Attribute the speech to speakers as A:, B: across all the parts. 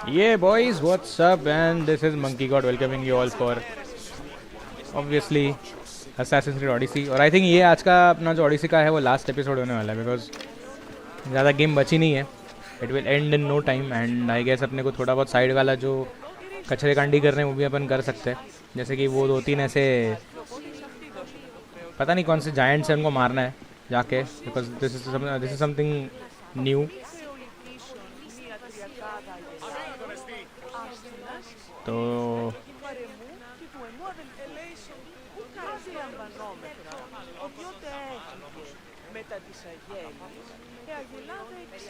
A: Yeah, boys, what's up? And this is MonkeyGod welcoming you all for obviously Assassin's Creed Odyssey. और I think ये आज का अपना जो Odyssey का है वो लास्ट एपिसोड होने वाला है बिकॉज ज़्यादा गेम बची नहीं है. It will end in no time and I guess अपने को थोड़ा बहुत साइड वाला जो कचरे कांडी कर रहे हैं वो भी अपन कर सकते हैं. जैसे कि वो 2-3 ऐसे पता नहीं कौन से जायंट्स हैं उनको मारना है जाके because this is something new. तो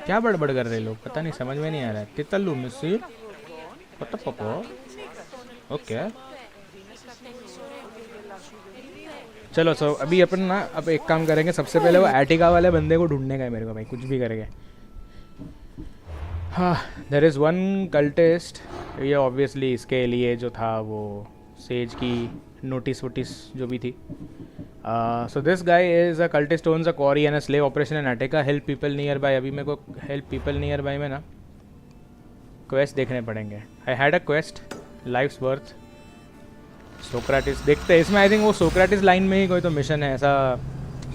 A: क्या बड़बड़ कर रहे लोग पता नहीं समझ में नहीं आ रहा है. तितल्लू मिस्सी पको ओके. चलो सो अभी अपन ना अब एक काम करेंगे. सबसे पहले वो एटिका वाले बंदे को ढूंढने का है मेरे को भाई. कुछ भी करेंगे. हाँ देर इज़ वन कल्टिस्ट. ये ऑब्वियसली इसके लिए जो था वो सेज की नोटिस वोटिस जो भी थी. So this guy is a cultist owns a quarry and a slave operation in Attica. Help people nearby. अभी मेरे को हेल्प पीपल नियर बाय में ना क्वेस्ट देखने पड़ेंगे. I had a quest life's worth Socrates. देखते हैं इसमें. आई थिंक वो सोक्राटिस लाइन में ही कोई तो मिशन है ऐसा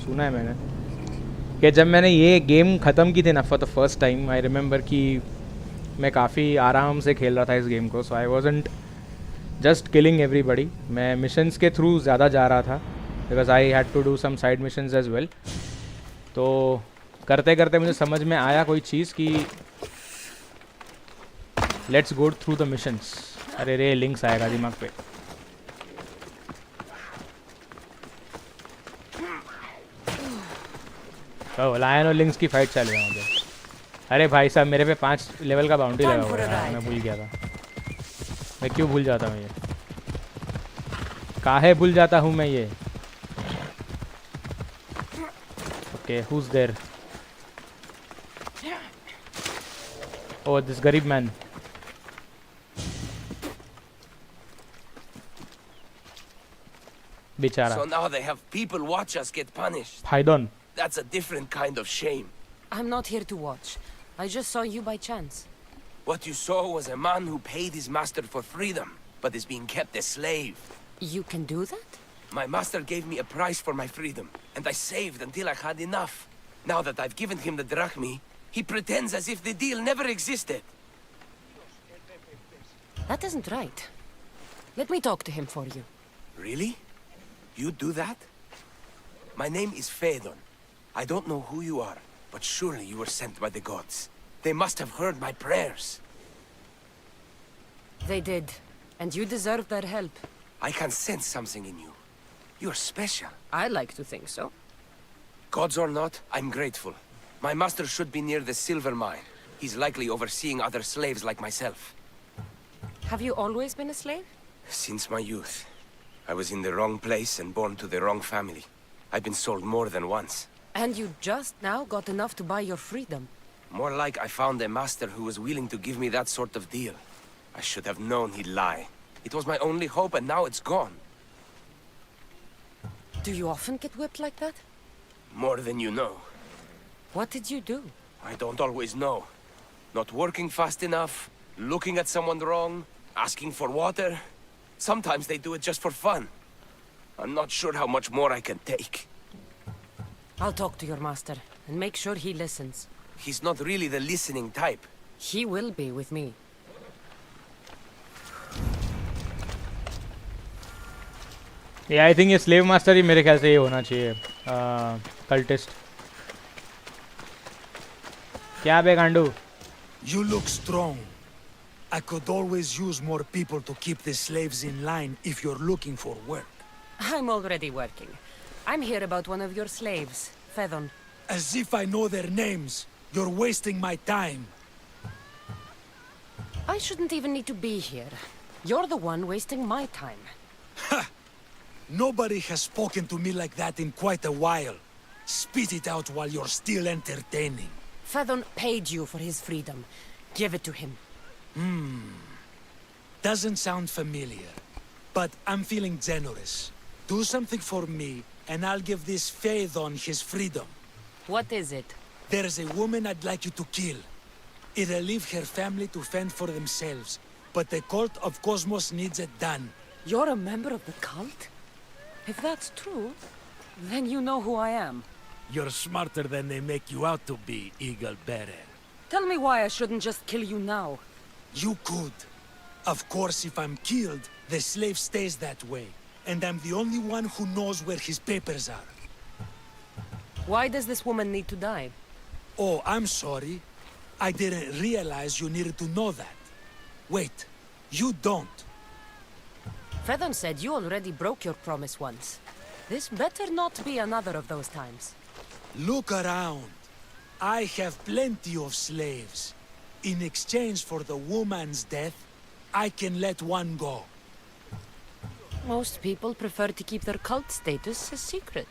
A: सुना है मैंने. कि जब मैंने ये गेम ख़त्म की थी ना for the first time I remember कि मैं काफ़ी आराम से खेल रहा था इस गेम को. So I wasn't just killing everybody. मैं मिशंस के थ्रू ज़्यादा जा रहा था because I had to do some side missions as well. तो करते करते मुझे समझ में आया कोई चीज़ कि let's go through the missions. अरे रे लिंक्स आएगा दिमाग पे. ओह लायन और लिंक्स की फाइट चल रहा है. अरे भाई साहब मेरे पे 5 लेवल का बाउंड्री लगा हुआ है. मैं भूल गया था. मैं क्यों भूल जाता हूँ ये. काहे भूल जाता हूँ मैं ये. Okay who's there. Oh this गरीब मैन. बेचारा.
B: So now they have people watch us get punished.
A: फायदोन.
B: That's a different kind of shame.
C: I'm not here to watch. I just saw you by chance.
B: What you saw was a man who paid his master for freedom, but is being kept a slave.
C: You can do that?
B: My master gave me a price for my freedom, and I saved until I had enough. Now that I've given him the drachmi, he pretends as if the deal never existed.
C: That isn't right. Let me talk to him for you.
B: Really? You do that? My name is Phaedon. I don't know who you are, but surely you were sent by the gods. They must have heard my prayers.
C: They did, and you deserve their help.
B: I can sense something in you. You're special.
C: I like to think so.
B: Gods or not, I'm grateful. My master should be near the silver mine. He's likely overseeing other slaves like myself.
C: Have you always been a slave?
B: Since my youth. I was in the wrong place and born to the wrong family. I've been sold more than once.
C: And you just now got enough to buy your freedom.
B: More like I found a master who was willing to give me that sort of deal. I should have known he'd lie. It was my only hope and now it's gone.
C: Do you often get whipped like that?
B: More than you know.
C: What did you do?
B: I don't always know. Not working fast enough, looking at someone wrong, asking for water. Sometimes they do it just for fun. I'm not sure how much more I can take.
C: I'll talk to your master and make sure he listens.
B: He's not really the listening type.
C: He will be with me.
A: Yeah, I think ये slave master ही मेरे ख्याल से ये होना चाहिए. Cultist. क्या बे गांडू?
D: You look strong. I could always use more people to keep the slaves in line if you're looking for work.
C: I'm already working. I'm here about one of your slaves, Phaedon.
D: As if I know their names. You're wasting my time.
C: I shouldn't even need to be here. You're the one wasting my time.
D: Ha! Nobody has spoken to me like that in quite a while. Spit it out while you're still entertaining.
C: Phaedon paid you for his freedom. Give it to him.
D: Doesn't sound familiar. But I'm feeling generous. Do something for me, and I'll give this Phaedon his freedom.
C: What is it?
D: There's a woman I'd like you to kill. It'll leave her family to fend for themselves, but the cult of Cosmos needs it done.
C: You're a member of the cult? If that's true, then you know who I am.
D: You're smarter than they make you out to be, Eagle Bearer.
C: Tell me why I shouldn't just kill you now.
D: You could. Of course, if I'm killed, the slave stays that way. And I'm the only one who knows where his papers are.
C: Why does this woman need to die?
D: Oh, I'm sorry. I didn't realize you needed to know that. Wait, you don't.
C: Fedon said you already broke your promise once. This better not be another of those times.
D: Look around. I have plenty of slaves. In exchange for the woman's death, I can let one go.
C: Most people prefer to keep their cult status a secret.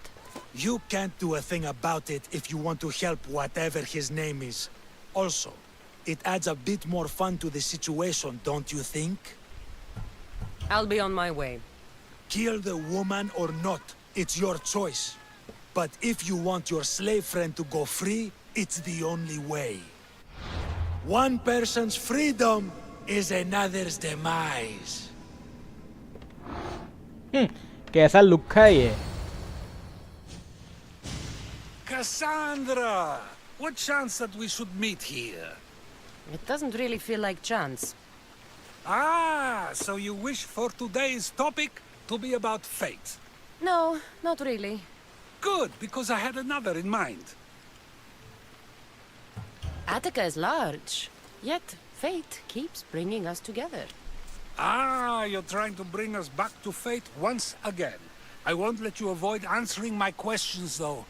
D: You can't do a thing about it if you want to help whatever his name is. Also, it adds a bit more fun to the situation, don't you think?
C: I'll be on my way.
D: Kill the woman or not, it's your choice. But if you want your slave friend to go free, it's the only way. One person's freedom is another's demise.
A: कैसा लुक्का है ये?
E: Cassandra! What chance that we should meet here?
C: It doesn't really feel like chance.
E: Ah, so you wish for today's topic to be about fate.
C: No, not really.
E: Good, because I had another in mind.
C: Attica is large, yet fate keeps bringing us together.
E: Ah, you're trying to bring us back to fate once again. I won't let you avoid answering my questions, though.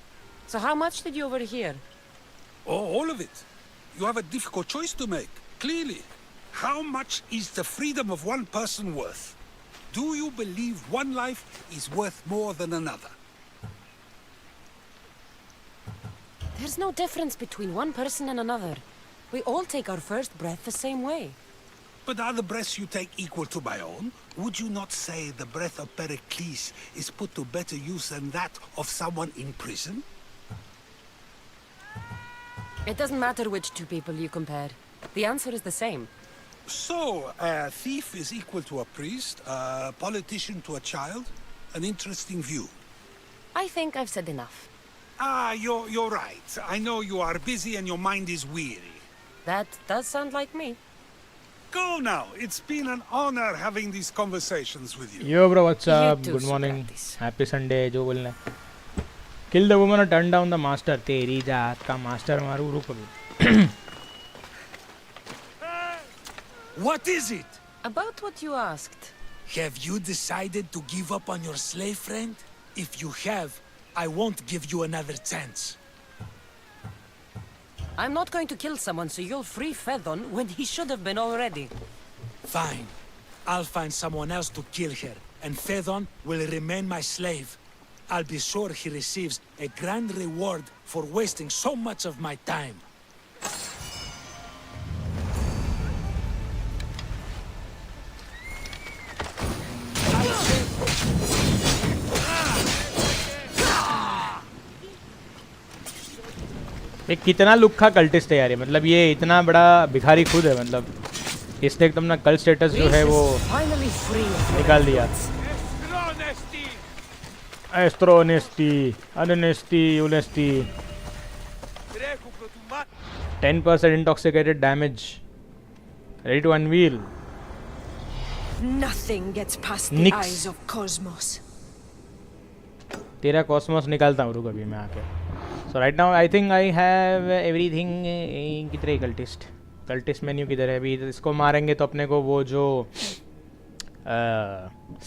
C: So how much did you overhear?
E: Oh, all of it. You have a difficult choice to make, clearly. How much is the freedom of one person worth? Do you believe one life is worth more than another?
C: There's no difference between one person and another. We all take our first breath the same way.
E: But are the breaths you take equal to my own? Would you not say the breath of Pericles is put to better use than that of someone in prison?
C: It doesn't matter which two people you compare. The answer is the same.
E: So, a thief is equal to a priest, a politician to a child? An interesting view.
C: I think I've said enough.
E: Ah, you're right. I know you are busy and your mind is weary.
C: That does sound like me.
E: Go now. It's been an honor having these conversations with you.
A: Yo bro, what's up?
C: too,
A: Good morning.
C: Socrates.
A: Happy Sunday. जो बोलना है. Kill the woman or turn down the master. तेरी जात का master मारू रुको.
D: What is it?
C: About what you asked.
D: Have you decided to give up on your slave friend? If you have, I won't give you another chance.
C: I'm not going to kill someone so you'll free Fedon when he should have been already.
D: Fine. I'll find someone else to kill her, and Fedon will remain my slave. I'll be sure he receives a grand reward for wasting so much of my time.
A: ये कितना लुक्खा cultist है यार ये, मतलब ये इतना बड़ा भिखारी खुद है, मतलब इसने एकदम ना कल्ट स्टेटस जो है वो निकाल दिया. एस्ट्रोनेस्टी, अननेस्टी, यूनेस्टी. 10% intoxicated damage. Ready to unveil.
F: Nothing gets past the
A: Nix.
F: eyes of Cosmos.
A: तेरा कॉस्मोस निकालता हूँ रुक अभी मैं आके. So right now I think I have everything. कितने कल्टिस्ट मेन्यू किधर है अभी? इसको मारेंगे तो अपने को वो जो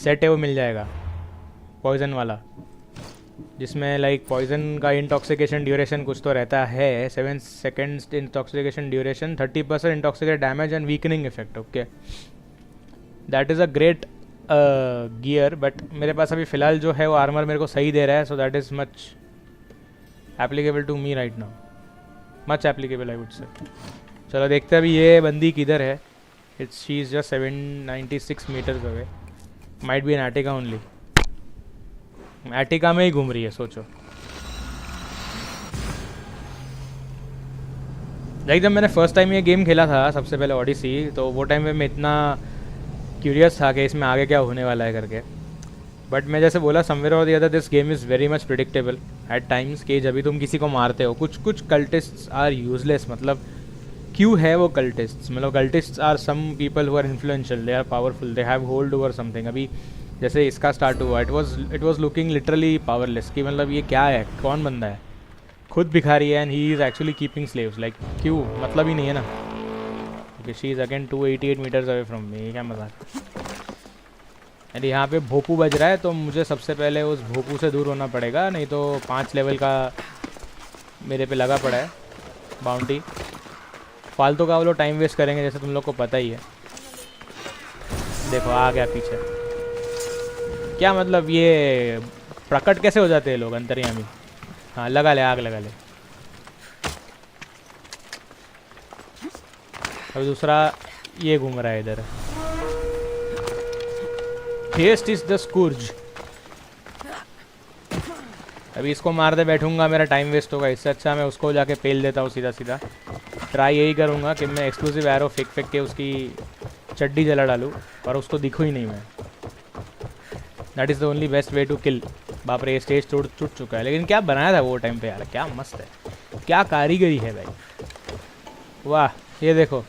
A: सेट है वो मिल जाएगा, पॉइजन वाला, जिसमें लाइक पॉइजन का इंटॉक्सिकेशन ड्यूरेशन कुछ तो रहता है. 7 seconds intoxication duration, 30% intoxicate damage and weakening effect. Okay, that is a great gear, but मेरे पास अभी फ़िलहाल जो है वो आर्मर मेरे को सही दे रहा है. So that is much applicable to me right now, much applicable I would say. चलो देखते हैं अभी ये बंदी किधर है. It's she is just 796 meters away. Might be an Attica only. Attica में ही घूम रही है, सोचो. लाइक जब मैंने फर्स्ट टाइम ये गेम खेला था सबसे पहले ऑडिसी, तो वो टाइम में मैं इतना क्यूरियस था कि इसमें आगे क्या होने वाला है करके। बट मैं जैसे बोला समवेयर और the other this game is very much predictable at times कि जब भी तुम किसी को मारते हो, कुछ कुछ कल्टिस्ट्स आर यूजलेस, मतलब क्यों है वो कल्टिस्ट्स, मतलब cultists are some people who are influential, they are powerful, they have hold over something. अभी जैसे इसका स्टार्ट हुआ, it was looking literally powerless कि मतलब ये क्या है, कौन बंदा है, खुद भिखारी है and he is actually keeping slaves, like क्यों, मतलब ही नहीं है ना। Okay, she is again 288 meters away from me, क्या मजाक। एंड यहाँ पे भोपू बज रहा है, तो मुझे सबसे पहले उस भोपू से दूर होना पड़ेगा, नहीं तो 5 लेवल का मेरे पे लगा पड़ा है बाउंटी। फालतू का वो लोग टाइम वेस्ट करेंगे, जैसे तुम लोग को पता ही है। देखो आ गया पीछे, क्या मतलब ये प्रकट कैसे हो जाते हैं लोग अंतर्यामी। हाँ लगा ले, आग लगा ले। अब दूसरा ये घूम रहा है इधर, हेस्ट इज द स्कूर्ज। अभी इसको मारते बैठूंगा, मेरा टाइम वेस्ट होगा, इससे अच्छा मैं उसको जाके पेल देता हूँ सीधा सीधा। ट्राई यही करूँगा कि मैं एक्सक्लूसिव एरो फेंक फेंक के उसकी चड्डी जला डालूँ, पर उसको दिखूँ ही नहीं मैं। That is the only best way to kill. बाप रे, ये स्टेज टूट चुका है, लेकिन क्या बनाया था वो टाइम पे यार, क्या मस्त है, क्या कारीगरी है भाई, वाह। ये देखो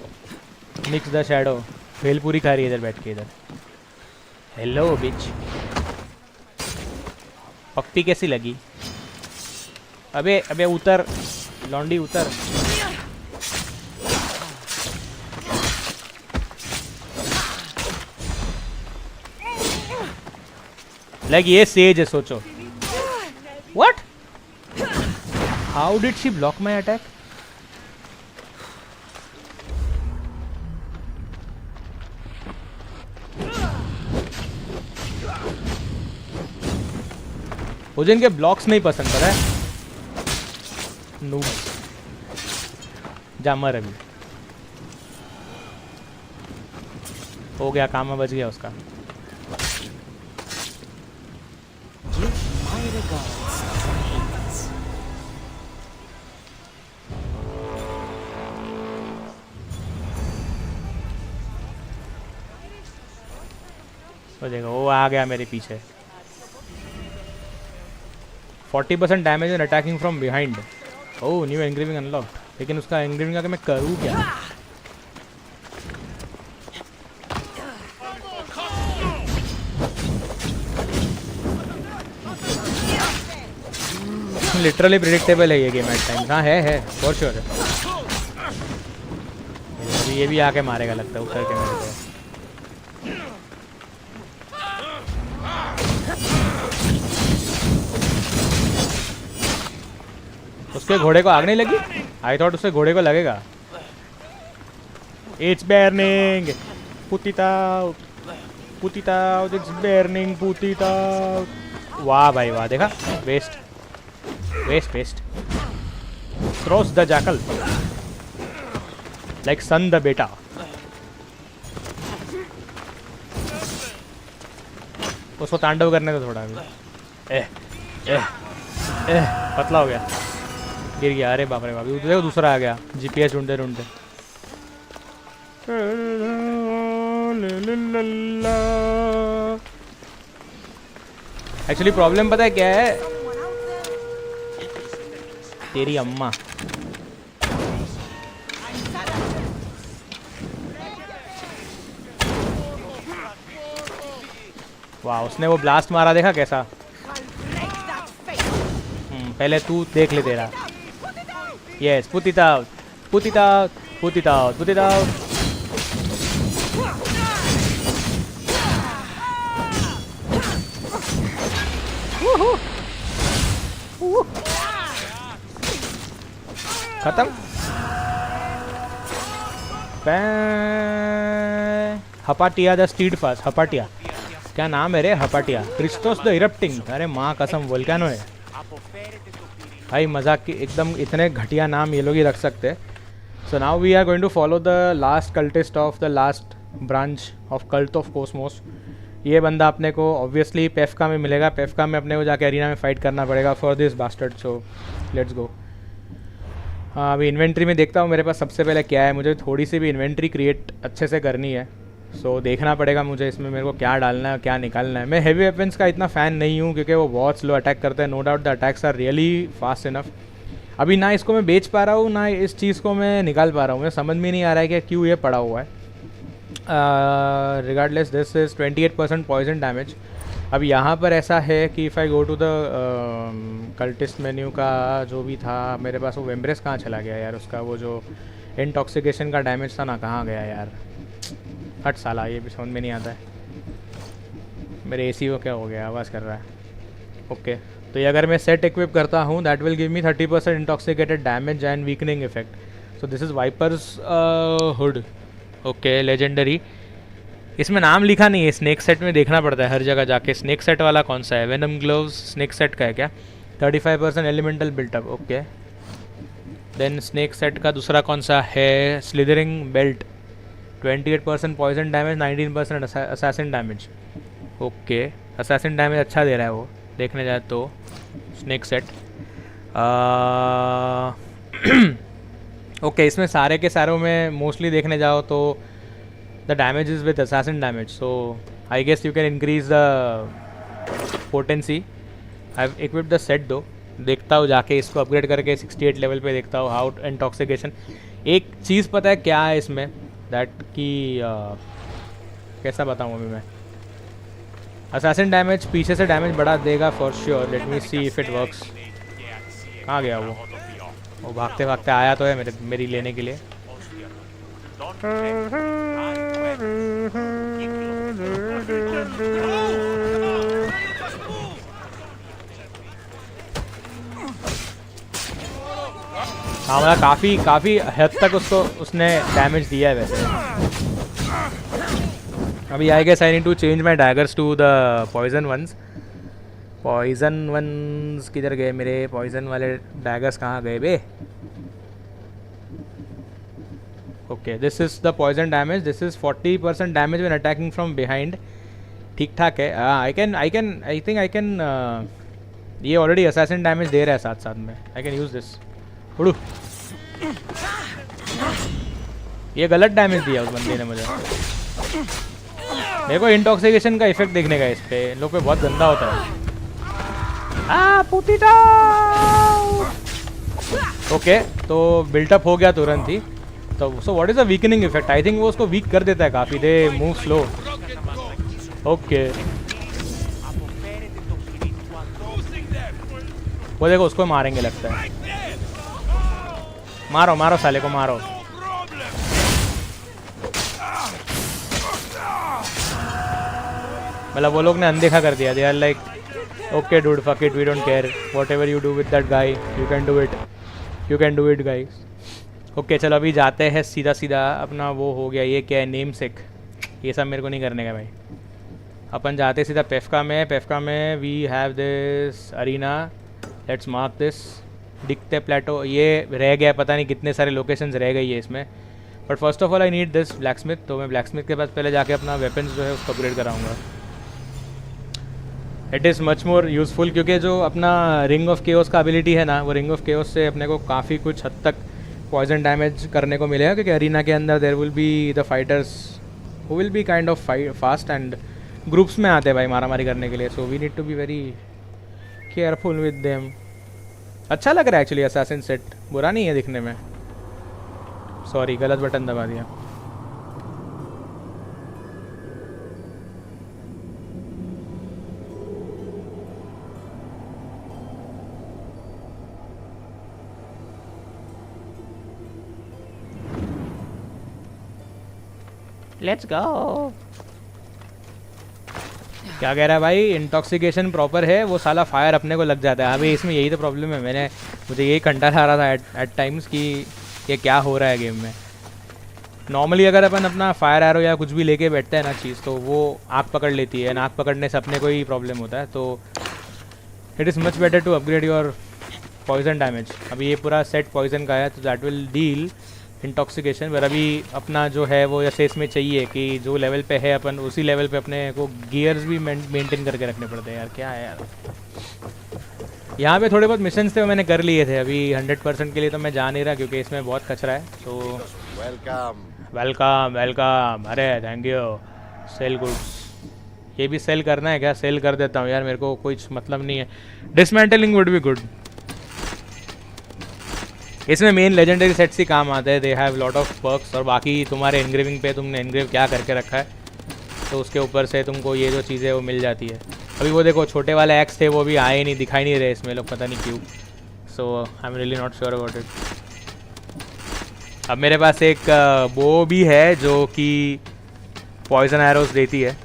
A: मिक्स द शैडो, भेलपूरी खा रही है इधर बैठ के इधर। हेलो बिच, पप्पी कैसी लगी। अबे अबे उतर लौंडी उतर। लाइक ये सेज है, सोचो। What, how did she block my attack. मुझे इनके ब्लॉक्स नहीं पसंद, पता है। नूब जामर अभी हो गया, काम में बच गया उसका। तो देखो वो आ गया मेरे पीछे। 40% damage and attacking from behind. Oh new engraving unlock, लेकिन उसका एंग्रेविंग का मैं करूँ क्या। लिटरली प्रेडिक्टेबल है ये गेम एट टाइम। हाँ है फॉर श्योर है। अभी ये भी आके मारेगा लगता है उतर के मेरे को। उसके घोड़े को आग नहीं लगी? आई थॉट उसके घोड़े को लगेगा। It's burning, put it out, put it out, it's burning, put it out. वाह भाई वाह, देखा, waste waste waste. Throws the jackal like son the बेटा। उसको तांडव करने दो थोड़ा अभी। पतला हो गया, गिर गया। अरे बाप रे बाप, देखो दूसरा आ गया जीपीएस ढूंढते ढूंढते। एक्चुअली प्रॉब्लम पता है क्या है, तेरी अम्मा। वाह, उसने वो ब्लास्ट मारा, देखा कैसा। पहले तू देख ले तेरा। Yes, put it out, put it out, put it out, put it out. खत्म। हपाटिया द स्टीड फास्ट। हपाटिया क्या नाम है रे, हपाटिया। Christos the erupting. अरे माँ कसम वोल्केनो है भाई, मजाक की एकदम। इतने घटिया नाम ये लोग ही रख सकते हैं। So now we are going to follow the last cultist of the last branch of cult of Kosmos. ये बंदा अपने को ऑब्वियसली पेफका में मिलेगा। पेफका में अपने को जाके एरिना में फाइट करना पड़ेगा for this bastard. So let's go. हाँ अभी इन्वेंट्री में देखता हूँ मेरे पास सबसे पहले क्या है। मुझे थोड़ी सी भी इन्वेंट्री क्रिएट अच्छे से करनी है। सो देखना पड़ेगा मुझे इसमें मेरे को क्या डालना है क्या निकालना है। मैं हेवी वेपन्स का इतना फ़ैन नहीं हूँ क्योंकि वो बहुत स्लो अटैक करते हैं। No doubt the attacks are really fast enough. अभी ना इसको मैं बेच पा रहा हूँ ना इस चीज़ को मैं निकाल पा रहा हूँ। मुझे समझ में नहीं आ रहा है कि क्यों ये पड़ा हुआ है। Regardless this is 28% poison damage. अब यहाँ पर ऐसा है कि if I go to the cultist menu का जो भी था मेरे पास, वो वेम्ब्रेस कहाँ चला गया यार। उसका वो जो इंटॉक्सिकेशन का डैमेज था ना, कहाँ गया यार। हट साला, ये भी समझ में नहीं आता है। मेरे एसी को क्या हो गया, आवाज़ कर रहा है। ओके तो ये अगर मैं सेट इक्विप करता हूँ that will give me 30% intoxicated damage and weakening effect. So this is viper's hood. Okay legendary. इसमें नाम लिखा नहीं है, स्नेक सेट में देखना पड़ता है हर जगह जाके। स्नेक सेट वाला कौन सा है? वेनम ग्लोव्स स्नेक सेट का है क्या? 35% elemental buildup. Okay then snake set का दूसरा कौन सा है? Slithering belt 28% poison damage 19% assassin damage. Okay assassin damage अच्छा दे रहा है वो देखने जाए तो स्नेक सेट। ओके इसमें सारे के सारों में मोस्टली देखने जाओ तो the damage is with assassin damage, so I guess you can increase the potency. I've equipped the set though. देखता हूँ जाके इसको अपग्रेड करके 68 लेवल पे देखता हूँ हाउ इंटॉक्सिकेशन। एक चीज़ पता है क्या है इसमें दैट कि कैसा बताऊँ अभी मैं। assassin डैमेज पीछे से डैमेज बढ़ा देगा for sure. Let me see if it works. कहाँ गया वो भागते भागते आया तो है मेरी लेने के लिए। हाँ मतलब काफ़ी हद तक उसने डैमेज दिया है वैसे। अभी I guess I need to change my daggers to the poison ones. Poison ones किधर गए मेरे पॉइजन वाले डैगर्स? कहाँ गए बे? Okay this is the poison damage. This is 40% damage when attacking from behind. ठीक ठाक है। आई थिंक आई कैन ये ऑलरेडी असैसिन डैमेज दे रहा है साथ साथ में। I can use this. उड़ू ये गलत डैमेज दिया उस बंदे ने मुझे। मेरे को इंटॉक्सिकेशन का इफेक्ट देखने का इस पे। इन लोग पे बहुत गंदा होता है। ओके तो बिल्टअप हो गया तुरंत ही। तो so what is the weakening effect? I think वो उसको वीक कर देता है काफ़ी। They move slow. ओके वो देखो उसको मारेंगे लगता है। मारो मारो साले को मारो। मतलब वो लोग ने अनदेखा कर दिया। They are like okay dude fuck it we don't care whatever you do with that guy you can do it guys. Okay चलो अभी जाते हैं सीधा सीधा अपना वो हो गया। ये क्या है? नेम सेक। ये सब मेरे को नहीं करने का भाई। अपन जाते सीधा पेफका में we have this arena. Let's mark this दिखते प्लेटो। ये रह गया पता नहीं कितने सारे लोकेशंस रह गई है इसमें। But first of all I need this blacksmith. तो मैं ब्लैकस्मिथ के पास पहले जाके अपना वेपन्स जो है उसको अपग्रेड कराऊंगा। It is much more useful क्योंकि जो अपना रिंग ऑफ केओस का एबिलिटी है ना, वो रिंग ऑफ केओस से अपने को काफ़ी कुछ हद तक पॉइजन डैमेज करने को मिलेगा। क्योंकि अरीना के अंदर there will be the fighters who will be kind of fast and groups में आते हैं भाई मारामारी करने के लिए। So we need to be very careful with them. अच्छा लग रहा है एक्चुअली असैसिन सेट, बुरा नहीं है दिखने में। सॉरी गलत बटन दबा दिया। Let's go. क्या कह रहा है भाई? इंटॉक्सिकेशन प्रॉपर है वो साला फायर अपने को लग जाता है। अभी इसमें यही तो प्रॉब्लम है। मुझे यही कंटाल आ रहा था एट टाइम्स कि ये क्या हो रहा है गेम में। नॉर्मली अगर अपन अपना फायर एरो या कुछ भी लेके बैठते हैं ना चीज़, तो वो आग पकड़ लेती है। आग पकड़ने से अपने को ही प्रॉब्लम होता है। तो it is much better to upgrade your poison damage. अभी ये पूरा सेट पॉइजन का है तो दैट विल डील इंटॉक्सिकेशन। पर अभी अपना जो है वो जैसे इसमें चाहिए कि जो लेवल पे है अपन उसी लेवल पे अपने को गियर्स भी मेंटेन करके रखने पड़ते हैं। यार क्या है यार। यहाँ पे थोड़े बहुत मिशंस थे वो मैंने कर लिए थे, अभी 100% के लिए तो मैं जा नहीं रहा क्योंकि इसमें बहुत कचरा है। तो वेलकम वेलकम, अरे थैंक यू। सेल गुड्स, ये भी सेल करना है क्या? सेल कर देता हूँ यार, मेरे को कुछ मतलब नहीं है। Dismantling would be good. इसमें मेन लेजेंडरी सेट्स ही काम आते हैं, they have lot of perks. और बाकी तुम्हारे एनग्रेविंग पे तुमने एनग्रेव क्या करके रखा है तो उसके ऊपर से तुमको ये जो चीज़ें वो मिल जाती है। अभी वो देखो छोटे वाले एक्स थे वो भी आए नहीं, दिखाई नहीं रहे इसमें लोग, पता नहीं क्यों। So I am really not sure about it. अब मेरे पास एक बो भी है जो कि पॉइजन एरोज देती है।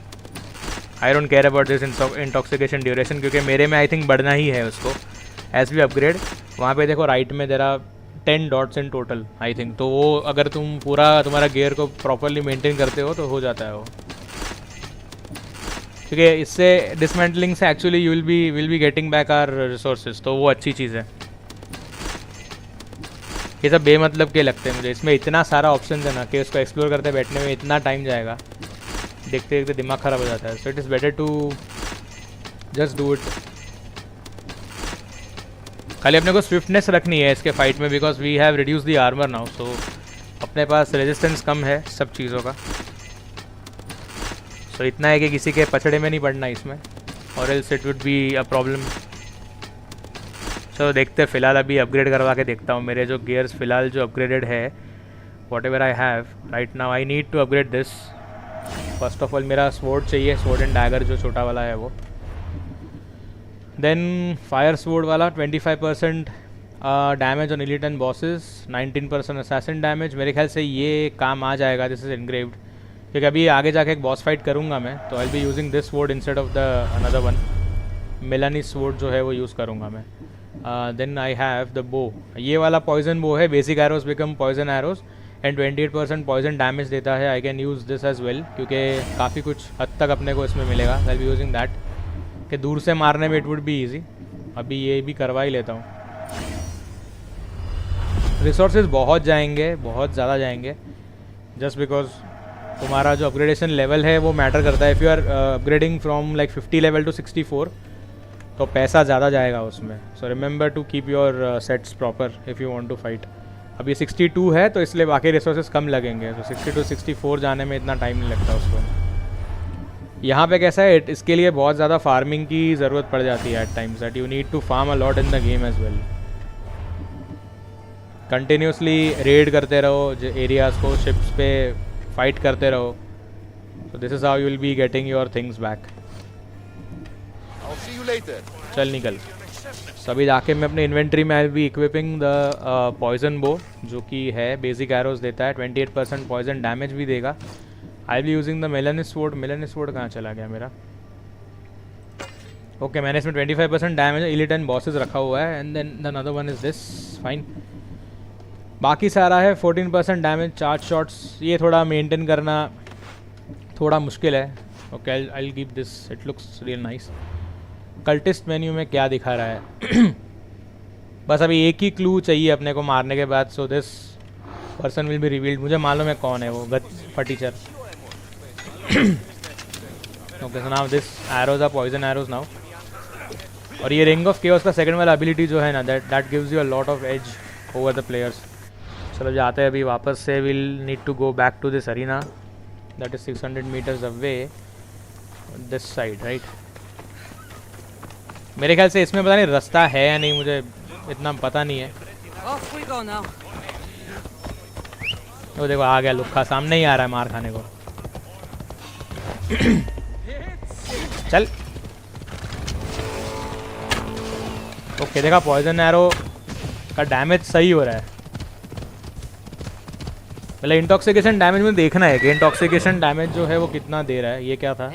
A: I don't care about this intoxication duration, क्योंकि मेरे में आई थिंक बढ़ना ही है उसको एज वी अपग्रेड। वहाँ पे देखो राइट में देरा 10 dots in total I think, तो वो अगर तुम पूरा तुम्हारा गियर को प्रॉपरली मेंटेन करते हो तो हो जाता है वो। क्योंकि इससे डिसमेंटलिंग से actually you will be getting back our resources, तो वो अच्छी चीज़ है। ये सब बेमतलब के लगते हैं मुझे, इसमें इतना सारा ऑप्शन है ना कि उसको एक्सप्लोर करते बैठने में इतना टाइम जाएगा, देखते देखते दिमाग ख़राब हो जाता है। So it is better to just do it. खाली अपने को स्विफ्टनेस रखनी है इसके फाइट में, because we have reduce the armour now, so अपने पास रेजिस्टेंस कम है सब चीज़ों का। तो इतना है कि किसी के पछड़े में नहीं पड़ना इसमें, और else it would be a problem. चलो देखते हैं, फ़िलहाल अभी अपग्रेड करवा के देखता हूँ मेरे जो गियर्स फ़िलहाल जो अपग्रेडेड है। Whatever I have right now I need to upgrade this. First of all मेरा स्वॉर्ड चाहिए, स्वॉर्ड एंड डैगर जो छोटा वाला है वो। देन फायर स्वॉर्ड वाला 25% damage on elite and bosses, 19% assassin damage. मेरे ख्याल से ये काम आ जाएगा, दिस इज एनग्रेव्ड, क्योंकि अभी आगे जाके एक बॉस फाइट करूँगा मैं, तो I be using this sword instead of the another one. Melanie sword जो है वो यूज़ करूँगा मैं। देन आई हैव द बो, ये वाला पॉइजन बो है, basic arrows become poison arrows and 28% poison damage देता है। I can use this as well, क्योंकि काफ़ी कुछ हद तक अपने को इसमें मिलेगा। आई बी यूजिंग दैट, कि दूर से मारने में इट वुड बी ईजी। अभी ये भी करवा ही लेता हूँ। रिसोर्सेज बहुत जाएंगे, बहुत ज़्यादा जाएंगे, जस्ट बिकॉज तुम्हारा जो अपग्रेडेशन लेवल है वो मैटर करता है। If you are upgrading from like 50 level to 64 तो पैसा ज़्यादा जाएगा उसमें। So remember to keep your sets proper if you want to fight. अब ये 62 है तो इसलिए बाकी रिसोर्सेज कम लगेंगे, तो 60 to 64 जाने में इतना टाइम नहीं लगता उसको। यहाँ पे कैसा है, इसके लिए बहुत ज़्यादा फार्मिंग की ज़रूरत पड़ जाती है at times, that you need to farm a lot in the game as well. Continuously raid करते रहो एरियाज़ को, शिप्स पे फाइट करते रहो, तो this is how you will be getting your things back. चल निकल। सभी जाके मैं अपने इन्वेंट्री में I will be equipping the poison bow, जो कि है बेसिक एरोज देता है, 28% पॉइजन डैमेज भी देगा। I will be using the Melanis sword. Melanis sword कहाँ चला गया मेरा? ओके, मैंने इसमें 25% डैमेज एलिट एंड बॉसेस रखा हुआ है, and then the another one is this, fine. बाकी सारा है 14% डैमेज, चार्ज शॉट्स, ये थोड़ा मेंटेन करना थोड़ा मुश्किल है। Okay, I will give this, it looks real nice. Cultist menu में क्या दिखा रहा है? बस अभी एक ही क्लू चाहिए अपने को मारने के बाद, so this person will be revealed. मुझे मालूम है कौन है वो फटीचर। Okay, so now this arrows are poison arrows now. और ये रिंग ऑफ केओस का सेकंड वाला एबिलिटी जो है ना, that gives you a lot of edge over the players. चलो जाते हैं अभी वापस से, will need to go back to this arena that is 600 metres away this side, right? मेरे ख्याल से इसमें पता नहीं रास्ता है या नहीं, मुझे इतना पता नहीं है। वो देखो आ गया लुक्का, सामने ही आ रहा है मार खाने को। चल। ओके, देखा पॉइजन एरो का डैमेज सही हो रहा है। मतलब इंटॉक्सिकेशन डैमेज में देखना है कि इंटॉक्सिकेशन डैमेज जो है वो कितना दे रहा है। ये क्या था?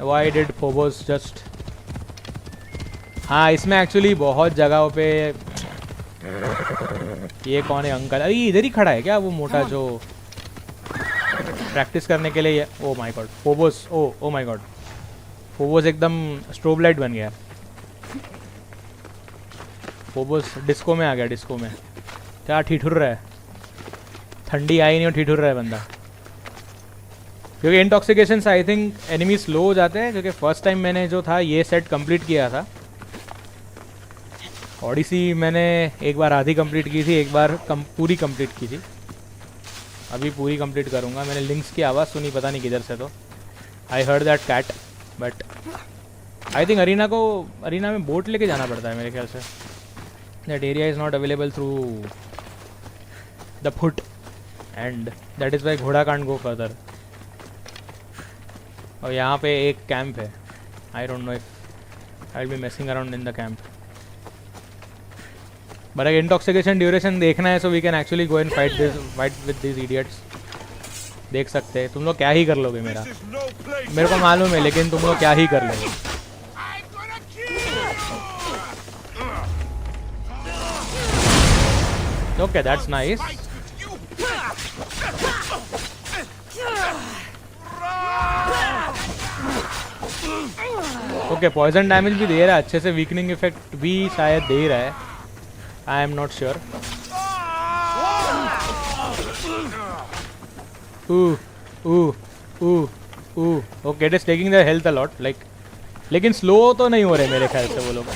A: Why did Phobos just. हाँ, इसमें एक्चुअली बहुत जगहों पे ये कौन है अंकल? अरे इधर ही खड़ा है क्या वो मोटा जो प्रैक्टिस करने के लिए? Oh my God, Phobos. Oh my God, Phobos एकदम स्ट्रोब लाइट बन गया। फोबोस डिस्को में आ गया, डिस्को में। क्या ठिठुर रहा है? ठंडी आई नहीं और ठिठुर रहा है बंदा। क्योंकि इंटॉक्सिकेशन से आई थिंक एनिमी स्लो हो जाते हैं, क्योंकि फर्स्ट टाइम मैंने जो था ये सेट कंप्लीट किया था ओडिसी मैंने एक बार आधी कंप्लीट की थी, एक बार पूरी कंप्लीट की थी। अभी पूरी कंप्लीट करूँगा। मैंने लिंक्स की आवाज़ सुनी, पता नहीं किधर से, तो I heard that cat, but I think arena में बोट लेके जाना पड़ता है मेरे ख्याल से। That area is not available through the foot and that is why घोड़ा कांट गो फर्दर। और यहाँ पे एक कैंप है, I don't know if I will be messing around in the camp, but अगर इंटॉक्सिकेशन ड्यूरेशन देखना है so we can actually go and fight with this idiots. देख सकते हैं। तुम लोग क्या ही कर लोगे मेरे को मालूम है, लेकिन तुम लोग क्या ही कर लोगे। Okay, that's nice. Okay, poison damage भी दे रहा है अच्छे से, वीकनिंग इफेक्ट भी शायद दे रहा है, I am not sure. Okay, it is taking the health a lot, like, लेकिन स्लो तो नहीं हो रहे मेरे ख्याल से वो लोग,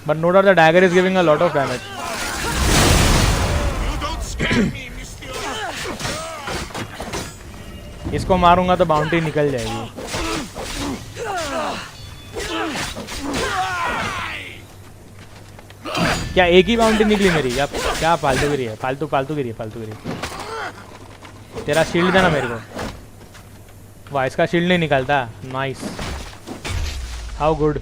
A: but no doubt the dagger is giving a lot of damage. इसको मारूंगा तो बाउंड्री निकल जाएगी। क्या एक ही बाउंड्री निकली मेरी, या क्या फालतूगिरी है? फालतूगिरी। तेरा शील्ड देना मेरे को। वाह, इसका शील्ड नहीं निकलता। Nice, how good.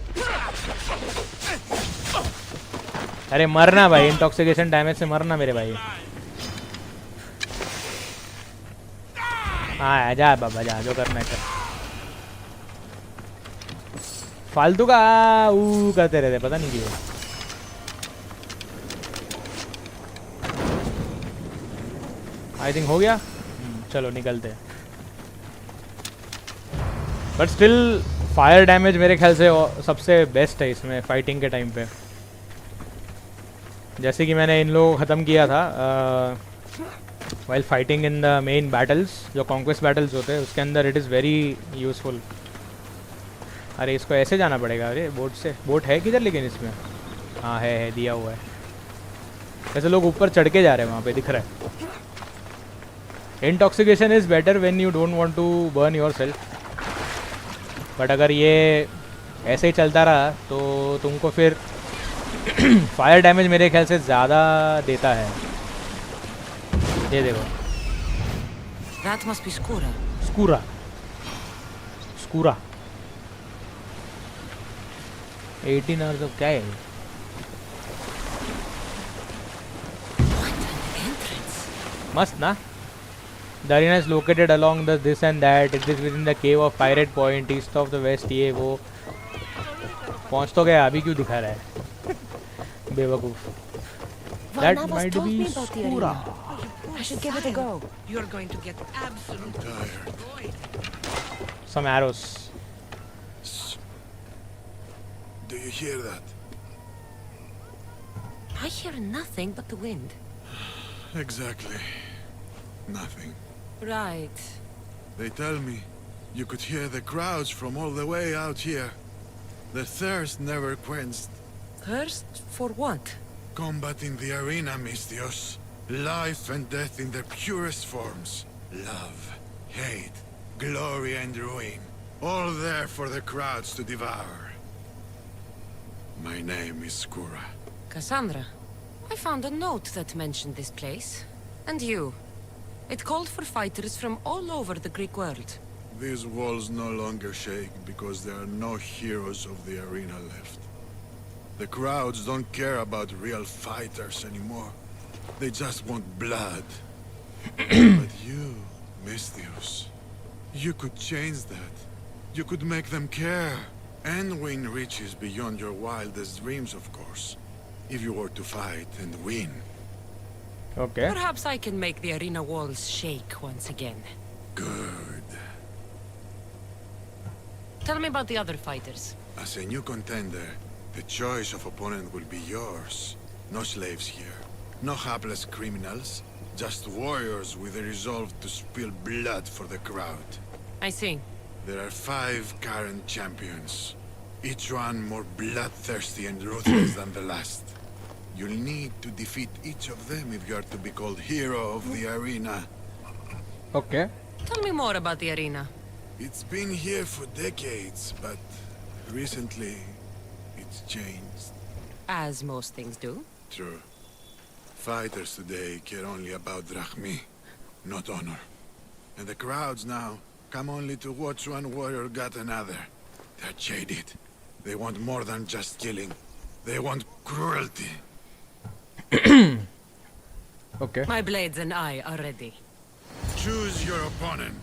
A: अरे मरना भाई, इंटॉक्सिकेशन डैमेज से मरना मेरे भाई। हाँ, जा बाबा जा, जो करना है कर। फालतू का करते रहते, पता नहीं क्यों। आई थिंक हो गया। चलो निकलते हैं। बट स्टिल फायर डैमेज मेरे ख्याल से सबसे बेस्ट है इसमें फाइटिंग के टाइम पे। जैसे कि मैंने इन लोगों को ख़त्म किया था while fighting in the main battles, जो कॉन्क्वेस्ट बैटल्स होते हैं उसके अंदर, इट इज़ वेरी यूज़फुल। अरे इसको ऐसे जाना पड़ेगा। अरे बोट से, बोट है किधर लेकिन इसमें? हाँ है, दिया हुआ है। वैसे लोग ऊपर चढ़ के जा रहे हैं, वहाँ पे दिख रहा है। Intoxication is better when you don't want to burn yourself, but अगर ये ऐसे ही चलता रहा तो तुमको फिर फायर डैमेज मेरे ख्याल से ज़्यादा देता है। ये देखो,
C: That must be Skura.
A: स्कूरा 18 hours of क्या है? मस्त ना? The arena is located along the this and that. It is within the cave of Pirate Point, east of the west. ये वो पहुंच तो गया, अभी क्यों दिखा रहा है बेवकूफ? That might be Skura.
C: I should give it a go.
G: You're going to get absolutely destroyed.
A: Some arrows.
D: Do you hear that?
C: I hear nothing but the wind.
D: Exactly. Nothing.
C: Right.
D: They tell me you could hear the crowds from all the way out here. The thirst never quenched.
C: Thirst for what?
D: Combat in the arena, Mistios. Life and death in their purest forms. Love, hate, glory and ruin. All there for the crowds to devour. My name is Skura.
C: Cassandra, I found a note that mentioned this place. And you. It called for fighters from all over the Greek world.
D: These walls no longer shake because there are no heroes of the arena left. The crowds don't care about real fighters anymore. They just want blood. But you, Mistios, you could change that. You could make them care. And win riches beyond your wildest dreams, of course. If you were to fight and win.
A: Okay.
C: Perhaps I can make the arena walls shake once again.
D: Good.
C: Tell me about the other fighters.
D: As a new contender, the choice of opponent will be yours. No slaves here. No hapless criminals. Just warriors with the resolve to spill blood for the crowd.
C: I see.
D: There are 5 current champions.
H: Each one more bloodthirsty and ruthless than the last. You'll need to defeat each of them if you are to be called hero of the arena.
A: Okay.
C: Tell me more about the arena.
H: It's been here for decades, but recently it's changed.
C: As most things do.
H: True. Fighters today care only about drachmi, not honor. And the crowds now come only to watch one warrior gut another. They're jaded. They want more than just killing. They want cruelty.
A: Okay.
C: My blades and I are ready.
H: Choose your opponent.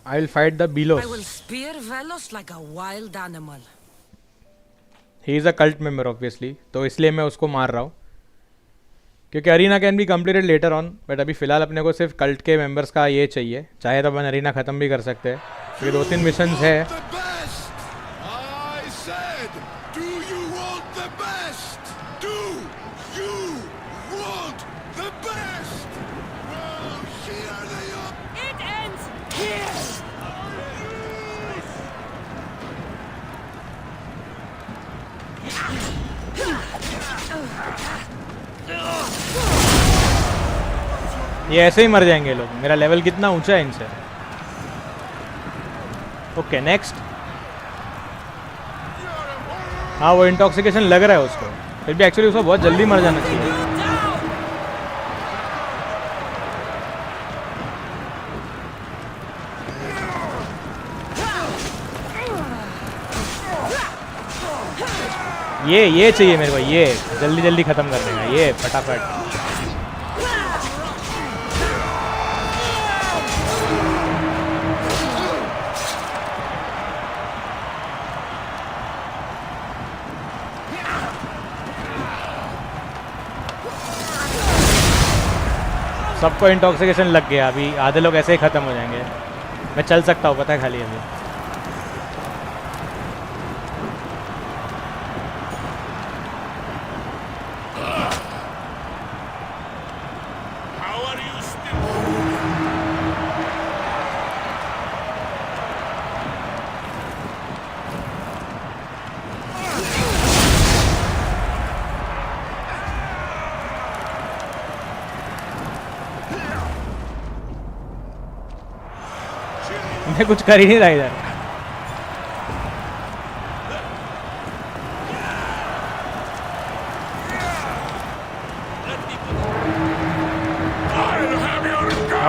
A: I'll fight the
C: I
A: Belos.
C: will spear Velos like a wild animal.
A: He is a cult member obviously, तो इसलिए मैं उसको मार रहा हूँ, क्योंकि arena can be completed later on, but अभी फ़िलहाल अपने को सिर्फ कल्ट के मेंबर्स का ये चाहिए. चाहे तो अपन अरीना ख़त्म भी कर सकते हैं, क्योंकि 2-3 मिशंस है. ये ऐसे ही मर जाएंगे लोग. मेरा लेवल कितना ऊंचा है इनसे. Okay next. हाँ वो इंटॉक्सिकेशन लग रहा है उसको, फिर भी एक्चुअली उसको बहुत जल्दी मर जाना चाहिए. ये चाहिए मेरे को, ये जल्दी जल्दी ख़त्म कर देगा ये फटाफट. सबको इंटॉक्सिकेशन लग गया. अभी आधे लोग ऐसे ही ख़त्म हो जाएंगे. मैं चल सकता हूँ पता है खाली अभी. मैं कुछ कर ही नहीं रहा इधर.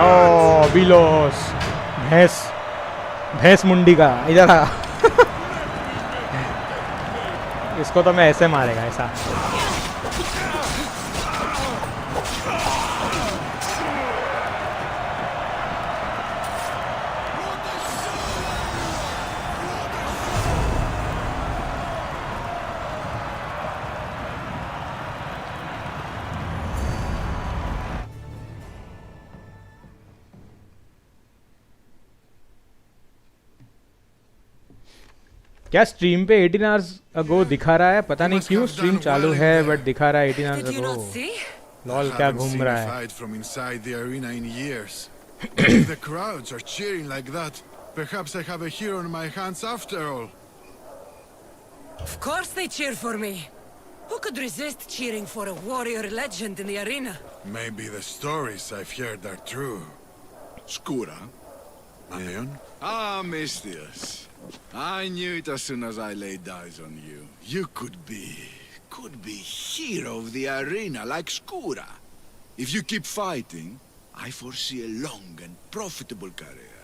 A: ओ बिलोस भैंस मुंडी का इधर आ. इसको तो मैं ऐसे मारेगा ऐसा. क्या स्ट्रीम पे 18 आवर्स अगो दिखा रहा है? पता नहीं क्यों स्ट्रीम चालू है बट दिखा रहा है 18 आवर्स अगो. लॉल क्या घूम रहा है.
H: From inside the arena in years. If the crowds are cheering like that, perhaps I have a hero on my hands after all.
C: Of course they cheer for me. Who could resist cheering for a warrior legend in the arena?
H: Maybe the stories I've heard are true. Skura? Ion?
I: Ah, Mistius. I knew it as soon as I laid eyes on you. You could be hero of the arena like Skura. If you keep fighting, I foresee a long and profitable career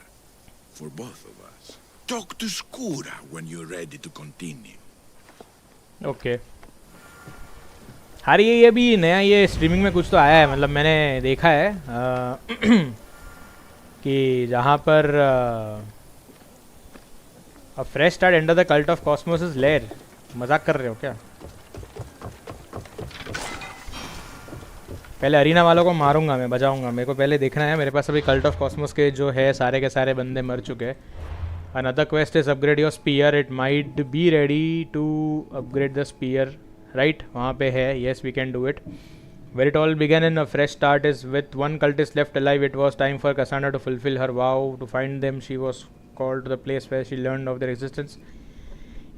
I: for both of us. Talk to Skura when you're ready to continue.
A: Okay. हारी ये भी नया ये streaming में कुछ तो आया है, मतलब मैंने देखा है कि जहाँ पर A fresh start enter the cult of Cosmos' lair. मजाक कर रहे हो क्या? पहले अरीना वालों को मारूंगा मैं, बजाऊंगा. मेरे को पहले देखना है. मेरे पास अभी कल्ट ऑफ कॉस्मोस के जो है सारे के सारे बंदे मर चुके हैं. Another quest is upgrade your spear. It might be ready to upgrade the spear. Right? वहाँ पे है. Yes, we can do it. Where it all began in a fresh start is with one cultist left alive. It was time for Cassandra to fulfill her vow. To find them, she was called to the place where she learned of their existence.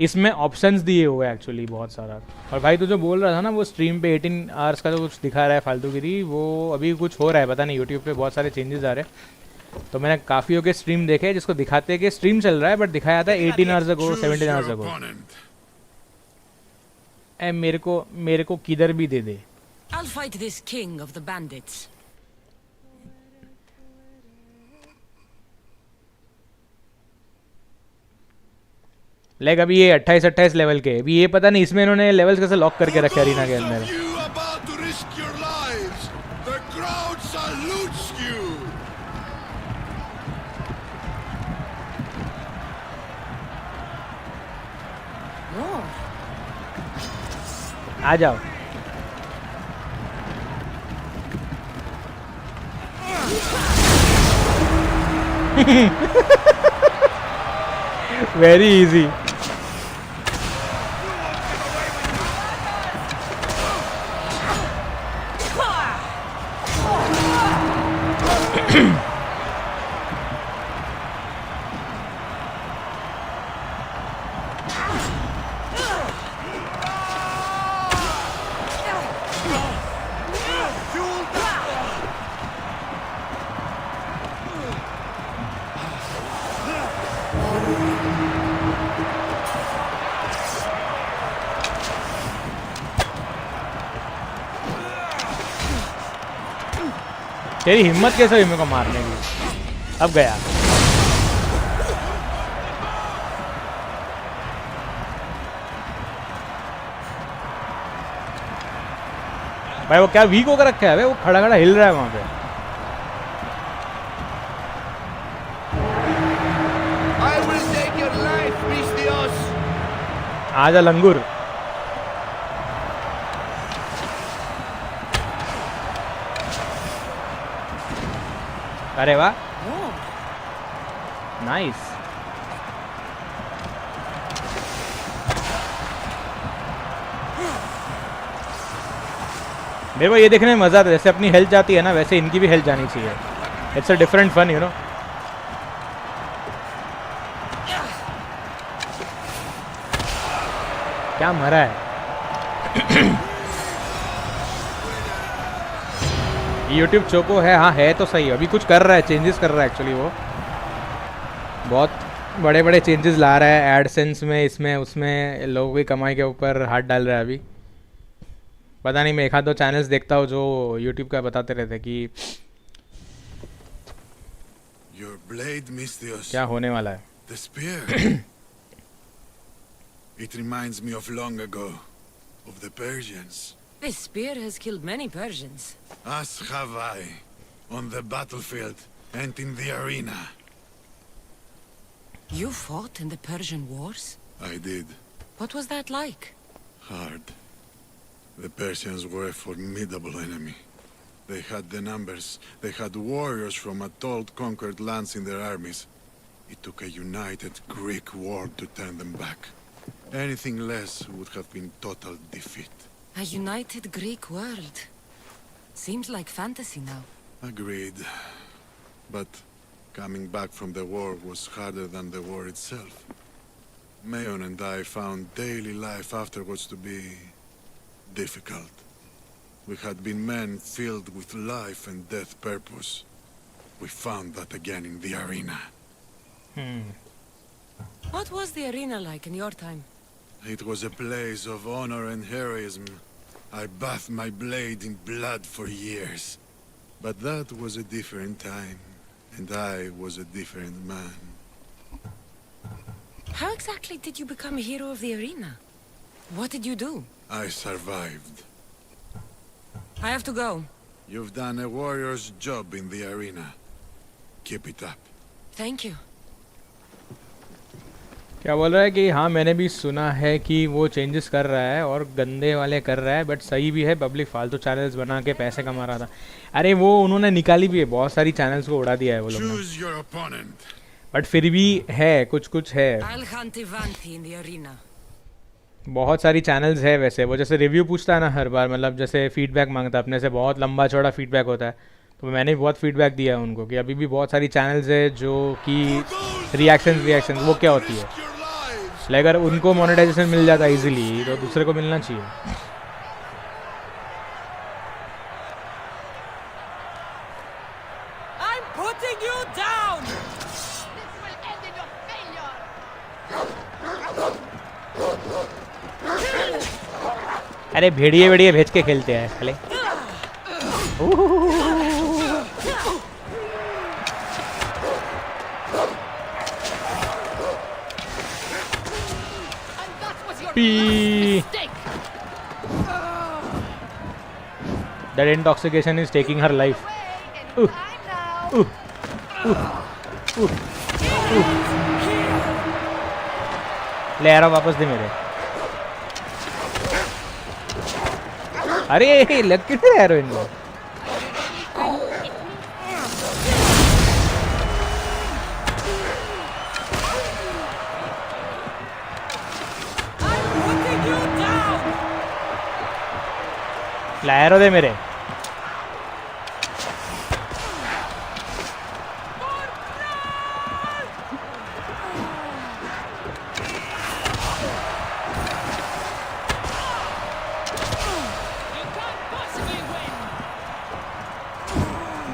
A: इसमें options दिए हुए हैं actually बहुत सारा. और भाई तू जो बोल रहा था ना वो स्ट्रीम पे 18 आवर्स का जो कुछ दिखा रहा है फालतूगिरी, वो अभी कुछ हो रहा है पता नहीं. यूट्यूब पे बहुत सारे चेंजेस आ रहे हैं. तो मैंने काफ़ियों के स्ट्रीम देखे जिसको दिखाते हैं कि स्ट्रीम चल रहा है बट दिखाया था 18 आवर्स अगो 17 आवर्स अगो. ए मेरे को किधर भी दे दे.
C: I'll fight this king of the bandits.
A: Like अभी ये 28 लेवल के, अभी ये पता नहीं इसमें इन्होंने लेवल्स कैसे लॉक करके रखे अरीना के अंदर. आ जाओ. Very easy. तेरी हिम्मत कैसे हुई मेरे को मारने की. अब गया. भाई वो क्या वीक होकर रखा है भाई, वो खड़ा खड़ा हिल रहा है वहां पे. आजा लंगूर. अरे वाह नाइस. मेरे को ये देखने में मजा आता है, जैसे अपनी हेल्थ जाती है ना वैसे इनकी भी हेल्थ जानी चाहिए. It's a different fun you know. क्या मरा है. यूट्यूब चोको है, हाँ है तो सही. अभी कुछ कर रहा है, चेंजेस कर रहा है एक्चुअली. वो बहुत बड़े बड़े चेंजेस ला रहा है एडसेंस में, इसमें उसमें. लोगों की कमाई के ऊपर हाथ डाल रहा है अभी. पता नहीं, मैं एक आध दो चैनल्स देखता हूँ जो यूट्यूब का बताते रहते हैं कि क्या होने वाला है.
H: It reminds me of long ago, of the Persians.
C: This spear has killed many Persians.
H: As have I, on the battlefield and in the arena.
C: You fought in the Persian wars?
H: I did.
C: What was that like?
H: Hard. The Persians were a formidable enemy. They had the numbers. They had warriors from atolled conquered lands in their armies. It took a united Greek world to turn them back. Anything less would have been total defeat.
C: A united Greek world. Seems like fantasy now.
H: Agreed. But coming back from the war was harder than the war itself. Mayon and I found daily life afterwards to be difficult. We had been men filled with life and death purpose. We found that again in the arena.
C: What was the arena like in your time?
H: It was a place of honor and heroism. I bathed my blade in blood for years. But that was a different time, and I was a different man.
C: How exactly did you become a hero of the arena? What did you do?
H: I survived.
C: I have to go.
H: You've done a warrior's job in the arena. Keep it up.
C: Thank you.
A: क्या बोल रहा है कि हाँ मैंने भी सुना है कि वो चेंजेस कर रहा है और गंदे वाले कर रहा है, बट सही भी है. पब्लिक फालतू चैनल्स बना के पैसे कमा रहा था. अरे वो उन्होंने निकाली भी है, बहुत सारी चैनल्स को उड़ा दिया है वो लोग ने. बट फिर भी है, कुछ कुछ है. बहुत सारी चैनल्स है वैसे. वो जैसे रिव्यू पूछता है ना हर बार, मतलब जैसे फीडबैक मांगता है अपने से, बहुत लंबा चौड़ा फीडबैक होता है. तो मैंने बहुत फीडबैक दिया है उनको कि अभी भी बहुत सारी चैनल्स है जो कि रिएक्शन वो क्या होती है, लाइक अगर उनको मोनेटाइजेशन मिल जाता है इजीली तो दूसरे को मिलना चाहिए।
G: I'm putting you down.
A: अरे भेड़िए भेज के खेलते हैं साले। That intoxication is taking her life. ले यार वापस दे मेरे। अरे लग क्यों नहीं रहा यार इनको। लायरो दे मेरे।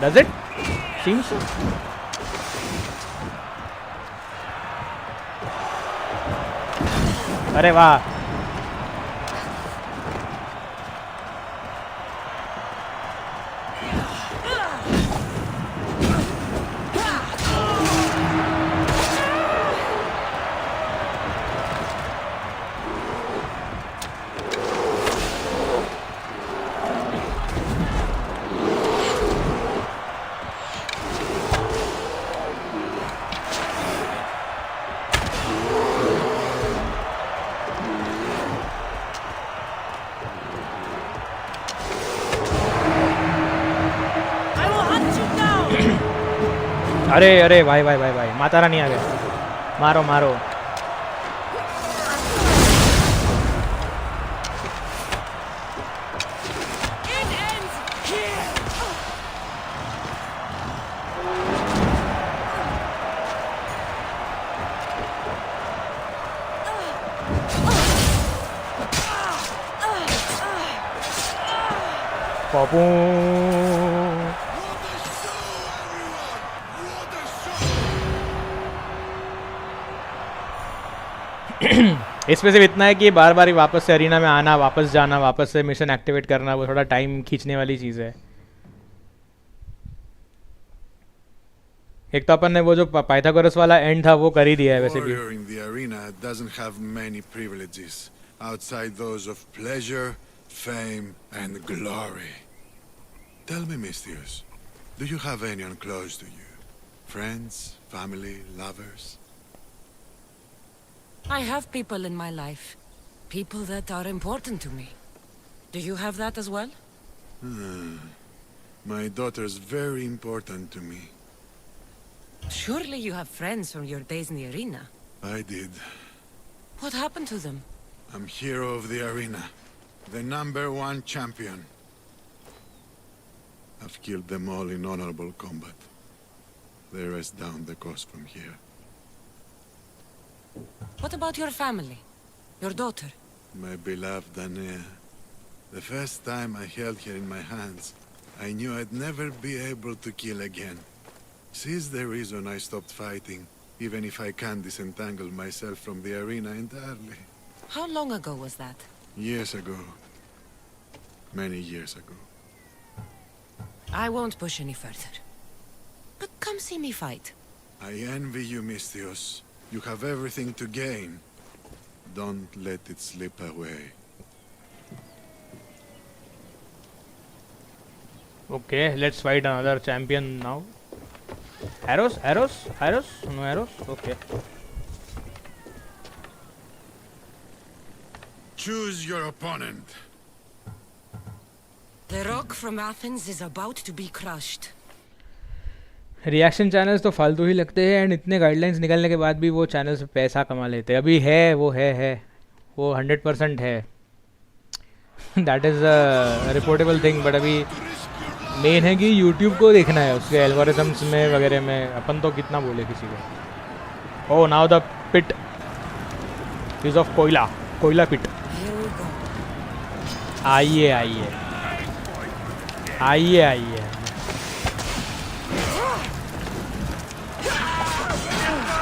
A: Does it? Seems so. अरे वाह। अरे अरे भाई भाई भाई भाई माता रानी आ गए। मारो मारो। पॉपू इसमें सिर्फ इतना है कि बार बार वापस से अरीना में आना, वापस जाना, वापस से मिशन एक्टिवेट करना, वो थोड़ा टाइम खींचने वाली चीज़ है। एक तो अपन ने वो जो पाइथागोरस वाला एंड था वो कर ही दिया है वैसे भी।
H: Warrior in the arena doesn't have many privileges outside those of pleasure, fame, and glory. Tell me, Mistius, do you have anyone close to you? Friends, family, lovers?
C: I have people in my life. People that are important to me. Do you have that as well?
H: My daughter's very important to me.
C: Surely you have friends from your days in the arena.
H: I did.
C: What happened to them?
H: I'm hero of the arena. The #1 champion. I've killed them all in honorable combat. They rest down the coast from here.
C: What about your family? Your daughter?
H: My beloved Anea. The first time I held her in my hands, I knew I'd never be able to kill again. She's the reason I stopped fighting, even if I can't disentangle myself from the arena entirely.
C: How long ago was that?
H: Years ago. Many years ago.
C: I won't push any further. But come see me fight.
H: I envy you, Mistios. You have everything to gain. Don't let it slip away.
A: Okay, let's fight another champion now. Arrows? Arrows? Arrows? No arrows? Okay.
H: Choose your opponent.
C: The rock from Athens is about to be crushed.
A: Reaction channels तो फालतू ही लगते हैं and इतने guidelines निकलने के बाद भी वो चैनल से पैसा कमा लेते हैं। अभी है वो 100% है। That is a reportable thing, but अभी मेन है कि यूट्यूब को देखना है, उसके एल्गोरिथम्स में वगैरह में अपन तो कितना बोले किसी को. Oh now the pit is of कोयला पिट. आइए आइए आइए आइए.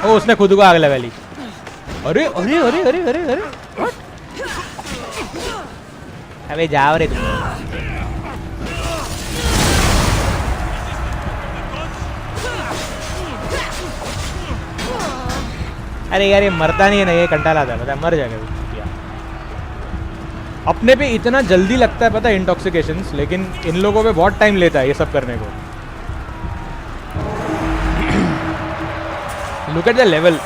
A: ओ उसने खुद को आग लगा ली. अरे अरे अरे अरे अरे अरे अबे जाओ रे तुम. अरे यार ये मरता नहीं है ना, ये कंटाल आता है, पता है मर जाएगा. अपने पे इतना जल्दी लगता है पता है इंटॉक्सिकेशंस, लेकिन इन लोगों पे बहुत टाइम लेता है ये सब करने को. Look at the level.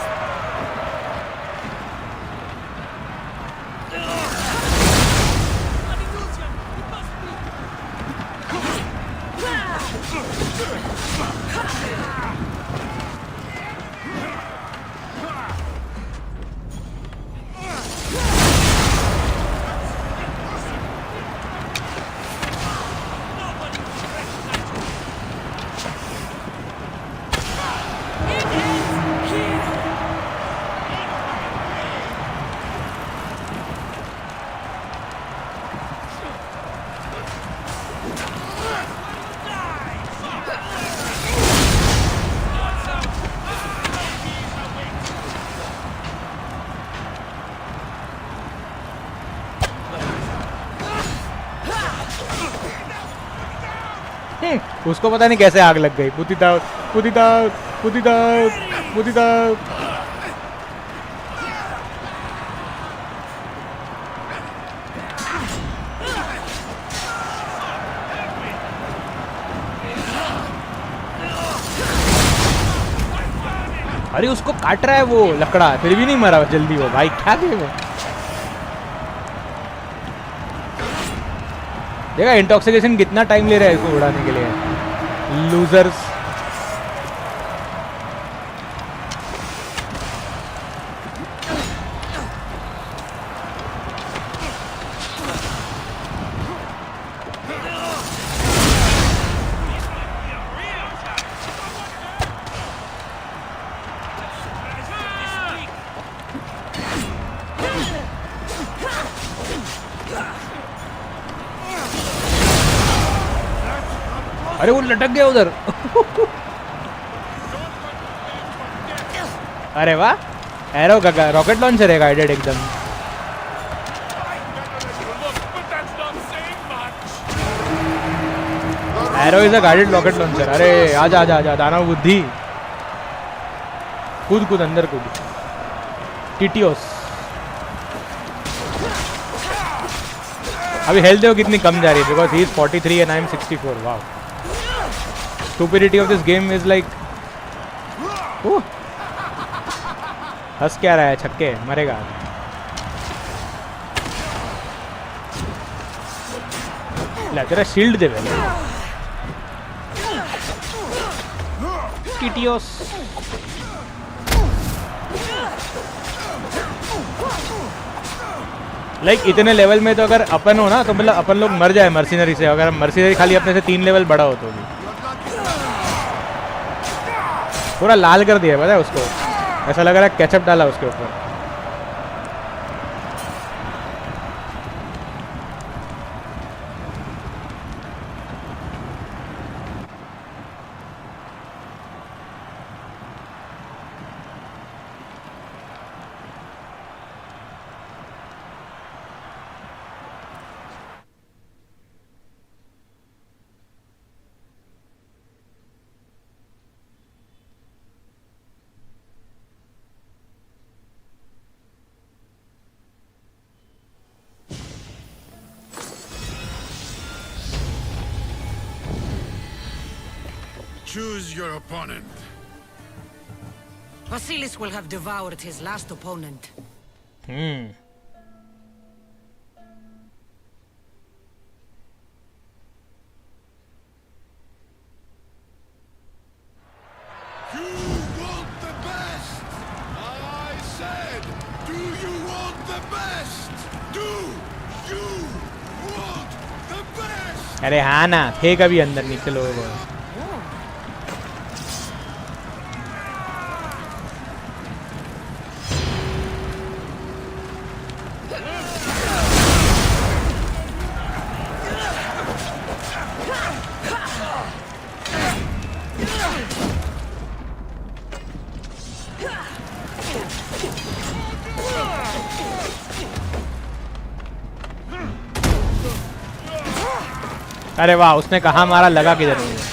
A: उसको पता नहीं कैसे आग लग गई. पुतिता पुतिता पुतिता पुतिता. अरे उसको काट रहा है वो लकड़ा, फिर भी नहीं मरा जल्दी वो. भाई क्या थे वो. देखा इंटॉक्सिकेशन कितना टाइम ले रहा है इसको उड़ाने के लिए. लूजर्स. अरे वो लटक गया उधर. अरे वाह एरो का रॉकेट लॉन्चर है गाइडेड एकदम. Arrow is a guided rocket launcher. अरे आजा आजा आजा दानव बुद्धि. कूद कूद अंदर कूद. टीटीओस. अभी हेल्थ देखो कितनी कम जा रही है because he is 43 and I am 64. वाह. Stupidity of this game is like हंस क्या रहा है छक्के मरेगा. ला तेरा शील्ड दे पहले. टीटीओस. लाइक इतने लेवल में तो अगर अपन हो ना तो मतलब अपन लोग मर जाए मर्सिनरी से. अगर मर्सिनरी खाली अपने से 3 लेवल बड़ा हो तो भी पूरा लाल कर दिया पता है उसको. ऐसा लग रहा है केचप डाला उसके ऊपर.
H: Choose your opponent.
C: Vasilis will have devoured his last opponent.
H: You want the best! I said, do you want the best? Do you want the best?
A: अरे हाँ ना, थे कभी अंदर नीचे लोगों को। अरे वाह, उसने कहाँ मारा, लगा किधर मुझे।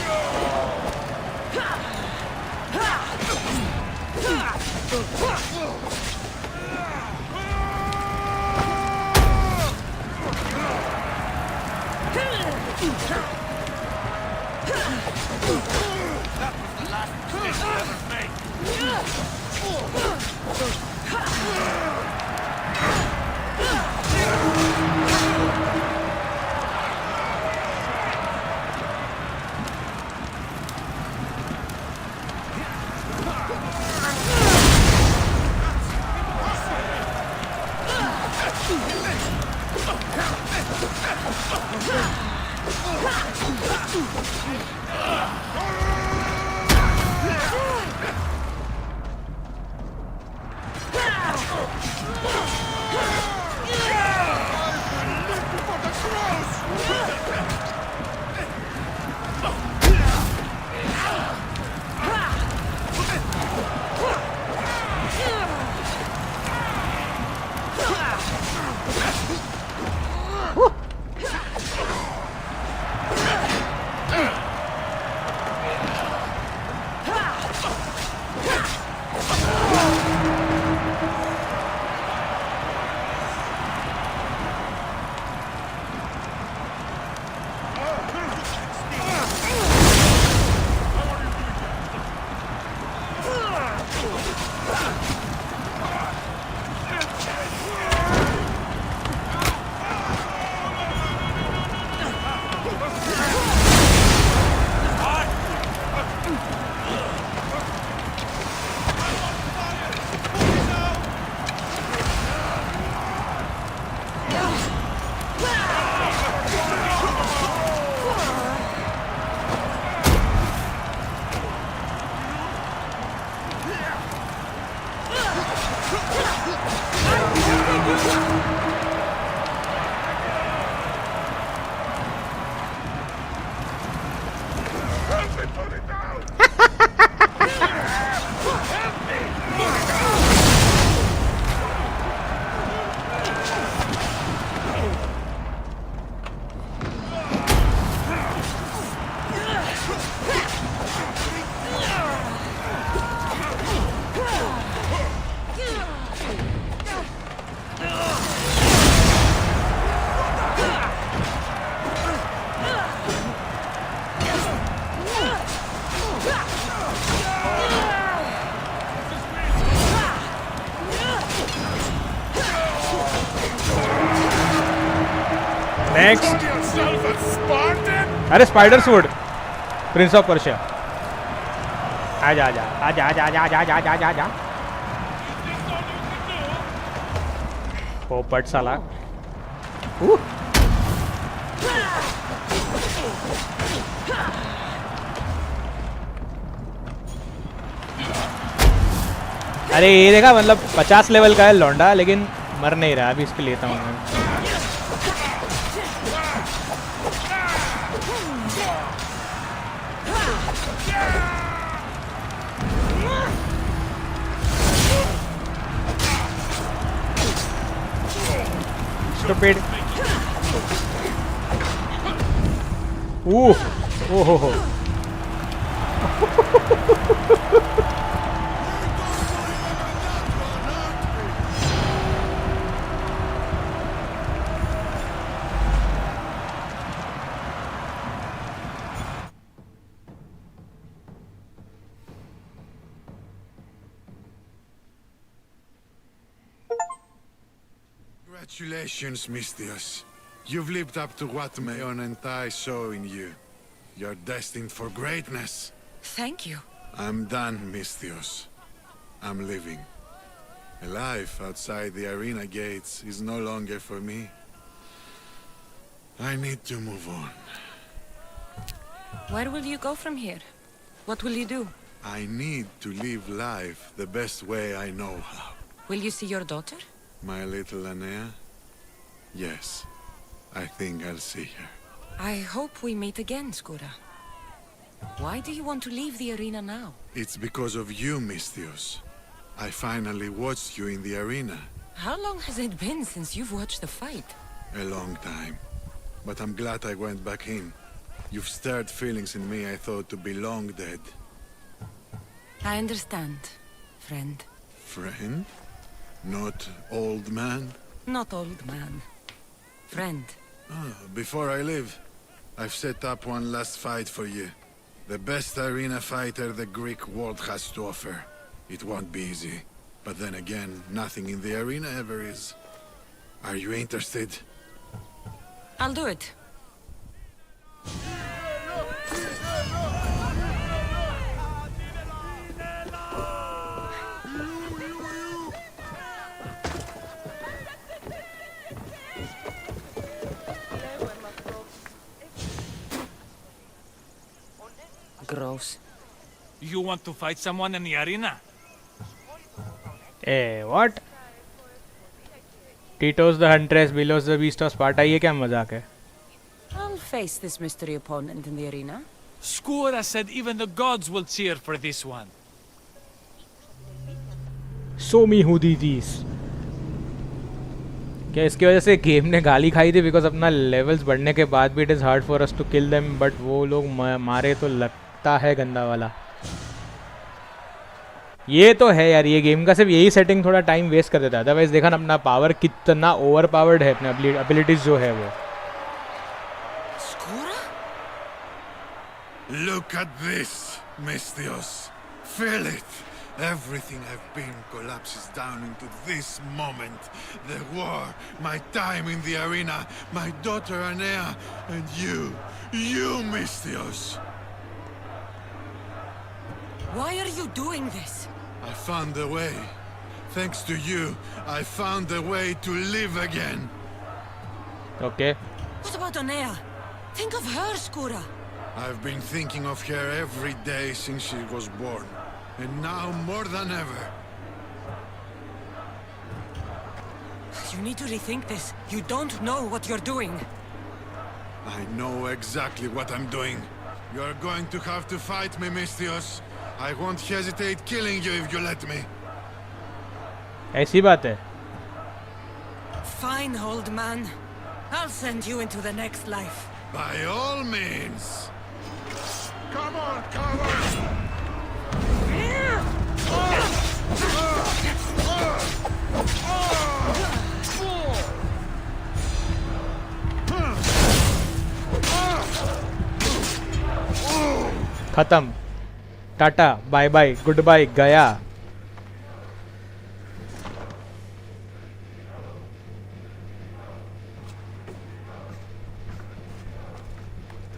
A: नेक्स्ट। अरे spider suit, Prince of Persia. आजा आजा आजा आजा आजा आजा आजा आजा आजा। पोपट साला। अरे ये देखा, मतलब 50 लेवल का है लौंडा, लेकिन मर नहीं रहा। अभी इसके लेता हूँ मैं। Stupid. Oh.
H: Congratulations, Mistios. You've lived up to what Mayon and I saw in you. You're destined for greatness.
C: Thank you.
H: I'm done, Mistios. I'm leaving. A life outside the arena gates is no longer for me. I need to move on.
C: Where will you go from here? What will you do?
H: I need to live life the best way I know how.
C: Will you see your daughter?
H: My little Anea? Yes. I think I'll see her.
C: I hope we meet again, Skura. Why do you want to leave the arena now?
H: It's because of you, Misthios. I finally watched you in the arena.
C: How long has it been since you've watched the fight?
H: A long time. But I'm glad I went back in. You've stirred feelings in me I thought to be long dead.
C: I understand, friend.
H: Friend? Not old man?
C: Not old man. Friend.
H: Before I leave, I've set up one last fight for you. The best arena fighter the Greek world has to offer. It won't be easy. But then again, nothing in the arena ever is. Are you interested?
C: I'll do it. Gross.
G: You want to fight someone in the arena?
A: A what टीटोस the huntress bellows the beast of Sparta ये क्या मजाक है
C: I'll face this mystery opponent in the arena.
G: Skura said even the gods will cheer for this one.
A: So me who these क्या इसकी वजह से game ने गाली खाई थी बिकॉज अपना लेवल्स बढ़ने के बाद भी it is hard for us to kill them but वो लोग मारे तो लगता है गंदा वाला ये तो है यार ये गेम का सिर्फ यही सेटिंग थोड़ा टाइम वेस्ट कर देता है अदरवाइज देखा ना अपना पावर कितना ओवर पावर्ड है अपने एबिलिटीज जो है वो
H: Look at this, Misthios. Feel it. Everything I've been collapses down into this moment. The war, my time in the arena, my daughter Anea, and you, Misthios.
C: Why are you doing this?
H: I found a way. Thanks to you, I found a way to live again.
A: Okay.
C: What about Anea? Think of her, Skura.
H: I've been thinking of her every day since she was born. And now more than ever.
C: You need to rethink this. You don't know what you're doing.
H: I know exactly what I'm doing. You're going to have to fight me, Misthios. I won't hesitate killing you if you let me.
A: ऐसी बात है
C: Fine, old man. I'll send you into the next life.
H: By all means. Come on, coward!
A: खत्म tata bye bye good bye गया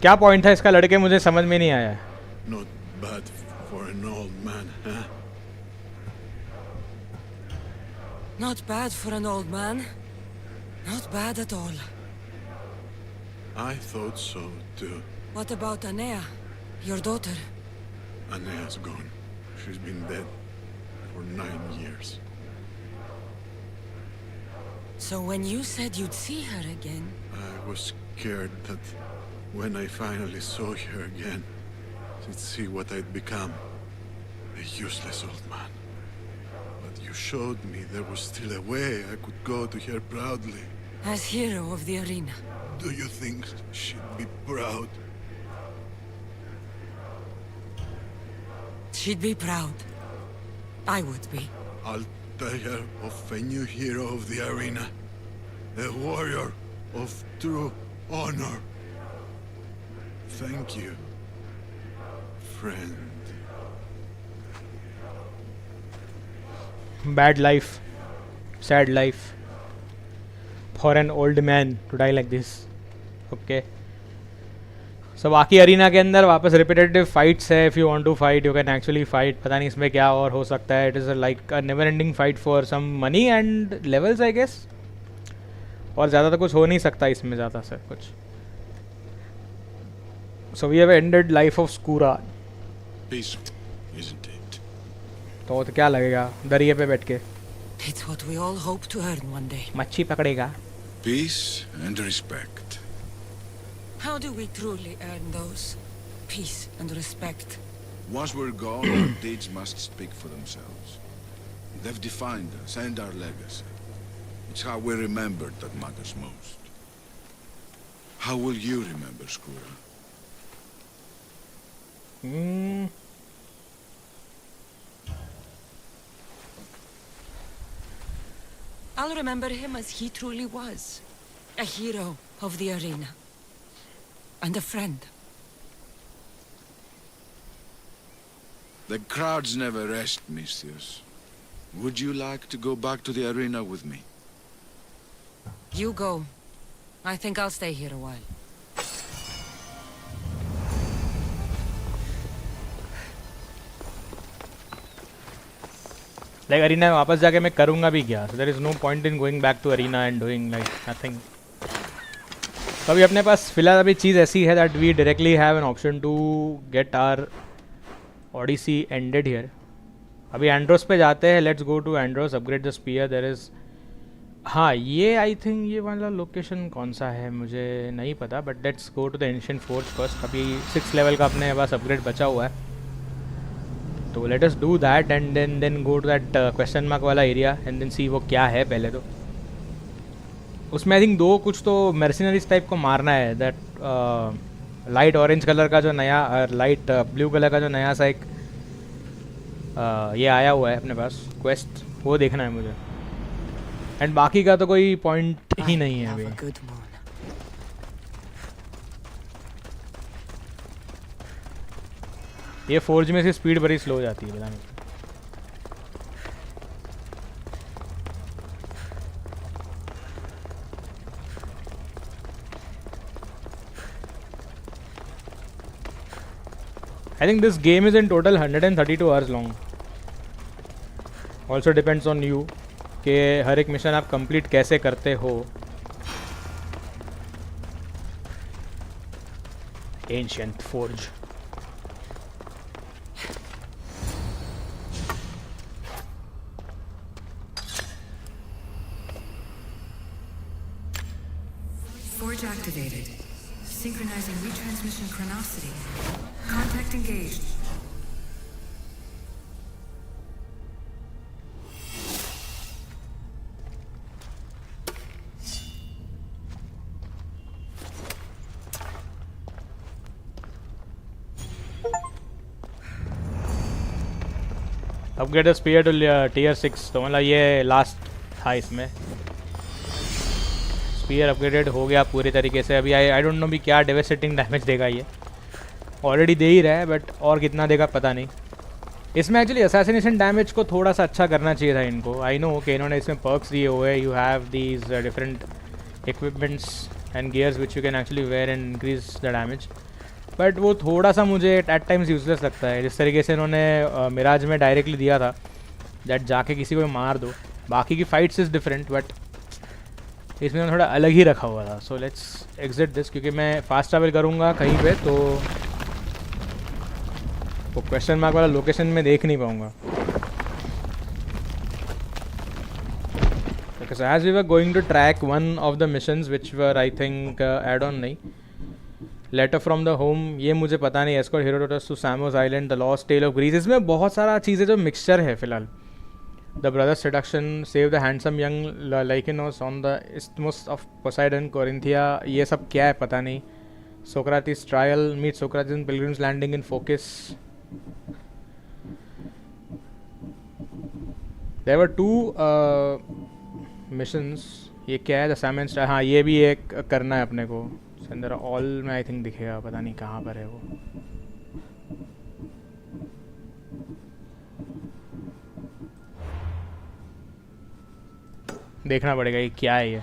A: क्या point था इसका लड़के मुझे समझ में नहीं आया
H: Not bad for an old man, huh?
C: Not bad for an old man. Not bad at all.
H: I thought so too.
C: What about Anea? Your daughter?
H: Anea's gone. She's been dead for 9 years.
C: So when you said you'd see her again...
H: I was scared that when I finally saw her again, she'd see what I'd become. A useless old man. But you showed me there was still a way I could go to her proudly.
C: As hero of the arena.
H: Do you think she'd be proud?
C: She'd be proud. I would be.
H: I'll tell her of a new hero of the arena. A warrior of true honor. Thank you, friend.
A: bad life sad life for an old man to die like this okay so बाकी अरीना के अंदर वापस repetitive fights है if you want to fight you can actually fight पता नहीं इसमें क्या और हो सकता है it is like a never ending fight for some money and levels I guess और ज़्यादा तो कुछ हो नहीं सकता इसमें ज़्यादा से कुछ So we have ended life of Skura.
I: Peaceful, isn't it?
A: तो क्या लगेगा दरिया पे बैठ के?
C: It's what we all hope to earn one day.
A: मच्छी पकड़ेगा.
I: Peace and respect.
C: How do we truly earn those? Peace and respect.
I: Once we're gone, our deeds must speak for themselves. They've defined us and our legacy. It's how we're remembered that matters most. How will you remember Skura?
C: I'll remember him as he truly was. A hero of the arena. And a friend.
I: The crowds never rest, Misthios. Would you like to go back to the arena with me?
C: You go. I think I'll stay here a while.
A: Like arena में वापस जाके मैं करूँगा भी क्या? So there is no point in going back to arena and doing like nothing. तो अभी अपने पास फिलहाल अभी चीज़ ऐसी है that we directly have an option to get our Odyssey ended here. अभी एंड्रोस पे जाते हैं. Let's go to Andros, upgrade the spear. There is, हाँ ये आई थिंक ये वाला लोकेशन कौन सा है मुझे नहीं पता, but let's go to the ancient forge first. अभी 6 लेवल का अपने पास अपग्रेड बचा हुआ है, तो let us do that and then go to that question mark वाला एरिया एंड देन सी वो क्या है. पहले तो उसमें आई थिंक 2 कुछ तो मर्सिनरीज टाइप को मारना है. दैट लाइट ऑरेंज कलर का जो नया, लाइट ब्लू कलर का जो नया सा एक ये आया हुआ है अपने पास क्वेस्ट, वो देखना है मुझे. एंड बाकी का तो कोई पॉइंट ही नहीं है अभी. ये फोर्ज में से स्पीड बड़ी स्लो हो जाती है पता नहीं. I think this game is in total 132 hours long. Also depends on you कि हर एक मिशन आप कंप्लीट कैसे करते हो. Ancient Forge.
J: Forge activated. Synchronizing retransmission chronicity. Contact engaged.
A: Upgrade spear to tier 6, तो मतलब ये लास्ट था इसमें. स्पीयर अपग्रेडेड हो गया पूरी तरीके से. अभी आई डोंट नो भी क्या डेवेस्टेटिंग डैमेज देगा ये. ऑलरेडी दे ही रहा है बट और कितना देगा पता नहीं. इसमें एक्चुअली असैसिनेशन डैमेज को थोड़ा सा अच्छा करना चाहिए था इनको. आई नो कि इन्होंने इसमें पर्क्स दिए हुए. You have these different equipments and gears which you can actually wear and increase the damage, but वो थोड़ा सा मुझे एट टाइम्स यूजलेस लगता है. जिस तरीके से इन्होंने मिराज में डायरेक्टली दिया था दैट जाके किसी को मार दो. बाकी की फाइट्स इज़ डिफरेंट बट इसमें थोड़ा अलग ही रखा हुआ था. सो लेट्स एग्जिट दिस, क्योंकि मैं फास्ट ट्रैवल करूँगा कहीं पे तो वो क्वेश्चन मार्क वाला लोकेशन में देख नहीं पाऊँगा. Because as we were going to track one of the missions which were I think add-on नहीं, लेटर फ्रॉम द होम, ये मुझे पता नहीं. Escort Herodotus to Samos island, the lost tale of Greece. इसमें बहुत सारा चीज़ें जो मिक्सचर है फिलहाल. The brothers seduction, save the handsome young Lykenos on the isthmus of Poseidon, Corinthia, ये सब क्या है पता नहीं. Socrates trial, meet सोक्राटिस in pilgrims landing in Phokis. There were 2 missions. ये क्या है? द सैमन स्टार, हाँ ये भी एक करना है अपने को. अंदर ऑल में आई थिंक दिखेगा, पता नहीं कहाँ पर है वो. देखना पड़ेगा ये क्या है. ये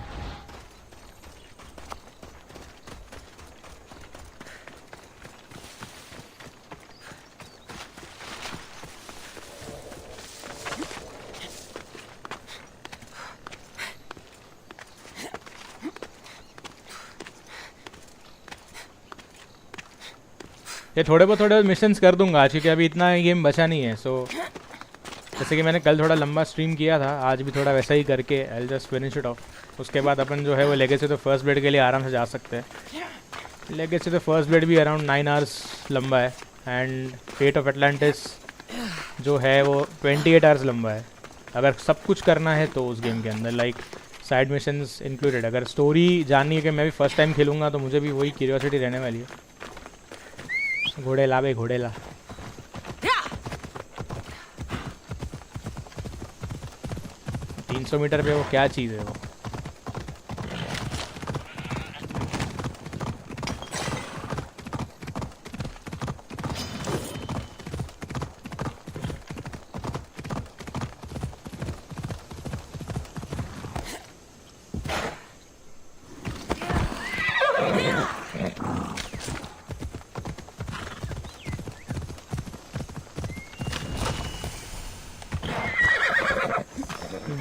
A: ये थोड़े बहुत मिशंस कर दूंगा आज, क्योंकि अभी इतना गेम बचा नहीं है। सो जैसे कि मैंने कल थोड़ा लंबा स्ट्रीम किया था, आज भी थोड़ा वैसा ही करके I will just finish it of. उसके बाद अपन जो है वो लेगेसी तो फर्स्ट ब्लेड के लिए आराम से जा सकते हैं। लेगेसी तो फर्स्ट ब्लेड भी अराउंड 9 आवर्स लंबा है, एंड फेट ऑफ एटलांटिस जो है वो 28 आवर्स लंबा है, अगर सब कुछ करना है तो उस गेम के अंदर, लाइक साइड मिशंस इंक्लूडेड। अगर स्टोरी जाननी है कि मैं भी फर्स्ट टाइम खेलूँगा तो मुझे भी वही क्यूरियोसिटी रहने वाली है। घोड़े ला बे, घोड़े ला। 300 मीटर पे वो क्या चीज़ है वो?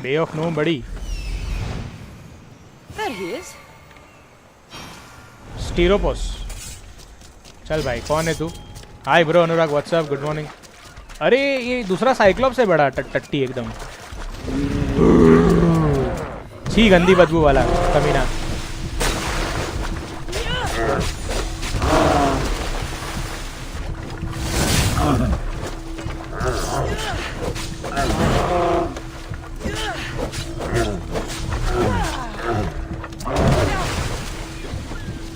A: Day of no buddy.
C: There he is.
A: स्टीरोपोस। चल भाई, कौन है तू? हाय ब्रो अनुराग, व्हाट्सअप, गुड मॉर्निंग। अरे ये दूसरा साइक्लोप्स है, बड़ा टट्टी एकदम, छी गंदी बदबू वाला कमीना।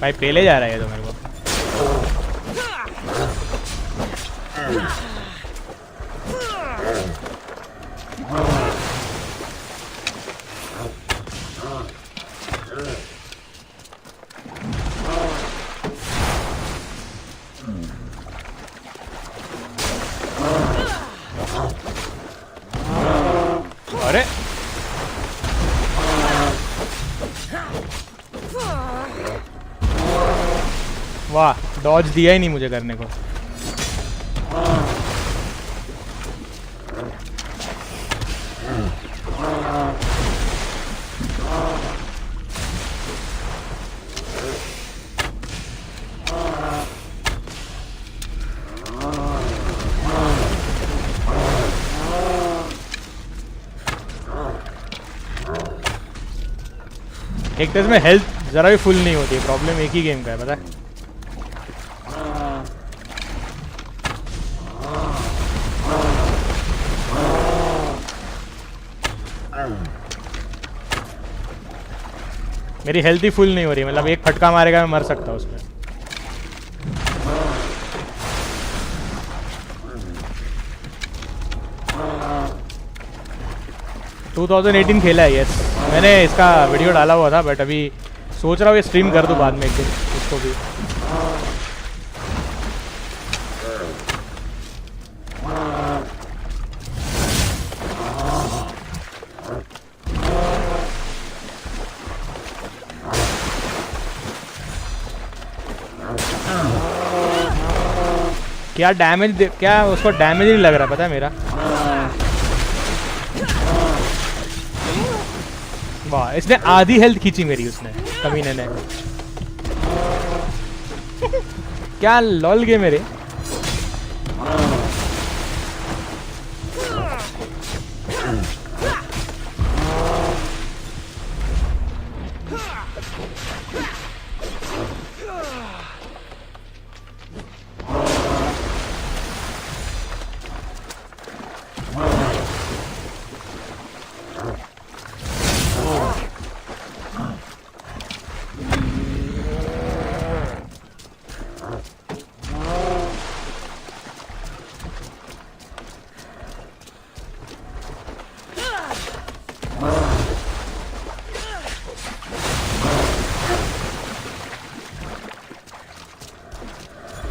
A: भाई पहले जा रहा है तो मेरे को। अरे वाह, डॉज दिया ही नहीं मुझे करने को। एक तो इसमें हेल्थ ज़रा भी फुल नहीं होती है, प्रॉब्लम एक ही गेम का है, पता है। मेरी हेल्थ ही फुल नहीं हो रही, मतलब एक फटका मारेगा मैं मर सकता हूँ उसमें। टू 2018 खेला है, यस। मैंने इसका वीडियो डाला हुआ था, बट अभी सोच रहा हूँ ये स्ट्रीम कर दूँ बाद में एक दिन इसको भी। क्या डैमेज, क्या उसको डैमेज नहीं लग रहा, पता है मेरा। वाह, इसने आधी हेल्थ खींची मेरी, उसने कमीने ने। क्या लॉल गए मेरे।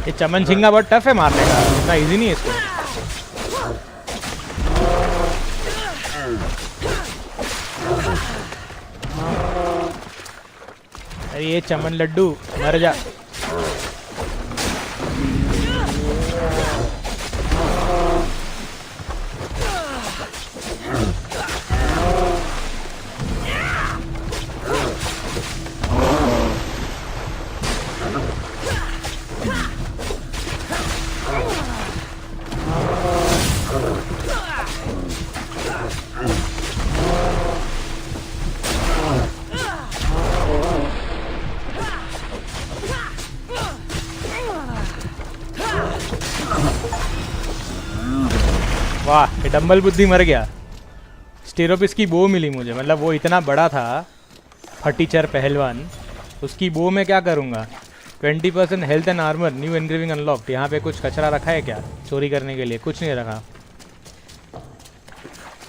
A: ये चमन झिंगा बहुत टफ है मारने का, इतना इजी नहीं है इसको। अरे ये चमन लड्डू मर जा। वाह, ये डम्बल बुद्धि मर गया। स्टेरोपिस की बो मिली मुझे, मतलब वो इतना बड़ा था फटीचर पहलवान, उसकी बो में क्या करूँगा। 20% health and armour, new engraving unlocked. यहाँ पे कुछ कचरा रखा है क्या चोरी करने के लिए? कुछ नहीं रखा।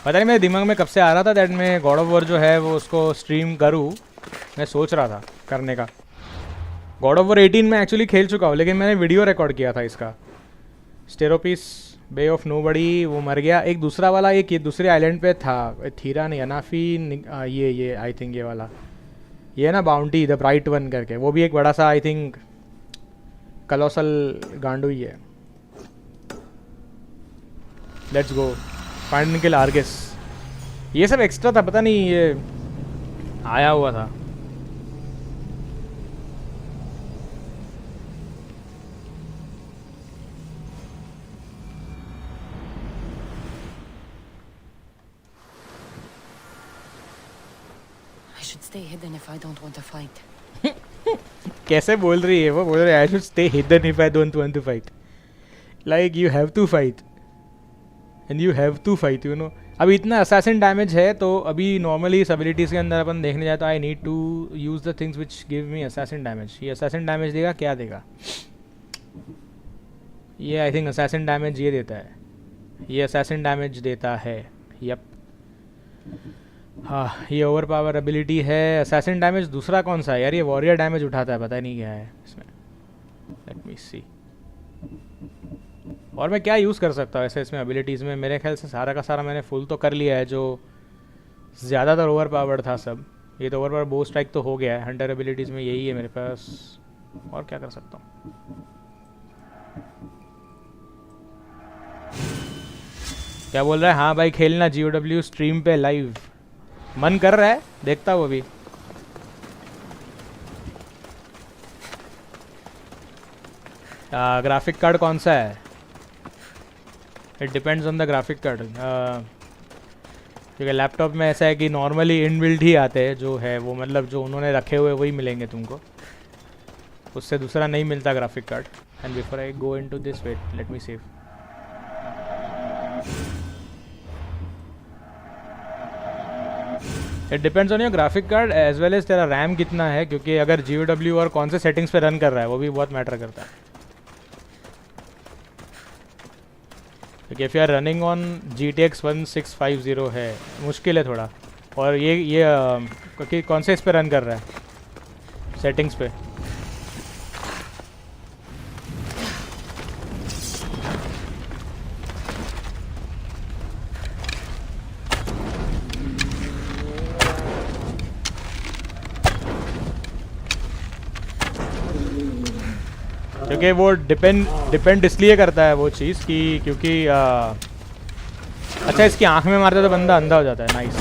A: पता नहीं मेरे दिमाग में कब से आ रहा था दैट मैं गॉड ऑफ वॉर जो है वो उसको स्ट्रीम करूँ, मैं सोच रहा था करने का। गॉड ऑफ वॉर 18 में एक्चुअली खेल चुका हूँ, लेकिन मैंने वीडियो रिकॉर्ड किया था इसका। स्टेरोपिस बे ऑफ नोबडी वो मर गया। एक दूसरा वाला एक ये दूसरे आइलैंड पे था, थीरा नहीं, अनाफी, ये आई थिंक ये वाला, ये ना बाउंटी द ब्राइट वन करके, वो भी एक बड़ा सा आई थिंक कलोसल गांडू ही है। Let's go find and kill Arges. ये सब एक्स्ट्रा था, पता नहीं ये आया हुआ था।
C: I should stay hidden if I don't want to fight.
A: कैसे बोल रही है वो? बोल रही है I should stay hidden if I don't want to fight. Like you have to fight and you have to fight, you know. अभी इतना असैसिन डैमेज है तो अभी नॉर्मली इस एबिलिटीज़ के अंदर अपन देखने जाए तो I need to use the things which give me assassin damage. ये असैसिन डैमेज देगा, क्या देगा ये? आई थिंक असैसिन डैमेज ये देता है, ये असैसिन डैमेज देता है। यप, हाँ ये ओवर पावर एबिलिटी है। असैसिन डैमेज दूसरा कौन सा है यार? ये वॉरियर डैमेज उठाता है, पता नहीं क्या है इसमें। लेट मी सी। और मैं क्या यूज़ कर सकता हूँ ऐसे इसमें एबिलिटीज़ में? मेरे ख्याल से सारा का सारा मैंने फुल तो कर लिया है, जो ज़्यादातर ओवर पावर्ड था सब। ये तो ओवर पावर बो स्ट्राइक तो हो गया है। हंटर एबिलिटीज़ में यही है मेरे पास, और क्या कर सकता हूँ? क्या बोल रहा है? हाँ भाई खेलना GOW स्ट्रीम पे लाइव, मन कर रहा है, देखता हूँ अभी। ग्राफिक कार्ड कौन सा है? It depends on the graphic card. क्योंकि लैपटॉप में ऐसा है कि नॉर्मली इनबिल्ट ही आते हैं जो है वो, मतलब जो उन्होंने रखे हुए वही मिलेंगे तुमको, उससे दूसरा नहीं मिलता graphic card. And before I go into this, wait let me save. It depends on your graphic card as well as तेरा रैम कितना है, क्योंकि अगर GOW और कौन से सेटिंग्स पे रन कर रहा है वो भी बहुत मैटर करता है। क्योंकि if you are running on GTX 1650 है, मुश्किल है थोड़ा। और ये क्योंकि कौन से इस पे रन कर रहा है सेटिंग्स पे? क्योंकि वो डिपेंड इसलिए करता है वो चीज़ कि क्योंकि अच्छा इसकी आंख में मारते तो बंदा अंधा हो जाता है। Nice.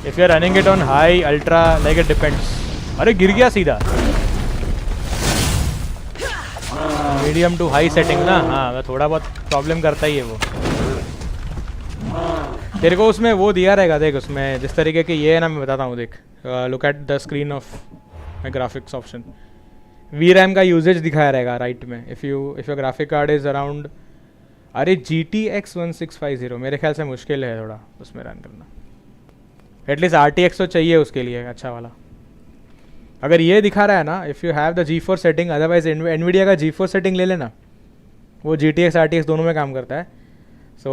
A: If you are running it on high ultra like it depends. अरे गिर गया सीधा। मीडियम टू हाई सेटिंग ना, हाँ थोड़ा बहुत प्रॉब्लम करता ही है वो। तेरे को उसमें वो दिया रहेगा, देख उसमें जिस तरीके की ये है ना, मैं बताता हूँ देख। Look at the screen of my graphics option. VRAM का यूजेज दिखाया रहेगा राइट में। If your graphic card is around, अरे GTX 1650 मेरे ख्याल से मुश्किल है थोड़ा उसमें रन करना। एटलीस्ट RTX तो चाहिए उसके लिए अच्छा वाला। अगर ये दिखा रहा है ना, if you have the G4 setting, otherwise NVIDIA का G4 सेटिंग ले लेना, वो GTX RTX दोनों में काम करता है। सो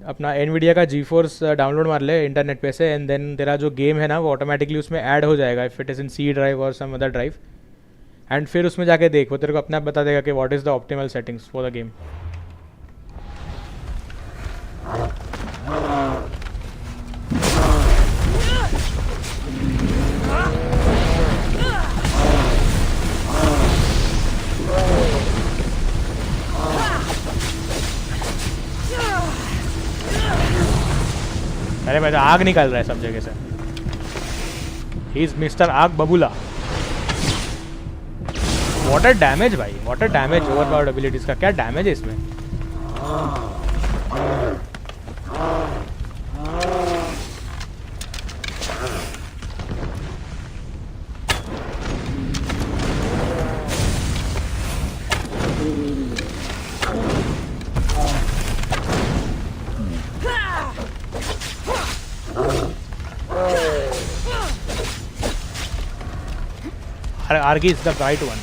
A: अपना NVIDIA का GeForce डाउनलोड मार ले इंटरनेट पे से, एंड देन तेरा जो गेम है ना वो ऑटोमेटिकली उसमें ऐड हो जाएगा if it is in C drive और सम अदर ड्राइव। एंड फिर उसमें जाके देख, वो तेरे को अपने आप बता देगा कि what is the optimal settings for the game. अरे भाई तो आग निकाल रहा है सब जगह से। ही इज मिस्टर आग बबूला। वाटर डैमेज भाई, water damage over powered abilities का क्या डैमेज है इसमें? Argy is the right one.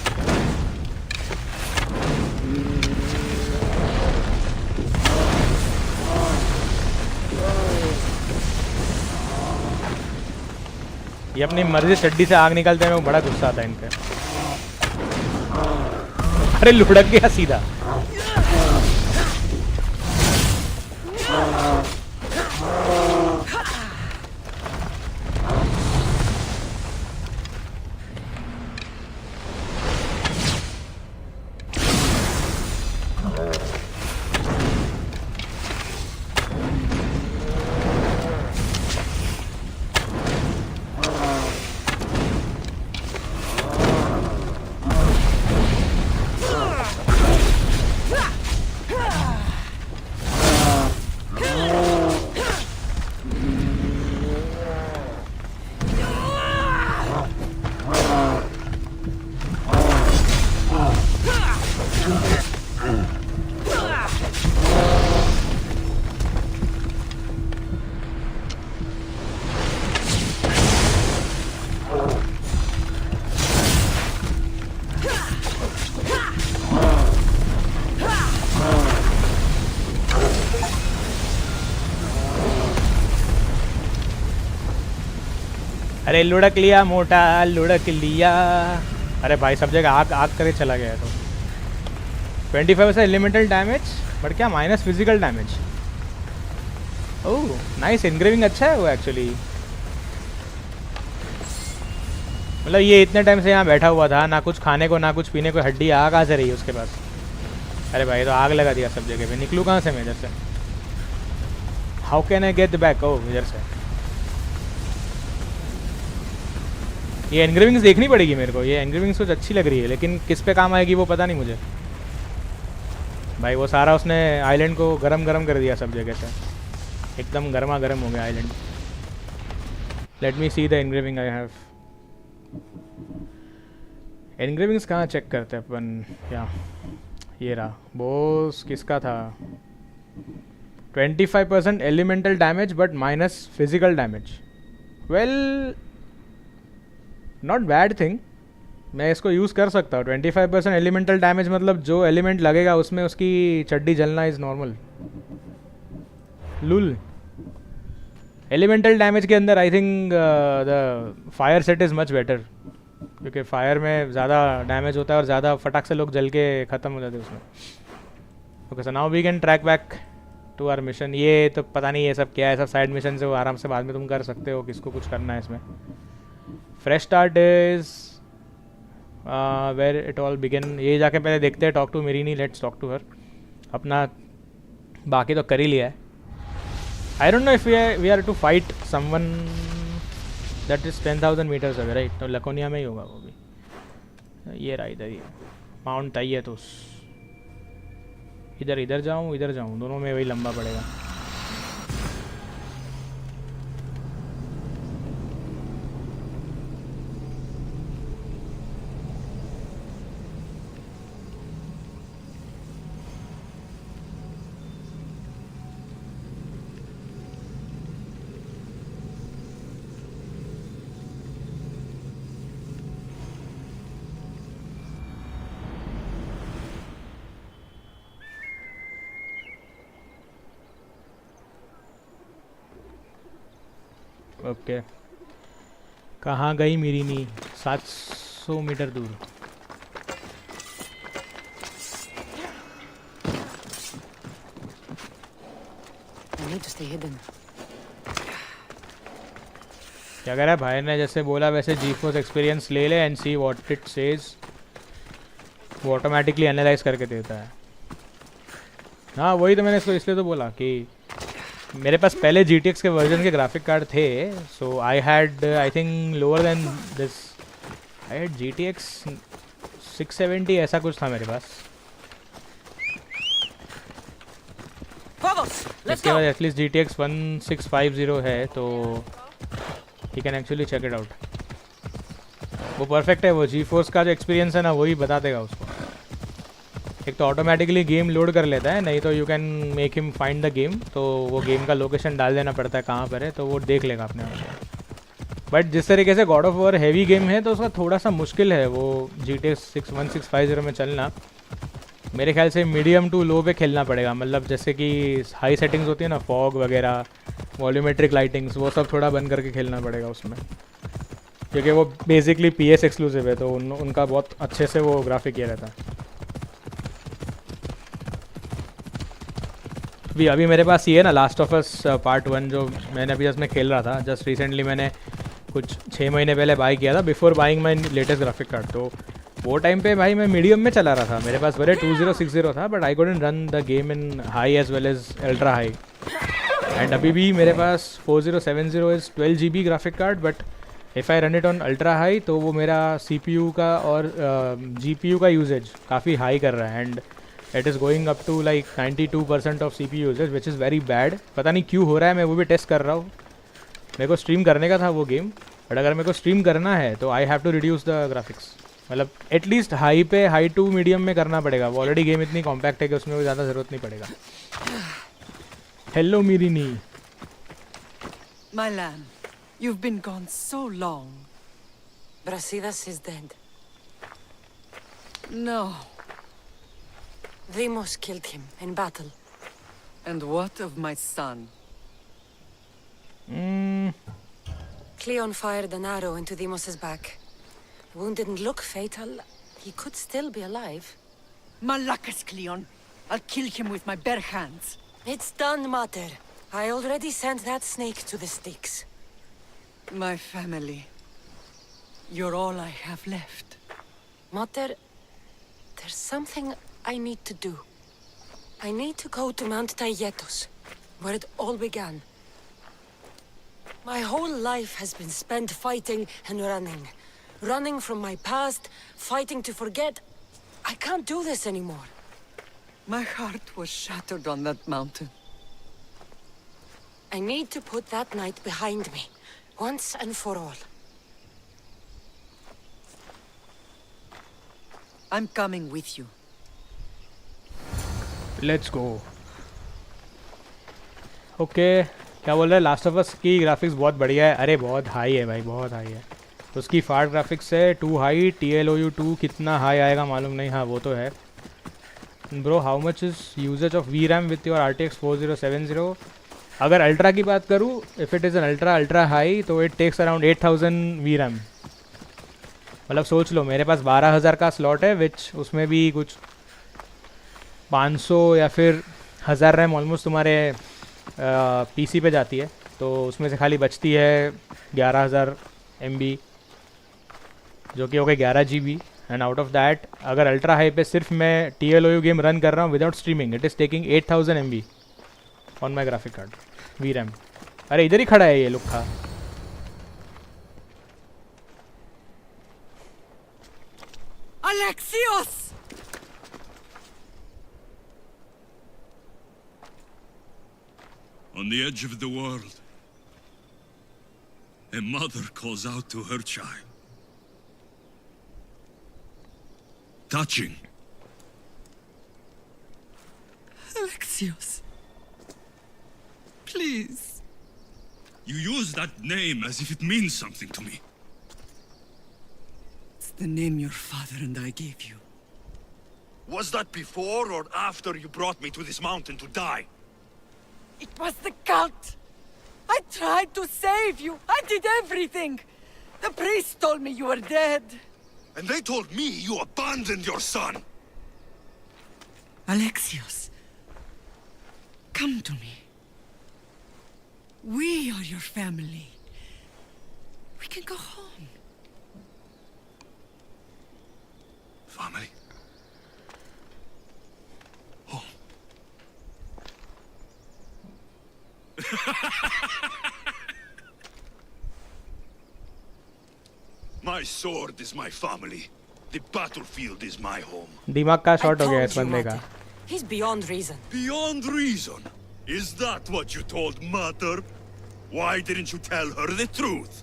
A: ये अपनी मर्जी चड्डी से आग निकालते हैं, बड़ा गुस्सा आता है इन पे। अरे लुढ़क गया सीधा। अरे लुढ़क लिया मोटा, लुढ़क लिया। अरे भाई सब जगह आग आग करे चला गया। तो 25% एलिमेंटल डैमेज, बट क्या minus physical damage. Oh nice, engraving अच्छा है वो एक्चुअली। मतलब ये इतने टाइम से यहाँ बैठा हुआ था, ना कुछ खाने को ना कुछ पीने को, हड्डी आग कहाँ से रही है उसके पास। अरे भाई तो आग लगा दिया सब जगह पे। निकलूँ कहाँ से मैं इधर से? How can I get back? ओ इधर से। ये एनग्रेविंग्स देखनी पड़ेगी मेरे को। ये एनग्रेविंग्स कुछ अच्छी लग रही है, लेकिन किस पे काम आएगी वो पता नहीं मुझे। भाई वो सारा उसने आइलैंड को गरम गरम कर दिया सब जगह से, एकदम गर्मा गर्म हो गया island. Let me see the engraving I have. Engravings कहाँ चेक करते हैं अपन? क्या ये रहा। बोस किसका था? 25% elemental damage but minus physical damage. Well not bad thing, मैं इसको यूज़ कर सकता हूँ। 25% एलिमेंटल डैमेज मतलब जो एलिमेंट लगेगा उसमें उसकी चड्डी जलना इज़ नॉर्मल। लुल एलिमेंटल डैमेज के अंदर I think the fire set is much better, क्योंकि फायर में ज़्यादा डैमेज होता है और ज़्यादा फटाक से लोग जल के ख़त्म हो जाते हैं उसमें। Okay so now we can track back to our mission. ये तो पता नहीं ये सब क्या है, सब साइड मिशन से वो आराम से बाद में तुम कर सकते हो, किसको कुछ करना है इसमें। Fresh start is where it all begin. ये जाके पहले देखते हैं, talk to Merini, let's talk to her. अपना बाकी तो कर ही लिया है। I don't know if we are to fight someone that is 10,000 metres away, right? तो लकोनिया में ही होगा वो भी। ये रहा इधर ही माउंट ताइयतुस। इधर जाऊँ इधर जाऊँ, दोनों में वही लंबा पड़ेगा। ओके कहाँ गई मेरीनी? 700 मीटर दूर।
C: I need to stay hidden.
A: क्या कह रहा है भाई ने? जैसे बोला वैसे जीफोर्स एक्सपीरियंस ले ले and see what it says. वो ऑटोमेटिकली एनालाइज करके देता है। हाँ वही तो मैंने इसको इसलिए तो बोला कि मेरे पास पहले GTX के वर्जन के ग्राफिक कार्ड थे, so I had I think lower than this. I had GTX 670 ऐसा कुछ था मेरे पास। इसके बाद एटलीस्ट GTX 1650 है, तो you can actually check it out. वो परफेक्ट है। वो GeForce का जो एक्सपीरियंस है ना वही बता देगा उसको। एक तो ऑटोमेटिकली गेम लोड कर लेता है, नहीं तो you can make him find the game. तो वो गेम का लोकेशन डाल देना पड़ता है कहाँ पर है, तो वो देख लेगा अपने आप। बट जिस तरीके से God of war heavy game है तो उसका थोड़ा सा मुश्किल है वो GTA 1650 में चलना। मेरे ख्याल से मीडियम टू लो पे खेलना पड़ेगा, मतलब जैसे कि हाई सेटिंग्स होती है ना, फॉग वगैरह, वॉल्यूमेट्रिक लाइटिंग्स, वो सब थोड़ा बंद करके खेलना पड़ेगा उसमें, क्योंकि वो बेसिकली PS एक्सक्लूसिव है तो उनका बहुत अच्छे से वो ग्राफिक किया रहता है। अभी मेरे पास ये है ना लास्ट ऑफ अस पार्ट 1 जो मैंने अभी इसमें खेल रहा था, जस्ट रिसेंटली मैंने कुछ 6 महीने पहले बाई किया था before buying my latest graphic card. तो वो टाइम पे भाई मैं मीडियम में चला रहा था, मेरे पास भले 2060 था but I couldn't run the game in high as well as ultra high. And अभी भी मेरे पास 4070 is 12 GB graphic card, but if I run it on ultra high तो वो मेरा CPU का और GPU का यूजेज काफ़ी हाई कर रहा है, and it is going up to like 92% of CPU usage which is very bad. पता नहीं क्यों हो रहा है, मैं वो भी टेस्ट कर रहा हूँ। मेरे को स्ट्रीम करने का था वो गेम, बट अगर मेरे को स्ट्रीम करना है तो I have to reduce the graphics, मतलब एटलीस्ट हाई पे, हाई टू मीडियम में करना पड़ेगा। वो ऑलरेडी गेम इतनी कॉम्पैक्ट है कि उसमें कोई ज़्यादा ज़रूरत नहीं पड़ेगा। हेलो मेरी नी।
K: My lamb, you've been gone so long.
C: Brasidas is dead.
K: No.
C: Vimos killed him in battle.
K: And what of my son?
C: Cleon fired an arrow into Deimos' back. The wound didn't look fatal. He could still be alive.
K: Malakas, Cleon. I'll kill him with my bare hands.
C: It's done, Mater. I already sent that snake to the sticks.
K: My family. You're all I have left.
C: Mater, there's something I need to do. I need to go to Mount Tayetos, where it all began. My whole life has been spent fighting and running. Running from my past, fighting to forget. I can't do this anymore.
K: My heart was shattered on that mountain.
C: I need to put that night behind me, once and for all.
K: I'm coming with you.
A: Let's go. Okay, क्या बोल रहे हैं? Last of us की graphics बहुत बढ़िया है। अरे बहुत हाई है भाई, बहुत हाई है। उसकी फाट ग्राफिक्स है 2 हाई, TLOU2 कितना हाई आएगा मालूम नहीं। हाँ वो तो है। Bro how much is usage of VRAM with your RTX 4070? अगर अल्ट्रा की बात करूँ, if it is an ultra high तो इट टेक्स अराउंड 8000 VRAM। मतलब सोच लो मेरे पास 12000 का स्लॉट है, विच उसमें भी कुछ 500 या फिर 1000 रैम ऑलमोस्ट तुम्हारे PC पे जाती है, तो उसमें से खाली बचती है 11000 MB, जो कि हो गए 11 GB। And out of that अगर अल्ट्रा हाई पे सिर्फ मैं TLOU गेम रन कर रहा हूँ without streaming, it is taking 8000 MB on my graphic card VRAM। अरे इधर ही खड़ा है ये लुक्खा।
K: Alexios!
L: On the edge of the world, a mother calls out to her child. Touching.
K: Alexios. Please.
L: You use that name as if it means something to me.
K: It's the name your father and I gave you.
L: Was that before or after you brought me to this mountain to die?
K: It was the cult! I tried to save you! I did everything! The priest told me you were dead!
L: And they told me you abandoned your son!
K: Alexios, come to me. We are your family. We can go home.
L: Family? Home. My sword is my family. The battlefield is my home.
A: दिमाग का shot हो
C: I
A: गया
C: told
A: इस
C: you,
A: बंदे का।
C: Mater. He's beyond reason.
L: Beyond reason? Is that what you told Mother? Why didn't you tell her the truth?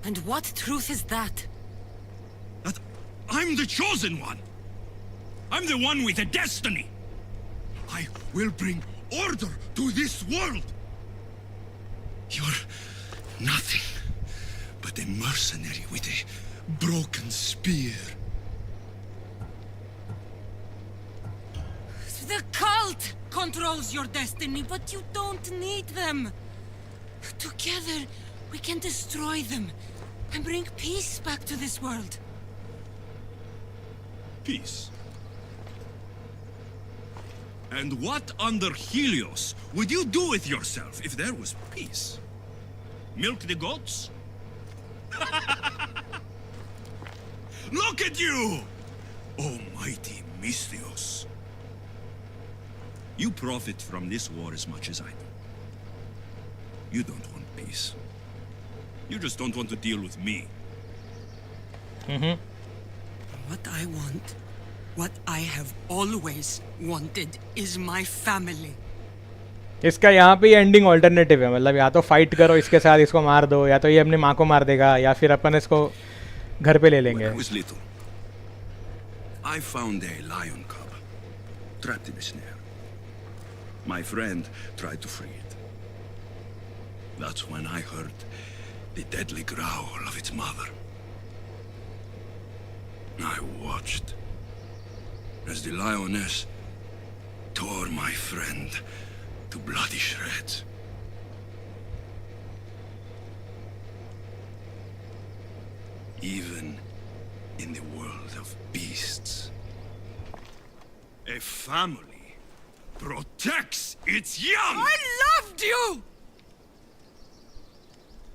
C: And what truth is that?
L: That I'm the chosen one. I'm the one with a destiny. I will bring order to this world. You're nothing but a mercenary with a broken spear.
K: The cult controls your destiny, but you don't need them. Together, we can destroy them and bring peace back to this world.
L: Peace. And what under Helios would you do with yourself if there was peace? Milk the goats? Look at you! Almighty Mystios. You profit from this war as much as I do. You don't want peace. You just don't want to deal with me.
K: What I want, what I have always wanted, is my family.
A: इसका यहाँ पे ending alternative है, मतलब या तो fight करो इसके साथ, इसको मार दो, या तो ये अपनी माँ को मार देगा, या फिर अपन इसको घर पे ले लेंगे.
L: When I was little, I found a lion cub trapped in a snare. My friend tried to free it. That's when I heard the deadly growl of its mother. I watched as the lioness tore my friend to bloody shreds. Even in the world of beasts, a family protects its young!
K: I loved you!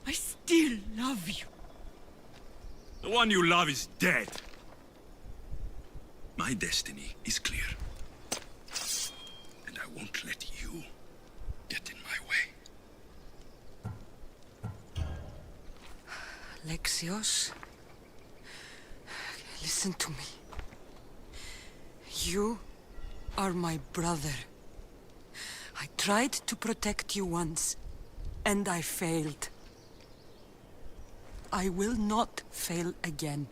K: I still love you.
L: The one you love is dead. My destiny is clear. And I won't let you get in my way.
K: Alexios, listen to me. You are my brother. I tried to protect you once, and I failed. I will not fail again.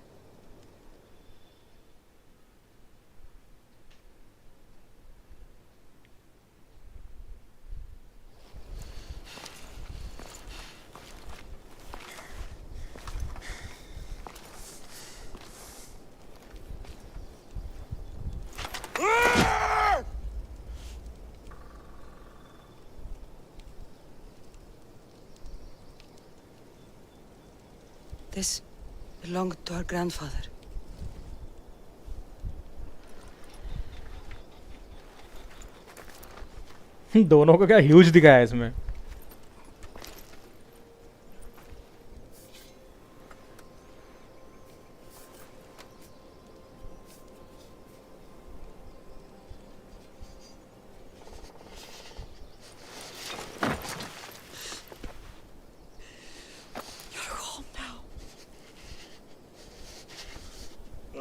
K: This belonged to our grandfather.
A: दोनों को क्या huge दिखाया है इसमें.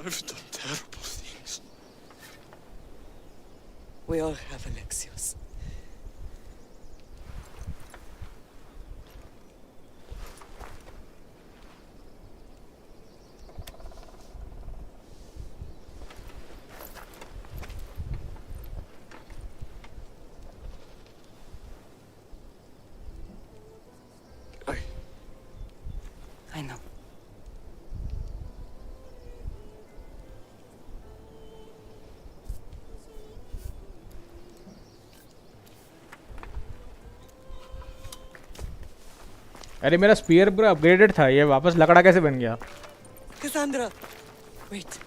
L: I've done terrible things.
K: We all have, Alexios. I know.
A: अरे मेरा spear पूरा upgraded था, ये वापस लकड़ा कैसे बन गया?
K: Cassandra, wait.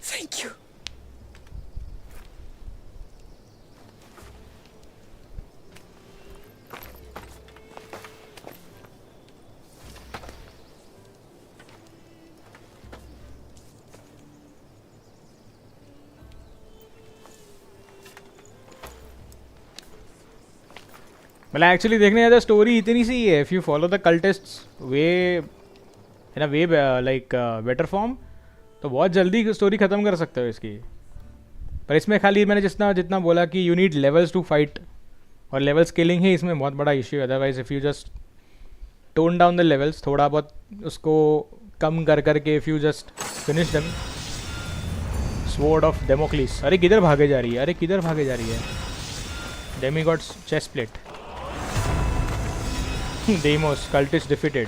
K: Thank you.
A: मतलब एक्चुअली देखने जाए तो स्टोरी इतनी सी है, if you follow the cultists way in a way like better form, तो बहुत जल्दी स्टोरी ख़त्म कर सकते हो इसकी. पर इसमें खाली मैंने जितना बोला कि you need levels to fight, और लेवल स्केलिंग ही इसमें बहुत बड़ा इश्यू है. Otherwise if you just tone down the levels, थोड़ा बहुत उसको कम कर करके, if you just finish them. Sword of Damocles, अरे किधर भागे जा रही है, अरे किधर भागे जा रही है. Demigod's chest plate. Deimos, cultist defeated.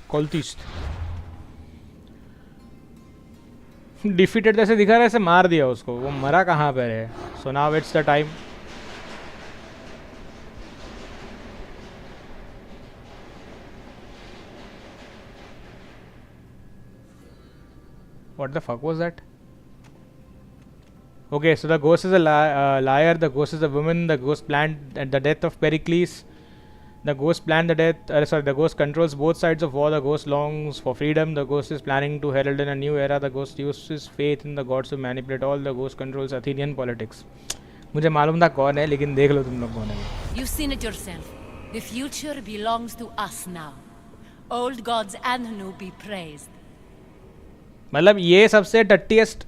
A: Cultist. Defeated जैसे दिखा रहा है, ऐसे मार दिया उसको, वो मरा कहाँ पर है. So now it's the time. What the fuck was that? Okay, so the ghost is a liar, the ghost is a woman, the ghost planned the death of Pericles. The ghost planned the death, the ghost controls both sides of war, the ghost longs for freedom, the ghost is planning to herald in a new era, the ghost uses faith in the gods to manipulate all, the ghost controls Athenian politics. मुझे मालूम था कौन है, लेकिन देख लो तुम लोग कौन है.
M: You've seen it yourself. The future belongs to us now. Old gods and new be praised.
A: मतलब ये सबसे टट्टीएस्ट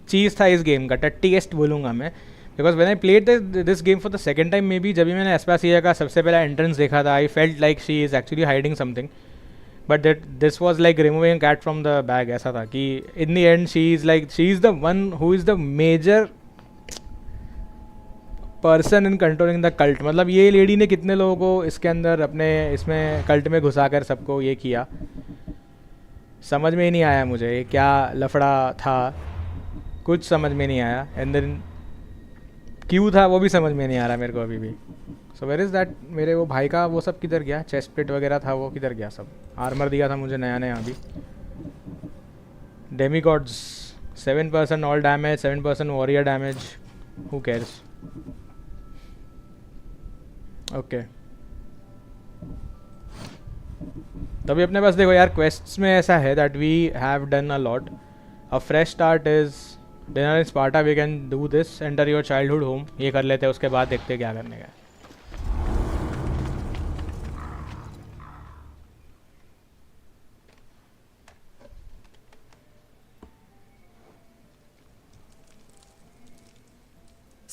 A: चीज़ था इस गेम का, टट्टीएस्ट बोलूँगा मैं, because when I played this game for the second time may be, जब भी मैंने एस्पासिया का सबसे पहला एंट्रेंस देखा था, I felt like she is actually hiding something, but that this was like removing cat from the bag. ऐसा था कि in the end she is the one who is the major person in controlling the cult. मतलब ये lady ने कितने लोगों को इसके अंदर अपने इसमें कल्ट में घुसा कर सबको ये किया, समझ में ही नहीं आया मुझे ये क्या लफड़ा था, कुछ समझ में नहीं आया. एंड देन क्यों था वो भी समझ में नहीं आ रहा मेरे को अभी भी. सो वेयर इज़ दैट, मेरे वो भाई का वो सब किधर गया, चेस्ट प्लेट वगैरह था वो किधर गया, सब आर्मर दिया था मुझे नया नया अभी. Demigods 7% all damage, 7% warrior damage, who cares. Okay, तभी अपने पास देखो यार, क्वेस्ट्स में ऐसा है that we have done a lot. A fresh start is dinner in Sparta, we can do this. Enter your childhood home, ये कर लेते हैं, उसके बाद देखते हैं क्या करने का.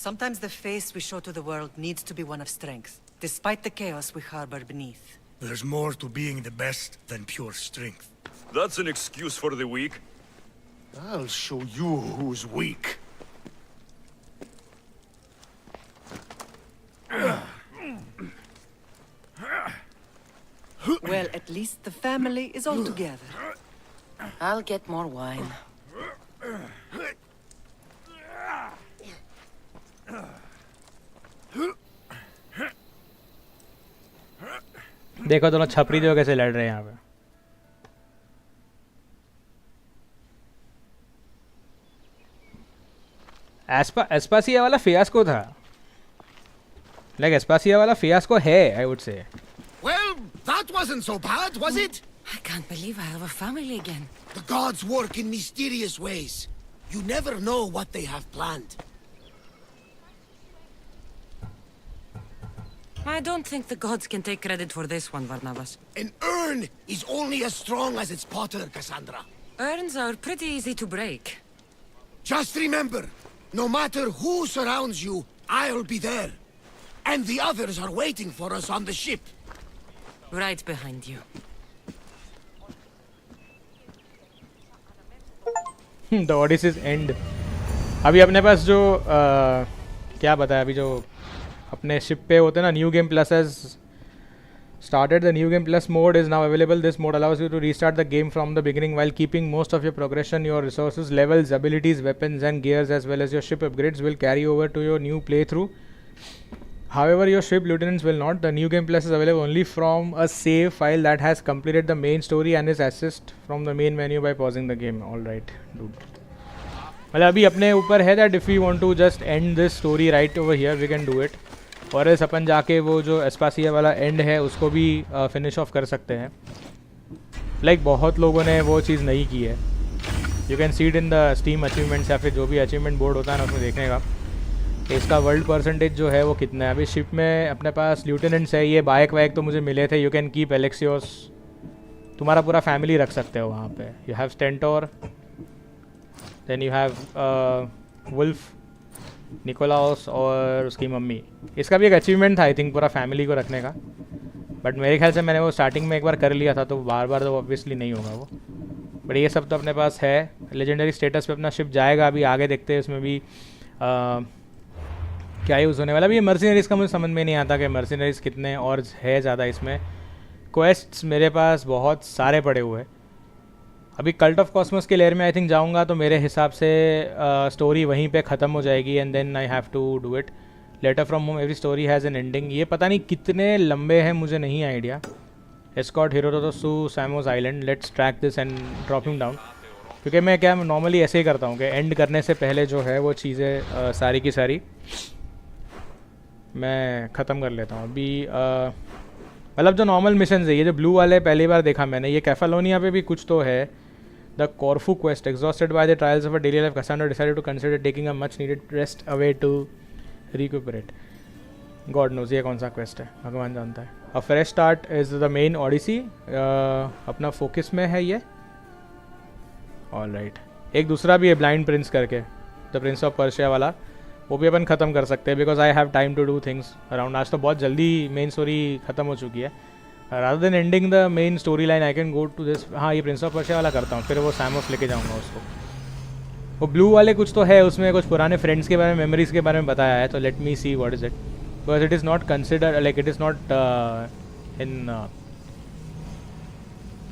N: Sometimes the face we show to the world needs to be one of strength, despite the chaos we harbor beneath.
D: There's more to being the best than pure strength.
O: That's an excuse for the weak.
D: I'll show you who's weak.
N: Well, at least the family is all together.
C: I'll get more wine.
A: देखो दोनों छपरी जो कैसे लड़ रहे हैं यहाँ पे. एस्पासिया वाला फियास्को था, लाइक एस्पासिया वाला फियास्को है, आई वुड से.
D: Well, that wasn't so bad, was it?
C: I can't believe I have a family again.
D: The gods work in mysterious ways. You never know what they have planned.
C: I don't think the gods can take credit for this one, Varnavas.
D: An urn is only as strong as its potter, Cassandra.
C: Urns are pretty easy to break.
D: Just remember, no matter who surrounds you, I'll be there. And the others are waiting for us on the ship.
C: Right behind you.
A: The Odyssey's end. अभी अपने पास जो क्या बताया, अभी जो अपने ship पे होते हैं ना, new game plus has started. The new game plus mode is now available. This mode allows you to restart the game from the beginning while keeping most of your progression. Your resources, levels, abilities, weapons and gears as well as your ship upgrades will carry over to your new playthrough. However, your ship lieutenants will not. The new game plus is available only from a save file that has completed the main story and is accessed from the main menu by pausing the game. Alright, dude. मतलब अभी अपने ऊपर है that if we want to just end this story right over here, we can do it. और इस अपन जाके वो जो एस्पासिया वाला एंड है उसको भी फिनिश ऑफ कर सकते हैं. लाइक बहुत लोगों ने वो चीज़ नहीं की है. You can see it in the steam achievements या फिर जो भी अचीवमेंट बोर्ड होता है ना, उसमें देखने का इसका वर्ल्ड परसेंटेज जो है वो कितना है. अभी शिप में अपने पास ल्यूटेनेंट्स है, ये बाइक वाइक तो मुझे मिले थे. यू कैन कीप एलेक्सियोस, तुम्हारा पूरा फैमिली रख सकते हो वहाँ पे. You have Stentor, then you have Wolf, Nikolaos और उसकी मम्मी. इसका भी एक अचीवमेंट था आई थिंक पूरा फैमिली को रखने का, बट मेरे ख्याल से मैंने वो स्टार्टिंग में एक बार कर लिया था, तो बार बार तो ऑब्वियसली नहीं होगा वो. बट ये सब तो अपने पास है. लेजेंडरी स्टेटस पे अपना शिप जाएगा. अभी आगे देखते हैं, इसमें भी क्या यूज़ होने वाला। अभी ये मर्सिनरीज का मुझे समझ में नहीं आता कि मर्सिनरीज कितने और है ज़्यादा इसमें। क्वेस्ट्स मेरे पास बहुत सारे पड़े हुए हैं। अभी कल्ट ऑफ कॉस्मोस के लेयर में आई थिंक जाऊंगा तो मेरे हिसाब से स्टोरी वहीं पे ख़त्म हो जाएगी and then I have to do it. Letter from home every story has an ending. ये पता नहीं कितने लंबे हैं, मुझे नहीं idea. Escort Herodotus to Samos island, let's track this and drop him down. क्योंकि मैं क्या नॉर्मली ऐसे ही करता हूँ कि एंड करने से पहले जो है वो चीज़ें सारी की सारी मैं ख़त्म कर लेता हूँ। अभी मतलब जो नॉर्मल मिशन है, ये जो ब्लू वाले पहली बार देखा मैंने। ये कैफालोनिया पे भी कुछ तो है। The Corfu quest, exhausted by the trials of a daily life, Kassandra decided to consider taking a much needed rest away to recuperate. God knows ये कौन सा क्वेस्ट है, भगवान जानता है। A fresh start is the main odyssey, अपना focus में है ये। ऑल राइट, एक दूसरा भी है ब्लाइंड प्रिंस करके, द प्रिंस ऑफ पर्शिया वाला, वो भी अपन ख़त्म कर सकते हैं because I have time to do things around. आज तो बहुत जल्दी मेन स्टोरी ख़त्म हो चुकी है। Rather than ending the main story line I can go to this. हाँ, ये प्रिंस ऑफ पर्शिया वाला करता हूँ, फिर वो सैमोस लेके जाऊँगा उसको। वो ब्लू वाले कुछ तो है उसमें, कुछ पुराने फ्रेंड्स के बारे में, मेमोरीज के बारे में बताया है। तो let me see what is it, because it is not consider like it is not in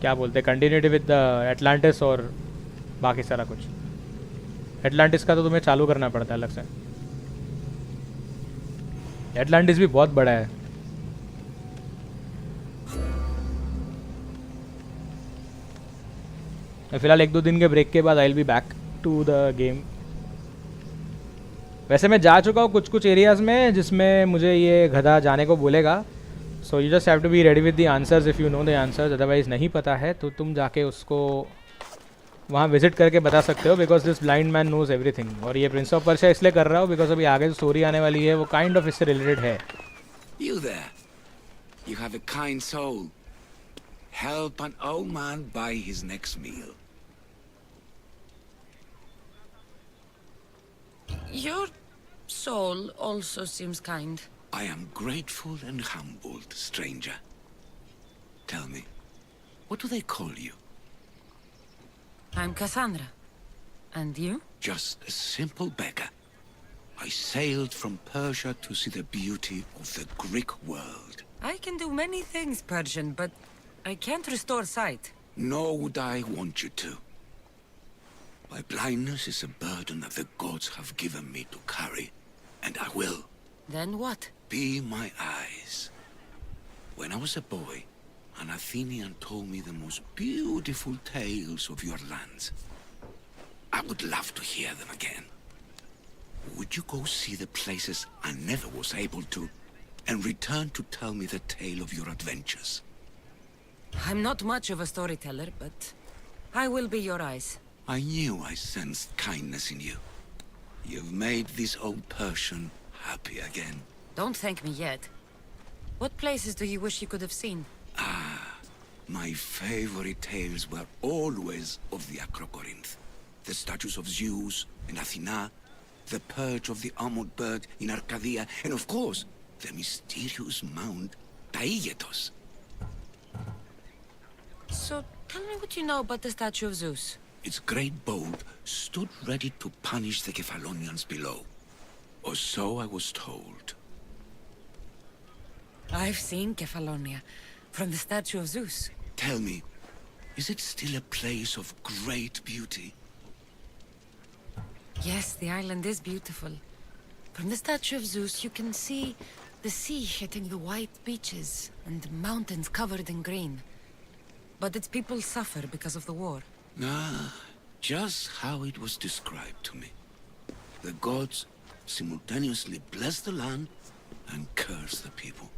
A: क्या बोलते हैं कंटिन्यूटी विद द एटलांटिस और बाकी सारा कुछ। एटलांटिस का तो तुम्हें चालू करना पड़ता है अलग से। एटलांटिस भी बहुत बड़ा है। फिलहाल 1-2 दिन के ब्रेक के बाद I will be back to the game. वैसे मैं जा चुका हूँ कुछ कुछ एरियाज़ में जिसमें मुझे ये गधा जाने को बोलेगा। So you just have to be ready with the answers if you know the answers. Otherwise नहीं पता है तो तुम जाके उसको वहाँ विजिट करके बता सकते हो, because this blind man knows everything. और ये प्रिंस ऑफ पर्शिया इसलिए कर रहा हूँ बिकॉज अभी आगे जो स्टोरी आने वाली है वो काइंड ऑफ इससे रिलेटेड है।
I: You there. You have a kind soul. Help an old man buy his next meal.
C: Your soul also seems kind.
I: I am grateful and humbled, stranger. Tell me, what do they call you?
C: I'm Cassandra. And you?
I: Just a simple beggar. I sailed from Persia to see the beauty of the Greek world.
C: I can do many things, Persian, but I can't restore sight.
I: Nor would I want you to. My blindness is a burden that the gods have given me to carry, and I will.
C: Then what?
I: Be my eyes. When I was a boy, an Athenian told me the most beautiful tales of your lands. I would love to hear them again. Would you go see the places I never was able to, and return to tell me the tale of your adventures?
C: I'm not much of a storyteller, but I will be your eyes.
I: I knew I sensed kindness in you. You've made this old Persian happy again.
C: Don't thank me yet. What places do you wish you could have seen?
I: My favorite tales were always of the Acrocorinth. The statues of Zeus in Athena, the perch of the armored bird in Arcadia, and of course, the mysterious mount Taigetos.
C: So, tell me what you know about the statue of Zeus.
I: Its great bolt stood ready to punish the Kephalonians below. Or so I was told.
C: I've seen Kefalonia, from the statue of Zeus.
I: Tell me, is it still a place of great beauty?
C: Yes, the island is beautiful. From the statue of Zeus, you can see the sea hitting the white beaches and the mountains covered in green. But its people suffer because of the war.
I: Just how it was described to me. The gods simultaneously bless the land and curse the people.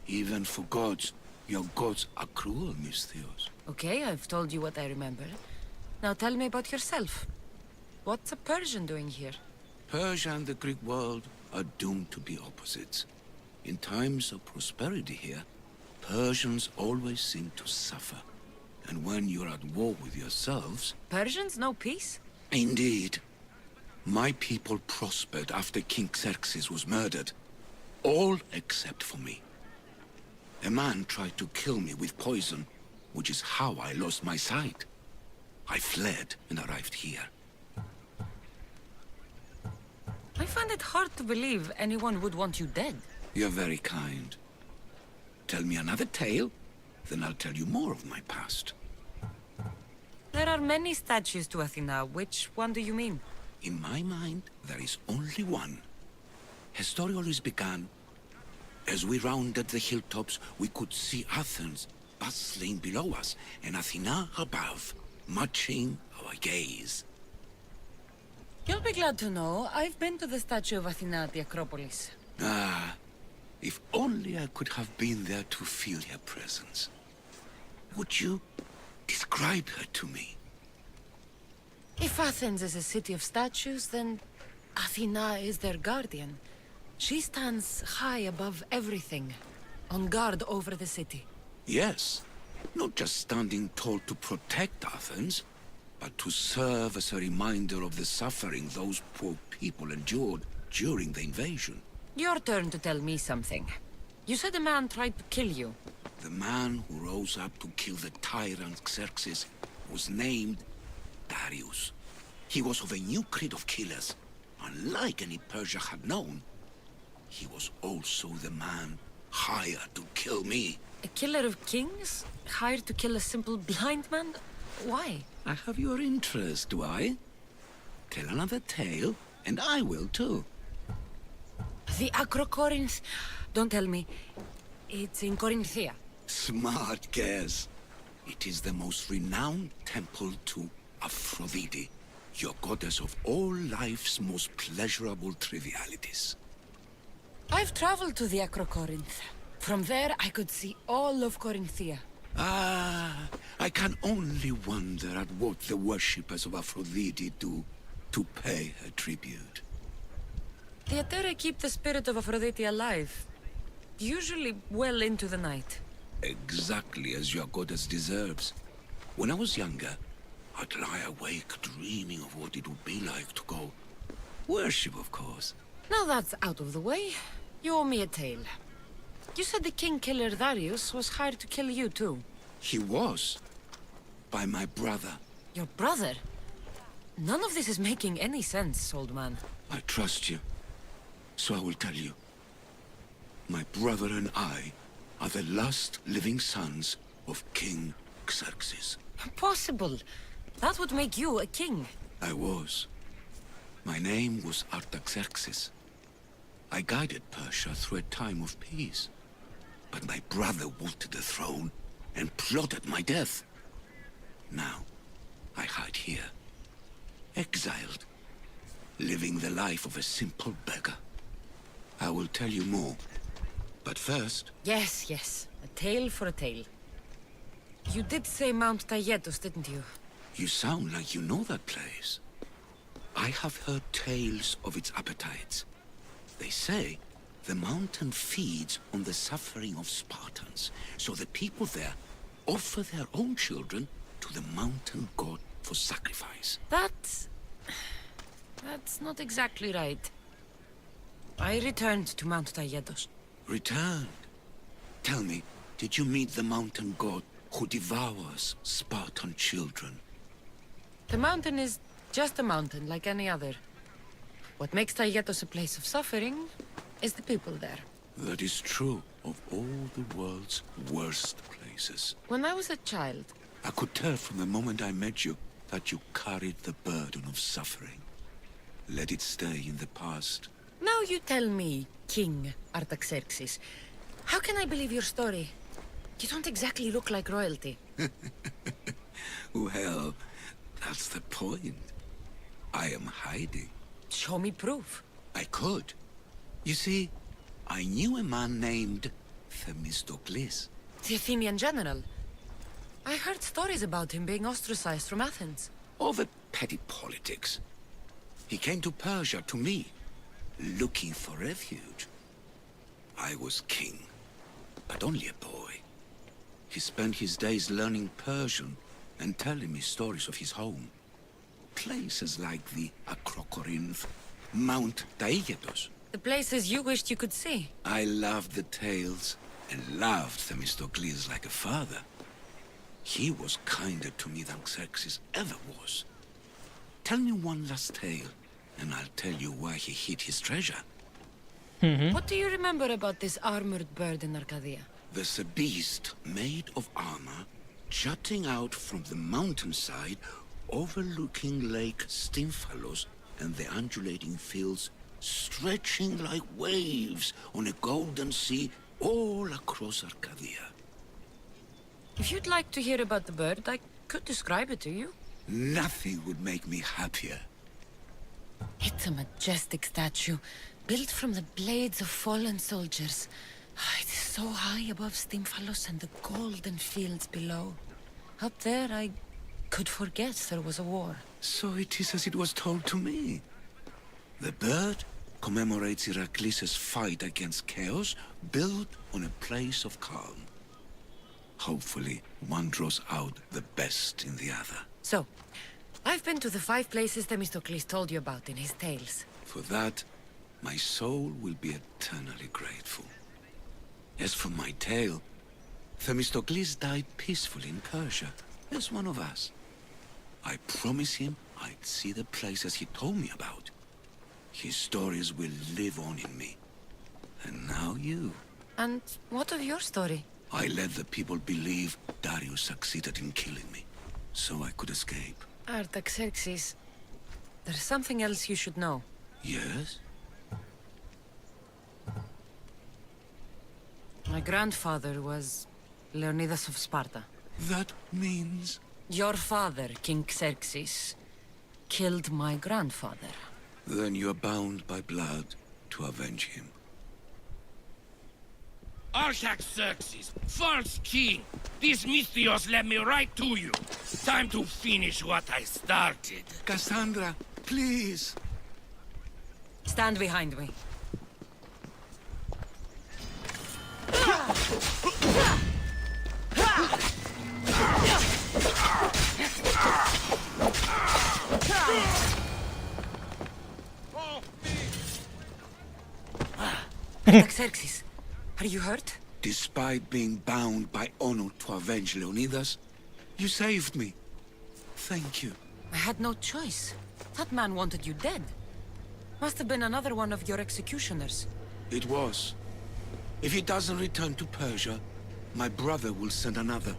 I: Even for gods, your gods are cruel, Miss Theos.
C: Okay, I've told you what I remember. Now tell me about yourself. What's a Persian doing here?
I: Persia and the Greek world are doomed to be opposites. In times of prosperity here, Persians always seem to suffer. And when you're at war with yourselves...
C: Persians know peace?
I: Indeed. My people prospered after King Xerxes was murdered. All except for me. A man tried to kill me with poison, which is how I lost my sight. I fled and arrived here.
C: I
K: find it hard to believe anyone would want you dead.
L: You're very kind. Tell me another tale, then I'll tell you more of my past.
K: There are many statues to Athena. Which one do you mean?
L: In my mind, there is only one. Her story always began. As we rounded the hilltops, we could see Athens bustling below us, and Athena above, matching our gaze.
K: You'll be glad to know I've been to the statue of Athena at the Acropolis.
L: Ah, if only I could have been there to feel her presence. Would you describe her to me?
K: If Athens is a city of statues, then Athena is their guardian. She stands high above everything, on guard over the city.
L: Yes, not just standing tall to protect Athens, but to serve as a reminder of the suffering those poor people endured during the invasion.
K: Your turn to tell me something. You said a man tried to kill you.
L: The man who rose up to kill the tyrant Xerxes was named Darius. He was of a new creed of killers. Unlike any Persia had known, he was also the man hired to kill me.
K: A killer of kings? Hired to kill a simple blind man? Why?
L: I have your interest, do I? Tell another tale, and I will too.
K: The Acrocorinth? Don't tell me. It's in Corinthia.
L: Smart guess. It is the most renowned temple to Aphrodite, your goddess of all life's most pleasurable trivialities.
K: I've traveled to the Acrocorinth. From there, I could see all of Corinthia.
L: Ah, I can only wonder at what the worshippers of Aphrodite do to pay her tribute.
K: The Atere keep the spirit of Aphrodite alive, usually well into the night.
L: Exactly as your goddess deserves. When I was younger, I'd lie awake dreaming of what it would be like to go worship, of course.
K: Now that's out of the way, you owe me a tale. You said the king killer Darius was hired to kill you too.
L: He was. By my brother.
K: Your brother? None of this is making any sense, old man.
L: I trust you, so I will tell you. My brother and I are the last living sons of King Xerxes.
K: Impossible. That would make you a king.
L: I was. My name was Artaxerxes. I guided Persia through a time of peace. But my brother wanted the throne and plotted my death. Now, I hide here, exiled, living the life of a simple beggar. I will tell you more, but first...
K: Yes, yes. A tale for a tale. You did say Mount Taygetos, didn't you?
L: You sound like you know that place. I have heard tales of its appetites. They say the mountain feeds on the suffering of Spartans, so the people there offer their own children to the mountain god for sacrifice.
K: That's not exactly right. I returned to Mount Taygetos.
L: Returned? Tell me, did you meet the mountain god who devours Spartan children?
K: The mountain is just a mountain like any other. What makes Taygetos a place of suffering is the people there.
L: That is true of all the world's worst places.
K: When I was a child...
L: I could tell from the moment I met you that you carried the burden of suffering. Let it stay in the past.
K: Now you tell me, King Artaxerxes, how can I believe your story? You don't exactly look like royalty.
L: Well, that's the point. I am hiding.
K: Show me proof.
L: I could. You see, I knew a man named Themistocles.
K: The Athenian general. I heard stories about him being ostracized from Athens.
L: Over petty politics. He came to Persia to me, looking for refuge. I was king, but only a boy. He spent his days learning Persian and telling me stories of his home. Places like the Acrocorinth, Mount Taygetos.
K: The places you wished you could see.
L: I loved the tales and loved Themistocles like a father. He was kinder to me than Xerxes ever was. Tell me one last tale,
I: and I'll tell you where he hid his treasure.
C: What do you remember about this armored bird in Arcadia?
I: There's a beast made of armor jutting out from the mountainside overlooking Lake Stymphalos and the undulating fields stretching like waves on a golden sea all across Arcadia.
C: If you'd like to hear about the bird, I could describe it to you.
I: Nothing would make me happier.
C: It's a majestic statue, built from the blades of fallen soldiers. It is so high above Stymphalos and the golden fields below. Up there, I could forget there was a war.
I: So it is as it was told to me. The bird commemorates Heracles' fight against chaos, built on a place of calm. Hopefully, one draws out the best in the other.
C: So, I've been to the 5 places Themistocles told you about in his tales.
I: For that, my soul will be eternally grateful. As for my tale, Themistocles died peacefully in Persia, as one of us. I promised him I'd see the places he told me about. His stories will live on in me. And now you.
C: And what of your story?
I: I let the people believe Darius succeeded in killing me, so I could escape.
C: Artaxerxes, there's something else you should know.
I: Yes?
C: My grandfather was Leonidas of Sparta.
I: That means...
C: Your father, King Xerxes, killed my grandfather.
I: Then you're bound by blood to avenge him.
O: Artaxerxes, false king! These Mythios led me right to you. Time to finish what I started.
I: Cassandra, please!
C: Stand behind me. Artaxerxes, are you hurt?
I: Despite being bound by honor to avenge Leonidas, you saved me. Thank you.
C: I had no choice. That man wanted you dead. Must have been another one of your executioners.
I: It was. If he doesn't return to Persia, my brother will send another,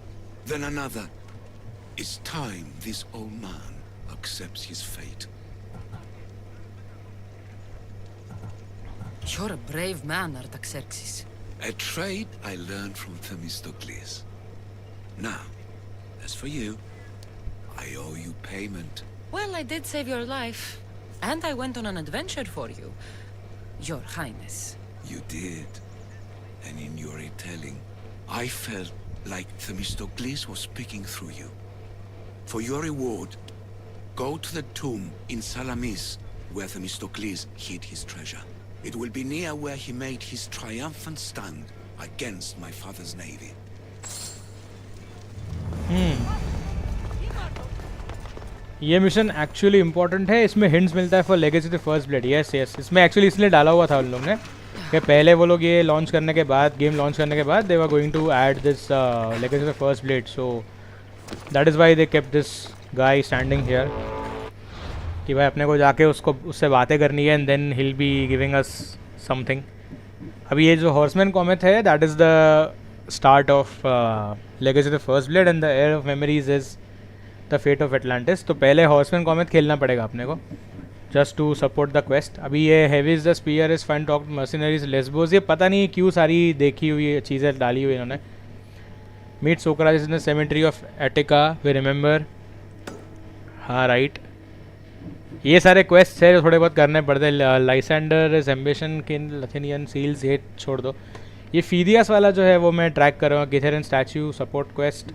I: then another. It's time this old man accepts his fate.
C: You're a brave man, Artaxerxes.
I: A trait I learned from Themistocles. Now, as for you, I owe you payment.
C: Well, I did save your life. And I went on an adventure for you, Your Highness.
I: You did. And in your retelling, I felt like Themistocles was speaking through you. For your reward, go to the tomb in Salamis, where Themistocles hid his treasure. It will be near where he made his triumphant stand against my father's navy.
A: ये mission actually important है. इसमें hints मिलता है for legacy the first blade. Yes yes, इसमें actually इसलिए डाला हुआ था उन लोगों ने कि पहले वो लोग ये लॉन्च करने के बाद, गेम लॉन्च करने के बाद, they were going to add this legacy the first blade. So that is why they kept this guy standing here, कि भाई अपने को जाके उससे बातें करनी है and then he'll be giving us something. अभी ये जो हॉर्समैन कॉमेट है, that is the start of legacy the first blade and the heir of memories is the fate of Atlantis. तो पहले हॉर्समैन कॉमेट खेलना पड़ेगा अपने को just to support the quest. अभी ये heavy is the spear is fine talk mercenaries Lesbos, ये पता नहीं क्यों सारी देखी हुई चीज़ें डाली हुई इन्होंने. Meet सोक्राटिस in the cemetery of Attika, we remember. हाँ राइट, ये सारे क्वेस्ट है जो थोड़े बहुत करने पड़ते हैं. लाइसेंडर इज एम्बिशन किन लथेनियन सील्स, ये छोड़ दो. ये फीदियास वाला जो है वो मैं ट्रैक कर रहा हूँ. Kytherian statue support quest,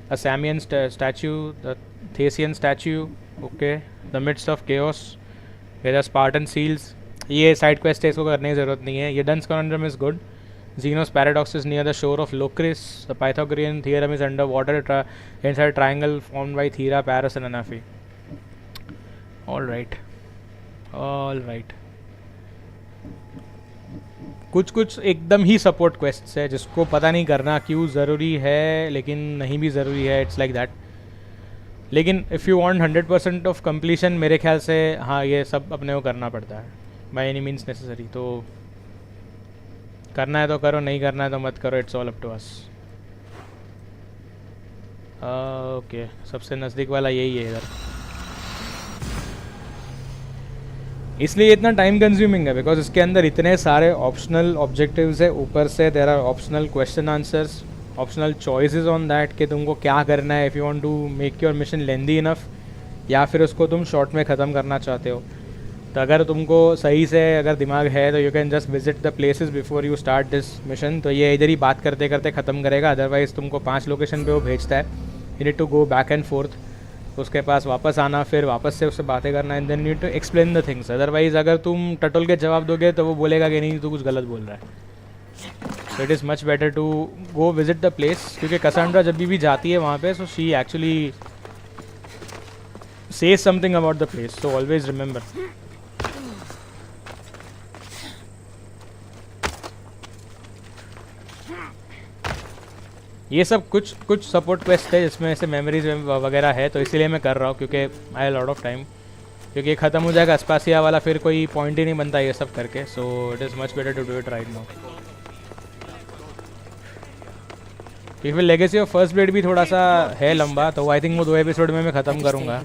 A: a Samian statue, the Thasian statue, okay, the midst of chaos, where the Spartan seals. ये साइड क्वेस्ट है, इसको करने की ज़रूरत नहीं है. ये Duns conundrum is good. Zeno's paradox is near the shore of Locris. The Pythagorean theorem is under water inside a triangle formed by Thera, Paris and Anafi. All right, all right. कुछ कुछ एकदम ही support क्वेस्ट्स है जिसको पता नहीं करना क्यों ज़रूरी है, लेकिन नहीं भी ज़रूरी है. It's like that. लेकिन if you want 100% of completion, मेरे ख्याल से हाँ ये सब अपने को करना पड़ता है बाय एनी मीन्स नेसेसरी। तो करना है तो करो, नहीं करना है तो मत करो, it's all up to us. Okay, सबसे नज़दीक वाला यही है इधर, इसलिए इतना टाइम कंज्यूमिंग है बिकॉज इसके अंदर इतने सारे ऑप्शनल ऑब्जेक्टिव्स है, ऊपर से there are optional question answers, optional choices on that कि तुमको क्या करना है if you want to make your mission lengthy enough, या फिर उसको तुम शॉर्ट में ख़त्म करना चाहते हो। तो अगर तुमको सही से अगर दिमाग है तो you can just visit the places before you start this mission. तो ये इधर ही बात करते करते ख़त्म करेगा, अदरवाइज़ तुमको 5 लोकेशन पे वो भेजता है, you need to go back and forth, उसके पास वापस आना, फिर वापस से उससे बातें करना, and then need to explain the things. Otherwise अगर तुम टटोल के जवाब दोगे तो वो बोलेगा कि नहीं तू कुछ गलत बोल रहा है। So it is much better to go visit the place, क्योंकि कसांड्रा जब भी जाती है वहाँ पे, so she actually says something about the place, so always remember. ये सब कुछ सपोर्ट क्वेस्ट है जिसमें ऐसे मेमोरीज वगैरह है, तो इसीलिए मैं कर रहा हूँ क्योंकि I have lot of time, क्योंकि ख़त्म हो जाएगा अस्पासिया वाला, फिर कोई पॉइंट ही नहीं बनता ये सब करके। So it is much better to do it right now. फिर लेगेसी ऑफ फर्स्ट ब्लेड भी थोड़ा सा है लंबा, तो आई थिंक वो 2 एपिसोड में मैं ख़त्म करूँगा,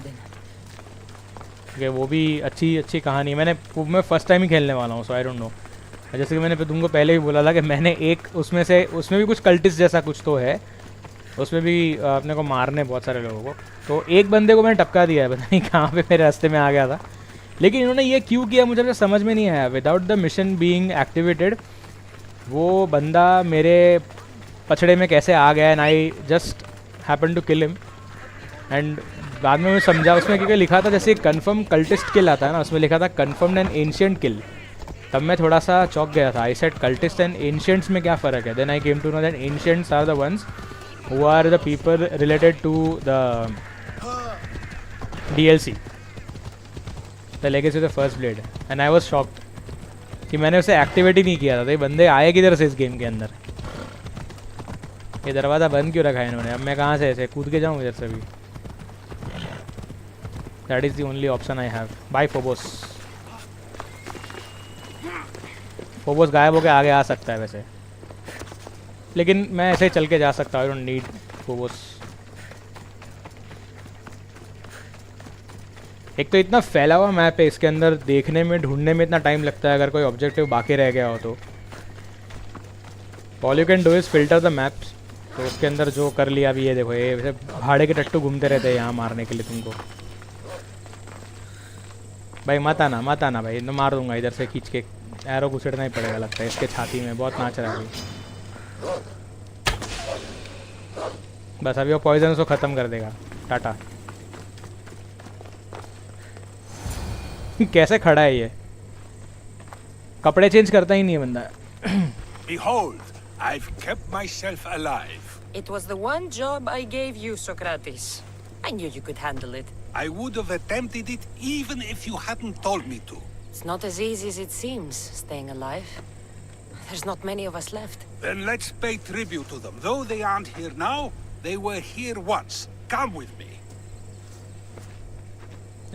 A: क्योंकि वो भी अच्छी कहानी, मैं फर्स्ट टाइम ही खेलने वाला हूँ, सो आई डोंट नो। जैसे कि मैंने तुमको पहले भी बोला था कि मैंने एक उसमें भी कुछ कल्टिस्ट जैसा कुछ तो है, उसमें भी अपने को मारने बहुत सारे लोगों को, तो एक बंदे को मैंने टपका दिया है, पता नहीं कहाँ पे मेरे रास्ते में आ गया था, लेकिन इन्होंने ये क्यों किया मुझे समझ में नहीं आया। Without the mission being activated वो बंदा मेरे पछड़े में कैसे आ गया, and I just happen to kill him. And बाद में मैं समझा उसमें क्योंकि लिखा था जैसे कन्फर्म कल्टिस्ट किल आता है ना, उसमें लिखा था कन्फर्म्ड एंड एंशिएंट किल, तब मैं थोड़ा सा चौंक गया था। I said cultist and ancients में क्या फ़र्क है, then I came to know that ancients are the ones who are the people related to the DLC the legacy of the first blade, and I was shocked कि मैंने उसे activate ही नहीं किया था। तो ये बंदे आए किधर से इस गेम के अंदर, ये दरवाज़ा बंद क्यों रखा है इन्होंने, अब मैं कहाँ से ऐसे कूद के जाऊँ इधर से भी। That is the only option I have. Bye Phobos. Phobos गायब होकर आगे आ सकता है वैसे, लेकिन मैं ऐसे चल के जा सकता हूँ, आई डोंट नीड फोबोस। एक तो इतना फैला हुआ मैप है, इसके अंदर देखने में ढूंढने में इतना टाइम लगता है, अगर कोई ऑब्जेक्टिव बाकी रह गया हो तो। All you can do is filter the maps, तो उसके अंदर जो कर लिया अभी, ये देखो ये वैसे भाड़े के टट्टू घूमते रहते हैं यहाँ मारने के लिए तुमको। भाई मत आना भाई, तो मार दूंगा इधर से खींच के, एरो घुसेड़ना ही पड़ेगा लगता है इसके छाती में, बहुत नाच रहा है अभी। बस अभी वो पॉइजन उसको ख़त्म कर देगा। टाटा। कैसे खड़ा है ये, कपड़े चेंज करता ही नहीं है बंदा।
E: Behold, I've kept myself alive.
C: It was the one job I gave you, Socrates. I knew you could handle it.
E: I would have attempted it even if you hadn't told me to.
C: It's not as easy as it seems, staying alive. There's not many of us left.
E: Then let's pay tribute to them. Though they aren't here now, they were here once. Come with me.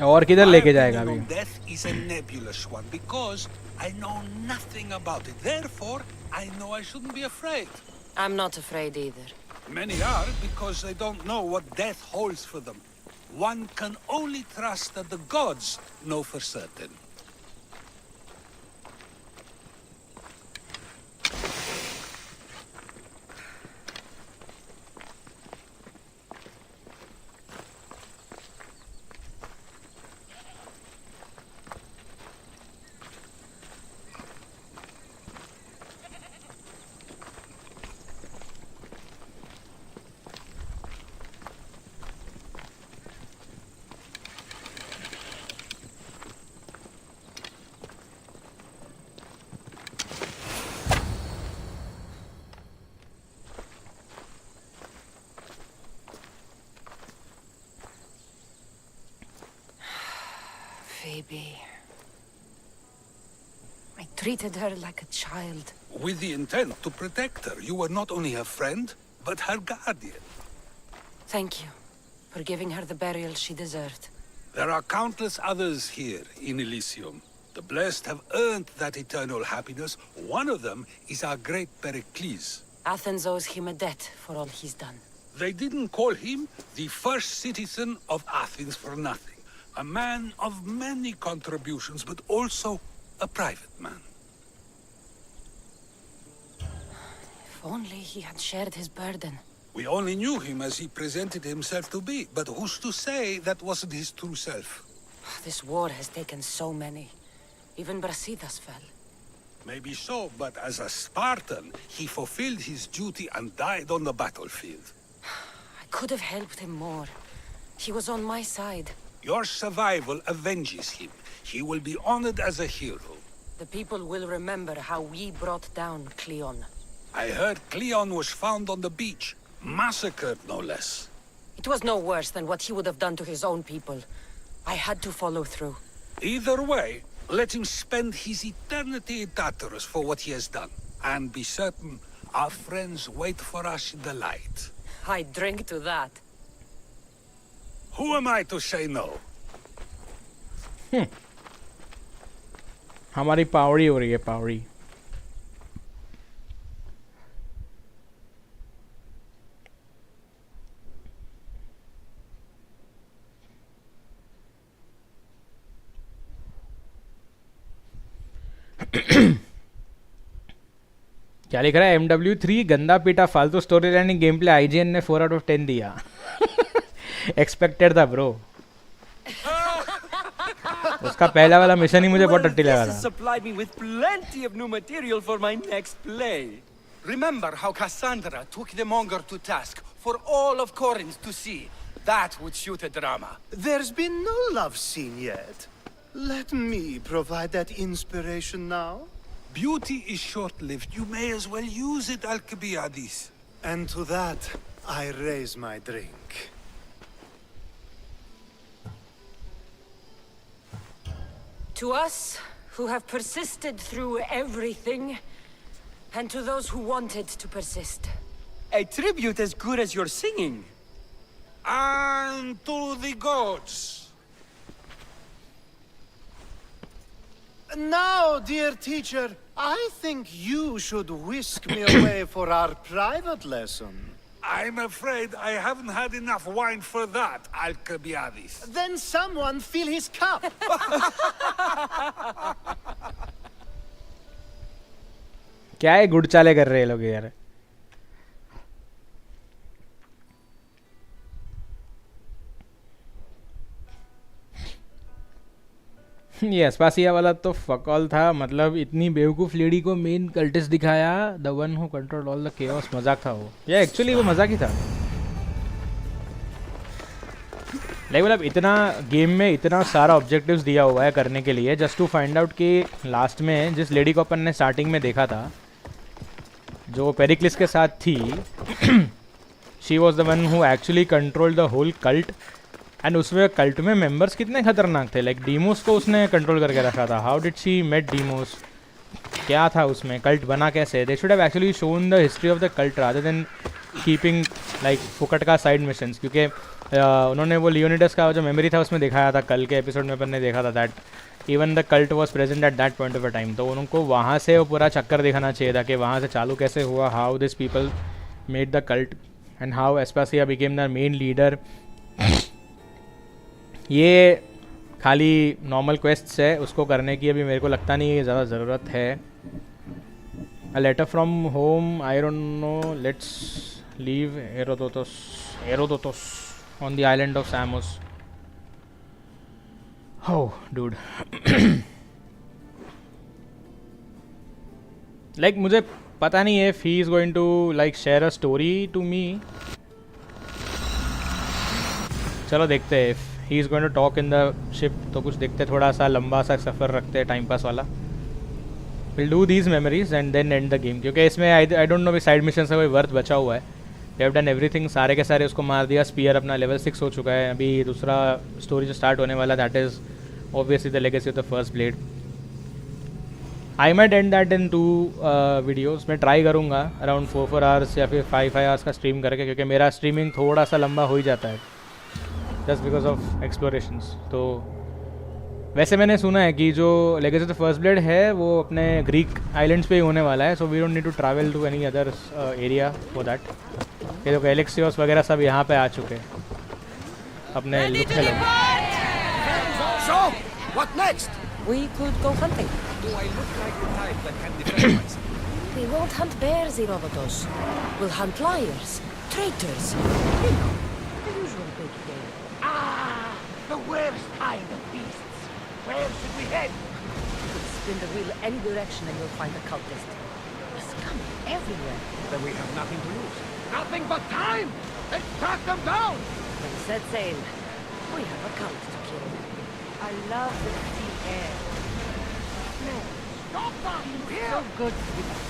A: और किधर लेके जाएगा अभी?
E: Death is a nebulous one because I know nothing about it. Therefore, I know I shouldn't be afraid.
C: I'm not afraid either.
E: Many are because they don't know what death holds for them. One can only trust that the gods know for certain.
C: Phoebe. I treated her like a child.
E: With the intent to protect her, you were not only her friend, but her guardian.
C: Thank you for giving her the burial she deserved.
E: There are countless others here in Elysium. The blessed have earned that eternal happiness. One of them is our great Pericles.
C: Athens owes him a debt for all he's done.
E: They didn't call him the first citizen of Athens for nothing. A man of many contributions, but also a private man.
C: If only he had shared his burden.
E: We only knew him as he presented himself to be, but who's to say that wasn't his true self?
C: This war has taken so many. Even Brasidas fell.
E: Maybe so, but as a Spartan, he fulfilled his duty and died on the battlefield.
C: I could have helped him more. He was on my side.
E: Your survival avenges him. He will be honored as a hero.
C: The people will remember how we brought down Cleon.
E: I heard Cleon was found on the beach. Massacred, no less.
C: It was no worse than what he would have done to his own people. I had to follow through.
E: Either way, let him spend his eternity in Tartarus for what he has done. And be certain, our friends wait for us in the light.
C: I drink to that.
E: Who am I to say no?
A: हमारी पावरी हो रही है पावरी. क्या लिख रहा है MW3 गंदा पीटा फालतू story line game play IGN ने 4 out of 10 दिया. एक्सपेक्टेड था ब्रो. उसका पहला वाला मिशन ही मुझे बहुत टट्टी लगा था.
P: Supplied me with plenty of new material for my next play. Remember how Cassandra took the monger to task for all of Corinth to see? That would shoot a drama.
Q: There's been no love scene yet. Let me provide that inspiration now.
E: Beauty is short-lived. You may as well use it, Alcibiades.
Q: And to that, I raise my drink.
C: To us, who have persisted through everything, and to those who wanted to persist.
P: A tribute as good as your singing.
E: And to the gods.
Q: Now, dear teacher, I think you should whisk me away for our private lesson.
E: I'm afraid I haven't had enough wine for that, Alcibiades.
Q: Then someone fill his cup.
A: क्या है गुड़ चाले कर रहे हैं लोग यार. ये एस्पासिया वाला तो फकॉल था. मतलब इतनी बेवकूफ़ लेडी को मेन कल्टिस्ट दिखाया. The one who control all the chaos. मजाक था वो. या एक्चुअली वो मजाक ही था. लाइक मतलब इतना गेम में इतना सारा ऑब्जेक्टिव्स दिया हुआ है करने के लिए जस्ट टू फाइंड आउट कि लास्ट में जिस लेडी को अपन ने स्टार्टिंग में देखा था जो पेरिक्लिस के साथ थी she was the one who actually control the whole cult. And उसमें कल्ट में मेंबर्स कितने खतरनाक थे. लाइक डीमोस को उसने कंट्रोल करके रखा था. How did she met Deimos. क्या था उसमें. कल्ट बना कैसे. They should have actually shown the history of the cult rather than keeping like फुकट का साइड मिशंस. क्योंकि उन्होंने वो लियोनिडस का जो मेमोरी था उसमें दिखाया था. कल के एपिसोड में अपन ने देखा था that even the cult was present at that point of a time. तो उनको वहाँ से वो पूरा चक्कर दिखाना चाहिए था कि वहाँ से चालू कैसे हुआ. How this people made the cult and how Aspasia became the main leader. ये खाली नॉर्मल क्वेस्ट्स है. उसको करने की अभी मेरे को लगता नहीं ज़्यादा ज़रूरत है. A letter from home. I don't know. Let's leave Herodotus on the island of Samos. Oh, dude. Like मुझे पता नहीं है if he is going to like share a story to me. चलो देखते हैं. if he is going to talk in the ship तो कुछ देखते. थोड़ा सा लंबा सा सफ़र रखते हैं टाइम पास वाला. We'll do these memories and then end the game. क्योंकि इसमें I don't know भी साइड मिशन से कोई वर्थ बचा हुआ है. They have done everything. सारे के सारे उसको मार दिया. स्पीयर अपना लेवल 6 हो चुका है. अभी दूसरा स्टोरी जो स्टार्ट होने वाला that is obviously the legacy of the first blade. I might and that in 2 videos. मैं ट्राई करूँगा अराउंड 4 आवर्स या फिर 5 आवर्स का स्ट्रीम करके. क्योंकि मेरा स्ट्रीमिंग थोड़ा सा लंबा हो ही जाता है. just because of explorations. तो वैसे मैंने सुना है कि जो legacy of the first blade है वो अपने ग्रीक आइलैंड्स पे ही होने वाला है, so we don't need to travel to any other area for that. ये लोग एलेक्सियोस वगैरह सब यहाँ पे आ चुके हैं अपने लुक लोग.
B: So, what next?
C: We could go hunting.
B: Do I look like the type that can defend myself?
C: We won't hunt bears, Irobotos. We'll hunt liars, traitors. You know, the usual big game.
O: Ah, the worst kind of beasts. Where should we head?
C: You could spin the wheel any direction and you'll find a cultist. There's scum everywhere.
O: Then we have nothing to lose. Nothing but time! Let's track them down!
C: Then set sail. We have a cult to kill. I love the sea air.
O: No, stop that! Here!
C: So good to be back.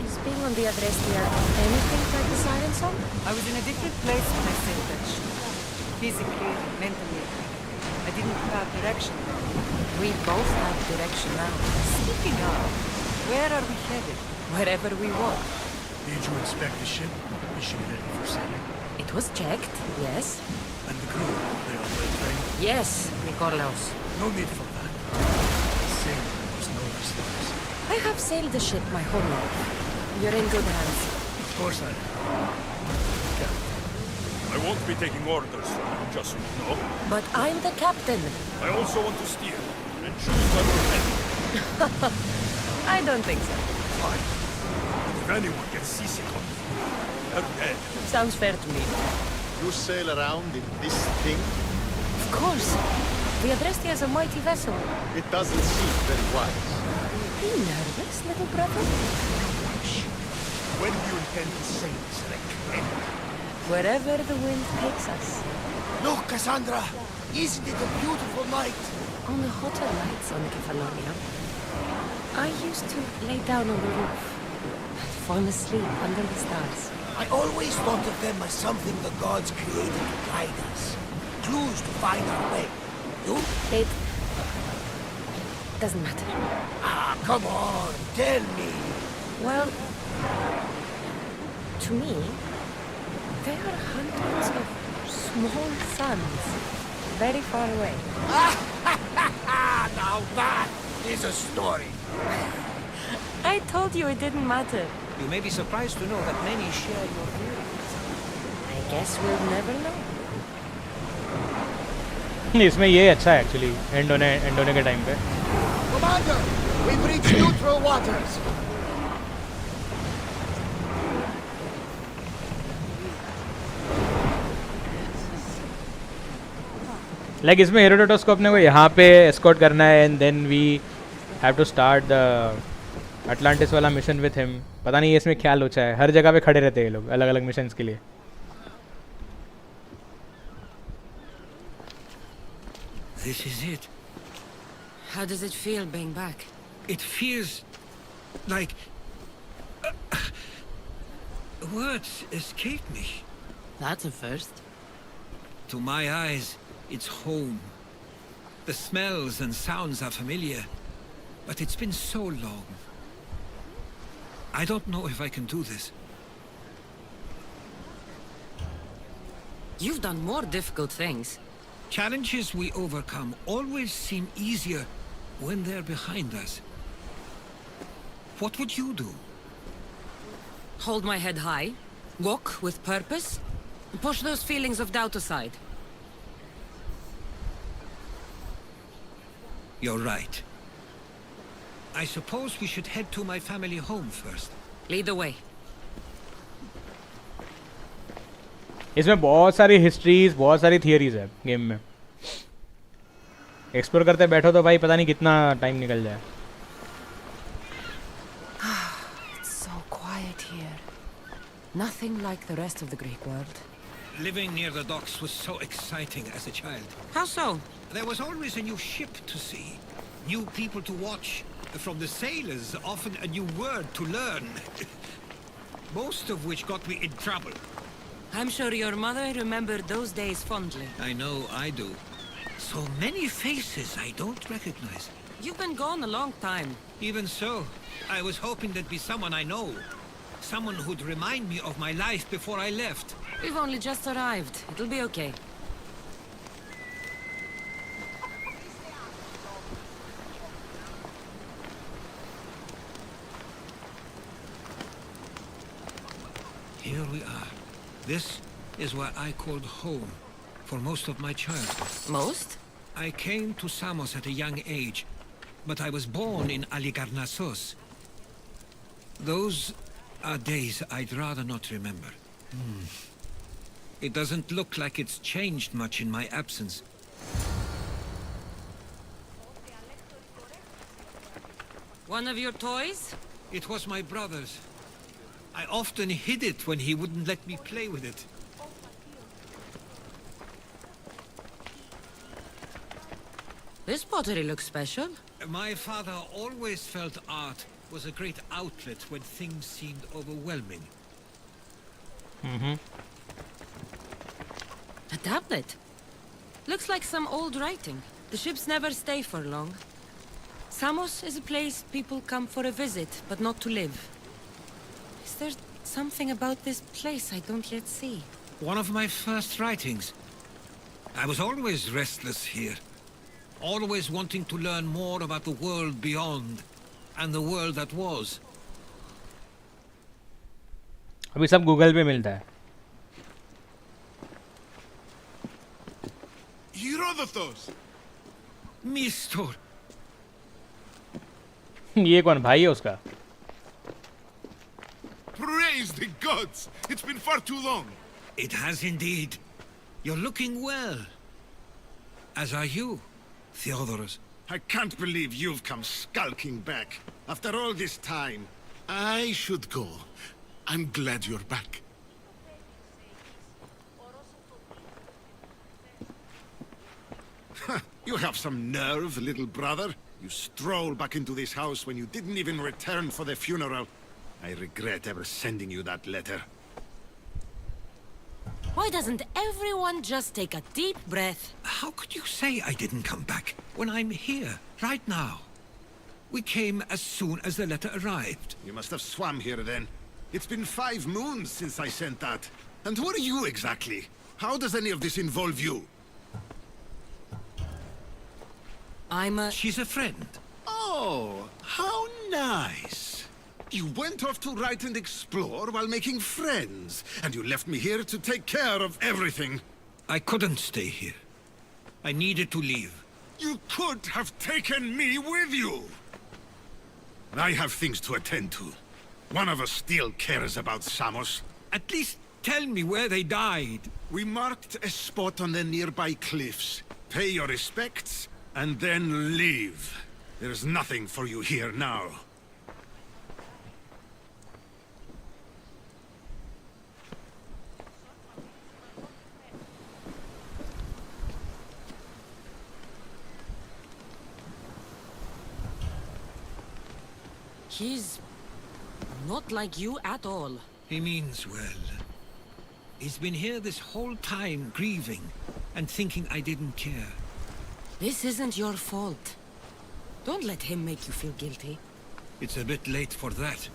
C: Is being on the Adrestia anything like the siren song?
N: I was in a different place when I sailed that ship. Physically, mentally. I didn't have direction then.
C: We both have direction now.
N: Speaking of, where are we headed?
C: Wherever we want.
D: Did you inspect the ship? Is she ready for sailing?
C: It was checked, yes.
D: And the crew, they are well trained?
C: Yes, Nikolaos.
D: No need for that. Sailing was no stars.
C: I have sailed the ship my whole life. You're in good hands.
D: Of course I am.
R: I won't be taking orders, just so you know.
C: But I'm the captain.
R: I also want to steer and choose my own head.
C: I don't think so.
R: Fine. If anyone gets seasick on me, they're dead.
C: Sounds fair to me.
Q: You sail around in this thing?
C: Of course. The Adrestia is a mighty vessel.
Q: It doesn't seem very wise.
C: Be nervous, little brother.
D: When do you intend to sail this wreck?
C: Wherever the wind takes us.
D: Look, Cassandra! Isn't it a beautiful night?
C: On the hotter nights on Kefalonia, I used to lay down on the roof and fall asleep under the stars.
D: I always thought of them as something the gods created to guide us. Clues to find our way. You?
C: It doesn't matter.
D: Ah, come on, tell me.
C: Well, to me, there are hundreds of small suns very far away.
D: Now that is a story.
C: I told you it didn't matter.
S: You may be surprised to know that many share your views.
C: I guess we'll never know.
A: इसमें ये अच्छा है actually and होने के time पे.
D: Commander, we've reached neutral waters.
A: Like इसमें Herodotus को अपने को यहाँ पे एस्कॉर्ट करना है and then we have to start the Atlantis वाला मिशन विथ हिम. पता नहीं इसमें क्या लोचा है, हर जगह पे खड़े रहते हैं ये लोग अलग अलग मिशंस के लिए.
O: This is it.
C: How does it feel being back?
O: It feels like... words escape me.
C: That's a first.
O: To my eyes, it's home. The smells and sounds are familiar, but it's been so long. I don't know if I can do this.
C: You've done more difficult things.
O: Challenges we overcome always seem easier when they're behind us. What would you do?
C: Hold my head high, walk with purpose, and push those feelings of doubt aside.
O: You're right. I suppose we should head to my family home first.
C: Lead the way.
A: इसमें बहुत सारी histories, बहुत सारी theories है game में. Explore करते बैठो तो भाई पता नहीं कितना टाइम निकल जाए.
C: It's so quiet here. Nothing like the rest of the Greek world.
O: Living near the docks was so exciting as a child.
C: How so?
O: There was always a new ship to see, new people to watch. From the sailors, often a new word to learn. Most of which got me in trouble.
C: I'm sure your mother remembered those days fondly.
O: I know I do. So many faces I don't recognize.
C: You've been gone a long time.
O: Even so, I was hoping there'd be someone I know. Someone who'd remind me of my life before I left.
C: We've only just arrived. It'll be okay.
O: Here we are. This is what I called home for most of my childhood.
C: Most?
O: I came to Samos at a young age, but I was born in Aligarnassos. Those are days I'd rather not remember. It doesn't look like it's changed much in my absence.
K: One of your toys?
O: It was my brother's. I often hid it when he wouldn't let me play with it.
K: This pottery looks special.
O: My father always felt art was a great outlet when things seemed overwhelming.
K: A tablet. Looks like some old writing. The ships never stay for long. Samos is a place people come for a visit, but not to live. Is there something about this place I don't yet see?
O: One of my first writings. I was always restless here. Always wanting to learn more about the world beyond, and the world that was.
A: अभी सब Google पे मिलता है.
H: Herodotos!
O: Mistor!
A: ये कौन भाई है उसका?
H: Praise the gods! It's been far too long.
O: It has indeed. You're looking well. As are you, Theodorus.
H: I can't believe you've come skulking back. After all this time, I should go. I'm glad you're back. You have some nerve, little brother. You stroll back into this house when you didn't even return for the funeral. I regret ever sending you that letter.
K: Why doesn't everyone just take a deep breath?
O: How could you say I didn't come back when I'm here, right now? We came as soon as the letter arrived.
H: You must have swum here then. It's been 5 moons since I sent that. And who are you exactly? How does any of this involve you?
O: She's a friend.
H: Oh, how nice. You went off to write and explore while making friends, and you left me here to take care of everything.
O: I couldn't stay here. I needed to leave.
H: You could have taken me with you. I have things to attend to. One of us still cares about Samos.
O: At least tell me where they died.
H: We marked a spot on the nearby cliffs. Pay your respects, and then leave. There's nothing for you here now.
K: He's not like you at all.
O: He means well. He's been here this whole time, grieving, and thinking I didn't care.
K: This isn't your fault. Don't let him make you feel guilty.
O: It's a bit late for that.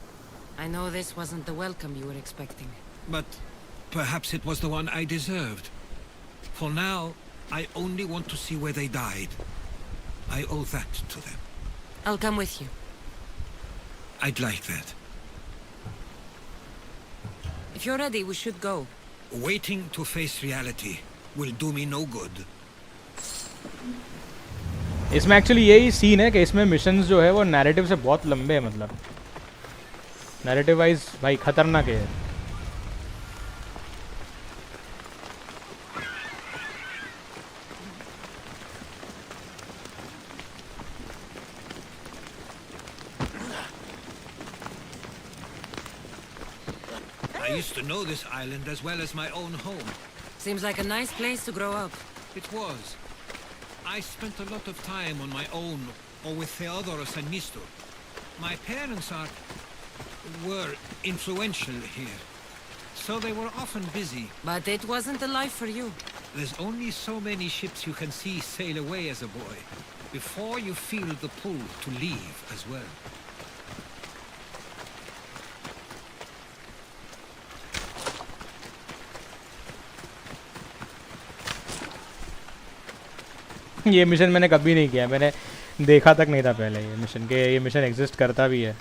K: I know this wasn't the welcome you were expecting.
O: But perhaps it was the one I deserved. For now, I only want to see where they died. I owe that to them.
K: I'll come with you.
O: I'd like that.
K: If you're ready, we should go.
O: Waiting to face reality will do me no good.
A: इसमें actually यही scene है कि इसमें missions जो है वो narrative से बहुत लंबे हैं. मतलब नैरेटिव वाइज भाई खतरनाक है.
O: I used to know this island as well as my own home.
K: Seems like a nice place to grow up.
O: It was. I spent a lot of time on my own, or with Theodorus and Mistor. My parents were influential here, so they were often busy.
K: But it wasn't the life for you.
O: There's only so many ships you can see sail away as a boy, before you feel the pull to leave as well.
A: ये mission मैंने कभी नहीं किया. मैंने देखा तक नहीं था पहले ये मिशन के ये मिशन एग्जिस्ट करता भी है.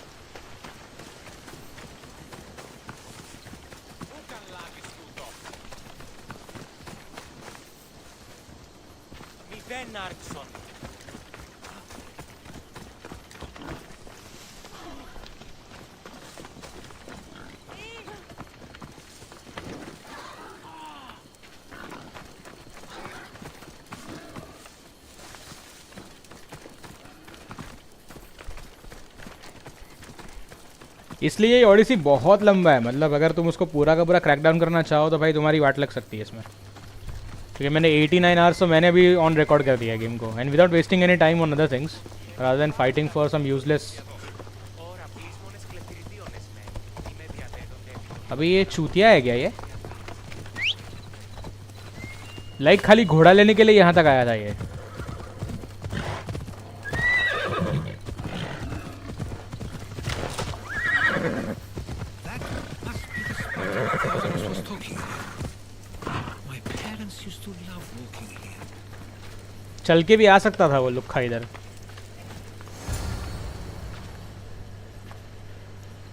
A: इसलिए ये ओडिसी बहुत लंबा है, मतलब अगर तुम उसको पूरा का पूरा क्रैकडाउन करना चाहो तो भाई तुम्हारी वाट लग सकती है इसमें, क्योंकि मैंने 89 आवर्स तो मैंने भी ऑन रिकॉर्ड कर दिया गेम को, and without wasting any time on other things rather than fighting for some useless. अभी ये चूतिया है क्या ये? लाइक खाली घोड़ा लेने के लिए यहाँ तक आया था ये। चल के भी आ सकता था वो लुक्खा इधर।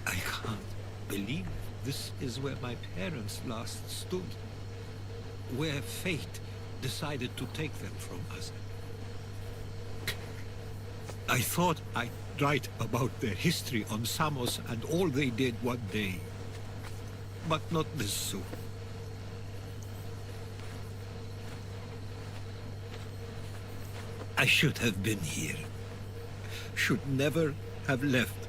O: I can't believe this is where my parents last stood, where fate decided to take them from us. I thought I'd write about their history on Samos and all they did one day, but not this soon. I should have been here. Should never have left.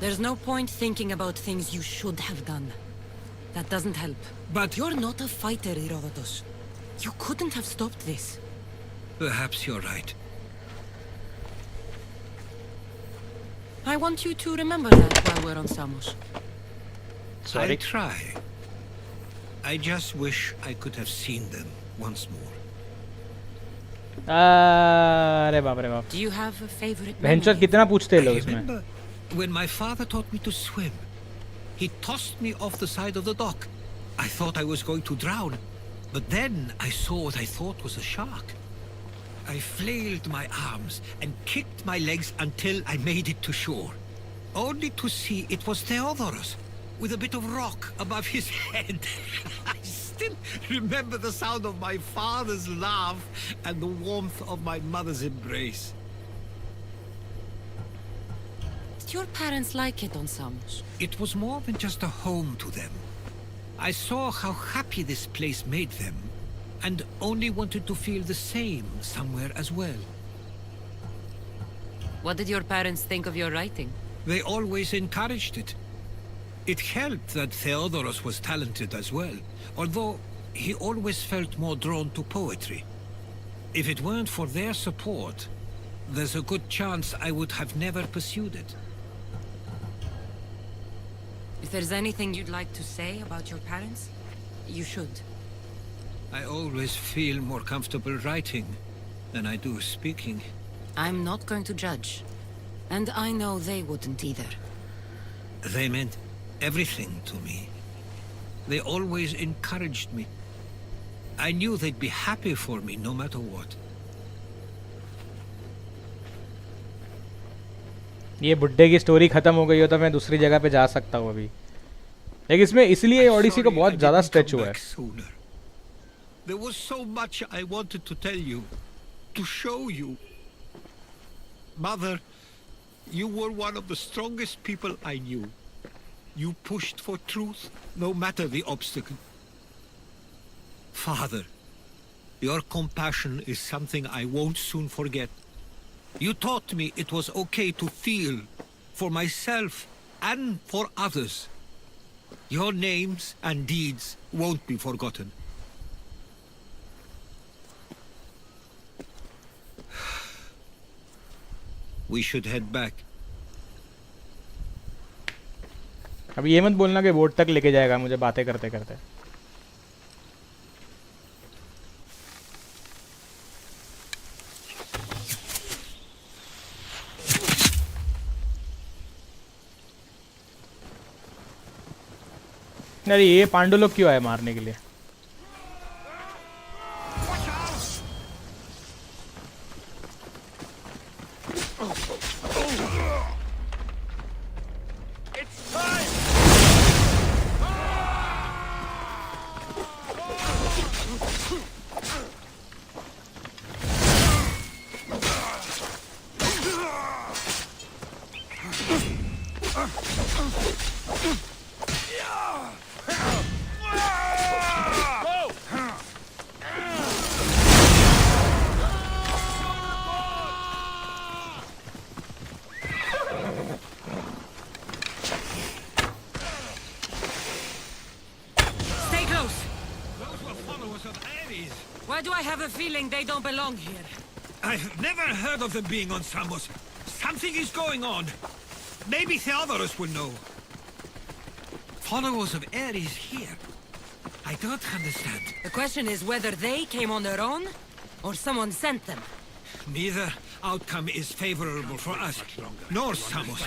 K: There's no point thinking about things you should have done. That doesn't help.
O: But
K: you're not a fighter, Herodotus. You couldn't have stopped this.
O: Perhaps you're right.
K: I want you to remember that while we're on Samos.
O: Sorry. I try. I just wish I could have seen them once more.
A: अरे बाप रे बाप।
K: Do you have a favorite
A: भैंचोद कितना पूछते हैं लोग इसमें।
O: When my father taught me to swim, he tossed me off the side of the dock. I thought I was going to drown, but then I saw what I thought was a shark. I flailed my arms and kicked my legs until I made it to shore, only to see it was Theodorus with a bit of rock above his head. I still remember the sound of my father's laugh and the warmth of my mother's embrace.
K: Did your parents like it on Samos?
O: It was more than just a home to them. I saw how happy this place made them, and only wanted to feel the same somewhere as well.
K: What did your parents think of your writing?
O: They always encouraged it. It helped that Theodorus was talented as well, although he always felt more drawn to poetry. If it weren't for their support, there's a good chance I would have never pursued it.
K: If there's anything you'd like to say about your parents, you should.
O: I always feel more comfortable writing than I do speaking.
K: I'm not going to judge. And I know they wouldn't either.
O: They meant everything to me. They always encouraged me. I knew they'd be happy for me no matter what.
A: ये बुड्ढे की story खत्म हो गई हो तो मैं दूसरी जगह पे जा सकता हूँ अभी, लेकिन इसमें इसलिए ओडिसी को बहुत ज़्यादा स्ट्रेच हुआ है।
O: There was so much I wanted to tell you, to show you. Mother, you were one of the strongest people I knew. You pushed for truth, no matter the obstacle. Father, your compassion is something I won't soon forget. You taught me it was okay to feel, for myself and for others. Your names and deeds won't be forgotten. We should head back.
A: अब ये मत बोलना कि boat तक लेके जाएगा मुझे बातें करते करते। अरे ये पांडु लोग क्यों आए मारने के लिए?
K: I have a feeling they don't belong here.
O: I've never heard of them being on Samos. Something is going on. Maybe Theodorus will know. Followers of Ares here. I don't understand.
K: The question is whether they came on their own, or someone sent them.
O: Neither outcome is favorable for us, nor Samos.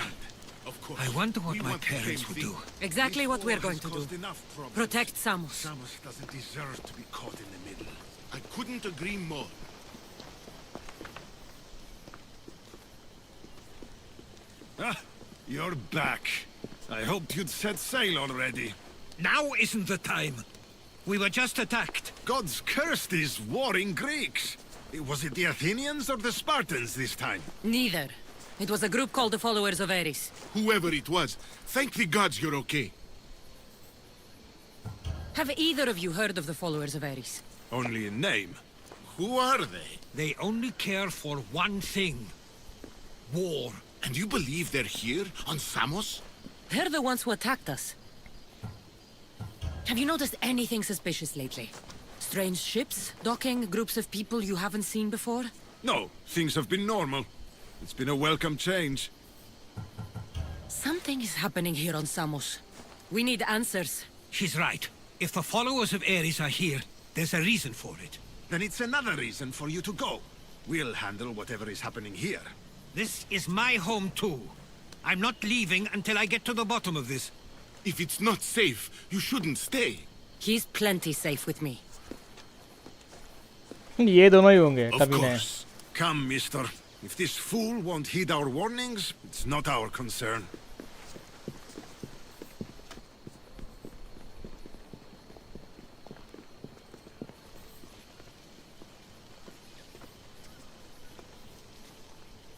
O: I wonder what my parents would do.
K: Exactly what we're going to do. Protect Samos.
H: Samos doesn't deserve to be caught in the middle. I couldn't agree more.
R: Ah, you're back. I hoped you'd set sail already.
O: Now isn't the time. We were just attacked.
R: Gods cursed these warring Greeks. Was it the Athenians or the Spartans this time?
K: Neither. It was a group called the Followers of Ares.
H: Whoever it was, thank the gods you're okay.
K: Have either of you heard of the Followers of Ares?
R: Only in name.
H: Who are they?
O: They only care for one thing. War.
H: And you believe they're here, on Samos?
K: They're the ones who attacked us. Have you noticed anything suspicious lately? Strange ships, docking, groups of people you haven't seen before?
R: No, things have been normal. It's been a welcome change.
K: Something is happening here on Samos. We need answers.
O: She's right. If the followers of Ares are here, there's a reason for it.
R: Then it's another reason for you to go. We'll handle whatever is happening here.
O: This is my home too. I'm not leaving until I get to the bottom of this.
H: If it's not safe, you shouldn't stay.
K: He's plenty safe with me.
A: ये दोनों ही होंगे
R: Of
A: कभी नहीं.
R: course. Come, mister. If this fool won't heed our warnings, it's not our concern.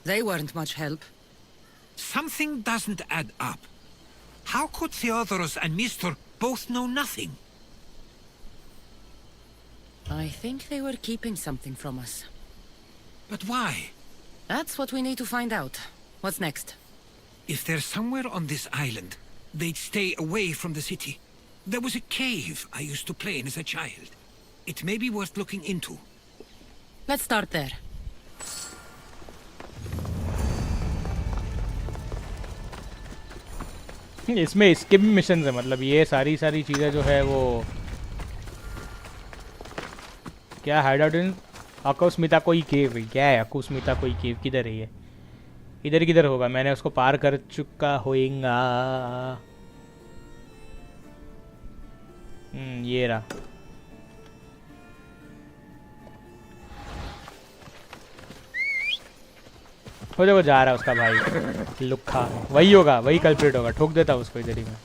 K: They weren't much help.
O: Something doesn't add up. How could Theodorus and Mr. both know nothing?
K: I think they were keeping something from us.
O: But why?
K: That's what we need to find out. What's next?
O: If they're somewhere on this island, they'd stay away from the city. There was a cave I used to play in as a child. It may be worth looking into.
K: Let's start there.
A: इसमें skip mission है, मतलब ये सारी चीज़ें जो है वो क्या हाइड इन अकुस्मिता कोई केव, क्या है अकुस्मिता कोई केव, किधर है ये? इधर किधर होगा? मैंने उसको पार कर चुका होएगा. ये रहा. वो देखो जा रहा है उसका भाई लुक्खा. वही होगा, वही कल्प्रिट होगा. ठोक देता उसको इधर ही में.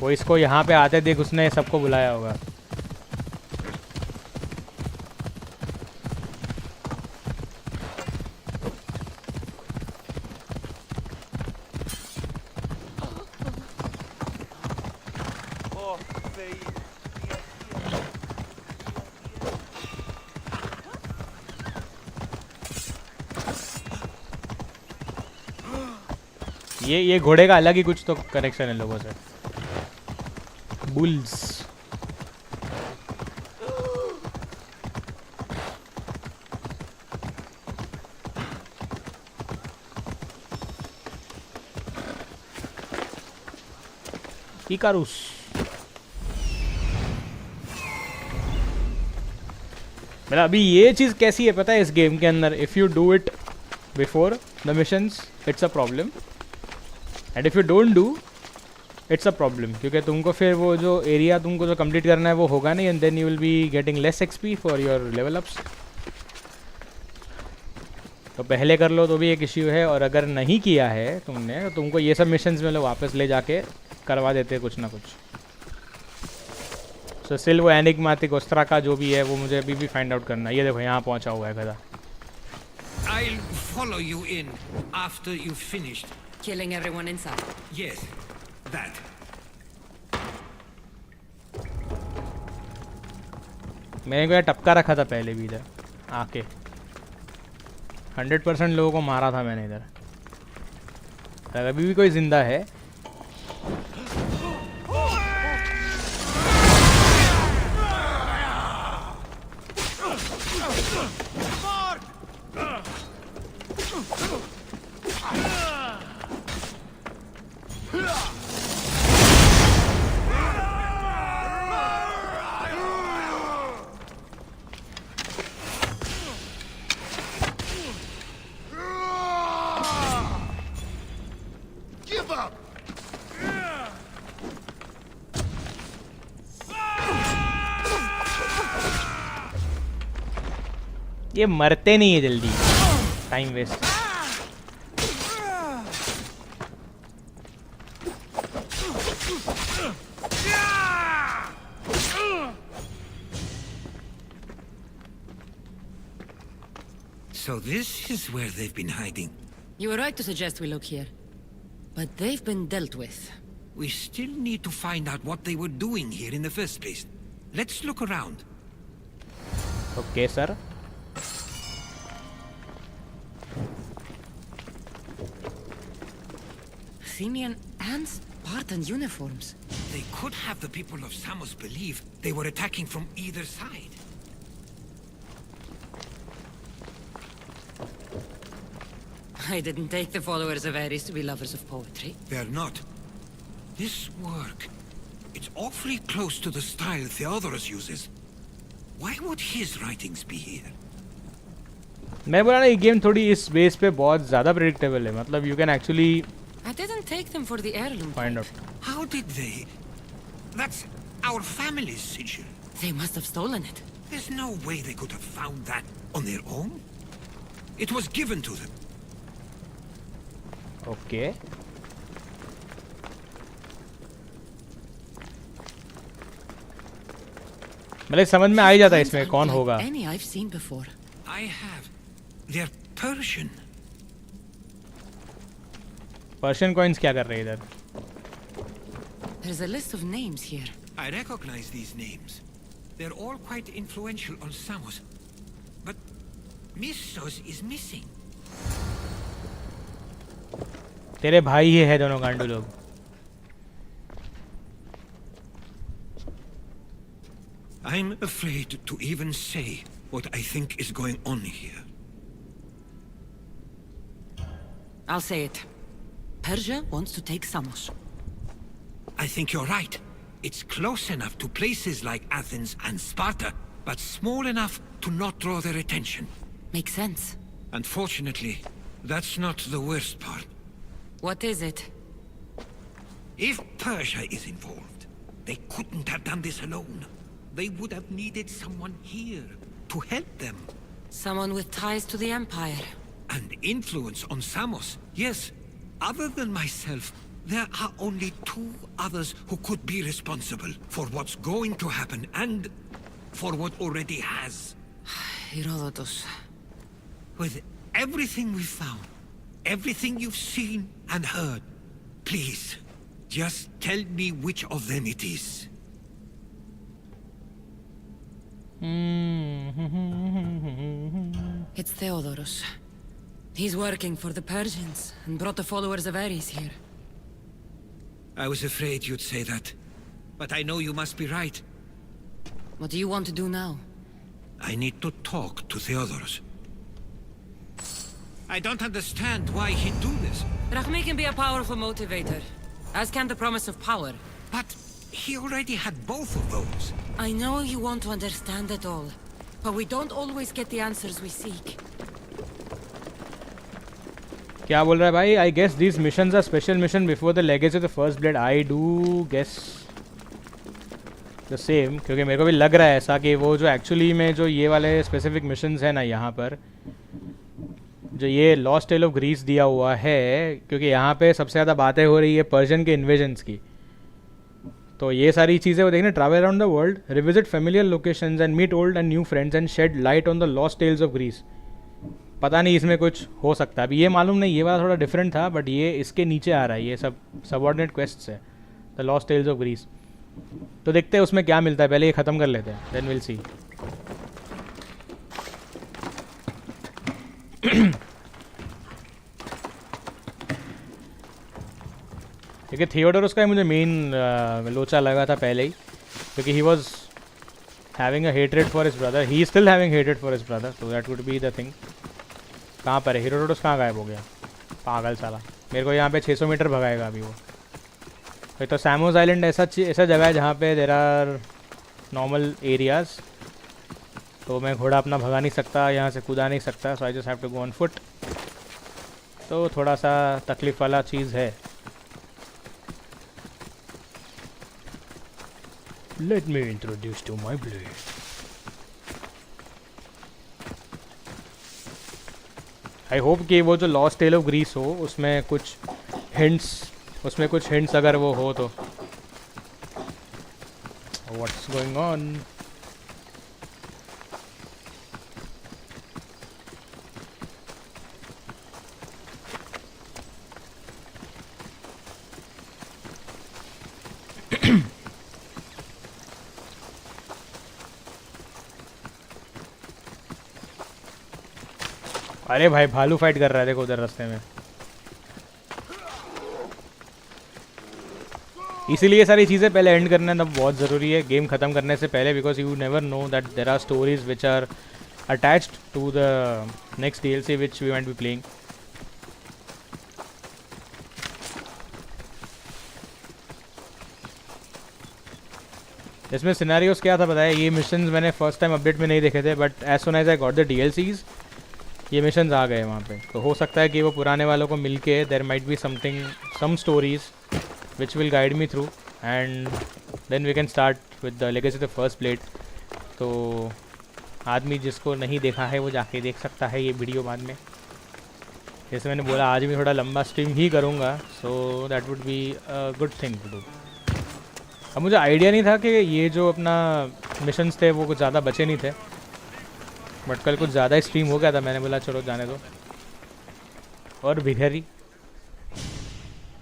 A: वो इसको यहाँ पे आते देख उसने सबको बुलाया होगा. ये घोड़े का अलग ही कुछ तो कनेक्शन है लोगों से. बुल्स. इकारुस. मतलब अभी ये चीज़ कैसी है पता है इस गेम के अंदर? If you do it before the missions it's a problem, and if you don't do it's a problem, क्योंकि तुमको फिर वो जो एरिया तुमको जो कंप्लीट करना है वो होगा नहीं, and then you will be getting less XP for your level ups. तो पहले कर लो तो भी एक इश्यू है, और अगर नहीं किया है तुमने तो तुमको ये सब मिशंस में लोग वापस ले जाके करवा देते कुछ ना कुछ. सो स्टिल वो एनिग्माटिक ओस्त्रा का जो भी है वो मुझे अभी भी फाइंड आउट करना है. ये देखो यहाँ पहुँचा हुआ है गधा.
O: I'll follow you in after you've finished.
K: Killing everyone inside.
O: Yes, that.
A: मैंने कोई टपका रखा था पहले भी इधर आके. 100% लोगों को मारा था मैंने इधर. अभी भी कोई जिंदा है?
R: Give up!
A: ये मरते नहीं है जल्दी, time waste.
O: So this is where they've been hiding.
K: You were right to suggest we look here. But they've been dealt with.
O: We still need to find out what they were doing here in the first place. Let's look around.
A: Okay, sir.
K: Athenian and Spartan uniforms.
O: They could have the people of Samos believe they were attacking from either side.
K: I didn't take the followers of Ares to be lovers of poetry.
O: They're not. This work, it's awfully close to the style Theodorus uses. Why would his writings be here?
A: मैं बोला ना ये game थोड़ी इस base पे बहुत ज़्यादा predictable है, मतलब you can actually
K: I didn't take them for the heirloom.
A: find out.
O: How did they? That's our family's sigil.
K: They must have stolen it.
O: There's no way they could have found that on their own. It was given to them.
A: Okay. मतलब समझ में आ ही जाता है इसमें कौन होगा।
K: Any I've seen before.
O: I have. They're Persian.
A: Persian coins क्या कर रहे हैं इधर?
K: There's a list of names here.
O: I recognize these names. They're all quite influential on Samos. But Missos is missing.
A: तेरे भाई ही है दोनों गांडू लोग।
O: I'm afraid to even say what I think is going on here.
K: I'll say it. Persia wants to take Samos.
O: I think you're right. It's close enough to places like Athens and Sparta, but small enough to not draw their attention.
K: Makes sense.
O: Unfortunately, that's not the worst part.
K: What is it?
O: If Persia is involved, they couldn't have done this alone. They would have needed someone here to help them.
K: Someone with ties to the Empire.
O: And influence on Samos. Yes, other than myself, there are only 2 others who could be responsible for what's going to happen and for what already has.
K: Herodotus.
O: With everything we've found, everything you've seen and heard, please, just tell me which of them it is.
K: It's Theodorus. He's working for the Persians and brought the followers of Ares here.
O: I was afraid you'd say that. But I know you must be right.
K: What do you want to do now?
O: I need to talk to Theodorus. I don't understand why he'd do this.
K: Rahmi can be a powerful motivator, as can the promise of power.
O: But he already had both of those.
K: I know you want to understand it all, but we don't always get the answers we seek.
A: क्या बोल रहा है भाई? I guess these missions are special mission before the legacy of the first blade. I do guess the same, क्योंकि मेरे को भी लग रहा है ऐसा कि वो जो एक्चुअली में जो ये वाले स्पेसिफिक मिशंस हैं ना यहाँ पर, जो ये लॉस्ट टेल ऑफ ग्रीस दिया हुआ है, क्योंकि यहाँ पे सबसे ज़्यादा बातें हो रही है पर्शियन के इन्वेजन्स की, तो ये सारी चीज़ें वो देखना, travel around the world, revisit familiar locations and meet old and new friends and shed light on the lost tales of Greece. पता नहीं इसमें कुछ हो सकता है, अभी ये मालूम नहीं, ये वाला थोड़ा डिफरेंट था, बट ये इसके नीचे आ रहा है, ये सब सबऑर्डिनेट क्वेस्ट्स है, the lost tales of Greece. तो देखते हैं उसमें क्या मिलता है, पहले ये ख़त्म कर लेते हैं, देन विल सी। क्योंकि थियोडोरस का मुझे मेन लोचा लगा था पहले ही, क्योंकि he was having a hatred for his brother, he is still having hatred for his brother, so that would be the thing. कहाँ पर है हीरोडोटस? कहाँ गायब हो गया पागल साला? मेरे को यहाँ पे 600 मीटर भगाएगा अभी वो. भाई तो सैमोस आइलैंड ऐसा जगह है जहाँ पे देर आर नॉर्मल एरियाज़, तो मैं घोड़ा अपना भगा नहीं सकता, यहाँ से कूदा नहीं सकता, so I just have to go on foot. तो थोड़ा सा तकलीफ वाला चीज़ है. Let me introduce to my blade. I hope कि वो जो लॉस्ट टेल ऑफ ग्रीस हो उसमें कुछ हिंट्स अगर वो हो तो. What's going on? अरे भाई भालू फाइट कर रहा है देखो उधर रास्ते में. इसीलिए सारी चीज़ें पहले एंड करना तब बहुत ज़रूरी है गेम ख़त्म करने से पहले, because you never know that there are stories which are attached to the next DLC which we want be playing. इसमें सिनेरियोस क्या था बताया? ये मिशंस मैंने फर्स्ट टाइम अपडेट में नहीं देखे थे, but as soon as I got the DLCs ये मिशंस आ गए वहाँ पे. तो हो सकता है कि वो पुराने वालों को मिल के there might be some stories which will guide me through and then we can start with the legacy the first plate. तो आदमी जिसको नहीं देखा है वो जाके देख सकता है ये वीडियो बाद में. जैसे मैंने बोला आज मैं थोड़ा लंबा स्ट्रीम ही करूँगा, so that would be a good thing to do. अब मुझे आइडिया नहीं था कि ये जो अपना मिशंस थे वो कुछ ज़्यादा बचे नहीं थे, बट कल कुछ ज़्यादा ही स्ट्रीम हो गया था, मैंने बोला चलो जाने दो. और भिखारी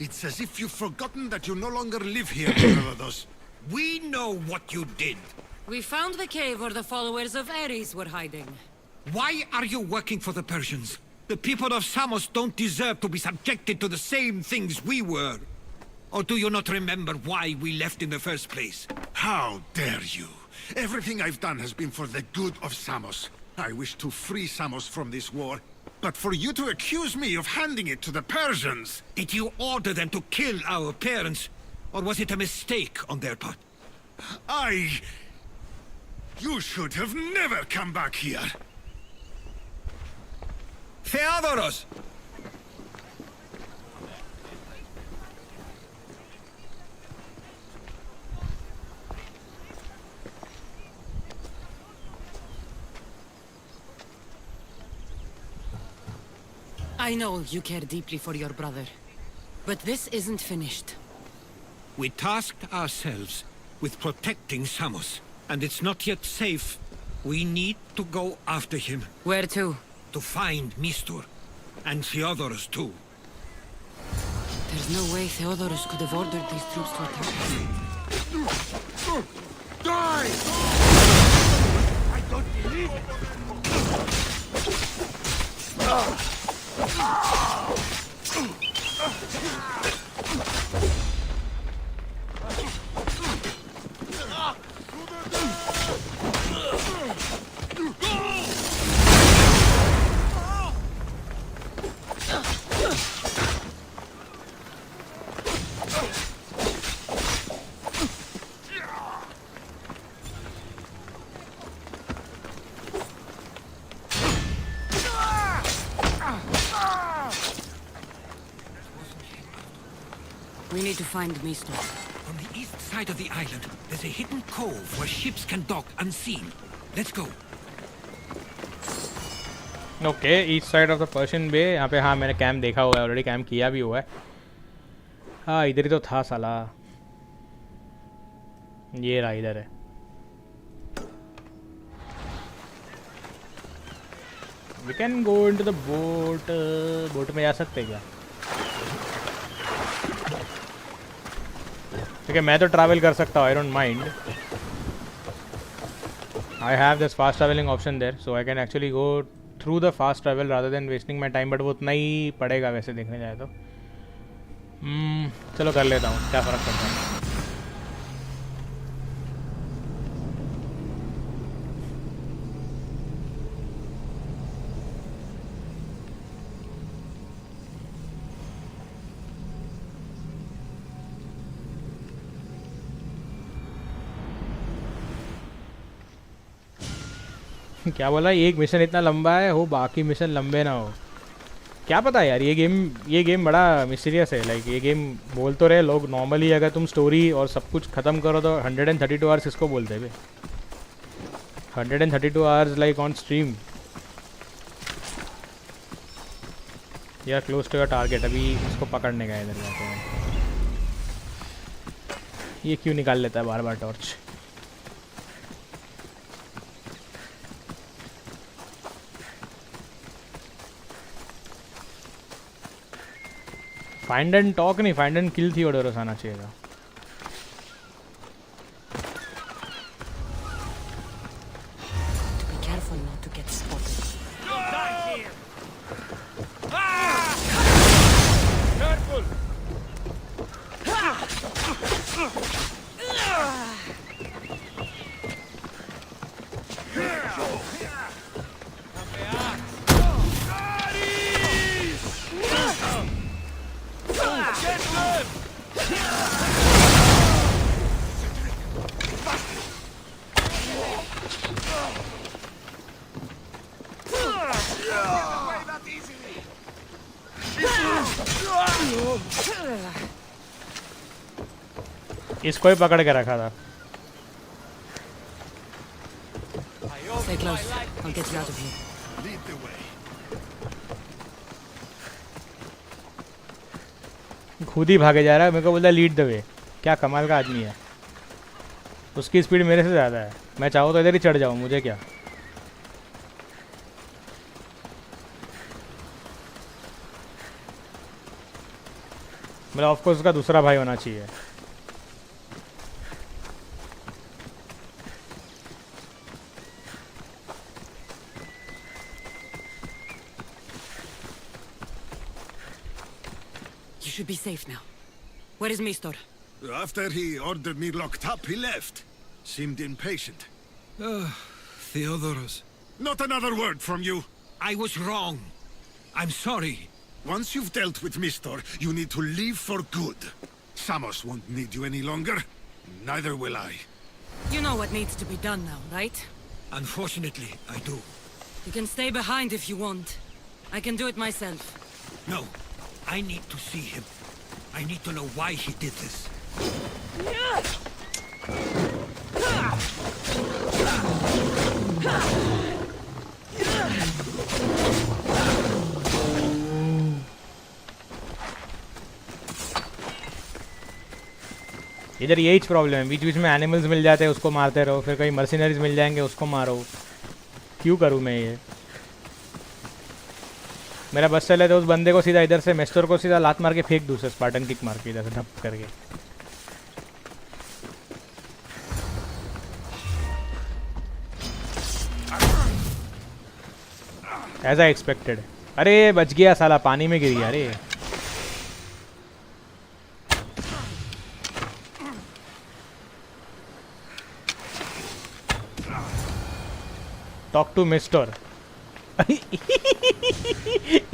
R: It's as if you've forgotten that you no longer live here, Herodotus.
O: We know what you did.
K: We found the cave where the followers of Ares were hiding.
O: Why are you working for the Persians? The people of Samos don't deserve to be subjected to the same things we were. Or do you not remember why we left in the first place?
R: How dare you? Everything I've done has been for the good of Samos. I wish to free Samos from this war, but for you to accuse me of handing it to the Persians...
O: Did you order them to kill our parents? Or was it a mistake on their part?
R: You should have never come back here!
O: Theodoros!
K: I know you care deeply for your brother, but this isn't finished.
O: We tasked ourselves with protecting Samos, and it's not yet safe. We need to go after him.
K: Where to?
O: To find Mistur, and Theodoros too.
K: There's no way Theodoros could have ordered these troops to attack us.
R: Die! I don't believe it!
K: We need to find Mistur.
O: On the east side of the island, there's a hidden cove where ships can dock unseen. Let's go.
A: Okay east side of the Persian bay. यहाँ पे हाँ मैंने camp देखा हुआ है already, camp किया भी हुआ है. हाँ इधर ही तो था साला. ये रहा इधर है. We can go into the boat. Boat में जा सकते हैं क्या? ठीक है मैं तो ट्रैवल कर सकता हूँ. I don't mind. I have this fast travelling option there, so I can actually go through the fast travel rather than wasting my time. But वो उतना ही पड़ेगा वैसे देखने जाए तो. चलो कर लेता हूँ, क्या फ़र्क पड़ता है. क्या बोला? एक मिशन इतना लंबा है हो बाकी मिशन लंबे ना हो, क्या पता यार। ये गेम बड़ा मिस्टीरियस है। लाइक ये गेम बोल तो रहे लोग नॉर्मली अगर तुम स्टोरी और सब कुछ ख़त्म करो तो 132 आवर्स इसको बोलते हैं। 132 आवर्स लाइक ऑन स्ट्रीम। या क्लोज टू योर टारगेट। अभी इसको पकड़ने का इधर जाते हैं। ये क्यों निकाल लेता है बार बार टॉर्च? फाइंड एंड टॉक नहीं, फाइंड एंड किल थी ऑर्डर आना चाहिए था। इसको ही पकड़ के रखा था।
K: Stay close. I'll get you out of here.
H: Lead the way.
A: खुद ही भागे जा रहा है, मेरे को बोलता है लीड द वे। क्या कमाल का आदमी है। उसकी स्पीड मेरे से ज़्यादा है। मैं चाहूँ तो इधर ही चढ़ जाऊँ, मुझे क्या। मतलब ऑफकोर्स उसका दूसरा भाई होना चाहिए।
K: You should be safe now. Where is Mistor?
R: After he ordered me locked up, he left. Seemed impatient.
O: Theodoros.
R: Not another word from you.
O: I was wrong. I'm sorry.
R: Once you've dealt with Mistor, you need to leave for good. Samos won't need you any longer. Neither will I.
K: You know what needs to be done now, right?
O: Unfortunately, I do.
K: You can stay behind if you want. I can do it myself.
O: No. I need to see him. I need to know why he did this.
A: इधर यही problem है, बीच बीच में animals मिल जाते हैं उसको मारते रहो, फिर कहीं मर्सिनरीज मिल जाएंगे उसको मारो। क्यों करूँ मैं ये? मेरा बस चले तो उस बंदे को सीधा इधर से मेस्टर को सीधा लात मार के फेंक दूँ, स्पार्टन किक मार के इधर से धप करके। As I expected. अरे बच गया साला, पानी में गिर गया। अरे टॉक टू मिस्टर।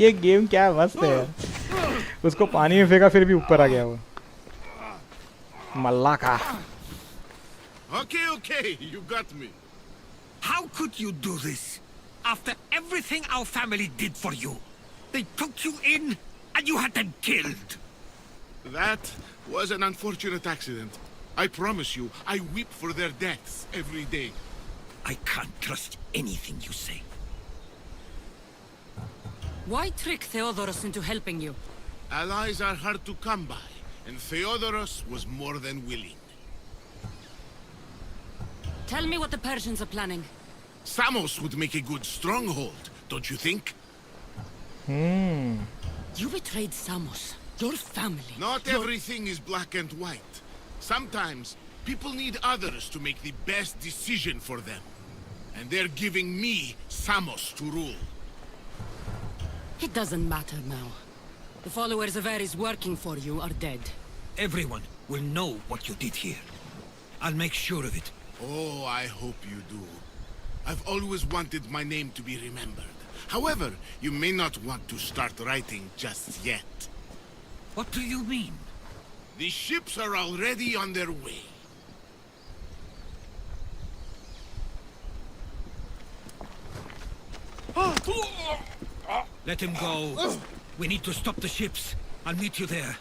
A: ये गेम क्या मस्त है यार। उसको पानी में फेंका फिर भी ऊपर आ गया वो मल्ला का।
R: Okay, okay, you got me.
O: How could you do this? After everything our family did for you. They took you in and you had them killed.
H: That was an unfortunate accident. I promise you, I weep for their deaths every day.
O: I can't trust anything you say.
K: Why trick Theodoros into helping you?
H: Allies are hard to come by, and Theodoros was more than willing.
K: Tell me what the Persians are planning.
H: Samos would make a good stronghold, don't you think?
K: You betrayed Samos, your family.
H: Not everything is black and white. Sometimes people need others to make the best decision for them. And they're giving me Samos to rule.
K: It doesn't matter now. The followers of Ares working for you are dead.
O: Everyone will know what you did here. I'll make sure of it.
H: Oh, I hope you do. I've always wanted my name to be remembered. However, you may not want to start writing just yet.
O: What do you mean?
H: The ships are already on their way.
O: Let him go. We need to stop the ships. I'll meet you there.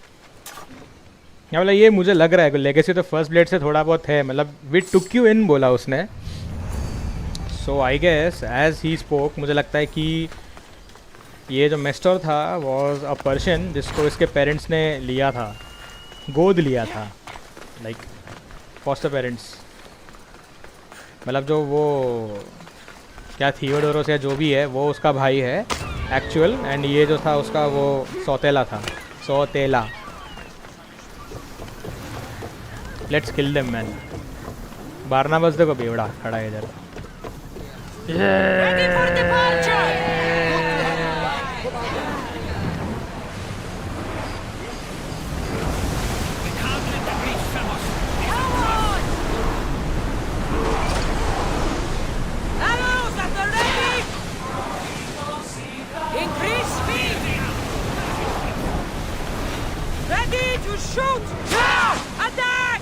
A: या बोला ये मुझे लग रहा है कि legacy तो first blade से थोड़ा बहुत है, मतलब वी टुक यू इन बोला उसने. So I guess as he spoke मुझे लगता है कि ये जो मेस्टर था वॉज अ पर्शियन जिसको इसके पेरेंट्स ने लिया था, गोद लिया था, लाइक फॉस्टर पेरेंट्स. मतलब जो वो क्या थियोडोरस या जो भी है वो उसका भाई है एक्चुअल, एंड ये जो था उसका वो सौतेला था, सौतेला. Let's kill them man. Barnabas देखो बेवड़ा खड़ा है इधर.
K: Shoot! Now! Attack!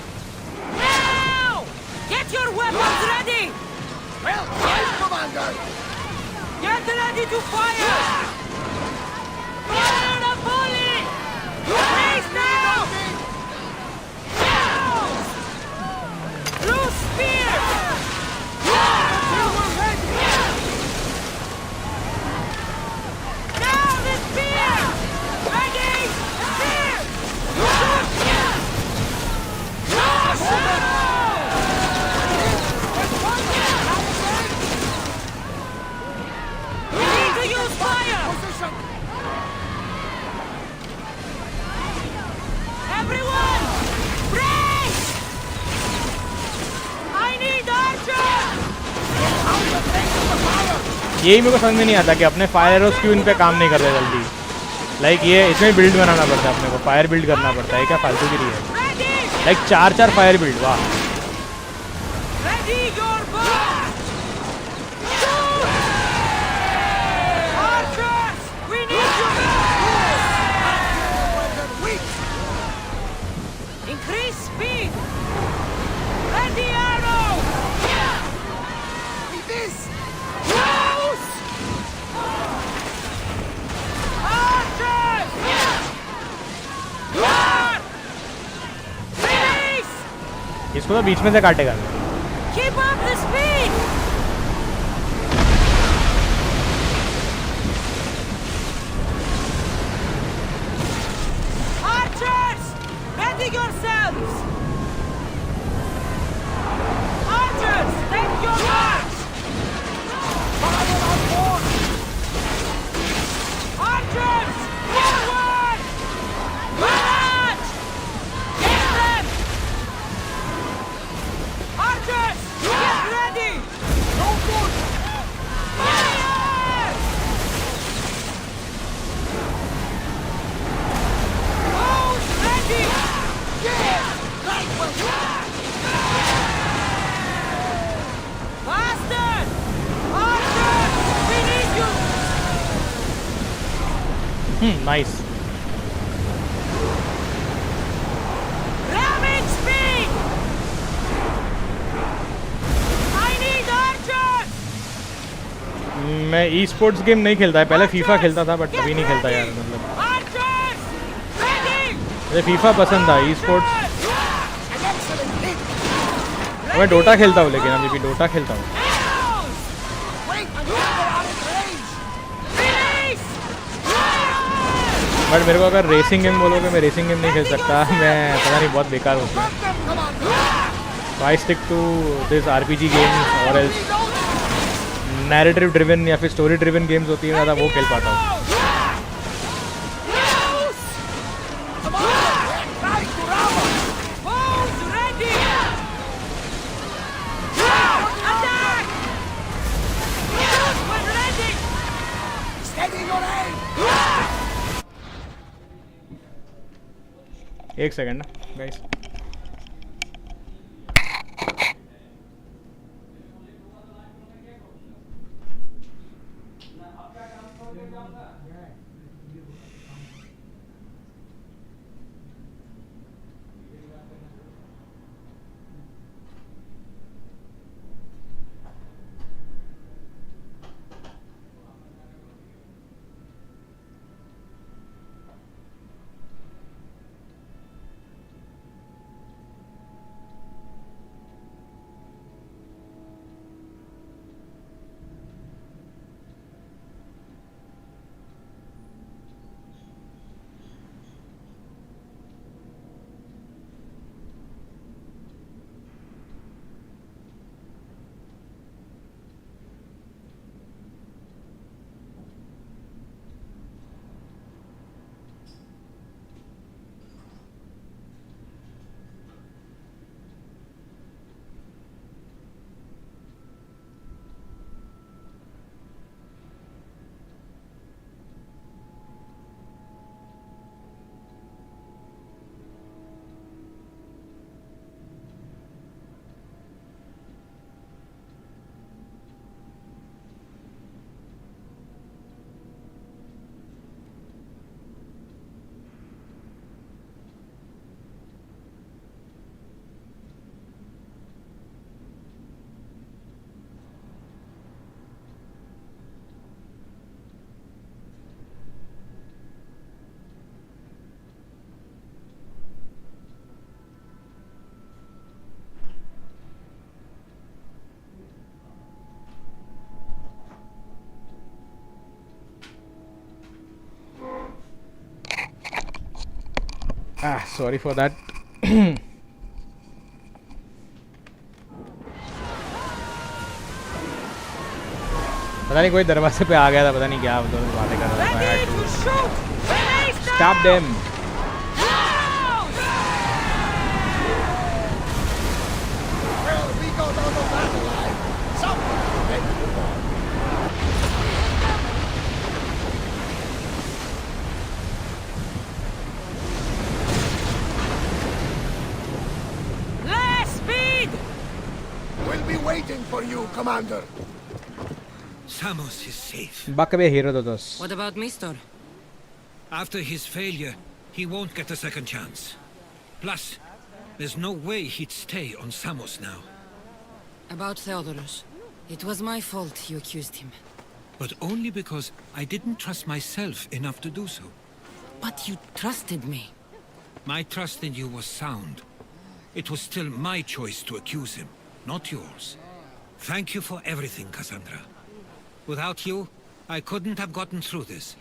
K: Now! Get your weapons ready!
T: Well, yes, Commander!
K: Get ready to fire! Fire the volley! Face now! Now! Blue spear! Now the spear! Ready! Spear! We need to use fire! Everyone! Brace! I need archers!
A: यही मेरे को समझ में नहीं आता कि अपने fire arrows क्यों इन पे काम नहीं करते जल्दी. लाइक ये इसमें बिल्ड बनाना पड़ता है अपने को, फायर बिल्ड करना पड़ता है, क्या फालतू गिरी है. Like 4 fire build. वाह.
K: Increase speed! Ready arrow! With this! Close! Archers! Guard! Release!
A: इसको तो बीच में से काटेगा.
K: Keep up the speed! Archers! Ready yourselves! Archers, take your marks! Fire on board! Archers, forward! Barrage! Get them! Archers, get ready! No good! Fire! Bows ready! Faster! Archers! We need you!
A: Nice.
K: Ramming speed! I need archers!
A: मैं e sports game नहीं खेलता है, पहले FIFA खेलता था but अभी नहीं खेलता यार. मतलब मुझे फीफा पसंद था, ई स्पोर्ट्स मैं डोटा खेलता हूँ, लेकिन अभी भी डोटा खेलता हूँ. बट मेरे को अगर रेसिंग गेम बोलोगे मैं रेसिंग गेम नहीं खेल सकता. मैं पता नहीं बहुत बेकार होता है. I stick to this RPG games और एल्स नैरेटिव ड्रिवन या फिर स्टोरी ड्रिवन गेम्स होती है ज़्यादा, वो खेल पाता हूँ. एक सेकंड ना गाइस. Sorry for that. पता नहीं कोई दरवाजे पे आ गया था, पता नहीं क्या दोनों बातें कर रहा था. Stop them.
T: Well, we go down the battle line. Someone ready to go.
K: Less speed!
T: We'll be waiting for you, Commander.
O: Samos is safe.
A: Bakbe hero todos.
K: What about Mistor?
O: After his failure, he won't get a second chance. Plus, there's no way he'd stay on Samos now.
K: About Theodorus. It was my fault you accused him.
O: But only because I didn't trust myself enough to do so.
K: But you trusted me.
O: My trust in you was sound. It was still my choice to accuse him, not yours. Thank you for everything, Cassandra. Without you, I couldn't have gotten through this.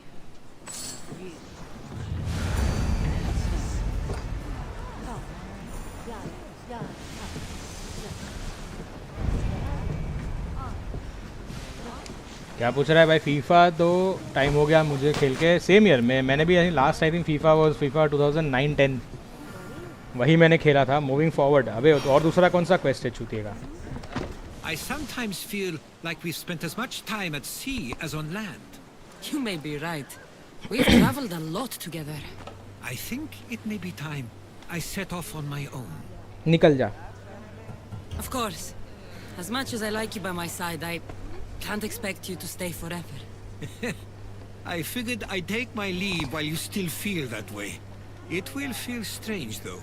A: क्या पूछ रहा है भाई? FIFA तो time हो गया मुझे खेल के. सेम ईयर में मैंने भी last I think FIFA was FIFA 2009-10 वही मैंने खेला था. Moving forward. अबे और दूसरा कौन सा क्वेस्ट है छूतिएगा?
O: I sometimes feel like we've spent as much time at sea as on land.
K: You may be right. We've traveled a lot together.
O: I think it may be time I set off on my own.
A: निकल जा.
K: Of course. As much as I like you by my side, I can't expect you to stay forever.
O: I figured I'd take my leave while you still feel that way. It will feel strange, though.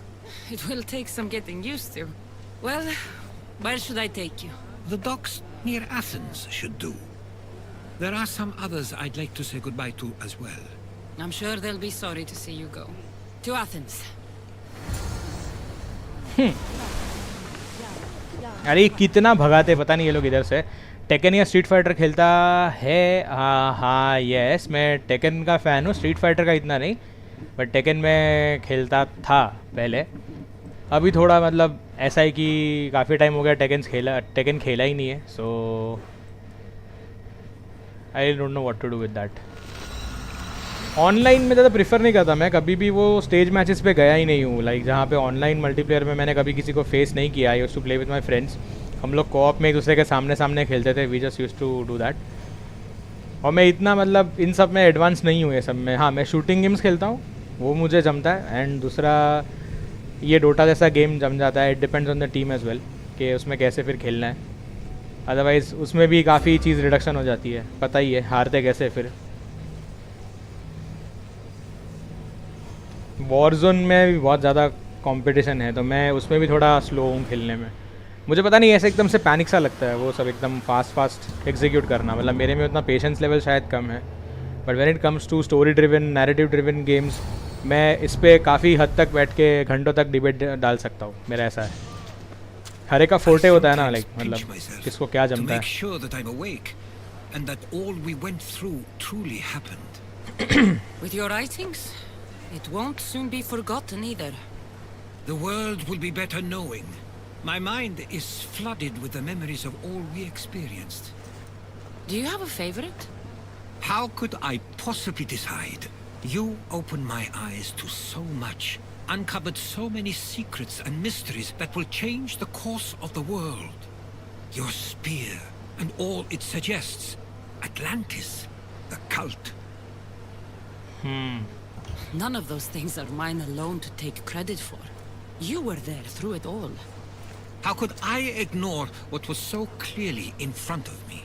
K: It will take some getting used to. Well, where should I take you?
O: The docks near Athens should do. There are some others I'd like to say goodbye to as well.
K: I'm sure they'll be sorry to see you go. To Athens.
A: अरे कितना भगाते पता नहीं ये लोग इधर से. Taken या स्ट्रीट फाइटर खेलता है? हाँ यस, मैं टेकन का फ़ैन हूँ. स्ट्रीट फाइटर का इतना नहीं, बट टेकन में खेलता था पहले. अभी थोड़ा मतलब ऐसा है कि काफ़ी टाइम हो गया टेकन खेला ही नहीं है. So I don't know what to do with that. Online में ज़्यादा प्रीफर नहीं करता मैं. कभी भी वो स्टेज मैचेस पे गया ही नहीं हूँ. लाइक जहाँ पे ऑनलाइन मल्टीप्लेयर में मैंने कभी किसी को फेस नहीं किया. I used to play with my friends. हम लोग कोऑप में एक दूसरे के सामने सामने खेलते थे. We just used to do that. और मैं इतना मतलब इन सब में एडवांस नहीं हूँ ये सब में. हाँ मैं शूटिंग गेम्स खेलता हूँ, वो मुझे जमता है. एंड दूसरा ये डोटा जैसा गेम जम जाता है. It depends on the team as well कि उसमें कैसे फिर खेलना है. अदरवाइज़ उसमें भी काफ़ी चीज़ रिडक्शन हो जाती है. पता ही है हारते कैसे फिर. वॉरजोन में भी बहुत ज़्यादा कंपटीशन है, तो मैं उसमें भी थोड़ा स्लो हूँ खेलने में. मुझे पता नहीं ऐसे एकदम से पैनिक सा लगता है वो सब एकदम फास्ट एग्जीक्यूट करना. मतलब मेरे में उतना पेशेंस लेवल शायद कम है. But when it comes to story driven narrative driven games, मैं इस पर काफ़ी हद तक बैठ के घंटों तक डिबेट डाल सकता हूँ. मेरा ऐसा है. हर एक का फोर्टे होता है ना, लाइक मतलब किसको क्या जमता
K: है. With your writings, it won't soon be forgotten either.
O: The world will be better knowing. My mind is flooded with the memories of all we experienced.
K: Do you have a favorite?
O: How could I possibly decide? You opened my eyes to so much, uncovered so many secrets and mysteries that will change the course of the world. Your spear and all it suggests. Atlantis, the cult.
K: None of those things are mine alone to take credit for. You were there through it all.
O: How could I ignore what was so clearly in front of me?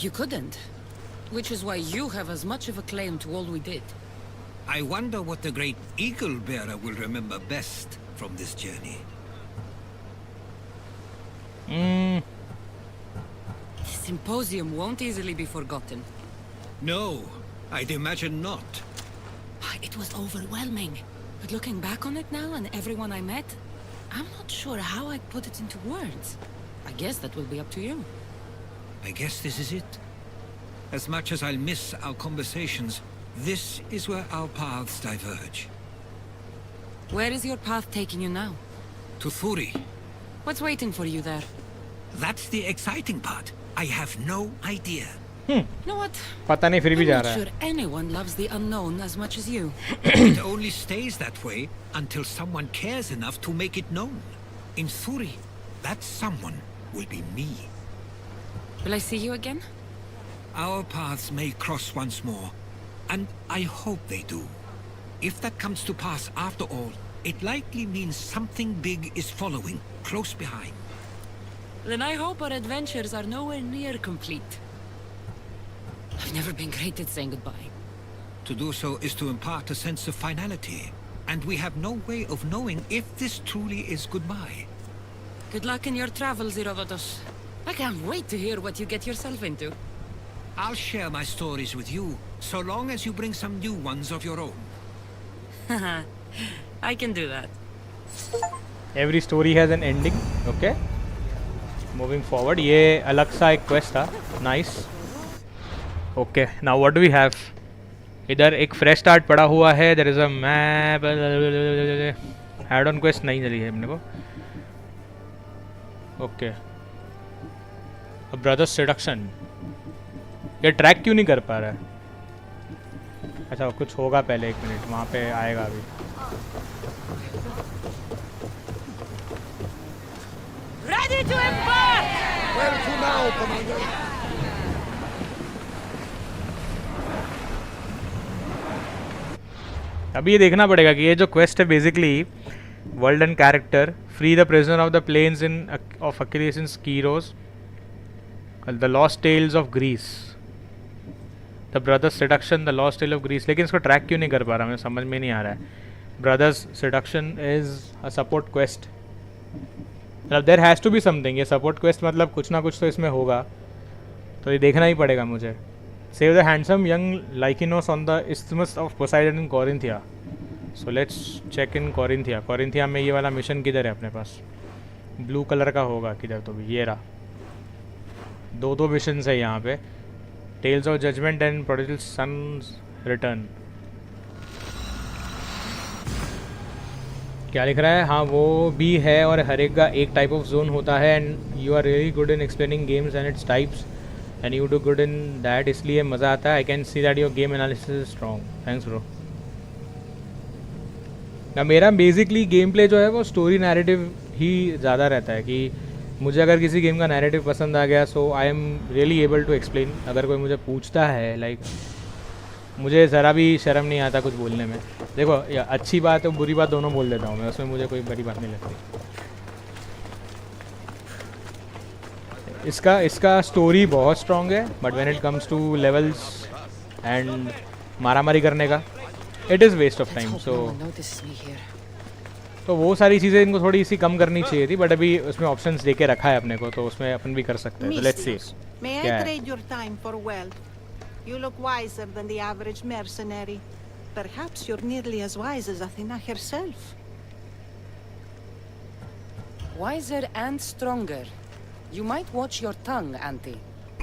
K: You couldn't. Which is why you have as much of a claim to all we did.
O: I wonder what the great Eagle Bearer will remember best from this journey.
K: The symposium won't easily be forgotten.
O: No, I'd imagine not.
K: It was overwhelming. But looking back on it now and everyone I met, I'm not sure how I'd put it into words. I guess that will be up to you.
O: I guess this is it. As much as I'll miss our conversations, this is where our paths diverge.
K: Where is your path taking you now?
O: To Thuri.
K: What's waiting for you there?
O: That's the exciting part. I have no idea.
K: You know what?
A: पता नहीं फिर भी जा
K: I'm
A: रहा
K: not
A: है.
K: sure anyone loves the unknown as much as you.
O: It only stays that way until someone cares enough to make it known. In Thuri, that someone will be me.
K: Will I see you again?
O: Our paths may cross once more, and I hope they do. If that comes to pass after all, it likely means something big is following, close behind.
K: Then I hope our adventures are nowhere near complete. I've never been great at saying goodbye.
O: To do so is to impart a sense of finality, and we have no way of knowing if this truly is goodbye.
K: Good luck in your travels, Herodotus. I can't wait to hear what you get yourself into.
O: I'll share my stories with you, so long as you bring some new ones of your own.
K: I can do that.
A: Every story has an ending. Okay. Moving forward. ये अलग सा एक quest था. Nice. Okay. Now what do we have? इधर एक fresh start पड़ा हुआ है. There is a map. Add-on quest नहीं चली है अपने को. Okay. A brother's seduction. ये ट्रैक क्यों नहीं कर पा रहा है? अच्छा कुछ होगा पहले. 1 मिनट वहाँ पे आएगा अभी.
C: Ready to embark!
T: Where to now, Commander?
A: अभी ये देखना पड़ेगा कि ये जो क्वेस्ट है basically world and character free the prisoner of the plains in of accusations Kyros the lost tales of Greece the brothers seduction the lost tale of Greece. लेकिन इसको ट्रैक क्यों नहीं कर पा रहा, मुझे समझ में नहीं आ रहा है. Brother's seduction is a support quest. मतलब there has to be something. ये सपोर्ट क्वेस्ट मतलब कुछ ना कुछ तो इसमें होगा, तो ये देखना ही पड़ेगा मुझे. Save the handsome young Lykinos on the isthmus of Poseidon in Corinthia. So let's check in Corinthia. Corinthia में ये वाला मिशन किधर है अपने पास? ब्लू कलर का होगा किधर तो भी. ये रहा. 2 मिशंस है यहाँ पे. Tales of judgment and prodigal sons return. क्या लिख रहा है? हाँ वो भी है और हर एक का एक टाइप ऑफ जोन होता है. And you are really good in explaining games and its types and you do good in that, इसलिए मज़ा आता है. I can see that your game analysis is strong. Thanks bro. मेरा basically gameplay जो है वो story narrative ही ज़्यादा रहता है कि मुझे अगर किसी गेम का नैरेटिव पसंद आ गया so I am really able to explain. अगर कोई मुझे पूछता है लाइक मुझे ज़रा भी शर्म नहीं आता कुछ बोलने में. देखो अच्छी बात और बुरी बात दोनों बोल देता हूँ मैं, उसमें मुझे कोई बड़ी बात नहीं लगती. इसका स्टोरी बहुत स्ट्रॉन्ग है but when it comes to levels and मारामारी करने का it is waste of time. तो वो सारी चीज़ें इनको थोड़ी सी कम करनी चाहिए थी, बट अभी उसमें ऑप्शंस दे के रखा है अपने को, तो उसमें अपन भी कर सकते हैं. Let's see.
U: May I trade your time for wealth? You look wiser than the average mercenary. Perhaps you're nearly as wise as Athena herself.
K: Wiser and stronger. You might watch your tongue, Auntie.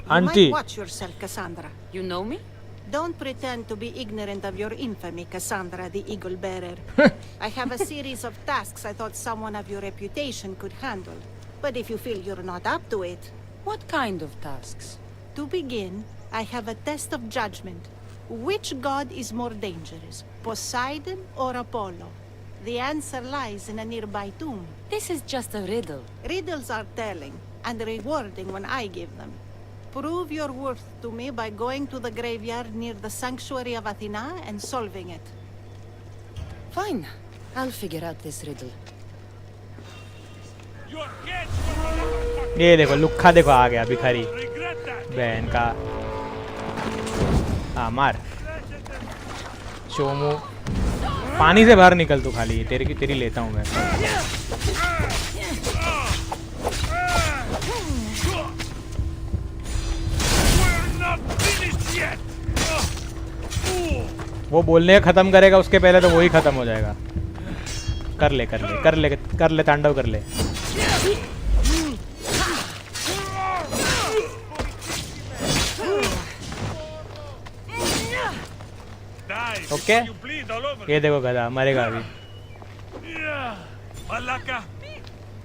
U: You might watch yourself, Cassandra.
K: You know me?
U: Don't pretend to be ignorant of your infamy, Cassandra the Eagle Bearer. I have a series of tasks I thought someone of your reputation could handle. But if you feel you're not up to it...
K: What kind of tasks?
U: To begin, I have a test of judgment. Which god is more dangerous, Poseidon or Apollo? The answer lies in a nearby tomb.
K: This is just a riddle.
U: Riddles are telling and rewarding when I give them. Prove your worth to me by going to the graveyard near the sanctuary of Athena and solving it.
K: Fine. I'll figure out this riddle.
A: ये देखो लुक्खा देखो आ गया भिखारी बहन का. हाँ मार चोमू. पानी से बाहर निकल तू खाली. तेरी लेता हूँ मैं. वो बोलने खत्म करेगा उसके पहले तो वही खत्म हो जाएगा. कर ले तांडव कर ले. ओके ये देखो गधा मरेगा अभी.
G: Malaka,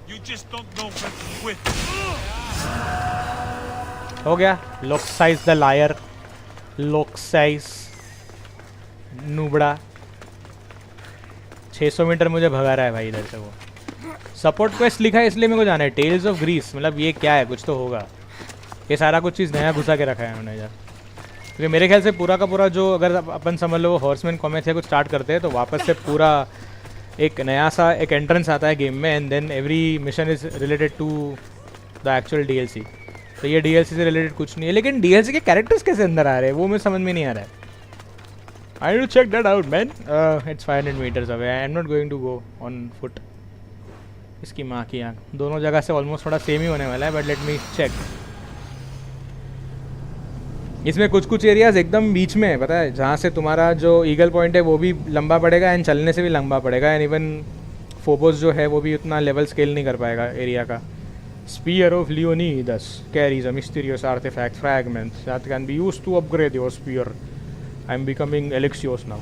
G: you just don't know when to quit.
A: हो गया. Loxize the liar. Loxize नूबड़ा. 600 मीटर मुझे भगा रहा है भाई इधर से. वो सपोर्ट क्वेस्ट लिखा है इसलिए मेरे को जाना है. टेल्स ऑफ ग्रीस, मतलब ये क्या है? कुछ तो होगा. ये सारा कुछ चीज़ नया घुसा के रखा है उन्होंने यार. क्योंकि मेरे ख्याल से पूरा का पूरा जो, अगर अपन समझ लो हॉर्समैन कॉमेट से कुछ स्टार्ट करते हैं तो वापस से पूरा एक नया सा एक एंट्रेंस आता है गेम में, and then every mission is related to the actual DLC. तो ये DLC से रिलेटेड कुछ नहीं है, लेकिन DLC के कैरेक्टर्स कैसे अंदर आ रहे हैं वो मुझे समझ में नहीं आ रहा है. I will check that out man. It's 500 meters away. I am not going to go on foot. इसकी माँ की आँख. दोनों जगह से ऑलमोस्ट थोड़ा सेम ही होने वाला है, बट लेट मी चेक. इसमें कुछ कुछ एरियाज एकदम बीच में है, पता है, जहाँ से तुम्हारा जो ईगल पॉइंट है वो भी लंबा पड़ेगा एंड चलने से भी लंबा पड़ेगा, एंड इवन फोबोस जो है वो भी उतना लेवल स्केल नहीं कर पाएगा एरिया का. Spear of Leonidas carries a mysterious artifact fragment that can be used to upgrade your spear. I am becoming Alexios now.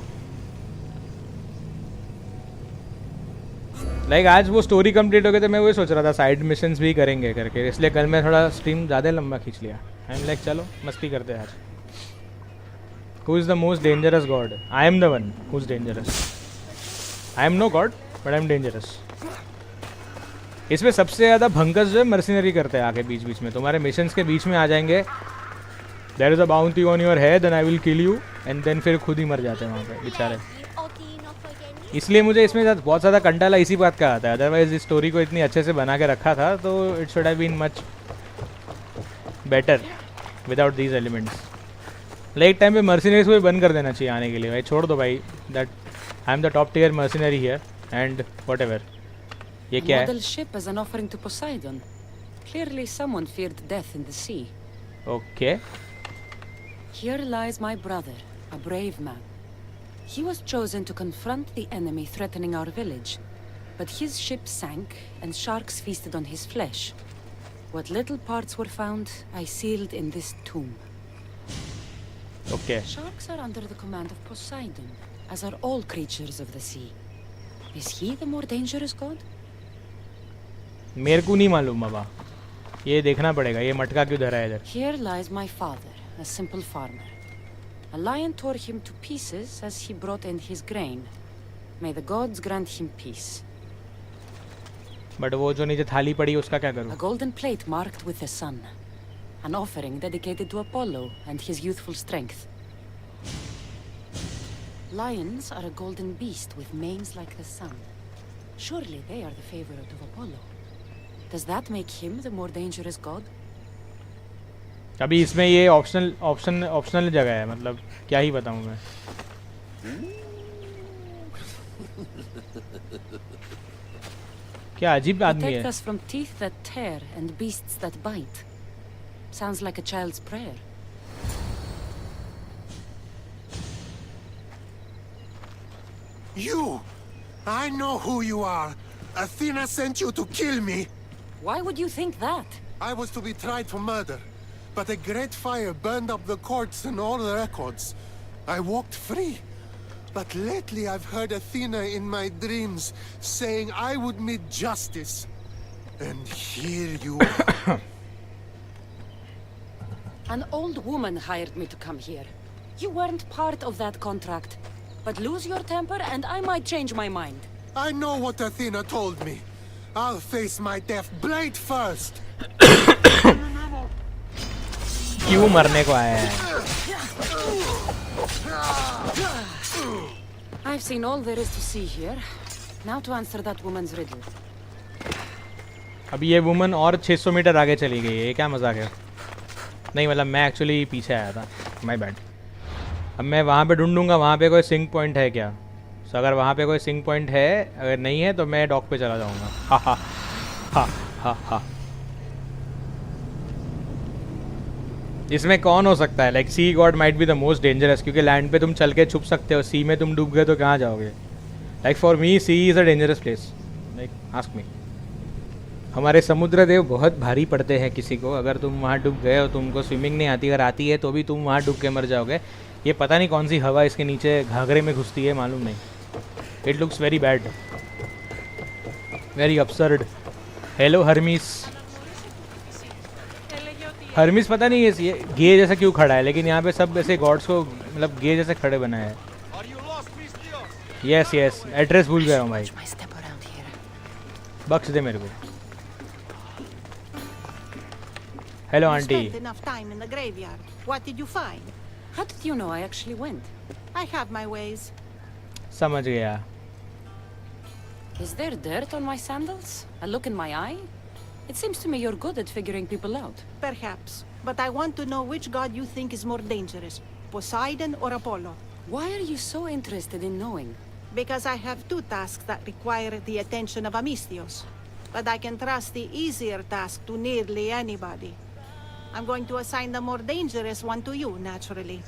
A: Like आज वो स्टोरी कंप्लीट हो गई तो मैं वही सोच रहा था साइड मिशंस भी करेंगे करके, इसलिए कल मैं थोड़ा स्ट्रीम ज़्यादा लंबा खींच लिया. आई एम लाइक चलो मस्ती करते हैं आज. Who is the most dangerous god? I am the one who is dangerous. I am no god but I am dangerous. इसमें सबसे ज़्यादा भंकस जो है मर्सिनरी करते हैं आके बीच बीच में. तुम्हारे मिशंस के बीच में आ जाएंगे. There is a bounty on your head and I will kill you, and then फिर खुद ही मर जाते हैं वहाँ पे बेचारे. इसलिए मुझे इसमें बहुत ज़्यादा कंटाला इसी बात का आता है. अदरवाइज इस स्टोरी को इतनी अच्छे से बना के रखा था तो it should have been much better without these elements. Like time पे मर्सिनरीज को भी बंद कर देना चाहिए आने के लिए. भाई छोड़ दो भाई. That I am the top tier mercenary here and whatever. ये क्या है?
C: Model ship as an offering to Poseidon. Clearly someone feared death in the sea.
A: Okay.
C: Here lies my brother, a brave man. He was chosen to confront the enemy threatening our village, but his ship sank and sharks feasted on his flesh. What little parts were found, I sealed in this tomb.
A: Okay.
C: Sharks are under the command of Poseidon, as are all creatures of the sea. Is he the more dangerous god?
A: मेरे को नहीं मालूम बाबा. ये देखना पड़ेगा. ये मटका क्यों धरा है इधर?
C: Here lies my father, a simple farmer. A lion tore him to pieces as he brought in his grain. May the gods grant him peace.
A: But वो जो नीचे थाली पड़ी उसका क्या करूँ?
C: A golden plate marked with the sun. An offering dedicated to Apollo and his youthful strength. Lions are a golden beast with manes like the sun. Surely they are the favorite of Apollo. Does that make him the more dangerous god?
A: अभी इसमें ये optional जगह है, मतलब क्या ही बताऊँ मैं. क्या अजीब आदमी है.
C: Protect us from teeth that tear and beasts that bite. Sounds like a child's prayer.
D: You! I know who you are. Athena sent you to kill me.
C: Why would you think that?
D: I was to be tried for murder, but a great fire burned up the courts and all the records. I walked free. But lately I've heard Athena in my dreams saying I would meet justice. And here you are.
C: An old woman hired me to come here. You weren't part of that contract. But lose your temper and I might change my mind.
D: I know what Athena told me. I'll face my death blade first.
A: क्यों मरने को आया है?
C: I've seen all there is to see here. Now to answer that woman's riddle.
A: अभी ये woman और 600 metre आगे चली गई है. ये क्या मजाक है? नहीं मतलब मैं एक्चुअली पीछे आया था. My bad. अब मैं वहाँ पे ढूंढूंगा वहाँ पे कोई सिंक पॉइंट है क्या. तो अगर वहाँ पे कोई सिंक पॉइंट है, अगर नहीं है तो मैं डॉक पे चला जाऊँगा. हा हा हा हा हा. इसमें कौन हो सकता है? Like sea god might be the most dangerous, क्योंकि लैंड पे तुम चल के छुप सकते हो, सी में तुम डूब गए तो कहाँ जाओगे. Like for me sea is a dangerous place. Like ask me. हमारे समुद्र देव बहुत भारी पड़ते हैं किसी को. अगर तुम वहाँ डूब गए हो, तुमको स्विमिंग नहीं आती, अगर आती है तो भी तुम वहाँ डूब के मर जाओगे. ये पता नहीं कौन सी हवा इसके नीचे घाघरे में घुसती है, मालूम नहीं. It looks very bad. Very absurd. Hello Hermès. Hermès पता नहीं ये गे जैसा क्यों खड़ा है, लेकिन यहाँ पे सब ऐसे गॉड्स को मतलब गे जैसे खड़े बनाए हैं. यस यस, एड्रेस भूल गया हूँ भाई. बख्श दे मेरे को. Hello aunty.
U: Enough time in the graveyard. What did you find?
C: How did you know I actually went?
U: I have my ways.
A: समझ गया.
C: Is there dirt on my sandals? A look in my eye? It seems to me you're good at figuring people out.
U: Perhaps. But I want to know which god you think is more dangerous. Poseidon or Apollo?
C: Why are you so interested in knowing?
U: Because I have two tasks that require the attention of Amistios. But I can trust the easier task to nearly anybody. I'm going to assign the more dangerous one to you, naturally.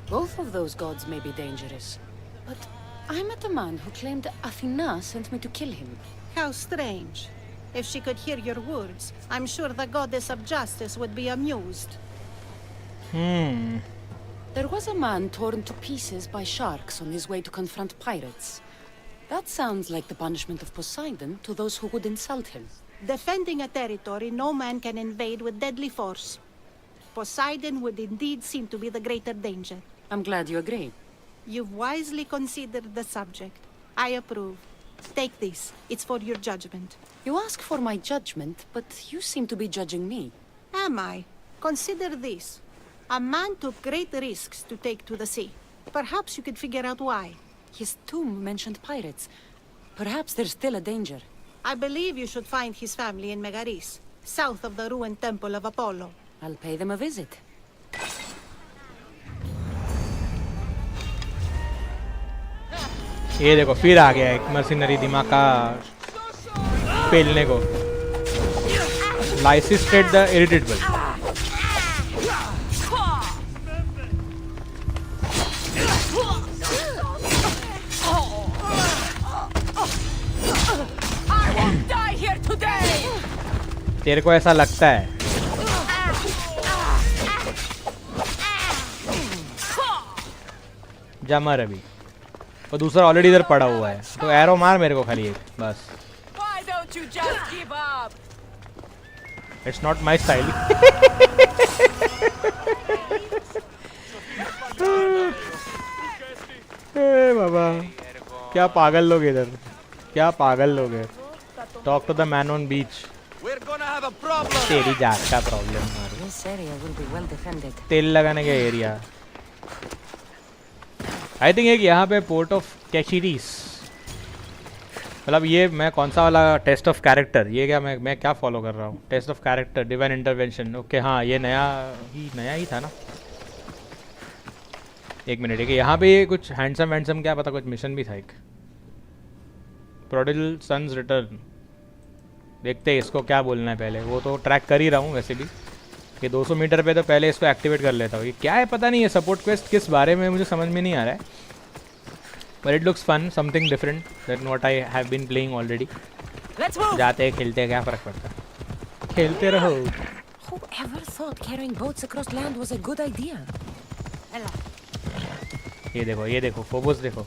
C: Both of those gods may be dangerous. But I met a man who claimed Athena sent me to kill him.
U: How strange. If she could hear your words, I'm sure the goddess of justice would be amused.
C: There was a man torn to pieces by sharks on his way to confront pirates. That sounds like the punishment of Poseidon to those who would insult him.
U: Defending a territory no man can invade with deadly force. Poseidon would indeed seem to be the greater danger.
C: I'm glad you agree.
U: You've wisely considered the subject. I approve. Take this. It's for your judgment.
C: You ask for my judgment, but you seem to be judging me.
U: Am I? Consider this. A man took great risks to take to the sea. Perhaps you could figure out why.
C: His tomb mentioned pirates. Perhaps there's still a danger.
U: I believe you should find his family in Megaris, south of the ruined temple of Apollo.
C: I'll pay them a visit.
A: ये देखो फिर आ गया एक machinery दिमाग का पेलने को. Lysistrate the irritable. तेरे को ऐसा लगता है? जा मर अभी. और दूसरा ऑलरेडी इधर पड़ा हुआ है, तो एरो मार मेरे को खाली एक बस. It's not my style. बाबा क्या पागल लोग इधर, क्या पागल लोग हैं. Talk to the man on beach. तेरी जात का प्रॉब्लम. तेल लगाने का एरिया. आई थिंक एक यहाँ पे पोर्ट ऑफ कैशिरीस, मतलब ये मैं कौन सा वाला टेस्ट ऑफ कैरेक्टर, ये क्या मैं क्या फॉलो कर रहा हूँ? Test of character, divine intervention. Okay हाँ, ये नया ही था ना. एक मिनट. एक यहाँ पे ये कुछ हैंडसम क्या पता कुछ मिशन भी था एक. Prodigal sons return. देखते हैं इसको क्या बोलना है पहले. वो तो ट्रैक कर ही रहा हूँ वैसे भी कि 200 मीटर पे, तो पहले इसको एक्टिवेट कर लेता हूँ. ये क्या है पता नहीं है. सपोर्ट क्वेस्ट किस बारे में मुझे समझ में नहीं आ रहा है. But it looks fun, something different than what I have been playing already. जाते हैं खेलते हैं, क्या फ़र्क पड़ता है. खेलते रहो.
C: Whoever thought carrying boats across land was a good idea?
A: ये देखो फोबोस देखो,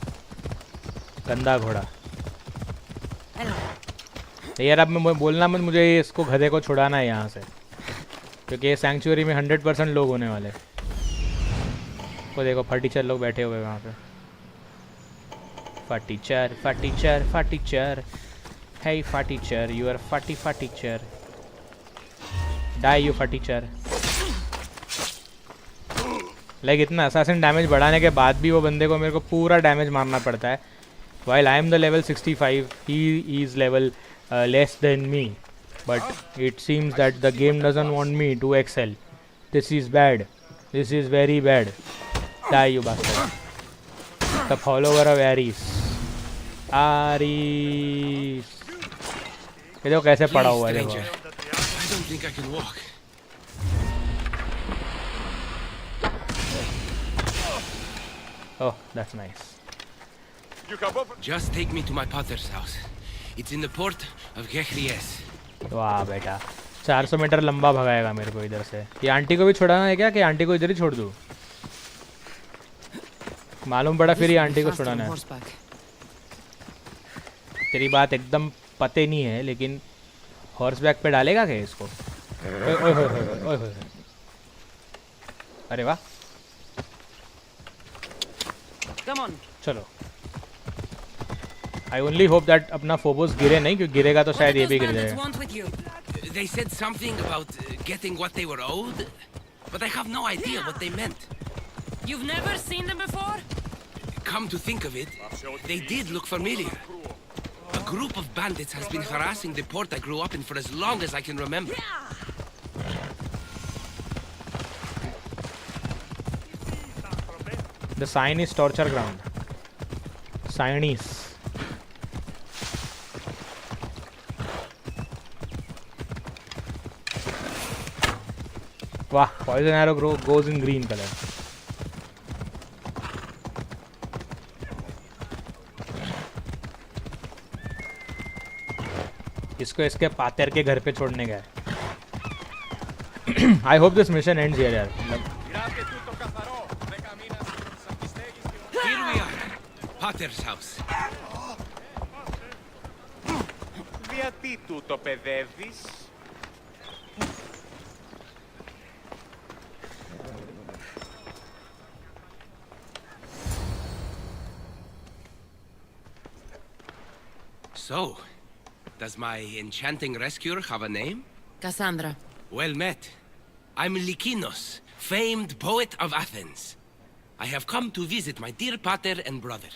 A: गंदा घोड़ा. यार अब मैं बोलना मत मुझे, इसको गधे को छुड़ाना है यहाँ से, क्योंकि ये सैंक्चुअरी में 100% लोग होने वाले. वो देखो फटीचर लोग बैठे हुए वहाँ पे. फटीचर. Hey फटीचर, you are फटीचर. Die you फटीचर. लाइक इतना असैसिन डैमेज बढ़ाने के बाद भी वो बंदे को मेरे को पूरा डैमेज मारना पड़ता है. While I am the level 65, he is level less than me. But it seems that the game doesn't want me to excel. This is bad. This is very bad. Die you bastard. The follower of Ares. Ares. ये देखो कैसे पड़ा हुआ है देखो.
B: I don't think I can walk.
A: Oh, that's nice.
B: Just take me to my father's house. It's in the port of Gechries.
A: वाह बेटा, 400 metre लंबा भगाएगा मेरे को इधर से. ये आंटी को भी छुड़ाना है क्या, कि आंटी को इधर ही छोड़ दूँ? मालूम पड़ा फिर ये आंटी को छुड़ाना है. तेरी बात एकदम पते नहीं है, लेकिन हॉर्स बैक पे डालेगा क्या इसको? ओए ओए ओए ओए ओए, अरे वाह,
K: Come on.
A: चलो। आई ओनली होप दैट अपना फोबोस गिरे नहीं, क्योंकि गिरेगा तो शायद ये भी गिर जाएगा।
K: Want with you?
B: They said something about getting what they were owed, but I have no idea what they meant.
K: You've never seen them before?
B: Come to think of it, they did look familiar. A group of bandits has been harassing the port I grew up in for as long as I can remember.
A: The sign is torture ground. Signies. वाह, poison arrow goes in green color. इसको इसके पातेर के घर पे छोड़ने गए। I hope this mission ends here यार।
B: Here we are, Pater's house.
F: Γιατί τούτο παιδεύεις?
B: So, does my enchanting rescuer have a name?
K: Cassandra.
B: Well met. I'm Lykinos, famed poet of Athens. I have come to visit my dear pater and brother.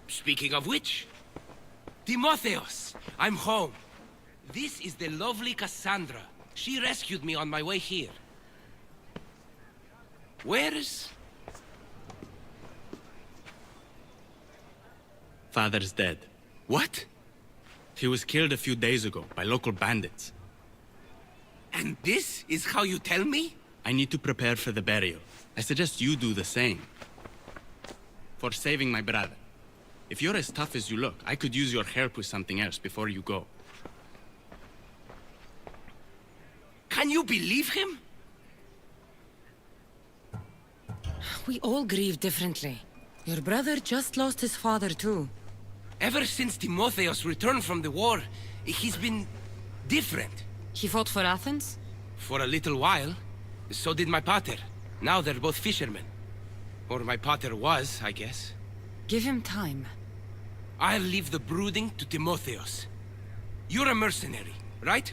B: Speaking of which, Timotheos, I'm home. This is the lovely Cassandra. She rescued me on my way here. Where's...
V: Father's dead.
B: What?
V: He was killed a few days ago by local bandits.
B: And this is how you tell me?
V: I need to prepare for the burial. I suggest you do the same. For saving my brother. If you're as tough as you look, I could use your help with something else before you go.
B: Can you believe him?
K: We all grieve differently. Your brother just lost his father too.
B: Ever since Timotheos returned from the war, he's been different.
K: He fought for Athens?
B: For a little while. So did my pater. Now they're both fishermen. Or my pater was, I guess.
K: Give him time.
B: I'll leave the brooding to Timotheos. You're a mercenary, right?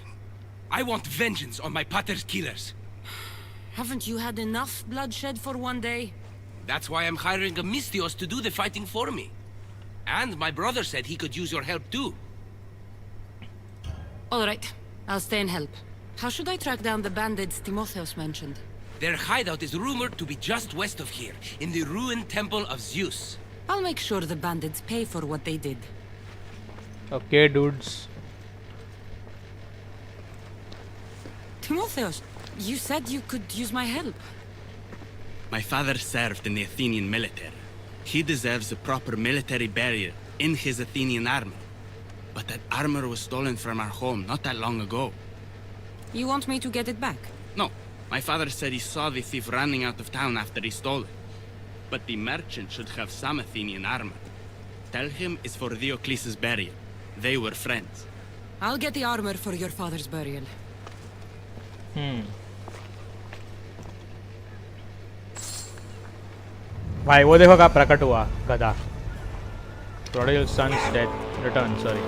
B: I want vengeance on my pater's killers.
K: Haven't you had enough bloodshed for one day?
B: That's why I'm hiring a Mystios to do the fighting for me. And my brother said he could use your help too.
K: All right. I'll stay and help. How should I track down the bandits Timotheos mentioned?
B: Their hideout is rumored to be just west of here, in the ruined temple of Zeus.
K: I'll make sure the bandits pay for what they did.
A: Okay, dudes.
K: Timotheos, you said you could use my help.
V: My father served in the Athenian military. He deserves a proper military burial in his Athenian armor. But that armor was stolen from our home not that long ago.
K: You want me to get it back?
V: No. My father said he saw the thief running out of town after he stole it. But the merchant should have some Athenian armor. Tell him it's for Diocles' burial. They were friends.
K: I'll get the armor for your father's burial.
A: भाई वो देखो कहाँ प्रकट हुआ गधा। Prodigal son's death return, sorry.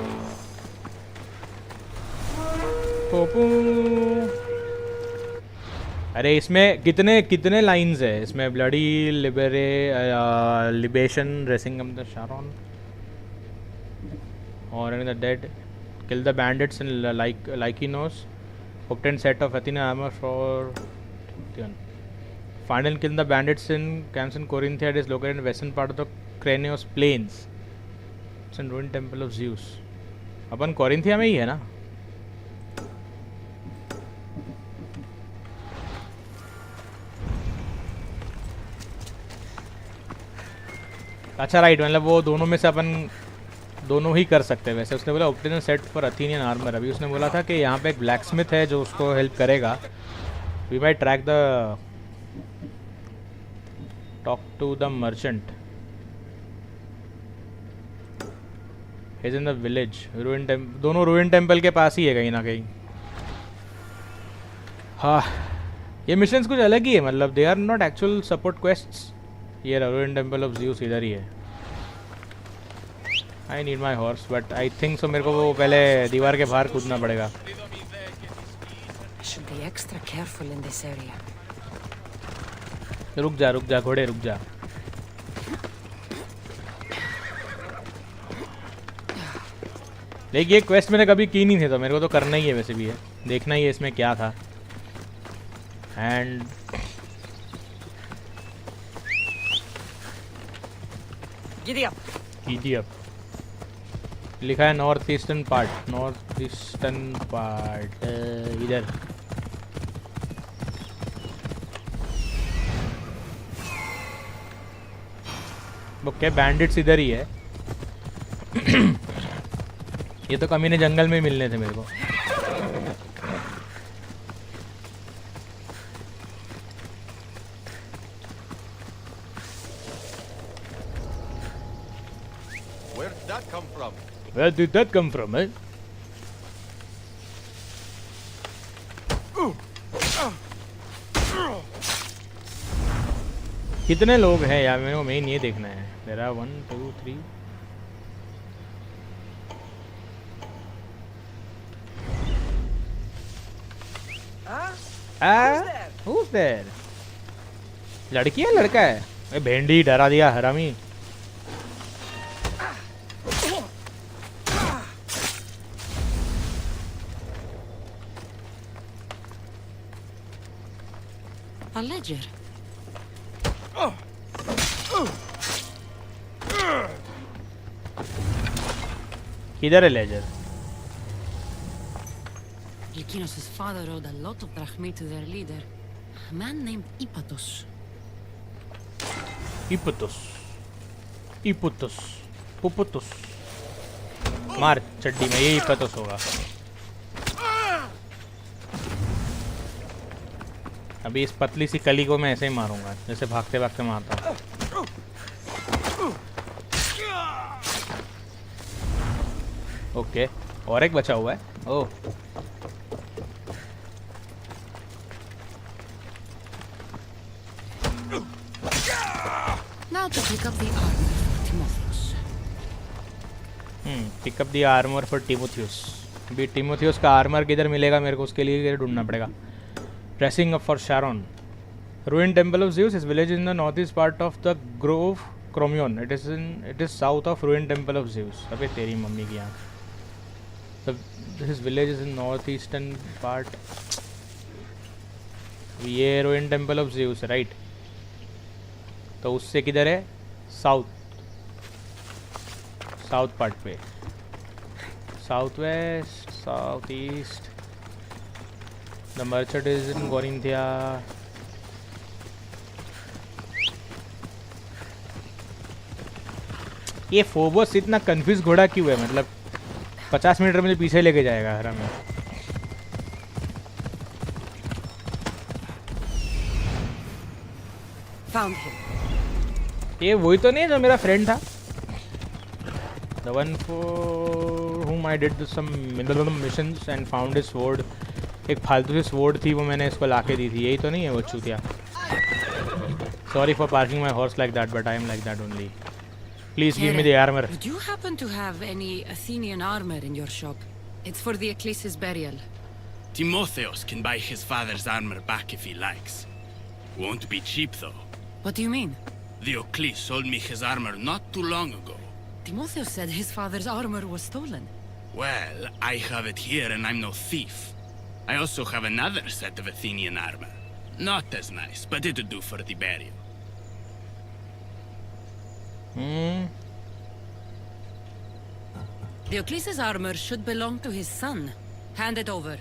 A: अरे इसमें कितने कितने लाइंस है इसमें? Bloody libation racing the Charon और in the dead kill the bandits in Lykinos obtain set of Athena armor for find and kill the bandits in camps in Corinth. It is located in the western part of the Cranios Plains. It's in ruined temple of Zeus. अपन कोरिंथिया में ही है ना? अच्छा right, मतलब वो दोनों में से अपन दोनों ही कर सकते हैं। वैसे उसने बोला obtain set for Athenian armour. अभी उसने बोला था कि यहाँ पे एक ब्लैक स्मिथ है जो उसको हेल्प करेगा। We might track the talk to the merchant. Is in the village. दोनों रूइन टेम्पल के पास ही है कहीं ना कहीं। हाँ, ये मिशंस कुछ अलग ही है, मतलब they are not actual support quests. ये रूइन टेम्पल ऑफ ज़्यूस इधर ही है। I need my horse but I think so मेरे को वो पहले दीवार के बाहर कूदना पड़ेगा। रुक जा घोड़े रुक जा। लेकिन ये क्वेस्ट मैंने कभी की नहीं थी तो मेरे को तो करना ही है, वैसे भी है देखना ही है इसमें क्या था। एंड कीजिए अब लिखा है नॉर्थ ईस्टर्न पार्ट इधर। ओके बैंडिट्स इधर ही है। ये तो कमीने जंगल में मिलने थे मेरे को। Where did that come from, eh? कितने लोग हैं यार, मेरे को मेन ये देखना है। मेरा 1 2 3 Who's there? लड़की है लड़का है? भेंडी डरा दिया हरामी।
K: A ledger.
A: किधर है laser?
K: Lykinos' father owed a lot of drachmi to their leader, a man named Ipatos.
A: Puputus मार चड्डी में, यही इपतोस होगा। अभी इस पतली सी कली को मैं ऐसे ही मारूंगा जैसे भागते भागते मारता हूँ। ओके और एक बचा हुआ है। Oh
K: Now to pick up the armor for Timotheus.
A: Pick up the armour for Timotheus. अभी टिमोथियस का आर्मर किधर मिलेगा मेरे को, उसके लिए ढूंढना पड़ेगा। Pressing up for Sharon. Ruined Temple of Zeus is village in the northeast part of the Grove Chromion. It is south of Ruined Temple of Zeus. अबे तेरी मम्मी की आँख। This village is in northeastern part. ये Ruined Temple of Zeus right? तो उससे किधर है? South part पे, south west, south east. The merchant is in Corinthia. ये फोबोस इतना कंफ्यूज घोड़ा क्यों है? मतलब 50 मीटर मुझे पीछे लेके जाएगा हरा में।
K: Found him.
A: ये वही तो नहीं है जो मेरा फ्रेंड था? The one for whom I did some missions and found his sword. एक फालतू सी स्वॉर्ड थी वो मैंने इसको लाके दी थी, यही तो नहीं है वो चूतिया? Sorry for parking my horse like that, but I am like that only. Please give me the armor.
K: Would you happen to have any Athenian armor in your shop? It's for the Ecclesi's burial.
V: Timotheus can buy his father's armor back if he likes. Won't be cheap though.
K: What do you mean?
V: The Eccles sold me his armor not too long ago.
K: Timotheus said his father's armor was stolen.
V: Well, I have it here and I'm no thief. I also have another set of Athenian armor. Not as nice, but it'll do for the burial.
K: The Ecclesi's armor should belong to his son. Hand it over.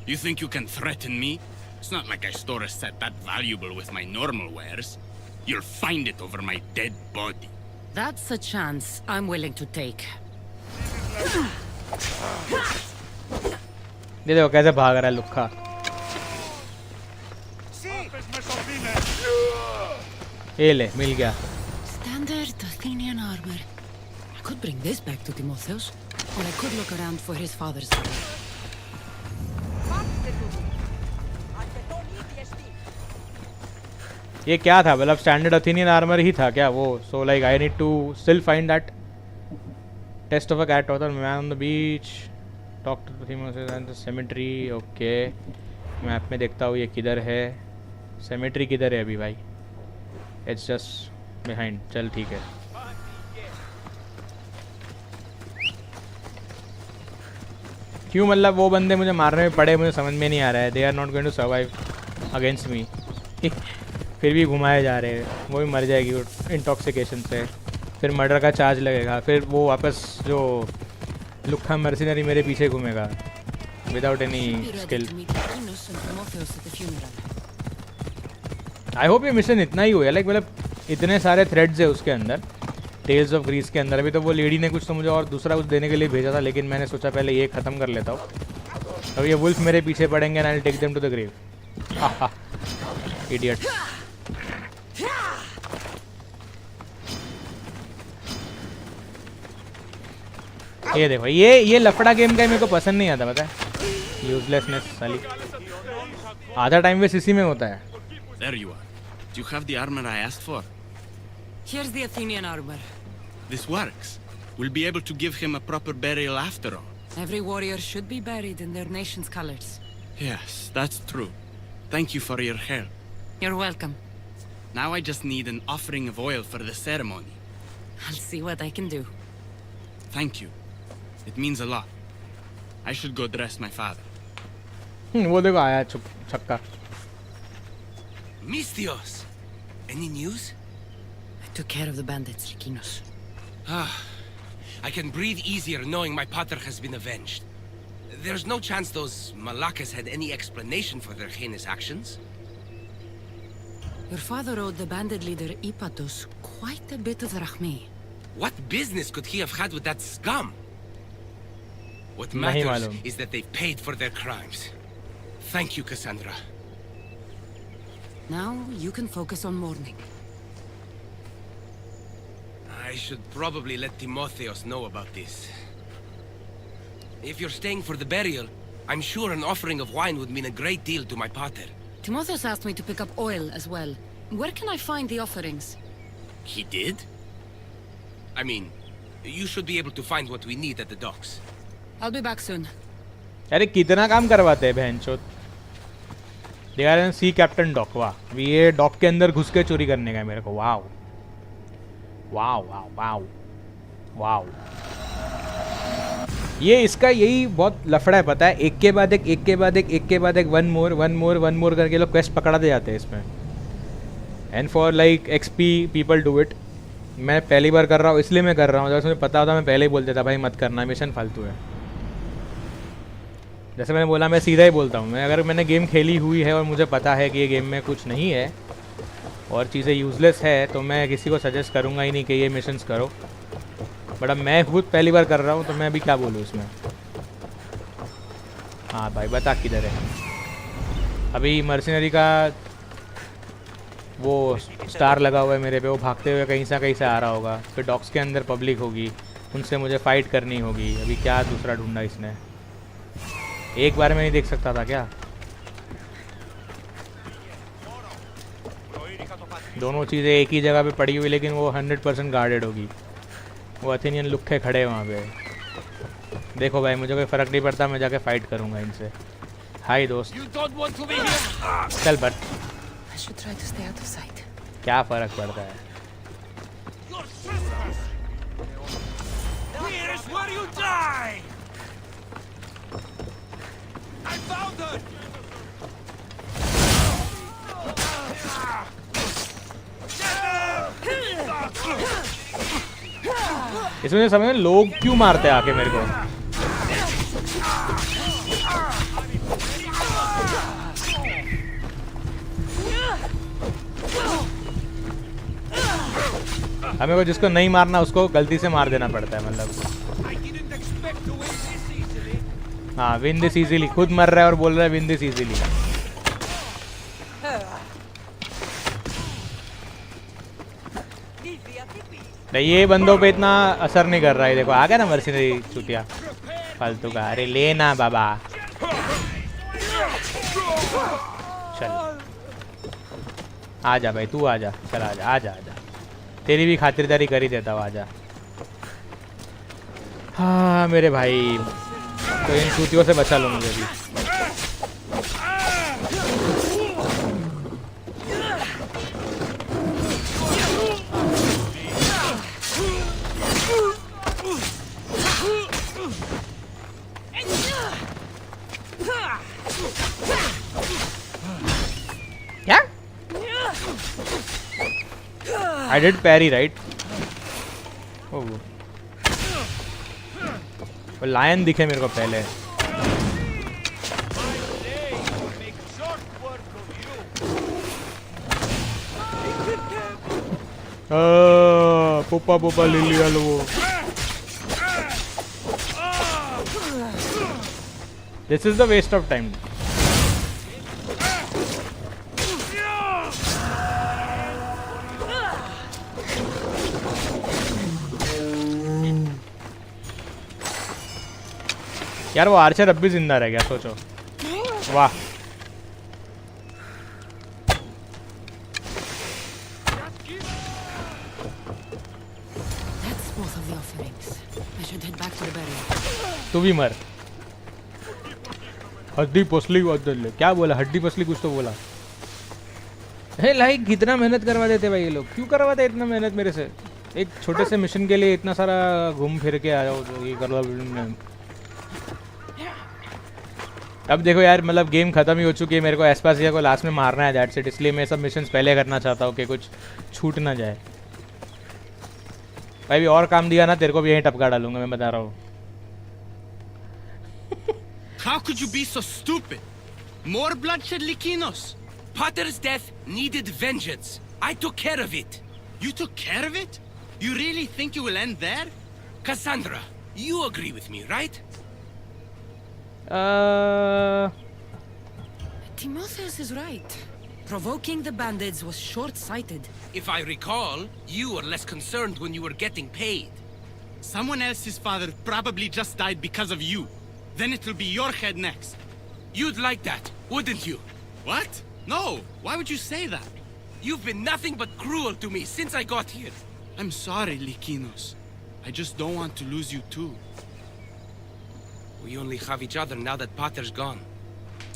V: You think you can threaten me? It's not like I store a set that valuable with my normal wares. You'll find it over my dead body.
K: That's a chance I'm willing to take.
A: ये देखो कैसे भाग रहा है लुक्खा। ये ले मिल गया।
K: Standard Athenian armor. I could bring this back to Timotheus, or I could look around for his father's armor.
A: ये क्या था? मतलब स्टैंडर्ड अथेनियन आर्मर ही था क्या वो? So like I need to still find that test of a cat author man on the beach talk to Timotheus and the cemetery. Okay, map में देखता हूँ ये किधर है. सेमेट्री किधर है अभी भाई? It's just behind. चल ठीक है. क्यों मतलब वो बंदे मुझे मारने में पड़े, मुझे समझ में नहीं आ रहा है. They are not going to survive against me. फिर भी घुमाए जा रहे हैं. वो भी मर जाएगी इंटॉक्सिकेशन से. फिर मर्डर का चार्ज लगेगा. फिर वो वापस जो लुक्खा मर्सिनरी मेरे पीछे घूमेगा without any skill. I hope ये मिशन इतना ही हुआ. लाइक मतलब इतने सारे थ्रेड्स है उसके अंदर, टेल्स ऑफ ग्रीस के अंदर. अभी तो वो लेडी ने कुछ तो मुझे और दूसरा कुछ देने के लिए भेजा था, लेकिन मैंने सोचा पहले ये ख़त्म कर लेता हूँ. अब ये वुल्फ मेरे पीछे पड़ेंगे and I will take them to the grave. Idiot. ये देखो, ये लफड़ा गेम का मेरे को पसंद नहीं आता. पता है, यूजलेसनेस साली. आधा टाइम वेस्ट इसी में होता है.
V: There you are. Do you have the armor I asked for?
K: Here's the Athenian armor.
V: This works. We'll be able to give him a proper burial after all.
K: Every warrior should be buried in their nation's colors.
V: Yes, that's true. Thank you for your help.
K: You're welcome.
V: Now I just need an offering of oil for the ceremony.
K: I'll see what I can do.
V: Thank you. It means a lot. I should go dress my father.
A: वो देखो आया छक्का.
B: Misthios! Any news?
K: I took care of the bandits, Likinos.
B: I can breathe easier knowing my pater has been avenged. There's no chance those Malakas had any explanation for their heinous actions?
K: Your father owed the bandit leader Ipatos quite a bit of drachmi.
B: What business could he have had with that scum? What matters is that they've paid for their crimes. Thank you, Cassandra.
K: Now you can focus on mourning.
B: I should probably let Timotheus know about this. If you're staying for the burial, I'm sure an offering of wine would mean a great deal to my pater.
K: Timotheus asked me to pick up oil as well. Where can I find the offerings?
B: He did? I mean, you should be able to find what we need at the docks.
K: I'll be back soon.
A: अरे कितना काम करवाते हैं बहनचोद. They are in sea captain dock. वाह, ये dock के अंदर घुस के चोरी करने का है मेरे को. वाव वाव वाव वाव वाव. ये इसका यही बहुत लफड़ा है पता है. एक के बाद एक, एक के बाद एक, एक के बाद एक, वन मोर करके लोग क्वेस्ट पकड़ाते जाते हैं इसमें. And for like XP people do it. मैं पहली बार कर रहा हूँ इसलिए मैं कर रहा हूँ. जैसे मुझे पता होता मैं पहले ही बोल देता भाई मत करना, मिशन फालतू है. जैसे मैंने बोला मैं सीधा ही बोलता हूँ. मैं अगर मैंने गेम खेली हुई है और मुझे पता है कि ये गेम में कुछ नहीं है और चीज़ें यूज़लेस है, तो मैं किसी को सजेस्ट करूँगा ही नहीं कि ये मिशंस करो. बट अब मैं खुद पहली बार कर रहा हूँ तो मैं अभी क्या बोलूँ इसमें. हाँ भाई बता किधर है. अभी मर्सिनरी का वो स्टार लगा हुआ है मेरे पे. वो भागते हुए कहीं से आ रहा होगा. फिर डॉक्स के अंदर पब्लिक होगी, उनसे मुझे फ़ाइट करनी होगी. अभी क्या दूसरा ढूंढा इसने. एक बार में नहीं देख सकता था क्या? दोनों चीज़ें एक ही जगह पे पड़ी हुई, लेकिन वो 100% गार्डेड होगी. वो अथेनियन लुक्खे खड़े हैं वहाँ पे. देखो भाई मुझे कोई फ़र्क नहीं पड़ता, मैं जाके फाइट करूँगा इनसे. हाय दोस्त. चल बट क्या फ़र्क पड़ता है. इसमें समझ में लोग क्यों मारते हैं आके मेरे को. हमें को जिसको नहीं मारना उसको गलती से मार देना पड़ता है. मतलब हाँ, विन दिस इजीली. खुद मर रहा है और बोल रहा है विन दिस इजीली. नहीं ये बंदों पे इतना असर नहीं कर रहा है। देखो आ गया ना मर्सिनरी चुतिया फालतू का। अरे लेना बाबा चल आजा भाई तू आजा। चल आजा आजा आजा तेरी भी खातिरदारी कर ही देता हूँ। आजा हाँ मेरे भाई तो इन चूतियों से बचा लो मुझे भी। क्या? I did parry right? Oh. वो लायन दिखे मेरे को पहले। पोपा पोपा ले लिया लो वो। This is the waste of time. यार वो आर्चर अब भी जिंदा रह गया सोचो। वाह तू भी मर। हड्डी पसली क्या बोला? हड्डी पसली कुछ तो बोला है। लाइक कितना मेहनत करवा देते भाई ये लोग। क्यों करवाते इतना मेहनत मेरे से? एक छोटे से मिशन के लिए इतना सारा घूम फिर के आ जाओ तो ये करवा। अब देखो यार मतलब गेम खत्म ही हो चुकी है। मेरे को एस्पासिया को लास्ट में मारना है दैट्स इट। इसलिए मैं सब मिशंस पहले करना चाहता हूँ कि कुछ छूट ना जाए। भाई भी और काम दिया ना तेरे को भी यहीं टपका डालूंगा मैं बता रहा हूँ।
V: How could you be so stupid? More bloodshed, Likinos.
B: Potter's death needed vengeance. I took care of it.
V: You took care of it? You really think you will end there?
B: Cassandra, you agree with me, right?
K: Timotheus is right. Provoking the bandits was short-sighted.
B: If I recall, you were less concerned when you were getting paid.
V: Someone else's father probably just died because of you. Then it will be your head next.
B: You'd like that, wouldn't you?
V: What? No! Why would you say that?
B: You've been nothing but cruel to me since I got here.
V: I'm sorry, Likinos. I just don't want to lose you too.
B: We only have each other now that Potter's gone.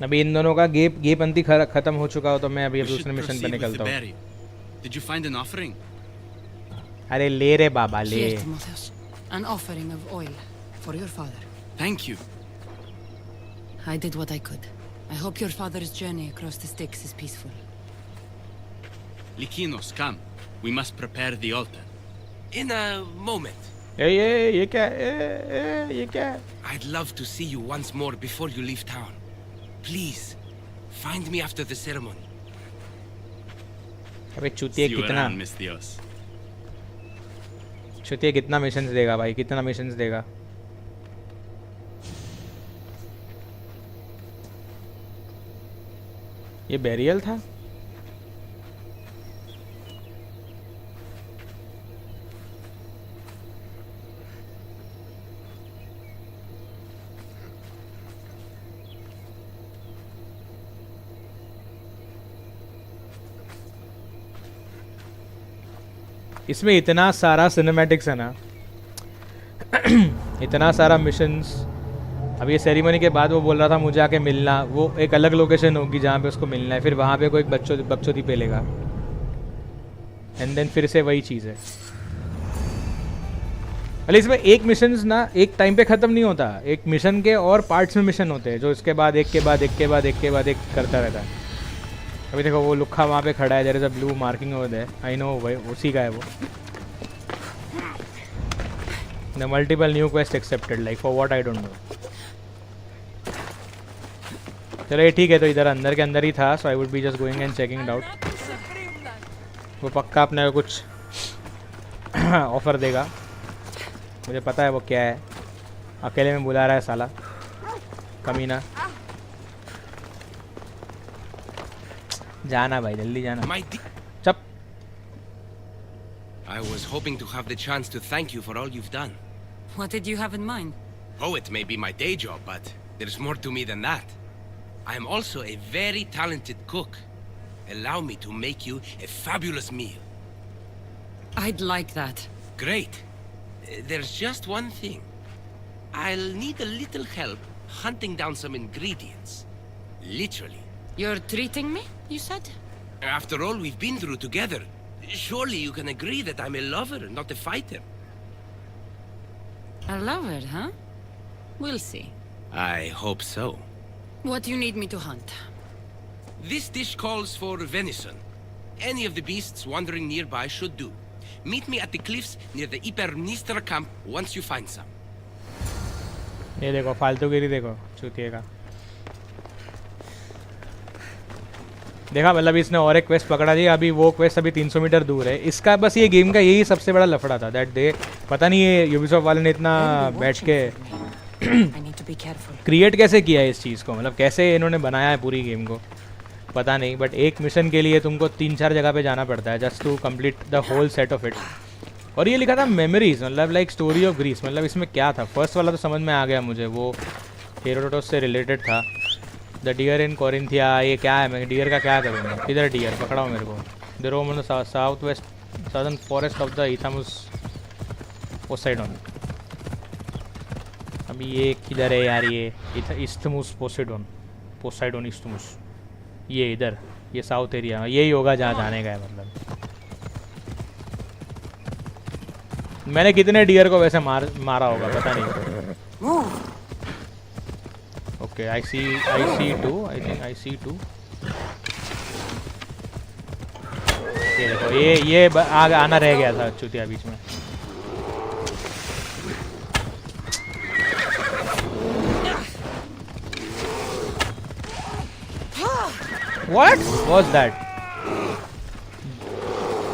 A: अभी इन दोनों का gap अंती खत्म हो चुका हो तो मैं अभी दूसरे मिशन पे निकलता हूँ।
V: Did you find an offering?
A: अरे ले रे बाबा ले।
K: Here, Timotheus. An offering of oil for your father.
V: Thank you.
K: I did what I could. I hope your father's journey across the Styx is peaceful.
V: Likinos, come. We must prepare the altar.
B: In a moment.
A: ये क्या?
B: I'd love to see you once more before you leave town. Please, find me after the ceremony.
A: अबे चुतिया कितना missions देगा भाई? कितना missions देगा? ये burial था? इसमें इतना सारा सिनेमैटिक्स है ना इतना सारा मिशंस। अब ये सेरेमनी के बाद वो बोल रहा था मुझे आके मिलना। वो एक अलग लोकेशन होगी जहाँ पे उसको मिलना है। फिर वहाँ पे कोई बकचोदी पेलेगा एंड देन फिर से वही चीज़ है। अरे इसमें एक मिशंस ना एक टाइम पे ख़त्म नहीं होता। एक मिशन के और पार्ट्स में मिशन होते हैं जो इसके बाद एक के बाद एक करता रहता है। अभी देखो वो लुक्खा वहाँ पे खड़ा है। There is a blue marking over there. I know भाई उसी का है वो। The multiple new quest accepted like for what I don't know. चलो ये ठीक है। तो इधर अंदर के अंदर ही था so I would be just going and checking it out. वो पक्का अपने को कुछ ऑफर देगा। मुझे पता है वो क्या है। अकेले में बुला रहा है साला कमीना। जाना भाई जल्दी जाना। चप।
B: I was hoping to have the chance to thank you for all you've done.
K: What did you have in mind?
B: Poet may be my day job, but there's more to me than that. I am also a very talented cook. Allow me to make you a fabulous meal.
K: I'd like that.
B: Great. There's just one thing. I'll need a little help hunting down some ingredients. Literally.
K: You're treating me, you said?
B: After all we've been through together, surely you can agree that I'm a lover, not a fighter.
K: A lover, huh? We'll see.
B: I hope so.
K: What do you need me to hunt?
B: This dish calls for venison. Any of the beasts wandering nearby should do. Meet me at the cliffs near the Ipernistra camp once you find some.
A: ये देखो फालतूगिरी देखो चूतिए का देखा मतलब इसने और एक quest पकड़ा दिया अभी वो क्वेस्ट अभी 300 मीटर दूर है इसका बस ये गेम का यही सबसे बड़ा लफड़ा था दैट डे पता नहीं ये यूबीसॉफ्ट वाले ने इतना बैठ के क्रिएट कैसे किया है इस चीज़ को मतलब कैसे इन्होंने बनाया है पूरी गेम को पता नहीं बट एक मिशन के लिए तुमको 3-4 जगह पे जाना पड़ता है just to complete the whole set of it और ये लिखा था मेमोरीज मतलब लाइक स्टोरी ऑफ ग्रीस मतलब इसमें क्या था फर्स्ट वाला तो समझ में आ गया मुझे वो हेरोडोटस से रिलेटेड था द डियर इन कोरिंथिया ये क्या है मैं डियर का क्या करूँगा किधर डियर पकड़ाओ मेरे को the roam on the south west southern forest of the isthmus Poseidon अभी ये किधर है यार ये इस्थमुस पोसाइडोन इस्थमुस ये इधर ये साउथ एरिया यही होगा जहाँ जाने का है मतलब मैंने कितने डियर को वैसे मारा होगा पता नहीं okay I C 2 I think आई सी 2 ये देखो ये आगे आना रह गया था चुतिया बीच में What was that?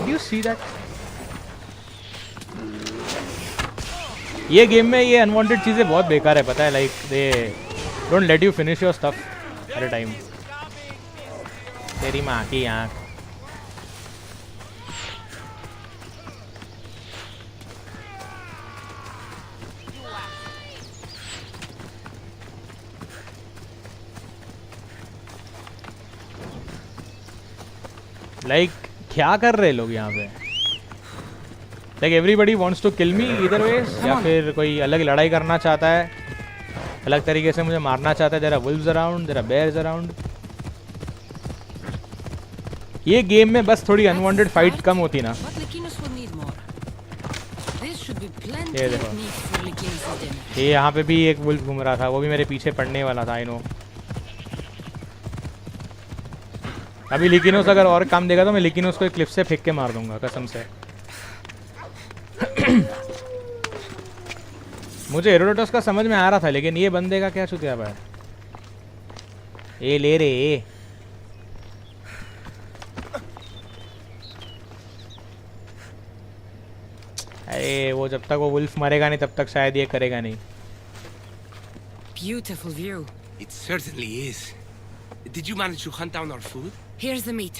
A: Do you see that? ये गेम में ये अनवांटेड चीज़ें बहुत बेकार है पता है like they don't let you finish your stuff at a time तेरी माँ की आँख लाइक क्या कर रहे लोग यहाँ पे like everybody wants to kill me इधर वेज या फिर कोई अलग लड़ाई करना चाहता है अलग तरीके से मुझे मारना चाहता है there are wolves around there are bears around ये गेम में बस थोड़ी अनवांटेड फाइट कम होती ना ये देखो ये यहाँ पे भी एक वुल्फ घूम रहा था वो भी मेरे पीछे पड़ने वाला था आई नो अभी लिकिनोस अगर और काम देगा तो मैं लिकिनोस को एक क्लिफ से फेंक के मार दूंगा कसम से मुझे हेरोडोटस का समझ में आ रहा था लेकिन ये बंदे का क्या चुतिया है ये ले रे अरे वो जब तक वो वुल्फ मरेगा नहीं तब तक शायद ये करेगा नहीं
K: Beautiful view.
B: It certainly is. Did you manage to hunt down our food?
K: Here's the meat.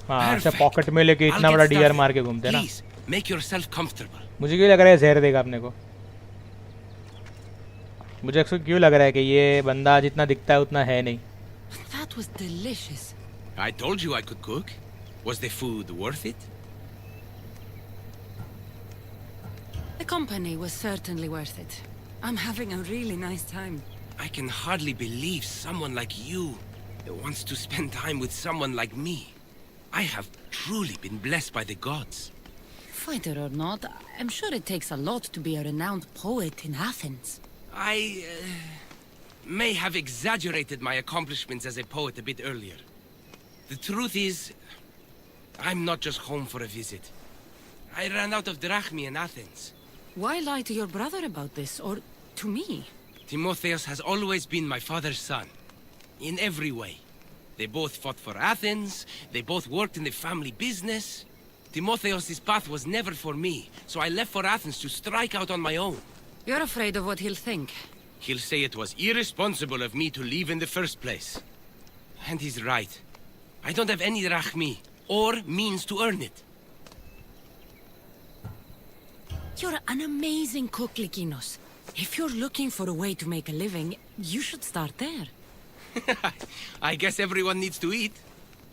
A: हाँ अच्छा पॉकेट में लेके इतना बड़ा डियर मार के घूमते ना
B: Please, make yourself comfortable.
A: मुझे क्यों लग रहा है जहर देगा अपने को मुझे अक्सर क्यों लग रहा है कि ये बंदा जितना दिखता है उतना है नहीं
K: That was delicious.
B: I told you I could cook. Was the food worth it?
K: The company was certainly worth it. I'm having a really nice time.
B: I can hardly believe someone like you wants to spend time with someone like me. I have truly been blessed by the gods.
K: Fighter or not, I'm sure it takes a lot to be a renowned poet in Athens.
B: I may have exaggerated my accomplishments as a poet a bit earlier. The truth is, I'm not just home for a visit. I ran out of drachmi in Athens.
K: Why lie to your brother about this, or to me?
B: Timotheus has always been my father's son. In every way. They both fought for Athens, they both worked in the family business. Timotheus' path was never for me, so I left for Athens to strike out on my own.
K: You're afraid of what he'll think.
B: He'll say it was irresponsible of me to leave in the first place. And he's right. I don't have any drachmi, or means to earn it.
K: You're an amazing cook, Likinos. If you're looking for a way to make a living, you should start there.
B: I guess everyone needs to eat.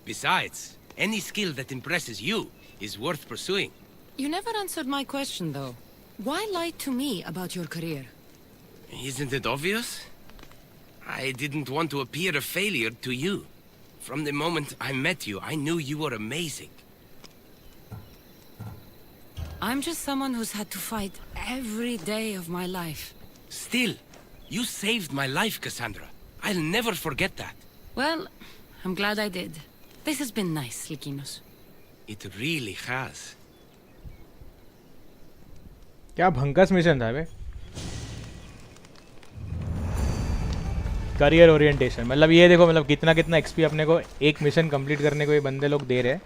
B: Besides, any skill that impresses you is worth pursuing.
K: You never answered my question, though. Why lie to me about your career?
B: Isn't it obvious? I didn't want to appear a failure to you. From the moment I met you, I knew you were amazing.
K: I'm just someone who's had to fight every day of my life.
B: Still, you saved my life, Cassandra. I'll never forget that.
K: Well, I'm glad I did. This has been nice, Likinos.
B: It really has.
A: क्या भंकस mission था बे? Career orientation, मतलब ये देखो, मतलब कितना कितना XP अपने को एक मिशन कंप्लीट करने को ये बंदे लोग दे रहे हैं.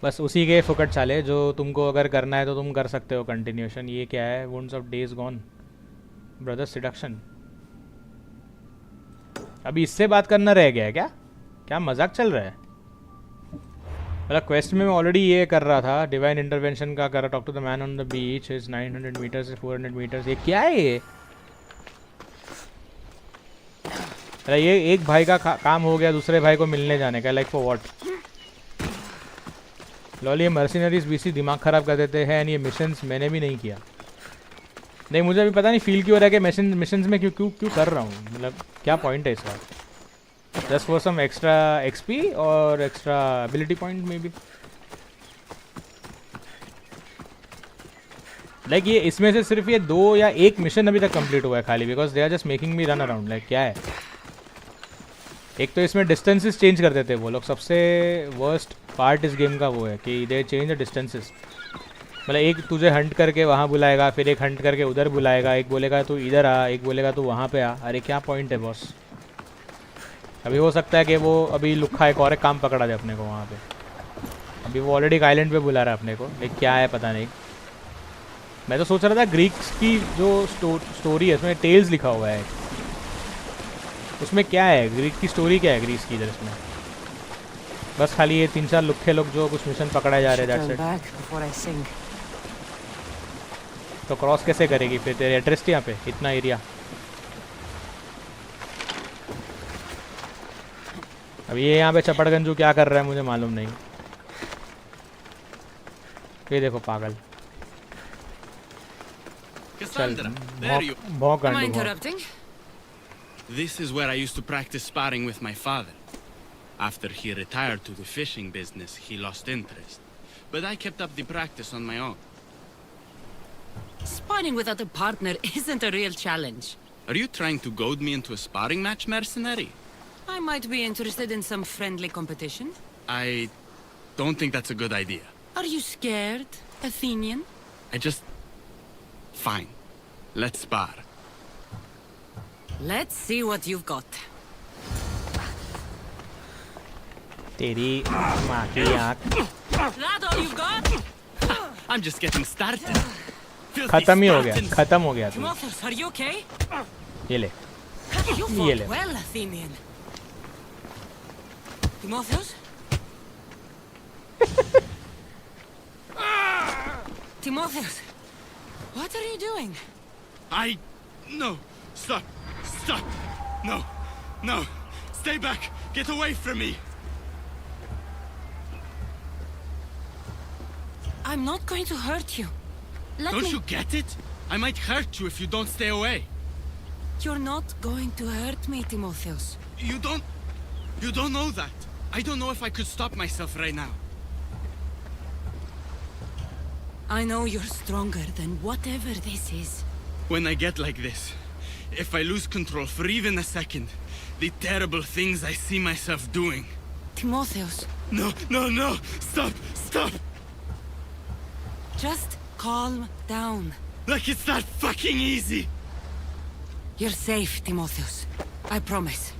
A: बस उसी के फुकट चाले जो तुमको अगर करना है तो तुम कर सकते हो. कंटिन्यूशन ये क्या है? Wounds of days gone, brother seduction. अभी इससे बात करना रह गया है क्या? क्या मजाक चल रहा है? मतलब क्वेस्ट में मैं ऑलरेडी ये कर रहा था, डिवाइन इंटरवेंशन का कर रहा. Talk to the man on the beach is 900 meters से 400 मीटर्स. ये क्या है ये? अरे ये एक भाई का काम हो गया दूसरे भाई को मिलने जाने का. Like for what? लॉल, ये मर्सिनरीज बीसी दिमाग ख़राब कर देते हैं. एंड ये मिशंस मैंने भी नहीं किया. नहीं, मुझे अभी पता नहीं फील क्यों हो रहा है कि मिशंस में क्यों क्यों क्यों कर रहा हूँ. मतलब क्या पॉइंट है इसका? Just for some extra XP और extra ability point maybe. Like ये इसमें से सिर्फ ये 2 या 1 मिशन अभी तक कंप्लीट हुआ है खाली. Because they are just making me run around. Like क्या है? एक तो इसमें डिस्टेंसेस चेंज कर देते हैं वो लोग. सबसे वर्स्ट पार्ट इस गेम का वो है कि दे चेंज द डिस्टेंसेस. मतलब एक तुझे हंट करके वहाँ बुलाएगा, फिर एक हंट करके उधर बुलाएगा, एक बोलेगा तू इधर आ, एक बोलेगा तू वहाँ पे आ. अरे क्या पॉइंट है बॉस? अभी हो सकता है कि वो अभी लुक्खा एक और एक काम पकड़ा दे अपने को वहाँ पे. अभी वो ऑलरेडी एक आइलैंड पे बुला रहा है अपने को. लेकिन क्या है पता नहीं. मैं तो सोच रहा था ग्रीक्स की जो स्टोरी है उसमें टेल्स लिखा हुआ है, उसमें क्या है? ग्रीक की स्टोरी क्या है ग्रीस की इधर इसमें? बस खाली ये 3-4 लुक्खे लोग जो कुछ मिशन पकड़ाए जा रहे हैं. तो क्रॉस कैसे करेगी फिर? तेरे एड्रेस यहाँ पे इतना एरिया. अब ये यहाँ पे चपड़गंजू क्या कर रहा है मुझे मालूम नहीं. ये देखो पागल. चल भौंक गंडू.
V: This is where I used to practice sparring with my father. After he retired to the fishing business, he lost interest. But I kept up the practice on my own.
K: Sparring without a partner isn't a real challenge.
V: Are you trying to goad me into a sparring match, mercenary?
K: I might be interested in some friendly competition.
V: I don't think that's a good idea.
K: Are you scared, Athenian?
V: Fine. Let's spar.
K: Let's see what you've got.
A: तेरी माँ की आँख.
K: That all you've got?
V: I'm just getting started.
A: खत्म ही हो गया. खत्म हो गया.
K: Timotheus, are you okay?
A: ये ले.
K: You fought well, Athenian. Timotheus? Timotheus, what are you doing?
V: No. Stop. Stop. No. No. Stay back. Get away from me.
K: I'm not going to hurt you.
V: Don't you get it? I might hurt you if you don't stay away.
K: You're not going to hurt me, Timotheus.
V: You don't know that. I don't know if I could stop myself right now.
K: I know you're stronger than whatever this is.
V: When I get like this, if I lose control for even a second, the terrible things I see myself doing.
K: Timotheus.
V: No. Stop.
K: Just calm down.
V: Like it's that fucking easy.
K: You're safe, Timotheus. I promise.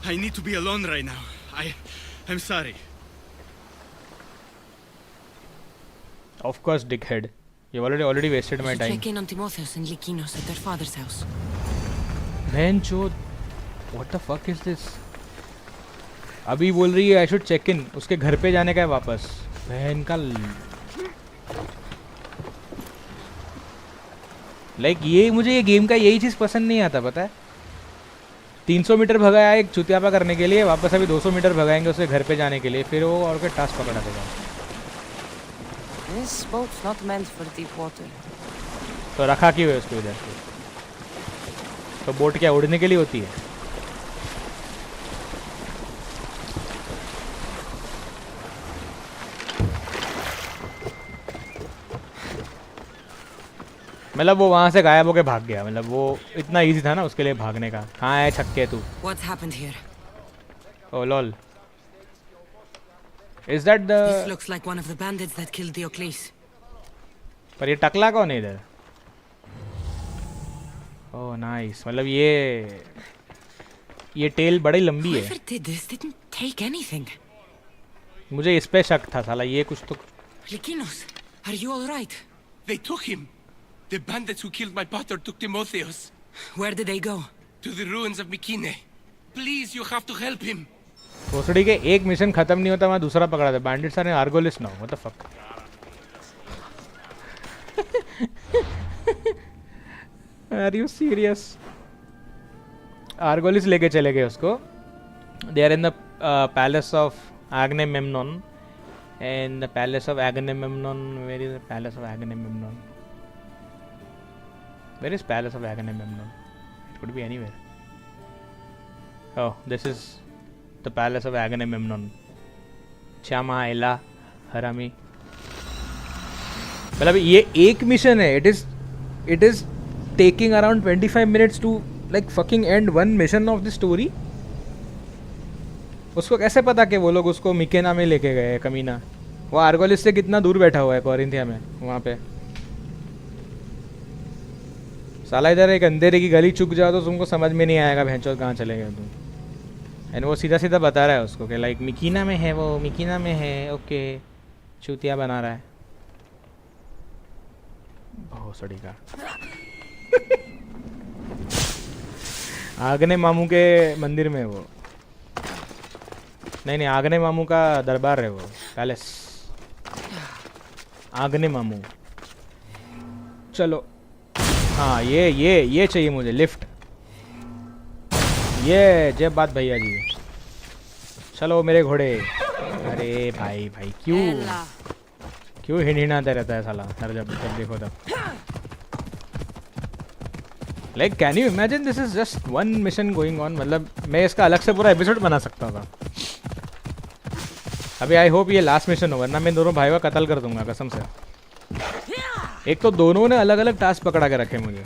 V: I need to be alone right now. I'm sorry.
A: Of course, dickhead. You've already wasted my time.
K: Check in on Timotheus and Likinos at their father's house.
A: Man, chod. What the fuck is this? अभी बोल रही है I should check in. उसके घर पे जाने का है वापस. बहन का लाइक ये मुझे ये गेम का यही चीज़ पसंद नहीं आता, पता है। 300 मीटर भगाया एक चुतियापा करने के लिए, वापस अभी 200 मीटर भगाएंगे उसे घर पे जाने के लिए, फिर वो और कोई टास्क पकड़ा देगा।
K: This boat's not meant for deep water.
A: तो रखा क्यों है उसको इधर? तो बोट क्या उड़ने के लिए होती है? मतलब वो वहां से गायब होके भाग गया, मतलब वो इतना इजी था ना उसके लिए भागने का। कहाँ है छक्के तू?
K: What's happened here?
A: Oh lol. Is that the?
K: This looks like one of the bandits that killed Diocles.
A: पर ये टकला कौन है इधर? ओह नाइस, मतलब ये टेल बड़ी लंबी है।
K: Whoever did this didn't take anything.
A: मुझे इस पे शक था, साला ये कुछ तो।
K: Likinos, are you all right?
B: They took him. The bandits who killed my pater took Timotheus.
K: Where did they go?
B: To the ruins of Mykine. Please, you have to help him.
A: भोसड़ी के एक mission खत्म नहीं होता, वहाँ दूसरा पकड़ा था। Bandits are Argolis now, what the fuck. Are you serious? Argolis लेके चले गए उसको। They are in the palace of Agamemnon, and the palace of Agamemnon. Where is the palace of Agamemnon? Where is palace of Agamemnon? It could be anywhere. Oh, this is the palace of Agamemnon. Chama Ella Harami. मतलब ये एक mission है. It is taking around 25 minutes to like fucking end one mission of the story. उसको कैसे पता कि वो लोग उसको मिकेना में लेके गए कमीना? वो आर्गोलिस से कितना दूर बैठा हुआ है कोरिंथिया में वहाँ पे। साला इधर एक अंधेरे की गली चुक जाओ तो तुमको समझ में नहीं आएगा भैंचोद कहाँ चले गए तुम। एंड वो सीधा सीधा बता रहा है उसको कि लाइक मिकीना में है, वो मिकीना में है। ओके, चूतिया बना रहा है भोसड़ी का। आगने मामू के मंदिर में वो नहीं आगने मामू का दरबार है वो, पैलेस आगने मामू। चलो हाँ ये चाहिए मुझे लिफ्ट। ये जय बात भैया जी। चलो मेरे घोड़े। अरे भाई क्यों हिंडहिंडाते रहता है साला हर जब देखो तब। Like can you imagine this is just one mission going on. मतलब मैं इसका अलग से पूरा एपिसोड बना सकता था। अभी आई होप ये लास्ट मिशन हो, वरना मैं दोनों भाइयों का कत्ल कर दूंगा कसम से। एक तो दोनों ने अलग अलग टास्क पकड़ा के रखे मुझे,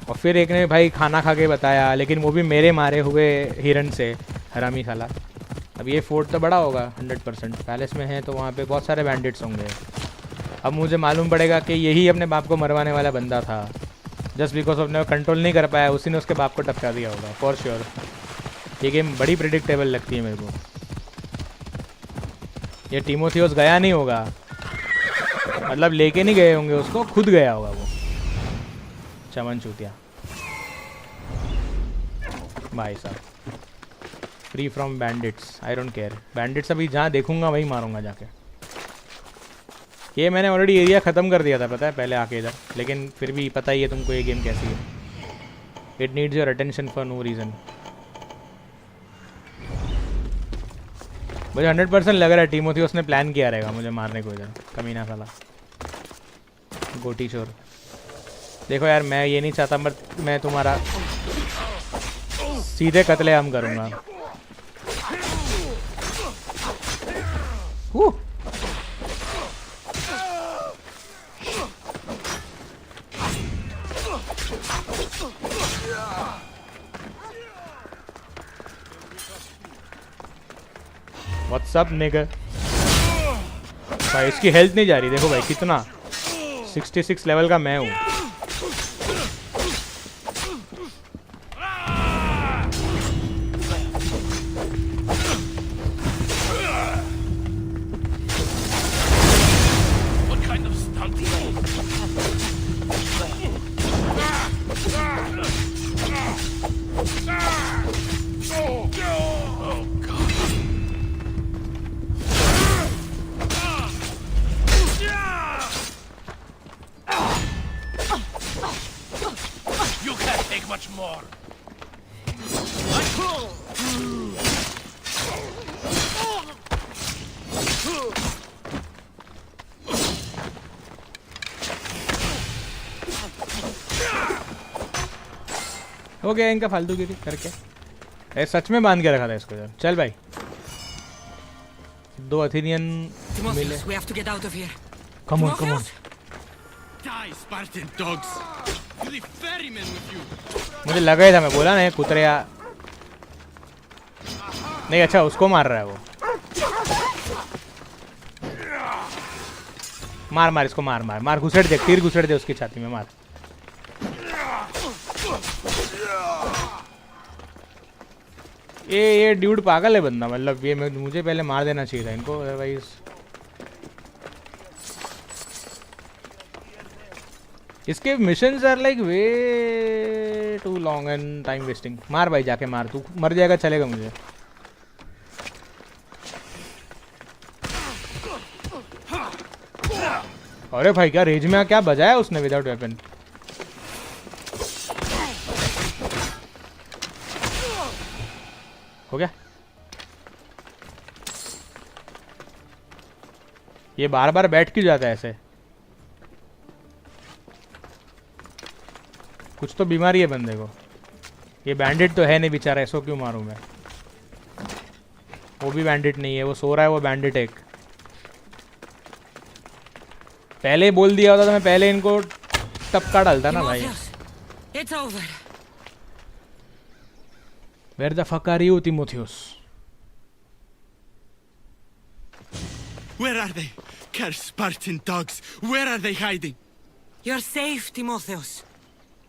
A: और फिर एक ने भाई खाना खा के बताया, लेकिन वो भी मेरे मारे हुए हिरन से, हरामी साला। अब ये फोर्ट तो बड़ा होगा 100%, पैलेस में है तो वहाँ पे बहुत सारे बैंडिट्स होंगे। अब मुझे मालूम पड़ेगा कि यही अपने बाप को मरवाने वाला बंदा था, जस्ट बिकॉज अपने कंट्रोल नहीं कर पाया, उसी ने उसके बाप को टपका दिया होगा फॉर श्योर। ये गेम बड़ी प्रिडिक्टेबल लगती है मेरे को। ये टिमोथियोस गया नहीं होगा, मतलब लेके नहीं गए होंगे उसको, खुद गया होगा वो चमन चूतिया भाई साहब। Free from bandits, I don't care. Bandits अभी जहाँ देखूंगा वहीं मारूंगा जाके। ये मैंने ऑलरेडी एरिया ख़त्म कर दिया था पता है पहले आके इधर, लेकिन फिर भी पता ही है तुमको ये गेम कैसी है। It needs your attention for no reason. मुझे 100% लग रहा है टिमोथियोस ने प्लान किया रहेगा मुझे मारने को इधर, कमीना साला गोटी चोर। देखो यार मैं ये नहीं चाहता, बट मैं तुम्हारा सीधे कत्लेआम करूँगा। व्हाट्स अप निगर। भाई इसकी हेल्थ नहीं जा रही, देखो भाई कितना 66 लेवल का मैं हूँ।
E: for?
A: हो गया इनका फालतूगिरी करके। ए, सच में बांध के रखा था इसको यार। चल भाई, 2 अथेनियन मिले।
K: We have to get out of here.
A: Come on, come on.
V: Die, Spartan dogs! To the ferrymen with you!
A: मुझे लगा ही था, मैं बोला ना कुतरिया। नहीं अच्छा, उसको मार रहा है वो। मार मार इसको, मार मार मार, घुसेड़ दे, तीर घुसेड़ दे उसकी छाती में, मार। ये ड्यूड पागल है बंदा, मतलब ये मुझे पहले मार देना चाहिए था इनको, अदरवाइज। इसके missions are like way too long and time wasting. मार भाई, जाके मार, तू मर जाएगा चलेगा मुझे। अरे भाई क्या रेंज में क्या बजाया उसने विदाउट वेपन। हो गया। ये बार बार बैठ क्यों जाता है ऐसे? कुछ तो बीमारी है बंदे को। ये बैंडिट तो है नहीं बेचारा, ऐसो क्यों मारूं मैं? वो भी बैंडिट नहीं है, वो सो रहा है, वो बैंडिट एक। पहले ही बोल दिया होता तो मैं पहले इनको टपका डालता ना भाई।
K: It's over.
A: Where the fuck are you, Timotheus?
V: Where are they? Cursed Spartan dogs! Where are they hiding?
K: You're safe, Timotheus.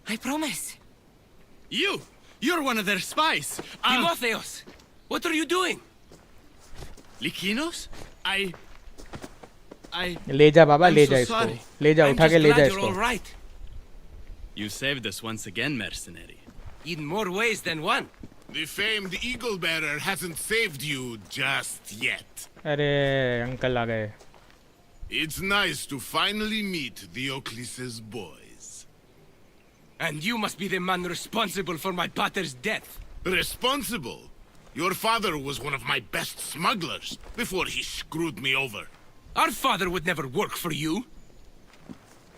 K: I promise.
V: You're one of their spies.
B: Timotheus, what are you doing?
V: Lykinos?
A: ले जा बाबा, ले जा इसको, ले जा, उठा के ले जा इसको।
B: Right.
V: You saved us once again, mercenary.
B: In more ways than one.
H: The famed eagle bearer hasn't saved you just yet.
A: अरे अंकल आ गए।
H: It's nice to finally meet Diocles' boys.
B: And you must be the man responsible for my pater's death.
H: Responsible? Your father was one of my best smugglers before he screwed me over.
B: Our father would never work for you.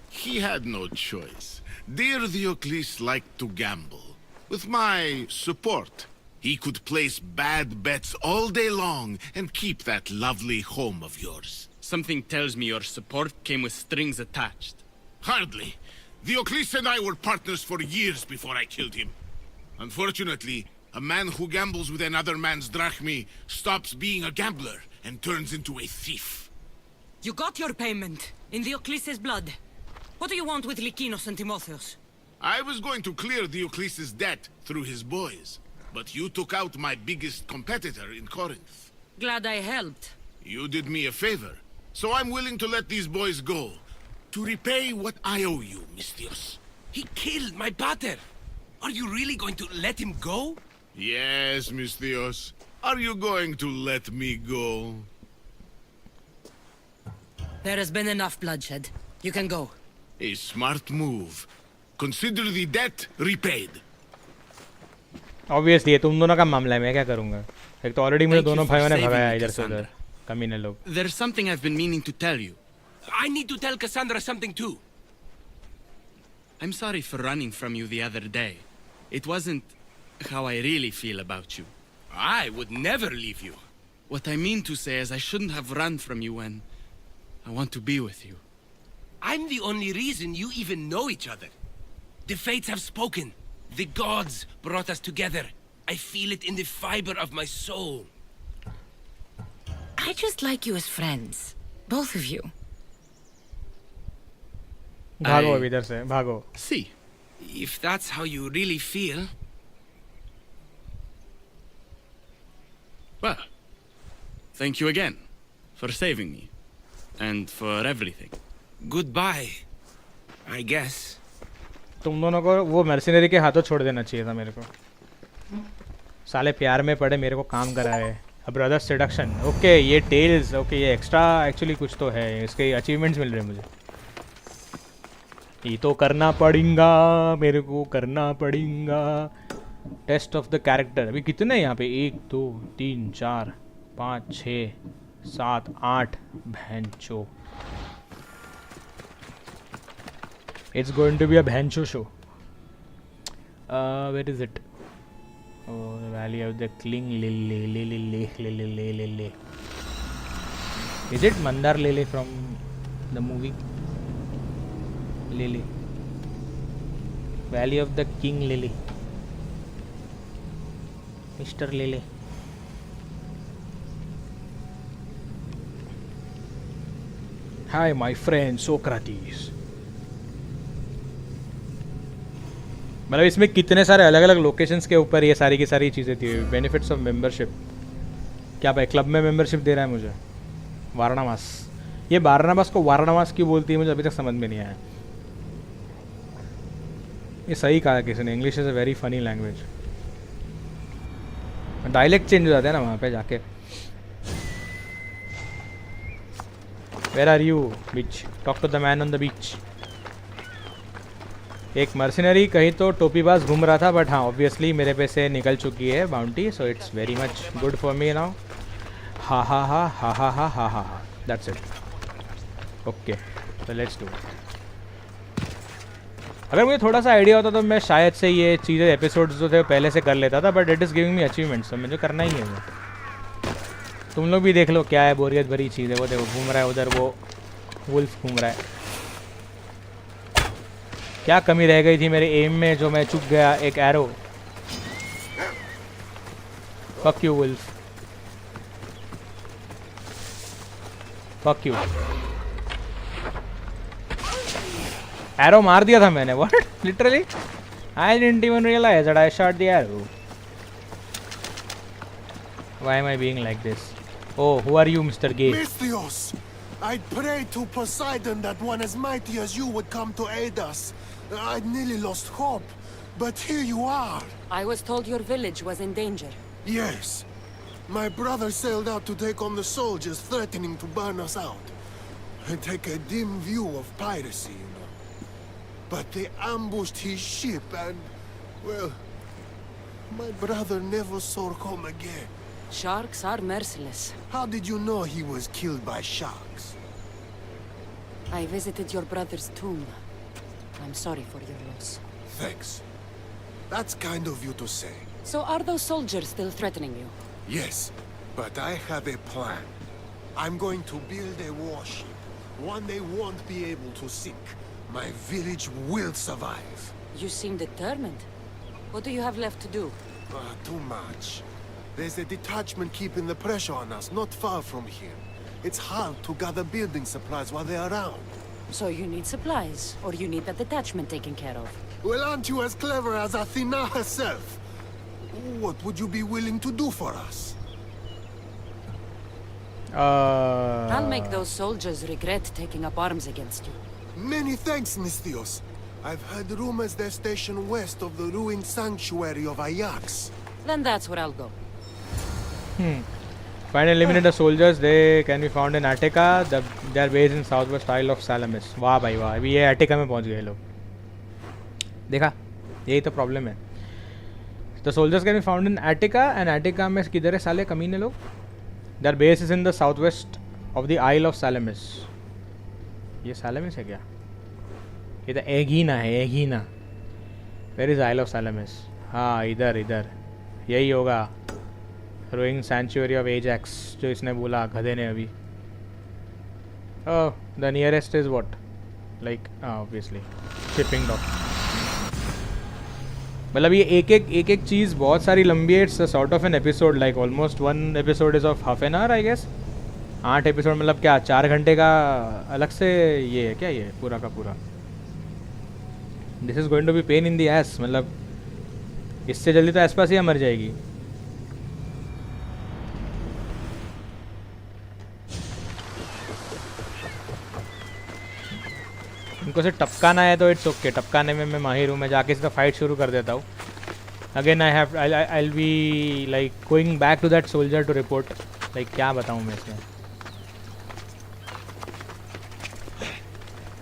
H: He had no choice. Dear Diocles liked to gamble. With my support, he could place bad bets all day long and keep that lovely home of yours.
V: Something tells me your support came with strings attached.
H: Hardly. Diocles and I were partners for years before I killed him. Unfortunately, a man who gambles with another man's drachmi stops being a gambler and turns into a thief.
K: You got your payment in Diocles' blood. What do you want with Lykinos and Timotheus?
H: I was going to clear Diocles' debt through his boys, but you took out my biggest competitor in Corinth.
K: Glad I helped.
H: You did me a favor, so I'm willing to let these boys go, to repay what I owe you, Mistios.
B: He killed my pater. Are you really going to let him go?
H: Yes, Mistios. Are you going to let me go?
K: There has been enough bloodshed. You can go.
H: A smart move. Consider the debt repaid.
A: Obviously, ये तुम दोनों का मामला है, मैं क्या करूँगा? एक तो already मुझे दोनों भाइयों ने भगाया इधर से उधर, कमीने लोग।
V: There's something I've been meaning to tell you.
B: I need to tell Cassandra something too.
V: I'm sorry for running from you the other day. It wasn't how I really feel about you.
B: I would never leave you.
V: What I mean to say is I shouldn't have run from you when I want to be with you.
B: I'm the only reason you even know each other. The fates have spoken. The gods brought us together. I feel it in the fiber of my soul.
K: I just like you as friends. Both of you.
A: भागो अभी इधर से, भागो।
V: See.
B: If that's how you really feel.
V: Well, thank you again for saving me. And for everything.
B: Goodbye, I guess.
A: तुम दोनों को वो mercenary के हाथों छोड़ देना चाहिए था मेरे को। साले प्यार में पड़े, मेरे को काम कराए। अब ब्रदर सेडक्शन, ओके ये टेल्स, ओके ये एक्स्ट्रा एक्चुअली कुछ तो है, इसके अचीवमेंट्स मिल रहे हैं मुझे। ये तो करना पड़ेगा, मेरे को करना पड़ेगा। Test of the character. अभी कितने यहाँ पे? 1 2 3 4 5 6 7 8 भैंचो। It's going to be a भैंचो show. Where is it? Oh, the valley of the cling lily. Is it Mandar Lily from the movie? Lily. Valley of the King Lily. Mr. Lily. Hi, my friend Socrates. मतलब इसमें कितने सारे अलग अलग locations के ऊपर ये सारी की सारी चीज़ें थी। Benefits of membership. क्या भाई क्लब में मेंबरशिप दे रहा है मुझे? वाराणमास। ये वाराणमास को वाराणमास क्यों बोलती है मुझे अभी तक समझ में नहीं आया। ये सही कहा किसी ने, English is a very funny language. Dialect change हो जाता है ना वहाँ पे जाके। Where are you beach? Talk to the man on the beach. एक मर्सिनरी कहीं तो टोपीबाज घूम रहा था, बट हाँ ऑब्वियसली मेरे पे से निकल चुकी है bounty, so it's very much good for me now. हा हा हा हा हा हा हा हा हा, दैट्स इट। ओके तो लेट्स डू। अगर मुझे थोड़ा सा आइडिया होता तो मैं शायद से ये चीज़ें एपिसोड्स जो थे पहले से कर लेता था, but it is giving me achievements, तो मुझे करना ही है वो। तुम लोग भी देख लो क्या है बोरियत भरी चीज़ है। वो देखो घूम रहा है उधर, वो वुल्फ घूम रहा है। क्या कमी रह गई थी मेरे एम में जो मैं चुक गया? एक arrow. Fuck you wolf, fuck you. Arrow मार दिया था मैंने। What? Literally I didn't even realise that I shot the arrow. Why am I being like this? Oh, who are you, Mr. Gay?
J: Misthios! I'd prayed to Poseidon that one as mighty as you would come to aid us. I'd nearly lost hope, but here you are.
C: I was told your village was in danger.
J: Yes. My brother sailed out to take on the soldiers threatening to burn us out. And take a dim view of piracy, you know. But they ambushed his ship and, well, my brother never saw home again.
C: Sharks are merciless.
J: How did you know he was killed by sharks?
C: I visited your brother's tomb. I'm sorry for your loss.
J: Thanks. That's kind of you to say.
C: So are those soldiers still threatening you?
J: Yes, but I have a plan. I'm going to build a warship. One they won't be able to sink. My village will survive.
C: You seem determined. What do you have left to do?
J: Too much. There's a detachment keeping the pressure on us, not far from here. It's hard to gather building supplies while they're around.
C: So you need supplies, or you need the detachment taken care of.
J: Well, aren't you as clever as Athena herself? What would you be willing to do for us?
C: I'll make those soldiers regret taking up arms against you.
J: Many thanks, Misthios. I've heard rumors they're stationed west of the ruined sanctuary of Ajax.
C: Then that's where I'll go.
A: Find and eliminate the soldiers. They can be found in Attica. Their base in southwest Isle of Salamis. वाह भाई वाह, अभी ये Attica में पहुंच गए लोग। देखा, यही तो प्रॉब्लम है। The soldiers can be found in Attica, and Attica में किधर है साले कमीने लोग? Their base is in the southwest of the Isle of Salamis. ये Salamis है क्या? ये तो एगीना है, एगीना। Where is Isle of Salamis? हाँ इधर इधर, यही होगा। Ruined Sanctuary of Ajax जो इसने बोला गधे ने अभी। Oh, the nearest is what? Like obviously shipping dock. मतलब ये एक एक चीज़ बहुत सारी लंबी है। It's sort of an episode, like almost one episode is of half an hour I guess. 8 episode मतलब क्या 4 घंटे का अलग से ये है क्या? ये पूरा का पूरा this is going to be pain in the ass. मतलब इससे जल्दी तो एस्पासिया मर जाएगी। इनको से टपकाना है तो इट्स ओके, टपकाने में मैं माहिर हूँ। मैं जाके इसका फाइट शुरू कर देता हूँ। Again I be like going back to that soldier to report. Like क्या बताऊँ मैं इसमें?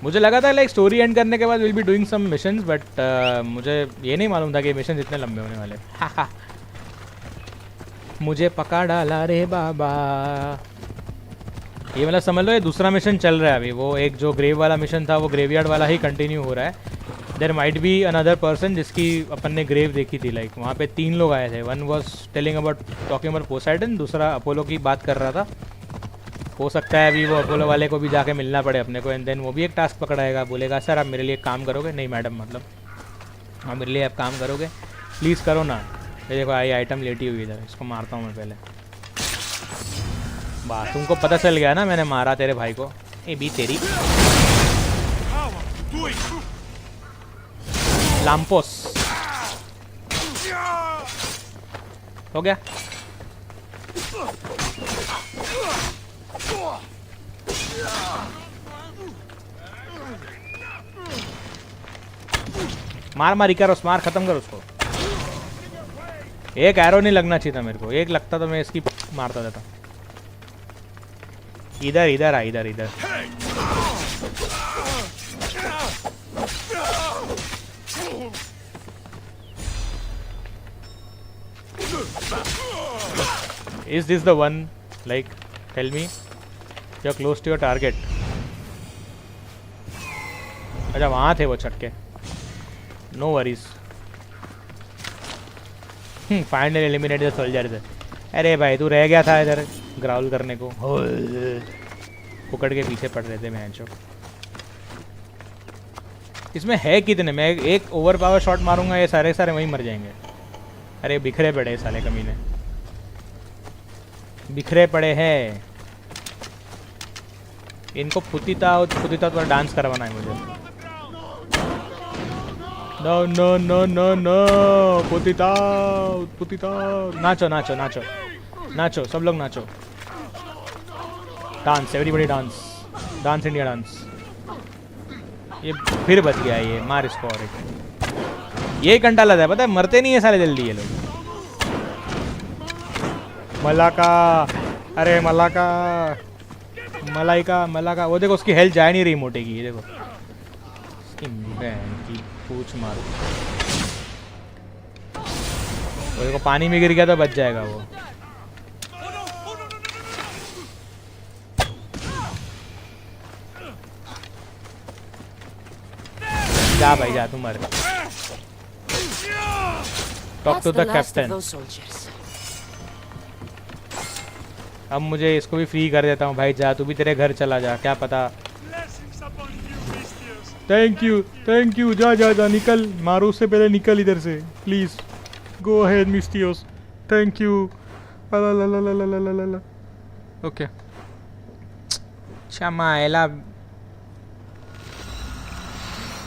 A: मुझे लगा था लाइक स्टोरी एंड करने के बाद will be doing some missions, but मुझे ये नहीं मालूम था कि मिशन इतने लंबे होने वाले। मुझे पका डाला रे बाबा। ये मतलब समझ लो ये दूसरा मिशन चल रहा है अभी। वो एक जो ग्रेव वाला मिशन था वो ग्रेवयार्ड वाला ही कंटिन्यू हो रहा है। There might be another person जिसकी अपन ने ग्रेव देखी थी। लाइक वहाँ पे 3 लोग आए थे। One was telling about talking about Poseidon, दूसरा अपोलो की बात कर रहा था। हो सकता है अभी वो अपोलो वाले को भी जाके मिलना पड़े अपने को, एंड देन वो भी एक टास्क पकड़ाएगा। बोलेगा सर आप मेरे लिए काम करोगे? नहीं मैडम, मतलब हाँ मेरे लिए आप काम करोगे, प्लीज़ करो ना। ये देखो आई आइटम लेटी हुई इधर, इसको मारता हूँ मैं पहले। बात तुमको पता चल गया ना मैंने मारा तेरे भाई को। ए भी तेरी लाम्पोस हो गया। मार मार इकारोस, मार खत्म कर उसको। एक एरो नहीं लगना चाहिए था मेरे को, एक लगता तो मैं इसकी मारता देता। इधर इधर आ, इधर इधर। Is this the one? Like, tell me. You're close to your target. अच्छा वहाँ थे वो छटके। No worries. Finally eliminated the soldiers. अरे भाई तू रह गया था इधर ग्राउल करने को। पकड़ के पीछे पड़ रहे थे मैं जो। इसमें है कितने? मैं एक ओवर पावर शॉट मारूंगा ये सारे सारे वहीं मर जाएंगे। अरे बिखरे पड़े साले कमीने, बिखरे पड़े हैं। इनको पुतिता तो डांस करवाना है मुझे। No no no no no पुतिता पुतिता। नाचो नाचो नाचो नाचो, सब लोग नाचो। Dance, everybody dance, dance India dance. ये फिर बच गया ये, मार इसको। और एक ये घंटा लगा है, पता है मरते नहीं है साले जल्दी ये लोग। मलाका, अरे मलाका, मलाइका मलाका। वो देखो उसकी हेल्थ जा नहीं रही मोटे की, ये देखो इसकी बहन की पूछ मारो। वो देखो पानी में गिर गया तो बच जाएगा वो। जा भाई जा, तुम मर। Talk to the captain. अब मुझे इसको भी फ्री कर देता हूँ भाई। जा तू भी, तेरे घर चला जा, क्या पता। Thank you. जा जा जा, निकल। मारो उससे पहले निकल इधर से please. Go ahead misthios. Thank you. Okay चमाएला।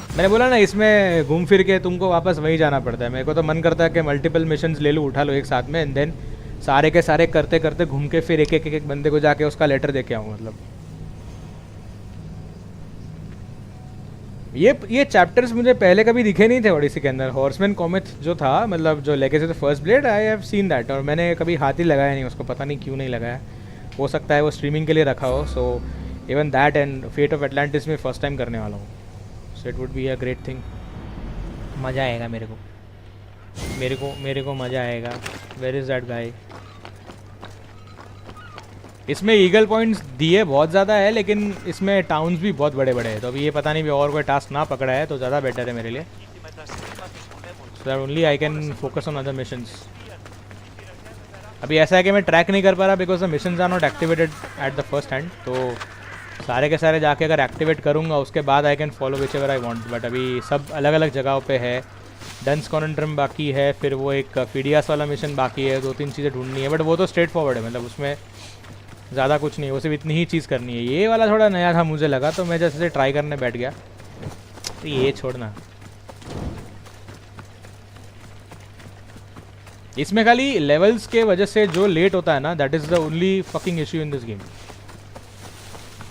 A: मैंने बोला ना इसमें घूम फिर के तुमको वापस वहीं जाना पड़ता है। मेरे को तो मन करता है कि मल्टीपल मिशंस ले लूँ, उठा लो एक साथ में, एंड देन सारे के सारे करते करते घूम के फिर एक बंदे को जाके उसका लेटर दे के आऊँ। मतलब ये चैप्टर्स मुझे पहले कभी दिखे नहीं थे ओडिसी के अंदर। हॉर्समैन कॉमेट जो था, मतलब जो legacy the first blade, I have seen that, और मैंने कभी हाथ ही लगाया नहीं उसको, पता नहीं क्यों नहीं लगाया। हो सकता है वो स्ट्रीमिंग के लिए रखा हो। So even that and fate of Atlantis में फर्स्ट टाइम करने वाला हूँ। So it would be a great thing. मज़ा आएगा मेरे को मज़ा आएगा। Where is that guy? इसमें ईगल पॉइंट्स दिए बहुत ज़्यादा है, लेकिन इसमें टाउन्स भी बहुत बड़े बड़े हैं। तो अभी ये पता नहीं भी और कोई टास्क ना पकड़ा है तो ज़्यादा बेटर है मेरे लिए। So that only I can focus on other missions. अभी ऐसा है कि मैं ट्रैक नहीं कर पा रहा because the missions are not activated at the first hand. तो सारे के सारे जाके अगर एक्टिवेट करूँगा उसके बाद I can follow which ever I want. But अभी सब अलग अलग जगहों पे है। डंस कॉन्ड्रम बाकी है, फिर वो एक फीडियास वाला मिशन बाकी है, 2-3 चीज़ें ढूंढनी है। बट वो तो स्ट्रेट फॉरवर्ड है, मतलब उसमें ज़्यादा कुछ नहीं है, वो सिर्फ इतनी ही चीज़ करनी है। ये वाला थोड़ा नया था मुझे लगा, तो मैं जैसे ट्राई करने बैठ गया। तो ये छोड़ना, इसमें खाली लेवल्स के वजह से जो लेट होता है ना, that is the only fucking issue in this game.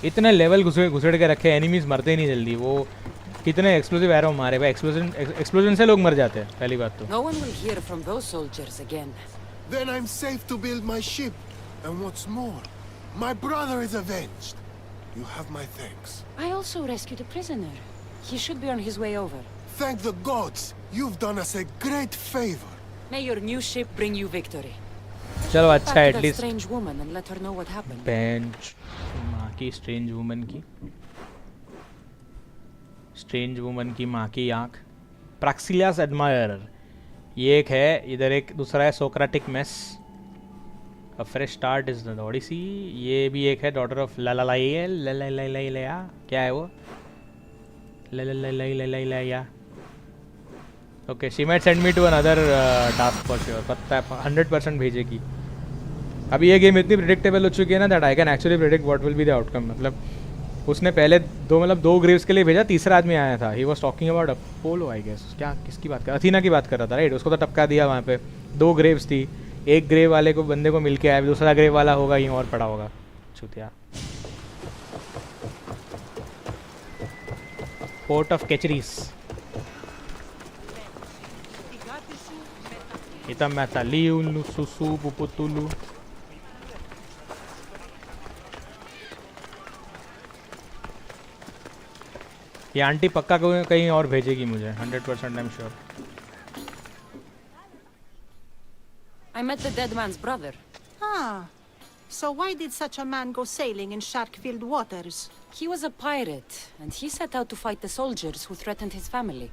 A: इतने लेवल घुसड़ के रखे, एनिमीज मरते ही नहीं जल्दी। वो कितने एक्सप्लोसिव एरो मारे भाई, एक्सप्लोजन से लोग मर जाते हैं पहली बात तो।
C: No one will hear from those soldiers again.
J: Then I'm safe to build my ship. And what's more, my brother is avenged. You have my thanks.
K: I also rescued a prisoner. He should be on his way over.
J: Thank the gods! You've done us a great favor.
K: May your new ship bring you victory.
A: चलो अच्छा है
K: Back to that
A: at least
K: strange woman and let her know what happened.
A: Bench माँ की strange woman की माँ की आँख प्रैक्सिलियास admirer ये एक है, इधर एक दूसरा है Socratic mess, a fresh start is the Odyssey, ये भी एक है डॉटर ऑफ ललालाया, क्या है वो ललालाया। Okay she might send me to another task for sure, पता है 100% भेजेगी। अभी ये गेम इतनी प्रिडिक्टेबल हो चुकी है ना that I can actually predict what will be the outcome. मतलब उसने पहले दो ग्रेव्स के लिए भेजा, तीसरा आदमी आया था, he was talking about Apollo I guess, क्या किसकी बात कर, अथीना की बात कर रहा था राइट, उसको तो टपका दिया वहाँ पे। 2 ग्रेव्स थी, एक ग्रेव वाले को बंदे को मिल के आया, दूसरा ग्रेव वाला होगा यहीं और पड़ा होगा छुतिया। पोर्ट ऑफ केचरीस इतना मेटालियू सुसु पुपुतुलू। ये आंटी पक्का कहीं और भेजेगी मुझे 100% I am sure.
K: I met the dead man's brother.
U: Ah, so why did such a man go sailing in shark-filled waters?
K: He was a pirate, and he set out to fight the soldiers who threatened his family.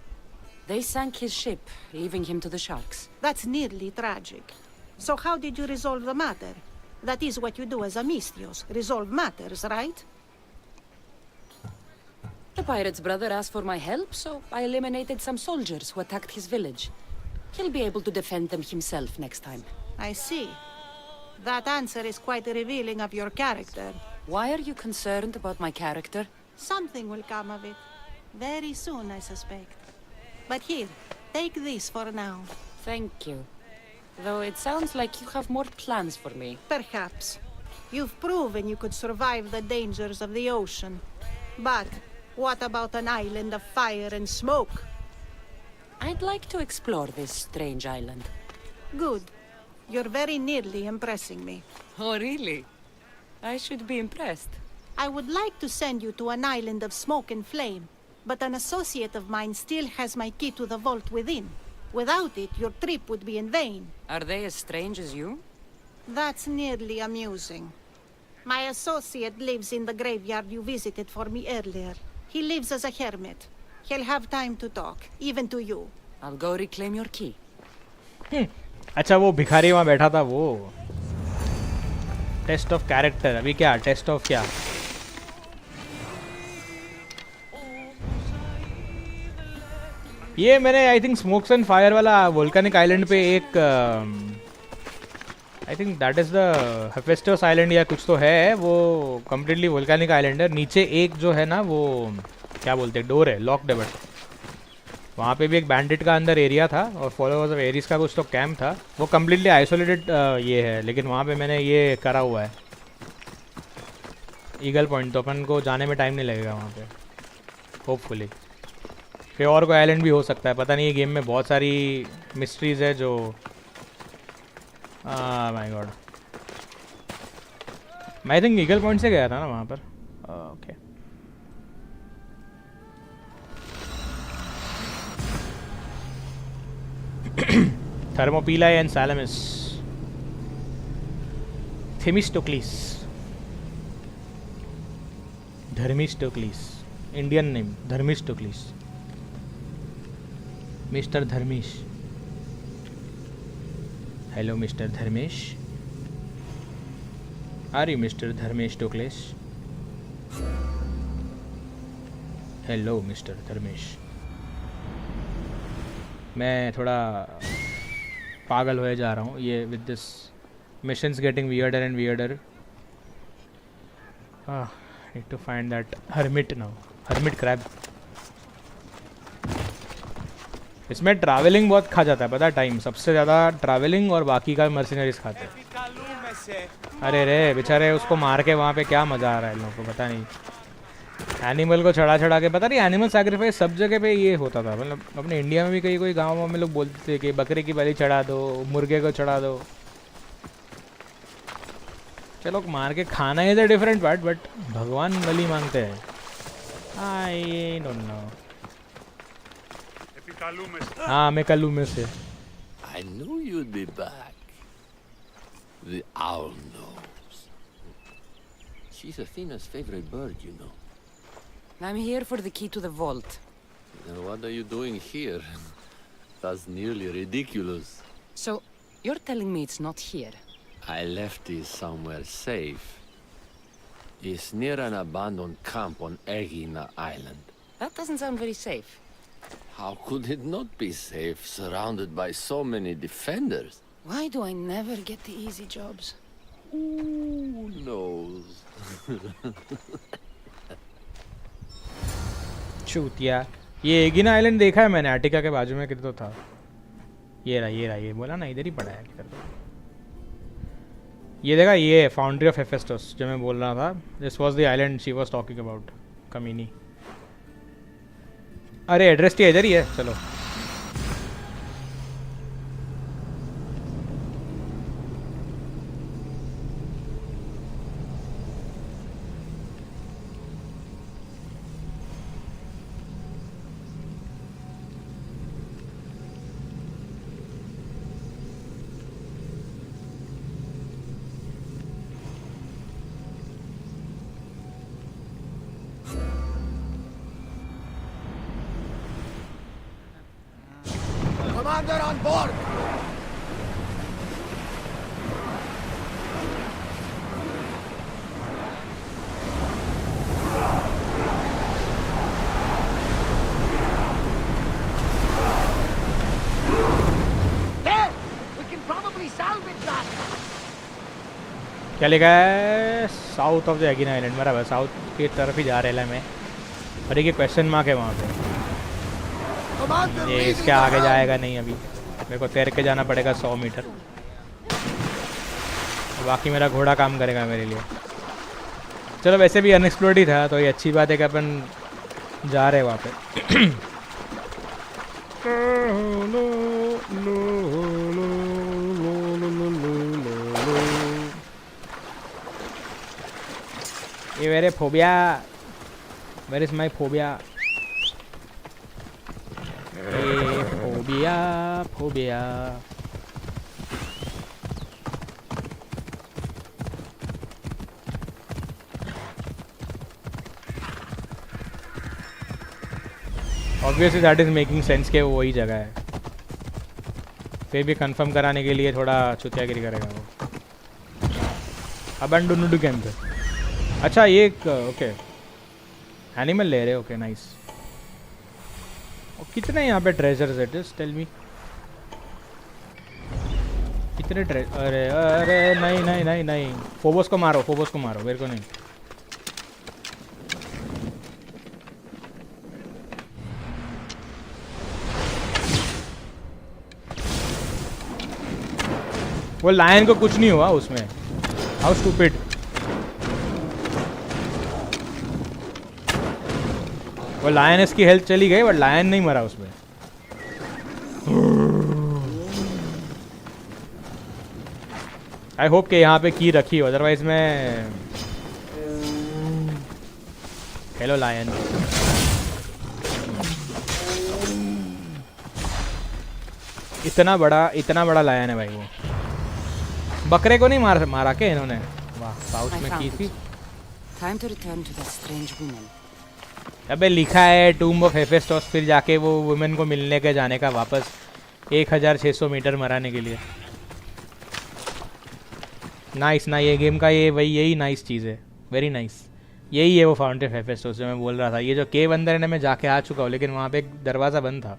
K: They sank his ship, leaving him to the sharks.
U: That's nearly tragic. So how did you resolve the matter? That is what you do as a Misthios, resolve matters, right?
K: The pirate's brother asked for my help, so I eliminated some soldiers who attacked his village. He'll be able to defend them himself next time.
U: I see. That answer is quite revealing of your character.
K: Why are you concerned about my character?
U: Something will come of it. Very soon, I suspect. But here, take this for now.
K: Thank you. Though it sounds like you have more plans for me.
U: Perhaps. You've proven you could survive the dangers of the ocean. But what about an island of fire and smoke?
K: I'd like to explore this strange island.
U: Good. You're very nearly impressing me.
K: Oh, really? I should be impressed.
U: I would like to send you to an island of smoke and flame, but an associate of mine still has my key to the vault within. Without it, your trip would be in vain.
K: Are they as strange as you?
U: That's nearly amusing. My associate lives in the graveyard you visited for me earlier. He lives as a hermit. He'll have time to talk, even to you.
K: I'll go reclaim your key.
A: अच्छा वो भिखारी वहाँ बैठा था वो test of character. अभी क्या test of क्या ये मैंने I think smokes and fire वाला वोल्केनिक आइलैंड पे एक I think that is the Hephaestus island या कुछ तो है, वो कम्प्लीटली वोल्केनिक आइलैंड है। नीचे एक जो है ना वो क्या बोलते हैं डोर है, लॉक्ड है, बट वहाँ पे भी एक बैंडिट का अंदर एरिया था और फॉलोअर्स ऑफ एरिस का कुछ तो कैंप था। वो कम्प्लीटली आइसोलेटेड ये है, लेकिन वहाँ पे मैंने ये करा हुआ है ईगल पॉइंट, तो अपन को जाने में टाइम नहीं लगेगा वहाँ पे होपफुली। फिर और कोई आइलैंड भी हो सकता है, पता नहीं। ये गेम में बहुत सारी मिस्ट्रीज़ है जो माय गॉड। मैं आई थिंक ईगल पॉइंट से गया था ना वहाँ पर। Okay Thermopylae and Salamis. Themistocles. Dharmistocles. Indian name. Dharmistocles. Mr. Dharmesh. Hello, Mr. Dharmesh. Are you Mr. Dharmistocles? Hello, Mr. Dharmesh. मैं थोड़ा पागल होए जा रहा हूँ ये with this missions getting weirder and weirder. Need to find that hermit now, hermit crab. इसमें travelling बहुत खा जाता है पता है टाइम, सबसे ज़्यादा ट्रैवलिंग और बाकी का मर्सिनरीज खाते हैं। अरे रे बेचारे उसको मार के वहाँ पे क्या मज़ा आ रहा है लोगों को पता नहीं। एनिमल को चढ़ा के पता नहीं, एनिमल सैक्रिफाइस सब जगह पे ये होता था। मतलब अपने इंडिया में भी कई कोई गाँव में लोग बोलते थे कि बकरे की बलि चढ़ा दो, मुर्गे को चढ़ा दो। चलो मार के खाना is a different part, but भगवान बलि मांगते हैं। आई डोंट नो। हाँ मैं कल्लू में से।
L: I knew you'd be back. The owl knows. She's Athena's favorite bird, you know.
K: I'm here for the key to the vault.
L: Then what are you doing here? That's nearly ridiculous.
K: So, you're telling me it's not here?
L: I left it somewhere safe. It's near an abandoned camp on Egina Island.
K: That doesn't sound very safe.
L: How could it not be safe, surrounded by so many defenders?
K: Why do I never get the easy jobs?
L: Who knows?
A: चूतिया। ये एगिना island देखा है मैंने, Ertiga के बाजू में किधर तो था। ये रहा ये बोला ना, इधर ही पड़ा है किधर तो। ये देखा, ये फाउंड्री ऑफ हेफेस्टस जो मैं बोल रहा था। This was the island she was talking about. कमीनी। अरे एड्रेस तो इधर ही है। चलो
T: Commander on board! There! We can probably salvage that!
A: क्या लिखा है? South of the Aegina island. बराबर साउथ की तरफ ही जा रहे हैं मैं। और एक क्वेश्चन मार्क है वहाँ पे। ये इसके आगे जाएगा नहीं अभी। मेरे को तैर के जाना पड़ेगा 100 मीटर। बाकी मेरा घोड़ा काम करेगा मेरे लिए। चलो वैसे भी अनएक्सप्लोर्ड ही था, तो ये अच्छी बात है कि अपन जा रहे हैं वहाँ पे। ये मेरे phobia. Where is my phobia? Phobia. Obviously that is making sense के वो वही जगह है। फिर भी कंफर्म कराने के लिए थोड़ा चुतियागिरी करेगा वो। अबंडोन्ड कैंप। अच्छा ये ओके एनिमल ले रहे। Okay nice. कितने यहाँ पे ट्रेजर्स है? जस्ट टेल मी कितने अरे अरे नहीं नहीं नहीं नहीं। फोबोस को मारो, फोबोस को मारो, मेरे को नहीं। वो लायन को कुछ नहीं हुआ उसमें। How stupid. वो लायनेस की हेल्थ चली गई बट लायन नहीं मरा उसमें। आई होप कि यहाँ पे की रखी हो, अदरवाइज मैं। Hello lion. इतना बड़ा लायन है भाई वो। बकरे को नहीं मारा के इन्होंने? वाह साउथ में की थी।
K: Time to return to that strange woman.
A: अबे लिखा है टूम्ब ऑफ हेफेस्टस, फिर जाके वो वुमेन को मिलने के जाने का वापस 1600 मीटर मराने के लिए। नाइस ना, ये गेम का ये यही नाइस चीज़ है। Very nice. यही है वो फाउंटेन ऑफ हेफेस्टस जो मैं बोल रहा था। ये जो केव अंदर है ना, मैं जाके आ चुका हूँ, लेकिन वहाँ पे एक दरवाज़ा बंद था।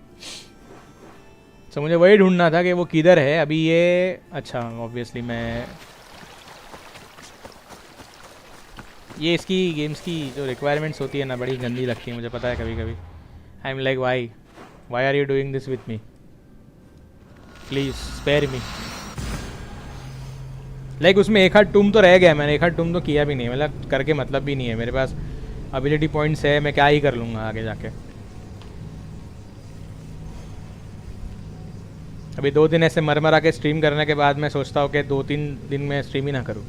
A: तो मुझे वही ढूंढना था कि वो किधर है अभी। ये अच्छा ऑब्वियसली मैं ये इसकी गेम्स की जो रिक्वायरमेंट्स होती है ना, बड़ी गंदी लगती है मुझे, पता है कभी कभी। I am like why are you doing this with me, please spare me. Like उसमें एक हाथ टूम तो रह गया, मैंने एक हाथ टूम तो किया भी नहीं, मतलब करके मतलब भी नहीं है। मेरे पास एबिलिटी पॉइंट्स है, मैं क्या ही कर लूँगा आगे जाके। अभी 2 दिन ऐसे मर के स्ट्रीम करने के बाद मैं सोचता हूँ कि 2-3 दिन में स्ट्रीम ही ना करूँ।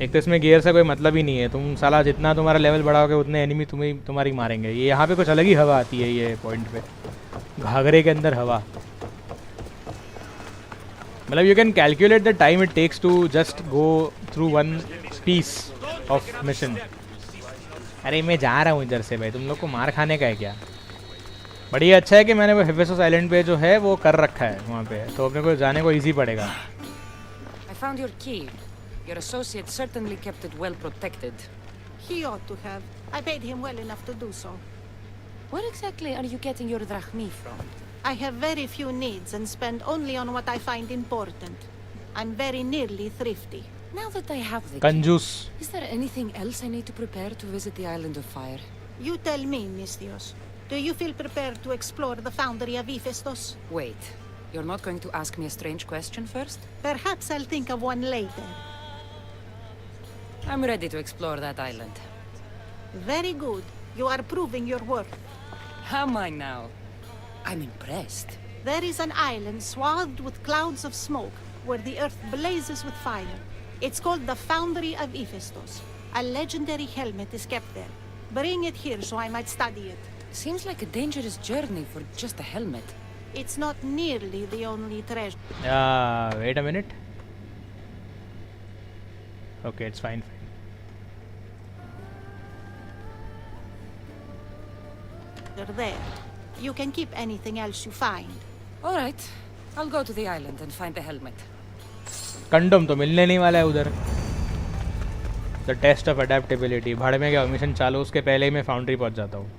A: एक तो इसमें गियर से कोई मतलब ही नहीं है, तुम साला जितना तुम्हारा लेवल बढ़ाओगे उतने एनिमी तुम्हारी मारेंगे। ये यहाँ पे कुछ अलग ही हवा आती है ये पॉइंट पे, घाघरे के अंदर हवा। मतलब you can calculate the time it takes to just go through one piece of mission. अरे मैं जा रहा हूँ इधर से भाई, तुम लोग को मार खाने का है क्या? बट ये अच्छा है कि मैंने वो हेफेसोस आइलैंड पे जो है वो कर रखा है वहाँ पे, तो अपने को जाने को इजी पड़ेगा।
K: I found your key. Your associate certainly kept it well protected.
U: He ought to have. I paid him well enough to do so.
K: Where exactly are you getting your drachmi from?
U: I have very few needs and spend only on what I find important. I'm very nearly thrifty.
K: Now that I have the
A: Kanjus.
K: key, is there anything else I need to prepare to visit the Island of Fire?
U: You tell me, Mistios. Do you feel prepared to explore the foundry of Hephaestus?
K: Wait, you're not going to ask me a strange question first?
U: Perhaps I'll think of one later.
K: I'm ready to explore that island.
U: Very good. You are proving your worth.
K: Am I now? I'm impressed.
U: There is an island swathed with clouds of smoke, where the earth blazes with fire. It's called the Foundry of Hephaestus. A legendary helmet is kept there. Bring it here so I might study it.
K: Seems like a dangerous journey for just a helmet.
U: It's not nearly the only treasure.
A: Wait a minute. Okay, it's fine.
U: They're there. You can keep anything else you find.
K: All right. I'll go to the island and find the helmet.
A: Condom तो मिलने नहीं वाला है उधर। The test of adaptability, भाड़ में क्या mission चालू उसके पहले ही मैं फाउंड्री पहुंच जाता हूँ।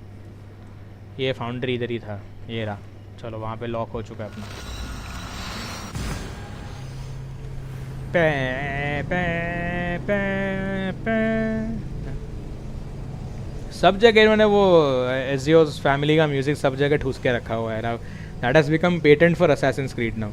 A: ये फाउंड्री इधर ही था, ये रहा। चलो वहाँ पे लॉक हो चुका है अपना। पे, पे, पे, पे। सब जगह इन्होंने वो एजियोस फैमिली का म्यूजिक सब जगह ठूस के रखा हुआ है। That has become patent for Assassin's creed now.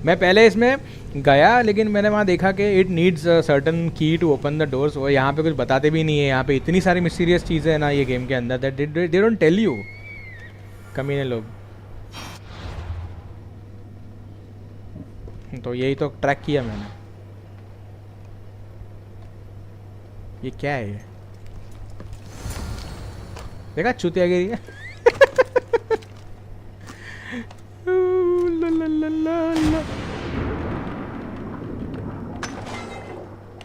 A: मैं पहले इसमें गया लेकिन मैंने वहाँ देखा कि इट नीड्स अ सर्टन की टू ओपन द डोर्स, और यहाँ पे कुछ बताते भी नहीं है। यहाँ पे इतनी सारी मिस्टीरियस चीज़ें हैं ना ये गेम के अंदर, that they don't tell you कमीने लोग। तो यही तो ट्रैक किया मैंने। ये क्या है? ये देखा चूतियागिरी है।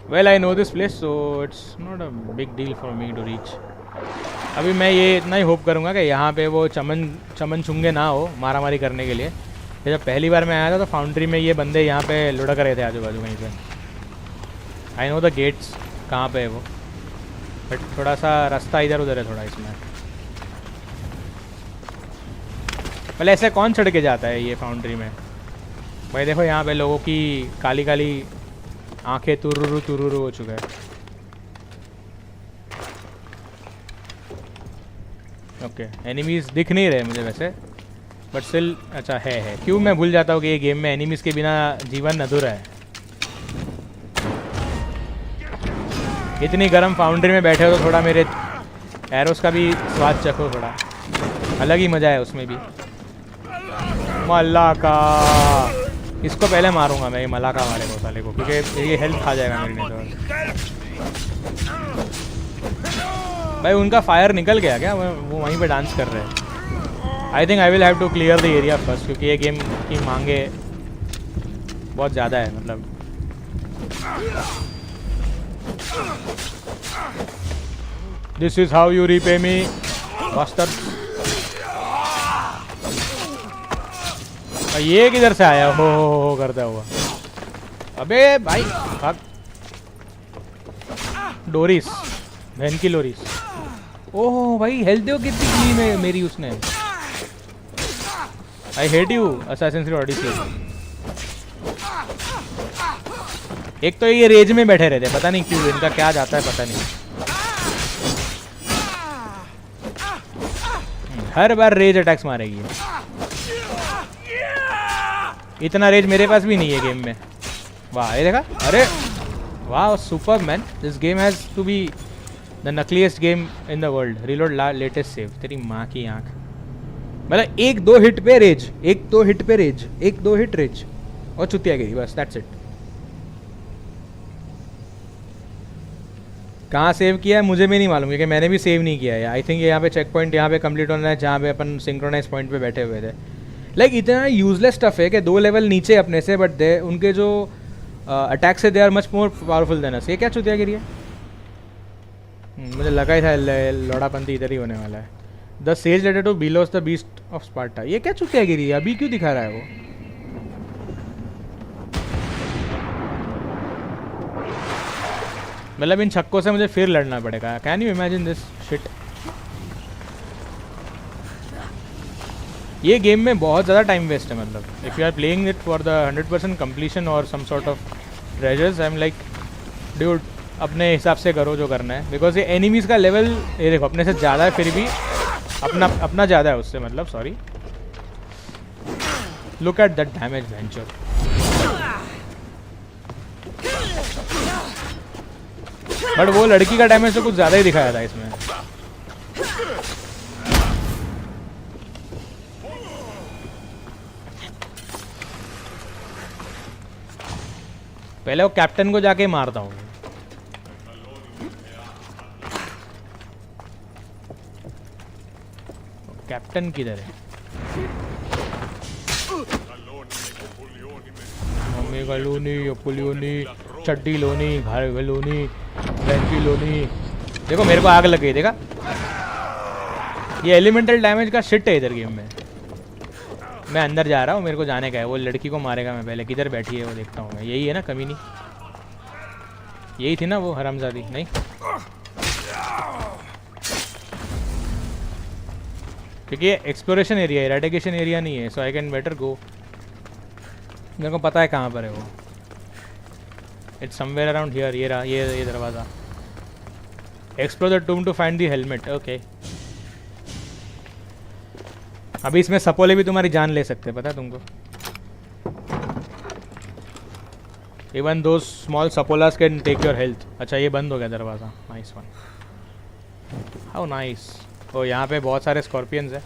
A: Well, I know this place, so it's not a big deal for me to reach. अभी मैं ये इतना ही होप करूँगा कि यहाँ पे वो चमन चुंगे ना हो मारा मारी करने के लिए। जब पहली बार मैं आया था तो फाउंड्री में ये बंदे यहाँ पे लुढ़क रहे थे आजू बाजू कहीं पे। आई नो द गेट्स कहाँ पे है वो, बट थोड़ा सा रास्ता इधर उधर है थोड़ा इसमें। पहले ऐसे कौन चढ़ के जाता है ये फाउंड्री में? भाई देखो यहाँ पे लोगों की काली काली आंखें तुरुरु तुरुरु हो चुका है। ओके, एनिमीज दिख नहीं रहे मुझे वैसे, बट स्टिल अच्छा है। क्यों मैं भूल जाता हूँ कि ये गेम में एनिमीज के बिना जीवन अधूरा है। इतनी गर्म फाउंड्री में बैठे हो तो थोड़ा मेरे एरोस का भी स्वाद चखो, थोड़ा अलग ही मज़ा है उसमें भी। मलाका, इसको पहले मारूंगा मैं, ये मलाका मारे को साले को, क्योंकि ये हेल्थ खा जाएगा मेरे नहीं तो। भाई उनका फायर निकल गया क्या? वो वहीं पे डांस कर रहे हैं। I think I will have to clear the area first, क्योंकि ये गेम की मांगे बहुत ज़्यादा है। मतलब this is how you repay me bastard. ये किधर से आया हो करता हुआ? अबे भाई भाग। डोरिस, बहन की लोरिस। ओह भाई हेल्थ दो कितनी की में मेरी उसने। I hate you Assassin's Creed Odyssey. एक तो ये रेज में बैठे रहते, पता नहीं क्यों, इनका क्या जाता है पता नहीं। हर बार रेज अटैक्स मारेगी। इतना रेज मेरे पास भी नहीं है गेम में। वाह ये देखा, अरे वाह super man, this game has to be the नकलीस्ट game in the world. Reload latest save, तेरी माँ की आँख। मतलब एक दो हिट पे रेज, एक दो हिट पे रेज, एक दो हिट रेज और चुतिया गई, बस दैट्स इट। कहाँ सेव किया है मुझे भी नहीं मालूम, क्योंकि मैंने भी सेव नहीं किया है। आई थिंक यहाँ पे चेक पॉइंट यहाँ पे कंप्लीट होना है जहाँ पे अपन सिंक्रोनाइज पॉइंट पे बैठे हुए थे। लाइक इतना यूजलेस स्टफ है कि 2 लेवल नीचे अपने से, बट दे उनके जो अटैक से they are much more powerful than us. ये क्या चुतियागिरी है? मुझे लगा ही था लौड़ापंती इधर ही होने वाला है। The sage's letter to Bilos the beast of Sparta. ये क्या चुतियागिरी है? अभी क्यों दिखा रहा है वो? मतलब इन छक्कों से मुझे फिर लड़ना पड़ेगा। Can you imagine this shit? ये गेम में बहुत ज़्यादा टाइम वेस्ट है। मतलब if you are playing it for the 100% completion और some sort of treasures, I am like dude अपने हिसाब से करो जो करना है। बिकॉज ये एनिमीज़ का लेवल ये देखो अपने से ज़्यादा है, फिर भी अपना ज़्यादा है उससे। मतलब sorry, look at that damage venture. But वो लड़की का डैमेज तो कुछ ज़्यादा ही दिखाया था इसमें। पहले वो कैप्टन को जाके मारता हूँ। कैप्टन किधर है? मम्मी का लोनी, पुलियोनी, चड्डी लोनी, घर का लोनी, की लोनी। देखो मेरे को आग लग गई, देखा? ये एलिमेंटल डैमेज का शिट है इधर गेम में। मैं अंदर जा रहा हूँ, मेरे को जाने का है। वो लड़की को मारेगा मैं पहले। किधर बैठी है वो देखता हूँ मैं। यही है ना कमीनी? यही थी ना वो हरामजादी? नहीं, क्योंकि ये एक्सप्लोरेशन एरिया है, रेडिकेशन एरिया नहीं है। So I can better go. मेरे को पता है कहाँ पर है वो। It's somewhere around here. ये रहा, ये दरवाज़ा। Explore the tomb to find the helmet. Okay, अभी इसमें सपोले भी तुम्हारी जान ले सकते हैं, पता है तुमको? इवन दो स्मॉल सपोलास कैन टेक योर हेल्थ। अच्छा ये बंद हो गया दरवाज़ा। Nice one, how nice. तो यहाँ पे बहुत सारे स्कॉर्पियंस है।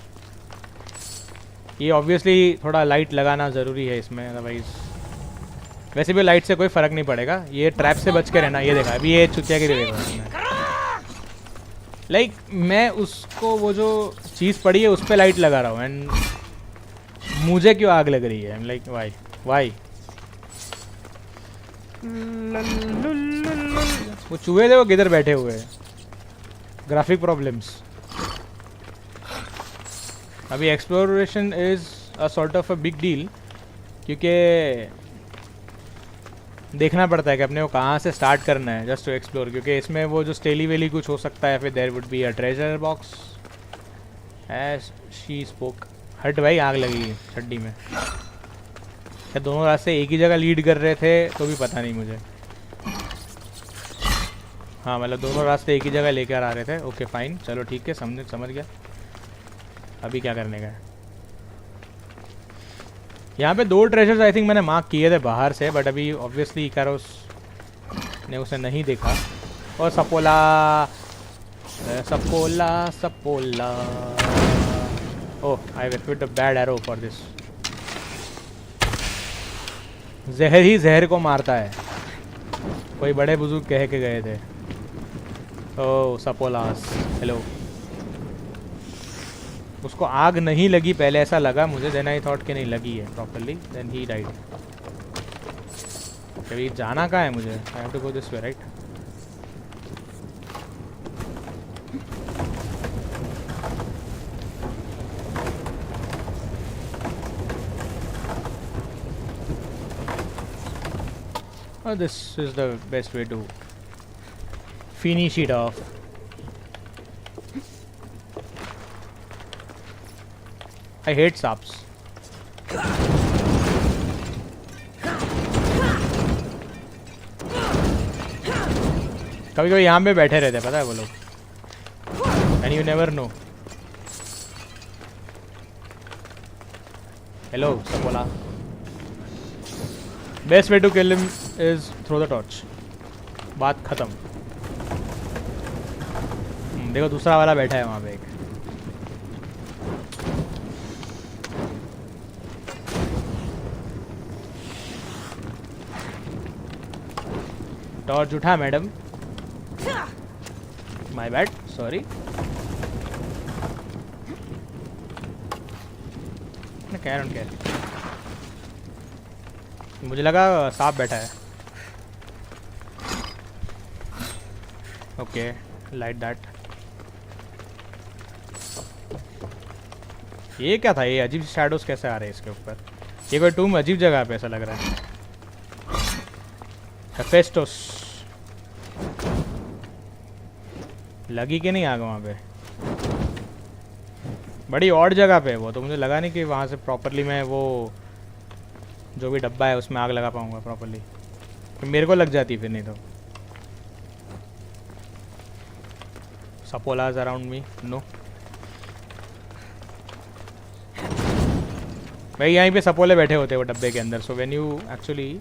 A: ये ऑब्वियसली थोड़ा लाइट लगाना ज़रूरी है इसमें, अदरवाइज वैसे भी लाइट से कोई फ़र्क नहीं पड़ेगा। ये ट्रैप से बच के रहना। ये देखा अभी, ये चुतिया की देखा लाइक मैं उसको वो जो चीज़ पड़ी है उस पर लाइट लगा रहा हूँ एंड मुझे क्यों आग लग रही है? I am like why? वो चूहे थे वो किधर बैठे हुए हैं? Graphic problems. अभी exploration is a sort of a big deal, क्योंकि देखना पड़ता है कि अपने को कहाँ से स्टार्ट करना है जस्ट टू एक्सप्लोर। क्योंकि इसमें वो जो स्टेली वेली कुछ हो सकता है, फिर there would be a treasure box as she spoke. हट भाई, आग लगी छड्डी में। क्या दोनों रास्ते एक ही जगह लीड कर रहे थे तो भी पता नहीं मुझे। हाँ मतलब दोनों रास्ते एक ही जगह लेकर आ रहे थे। ओके फाइन, चलो ठीक है, समझ गया। अभी क्या करने का है? यहाँ पे 2 ट्रेजर्स आई थिंक मैंने मार्क किए थे बाहर से, बट अभी ऑब्वियसली इकारोस ने उसे नहीं देखा। और सपोला सपोला सपोला। Oh I will pit a bad arrow for this. जहर ही जहर को मारता है, कोई बड़े बुजुर्ग कह के गए थे। ओह सपोलास, हेलो। उसको आग नहीं लगी पहले, ऐसा लगा मुझे। देन आई थॉट कि नहीं लगी है प्रॉपरली, देन ही डाइड। कभी जाना कहाँ है मुझे? I have to go this way, right? Oh, this is the best way to finish it off. I hate saps. कभी कभी यहाँ पे बैठे रहते, पता है वो लोग। And you never know. Hello, Sapola. Best way to kill him is throw the torch. बात खत्म। देखो दूसरा वाला बैठा है वहाँ पे एक। टॉर्च उठा madam. My bad, sorry. Care on care. मुझे लगा सांप बैठा है। Okay, light that. ये क्या था? ये अजीब शैडोज कैसे आ रहे हैं इसके ऊपर? ये कोई टूम अजीब जगह पे ऐसा लग रहा है। हेफेस्टोस लगी कि नहीं आग वहाँ पे? बड़ी ऑड जगह पे है वो, तो मुझे लगा नहीं कि वहाँ से प्रॉपरली मैं वो जो भी डब्बा है उसमें आग लगा पाऊँगा प्रॉपरली। तो मेरे को लग जाती फिर, नहीं तो। सपोलाज अराउंड मी, नो। भाई यहीं पे सपोले बैठे होते वो डब्बे के अंदर, so when you actually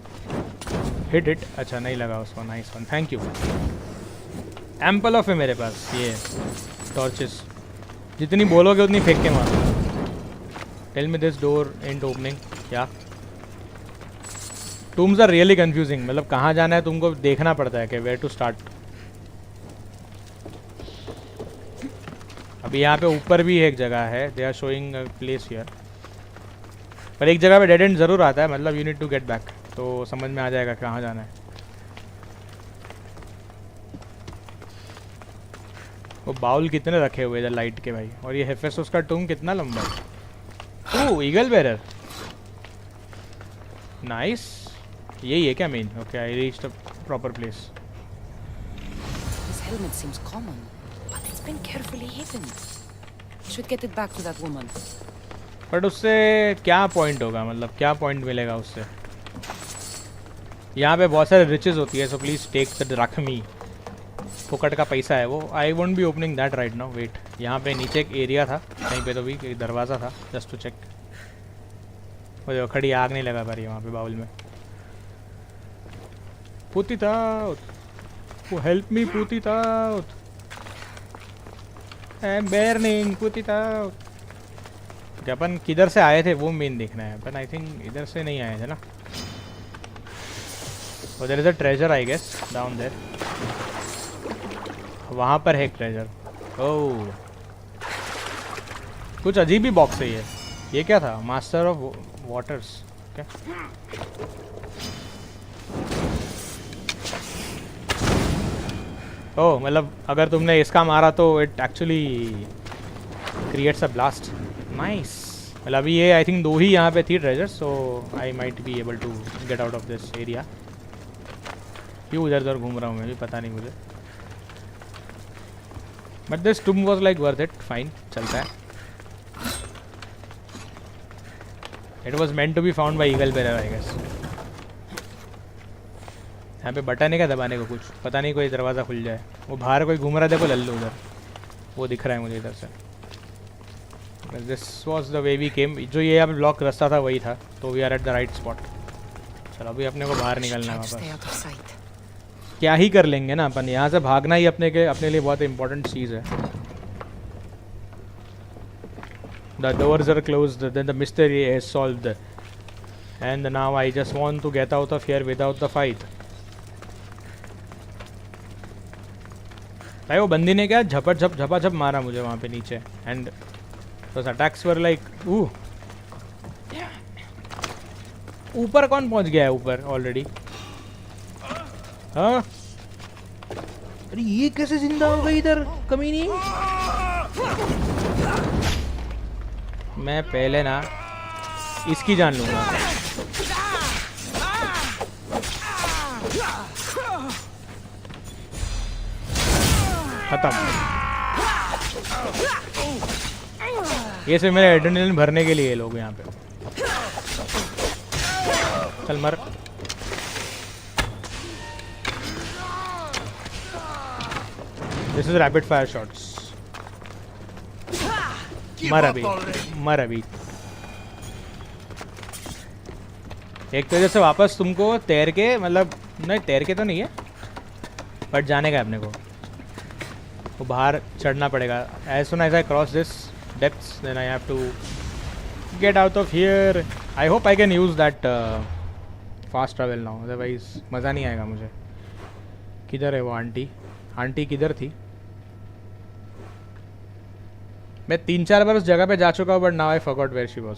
A: hit it. अच्छा नहीं लगा उसको, nice one, thank you. Ample of है मेरे पास ये टॉर्चेस, जितनी बोलोगे उतनी फेंक के मारूंगा। Tell me this door into opening. क्या? टूम्स आर रियली कंफ्यूजिंग, मतलब कहाँ जाना है तुमको देखना पड़ता है कि वेयर टू स्टार्ट। अभी यहाँ पे ऊपर भी एक जगह है, they are showing a place here, पर एक जगह पे डेड एंड ज़रूर आता है, मतलब you need to get back, तो समझ में आ जाएगा कहाँ जाना है। वो बाउल कितने रखे हुए इधर लाइट के भाई, और ये हेफेस्टोस का टूम कितना लंबा है। ओह, ईगल बेरर, नाइस। यही है क्या main? Okay, I reached the proper place.
K: This helmet seems common, but it's been carefully hidden. Should get it back to that woman.
A: But उससे क्या पॉइंट होगा, मतलब क्या पॉइंट मिलेगा उससे? यहाँ पे बहुत सारे रिचेस होती है, so please take the drachmae. फुकट का पैसा है वो। I won't be opening that right now, wait. यहाँ पे नीचे एक एरिया था, कहीं पे तो भी एक दरवाज़ा था, जस्ट टू चेक। वो देखो खड़ी आग नहीं लगा पा रही है वहाँ पे बाउल में। पुट इट आउट, वो help me put it out, I am burning, put it out. अपन किधर से आए थे वो मेन देखना है, अपन आई थिंक इधर से नहीं आए थे ना। और there is a treasure I guess down there, वहाँ पर है एक ट्रेजर। ओह, कुछ अजीब ही बॉक्स है ये। ये क्या था? मास्टर ऑफ वाटर्स, क्या? ओह, मतलब अगर तुमने इसका मारा तो it actually creates a blast. Nice. मतलब अभी ये आई थिंक 2 ही यहाँ पे थी treasure, so I might be able to get out of this area. क्यों इधर उधर घूम रहा हूँ मैं भी, पता नहीं मुझे। But this tomb was like worth it, fine, चलता है। It was meant to be found by eagle bearer I guess. यहाँ पे बटन है क्या दबाने को? कुछ पता नहीं, कोई दरवाज़ा खुल जाए। वो बाहर कोई घूम रहा है, देखो लल्लू उधर, वो दिख रहा है मुझे इधर से। This was the way we came. जो ये यहाँ पे ब्लॉक रास्ता था वही था, तो we are at the right spot. चलो अभी अपने को बाहर निकलना है वापस। क्या ही कर लेंगे ना अपन, यहाँ से भागना ही अपने लिए बहुत इंपॉर्टेंट चीज़ है। The doors are closed, then the mystery is solved, and now I just want to get out of here without the fight. भाई वो बंदी ने क्या झपाझप मारा मुझे वहाँ पे नीचे, and those attacks were like, ऊपर कौन पहुंच गया है ऊपर ऑलरेडी? हाँ, अरे ये कैसे जिंदा हो गई इधर कमीनी? मैं पहले ना इसकी जान लूंगा। खत्म। ये सिर्फ मेरे एड्रेनलिन भरने के लिए लोग यहाँ पे। चल मर। This is rapid fire shots. मर अभी, मर अभी। एक तो जैसे वापस तुमको तैर के, मतलब नहीं तैर के तो नहीं है, बट जाने का अपने को वो बाहर चढ़ना पड़ेगा। As soon as I cross this depths, then I have to get out of here. I hope I can use that fast travel now, otherwise मज़ा नहीं आएगा मुझे। किधर है वो आंटी? आंटी किधर थी? मैं 3-4 बार उस जगह पे जा चुका हूँ, but now I forgot where she was.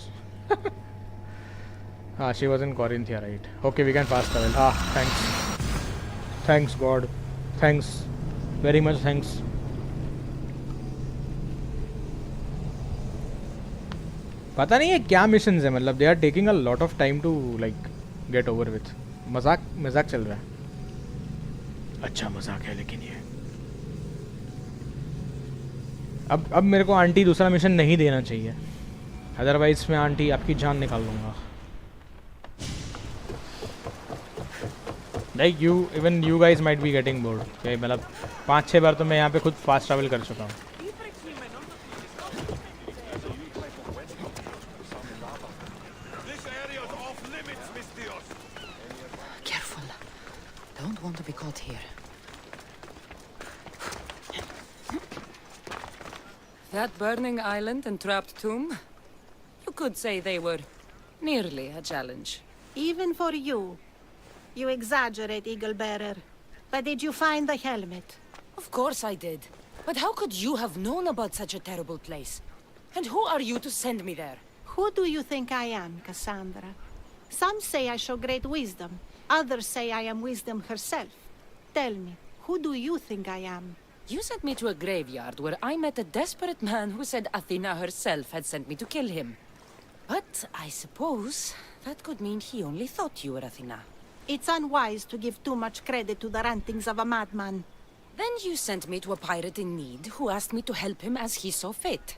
A: हाँ, she was in Corinthia, right. Okay, we can fast travel. Thanks God, thanks very much, thanks. पता नहीं है क्या मिशंस है, मतलब they are taking a lot of time to like get over with. मजाक चल रहा है. अच्छा मजाक है लेकिन ये. अब मेरे को आंटी दूसरा मिशन नहीं देना चाहिए, अदरवाइज मैं आंटी आपकी जान निकाल लूँगा. Like even you guys might be getting bored. मतलब 5-6 बार तो मैं यहाँ पे खुद फास्ट ट्रैवल कर चुका हूँ.
C: Don't want to be caught here. That burning island and trapped tomb? You could say they were nearly a challenge.
U: Even for you. You exaggerate, Eagle Bearer. But did you find the helmet?
C: Of course I did. But how could you have known about such a terrible place? And who are you to send me there?
U: Who do you think I am, Cassandra? Some say I show great wisdom. Others say I am wisdom herself. Tell me, who do you think I am?
C: You sent me to a graveyard where I met a desperate man who said Athena herself had sent me to kill him. But I suppose that could mean he only thought you were Athena.
U: It's unwise to give too much credit to the rantings of a madman.
C: Then you sent me to a pirate in need who asked me to help him as he saw fit.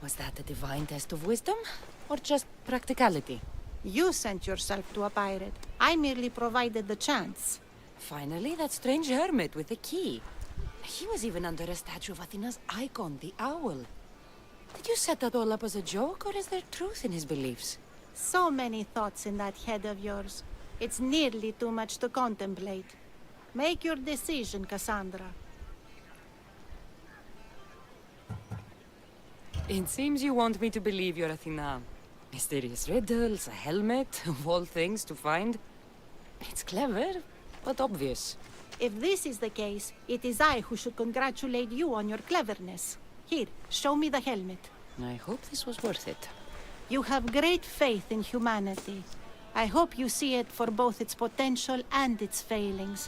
C: Was that a divine test of wisdom? Or just practicality?
U: You sent yourself to a pirate. I merely provided the chance.
C: Finally, that strange hermit with the key. He was even under a statue of Athena's icon, the owl. Did you set that all up as a joke, or is there truth in his beliefs?
U: So many thoughts in that head of yours. It's nearly too much to contemplate. Make your decision, Cassandra.
C: It seems you want me to believe you're Athena. Mysterious riddles, a helmet, of all things to find. It's clever, but obvious.
U: If this is the case, it is I who should congratulate you on your cleverness. Here, show me the helmet.
C: I hope this was worth it.
U: You have great faith in humanity. I hope you see it for both its potential and its failings.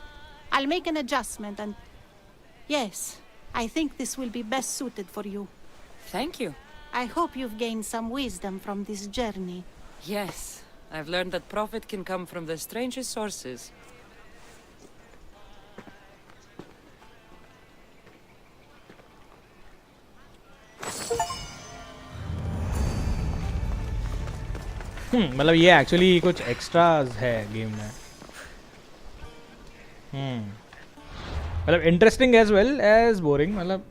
U: I'll make an adjustment and... Yes, I think this will be best suited for you.
C: Thank you.
U: I hope you've gained some wisdom from this journey.
C: Yes, I've learned that profit can come from the strangest sources.
A: मतलब ये actually कुछ extras है game में. मतलब interesting as well as boring. मतलब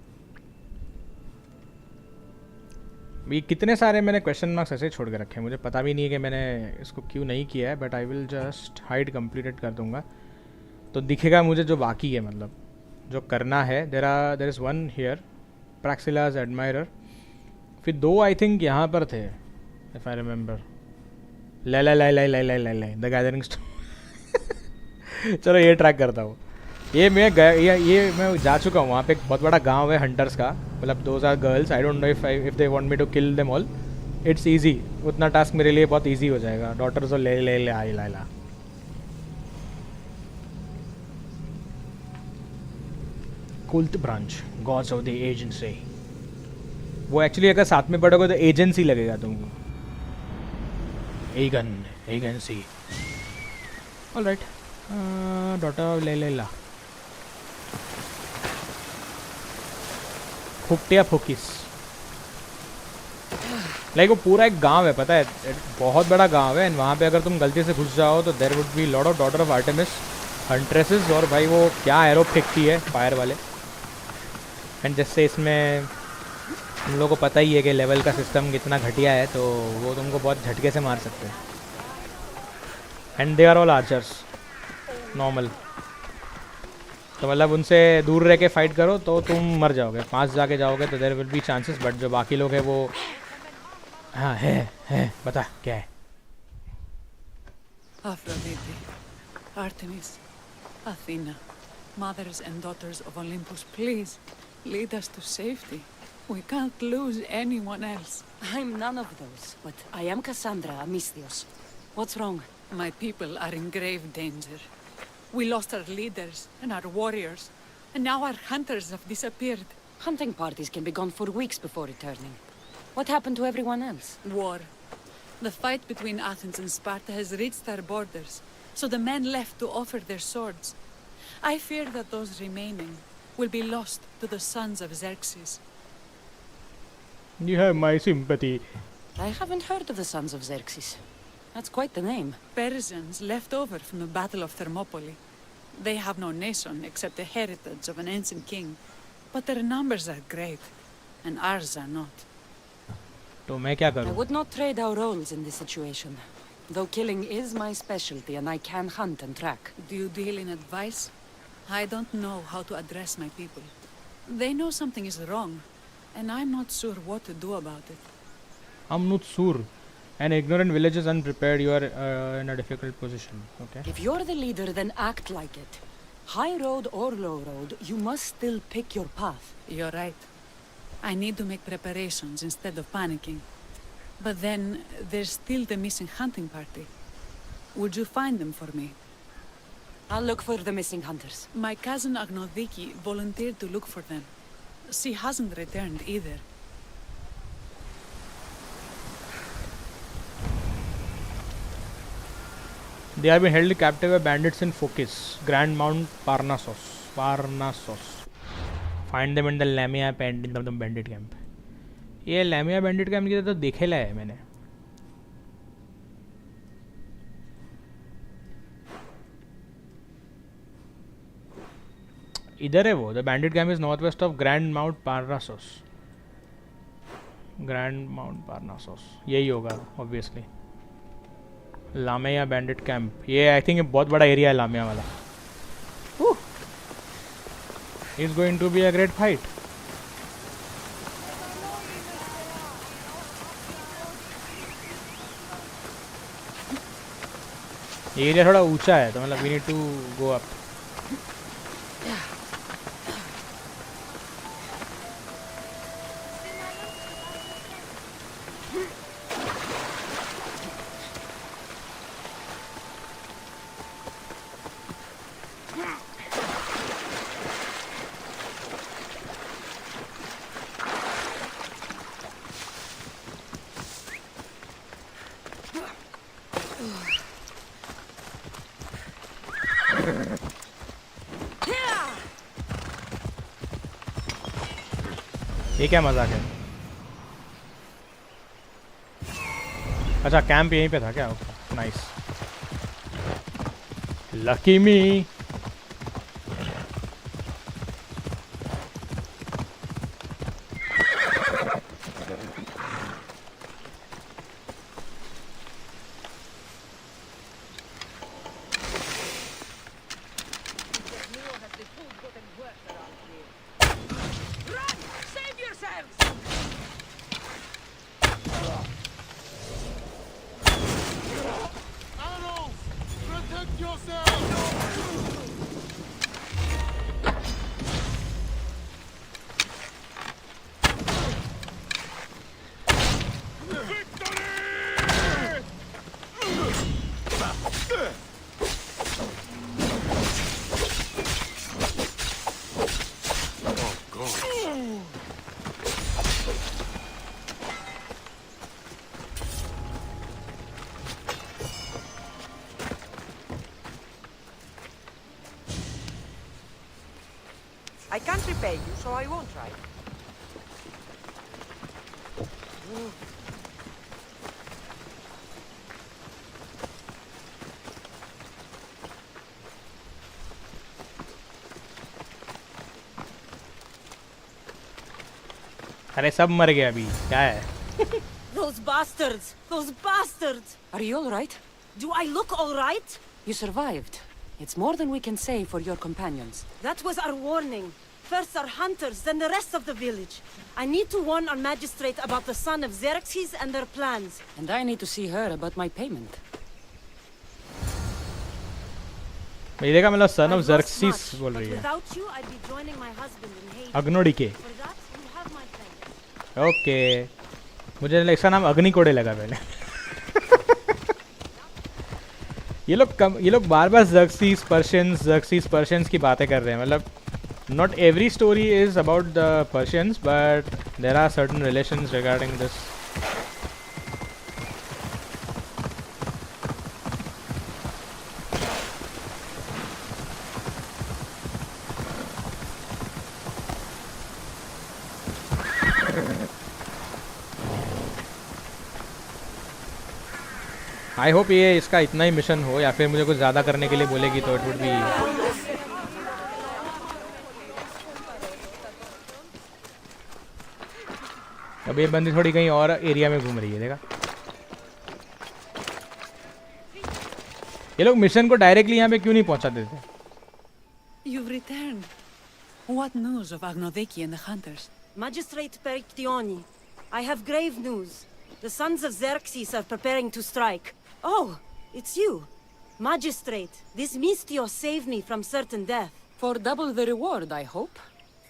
A: ये कितने सारे मैंने क्वेश्चन मार्क्स ऐसे छोड़ के रखे हैं, मुझे पता भी नहीं है कि मैंने इसको क्यों नहीं किया है. But I will just hide completed कर दूंगा तो दिखेगा मुझे जो बाकी है, मतलब जो करना है. There is one here, Praxilla's admirer. फिर 2 आई थिंक यहाँ पर थे इफ आई रिमेंबर. ला द गैदरिंग स्टोन. चलो ये ट्रैक करता हूँ. ये मैं जा चुका हूँ. वहाँ पे एक बहुत बड़ा गांव है हंटर्स का. मतलब those are girls. I don't know if they want me to kill them all. It's easy. उतना टास्क मेरे लिए बहुत इजी हो जाएगा. डॉटर्स और ले आई ला. Cult branch, gods of the agency. वो एक्चुअली अगर साथ में पढ़ोगे तो एजेंसी लगेगा तुमको. एजेंसी. ऑलराइट. डॉटर ले ला. फुकटिया फुकिस. लाइक वो पूरा एक गांव है, पता है, बहुत बड़ा गांव है. एंड वहाँ पे अगर तुम गलती से घुस जाओ तो there would be lot of daughter of Artemis huntresses. और भाई वो क्या एरो फेंकती है फायर वाले. एंड जैसे इसमें तुम लोगों को पता ही है कि लेवल का सिस्टम कितना घटिया है, तो वो तुमको बहुत झटके से मार सकते हैं. And they are all archers normal. तो मतलब उनसे दूर रह के फाइट करो तो तुम मर जाओगे. पास जाके जाओगे तो there will be chances. But जो बाकी लोग हैं वो हाँ है बता क्या है.
I: Aphrodite, Artemis, Athena, mothers and daughters of Olympus, please lead us to safety. We can't lose anyone else.
C: I'm none of those, but I am Cassandra Amistios. What's wrong?
I: My people are in grave danger. We lost our leaders and our warriors, and now our hunters have disappeared.
C: Hunting parties can be gone for weeks before returning. What happened to everyone else?
I: War. The fight between Athens and Sparta has reached our borders, so the men left to offer their swords. I fear that those remaining will be lost to the sons of Xerxes.
A: You have my sympathy.
C: I haven't heard of the sons of Xerxes. That's quite the name.
I: Persians left over from the Battle of Thermopylae. They have no nation except the heritage of an ancient king. But their numbers are great, and ours are not.
A: तो मैं क्या
C: I
A: करूं?
C: would not trade our roles in this situation. Though killing is my specialty and I can hunt and track.
I: Do you deal in advice? I don't know how to address my people. They know something is wrong, and I'm not sure what to do about it.
A: I'm not sure. An ignorant village is unprepared. You are in a difficult position. Okay.
C: If you're the leader, then act like it. High road or low road, you must still pick your path.
I: You're right. I need to make preparations instead of panicking. But then, there's still the missing hunting party. Would you find them for me?
C: I'll look for the missing hunters.
I: My cousin Agnodiki volunteered to look for them. She hasn't returned either.
A: They have been held captive by bandits in Phokis, Grand Mount Parnassus. Find them in the Lamia bandit camp. ये Lamia bandit camp की तो देखेला है मैंने. इधर है वो. The bandit camp is northwest of Grand Mount Parnassus. Grand Mount Parnassus. यही होगा obviously. लामिया bandit camp. ये आई थिंक बहुत बड़ा एरिया है लामिया वाला. Is going to be a great fight. ये एरिया थोड़ा ऊंचा है तो मतलब we need to go up. ये क्या मजाक है? अच्छा कैंप यहीं पे था क्या? Okay nice. Lucky me.
M: I can't repay you, so I won't try.
A: अरे सब मर गए अभी. क्या है?
C: Those bastards! Those bastards! Are you all right? Do I look all right? You survived. It's more than we can say for your companions.
P: That was our warning. First our hunters, then the rest of the village. I need to warn our magistrate about the son of Xerxes and their plans.
C: And I need to see her about my payment.
A: ये देखा मतलब son of ज़र्क्सीस बोल रही है.
P: Without you, I'd be joining my husband in Hades.
A: अग्नोडिके.
P: For that, you have my thanks.
A: Okay मुझे इसका नाम अग्निकोड़े लगा पहले। ये लोग बार बार ज़र्क्सीस पर्शियंस की बातें कर रहे हैं। मतलब not every story is about the Persians, but there are certain relations regarding this. I hope ये इसका इतना ही मिशन हो, या फिर मुझे कुछ ज़्यादा करने के लिए बोलेगी तो इट वुड बी। अब ये बंदी थोड़ी कहीं और एरिया में घूम रही है, देखा। ये लोग मिशन को डायरेक्टली यहाँ पे क्यों नहीं पहुँचा देते?
I: You've returned. What news of Agnodeki and the hunters?
P: Magistrate Perictioni, I have grave news. The sons of Xerxes are preparing to strike. Oh, it's you. Magistrate, this Mistio saved me from certain death.
K: For double the reward, I hope.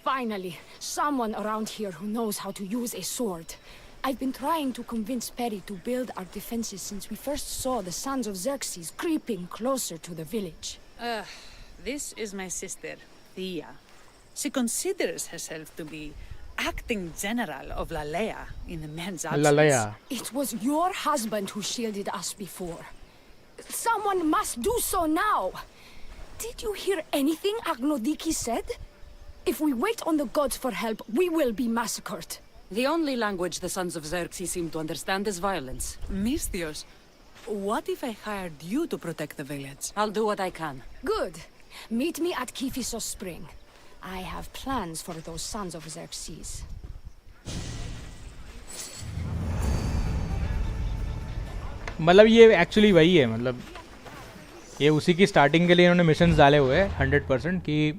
N: Finally, someone around here who knows how to use a sword. I've been trying to convince Perry to build our defenses since we first saw the sons of Xerxes creeping closer to the village.
I: This is my sister, Thea. She considers herself to be acting general of Lalea in the men's absence.
A: Lalea.
N: It was your husband who shielded us before. Someone must do so now. Did you hear anything Agnodiki said? If we wait on the gods for help, we will be massacred.
K: The only language the sons of Xerxes seem to understand is violence.
I: Misthios, what if I hired you to protect the village?
K: I'll do what I can.
N: Good. Meet me at Kiphisos Spring. I have plans for those sons of Xerxes.
A: मतलब ये actually वही है, मतलब ये उसी की starting के लिए इन्होंने मिशंस डाले हुए हैं 100% कि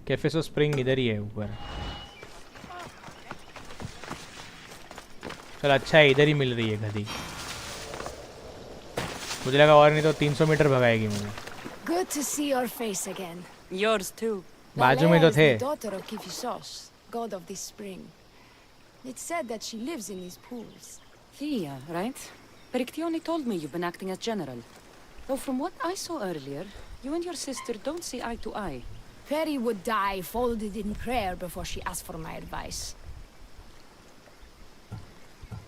A: कैफेसो स्प्रिंग इधर ही है ऊपर। चल अच्छा है, इधर ही मिल रही है गधी। मुझे लगा और नहीं तो 300 मीटर भगाएगी मुझे।
N: Good to see your face again.
K: Yours too.
A: बाजू में तो थे।
N: The daughter of Kiphisos, god of this spring. It's said that she lives in these pools.
K: Thea, right? Perictioni told me you've been acting as general. Though from what I saw earlier, you and your sister don't see eye to eye.
N: Perry would die folded in prayer before she asked for my advice.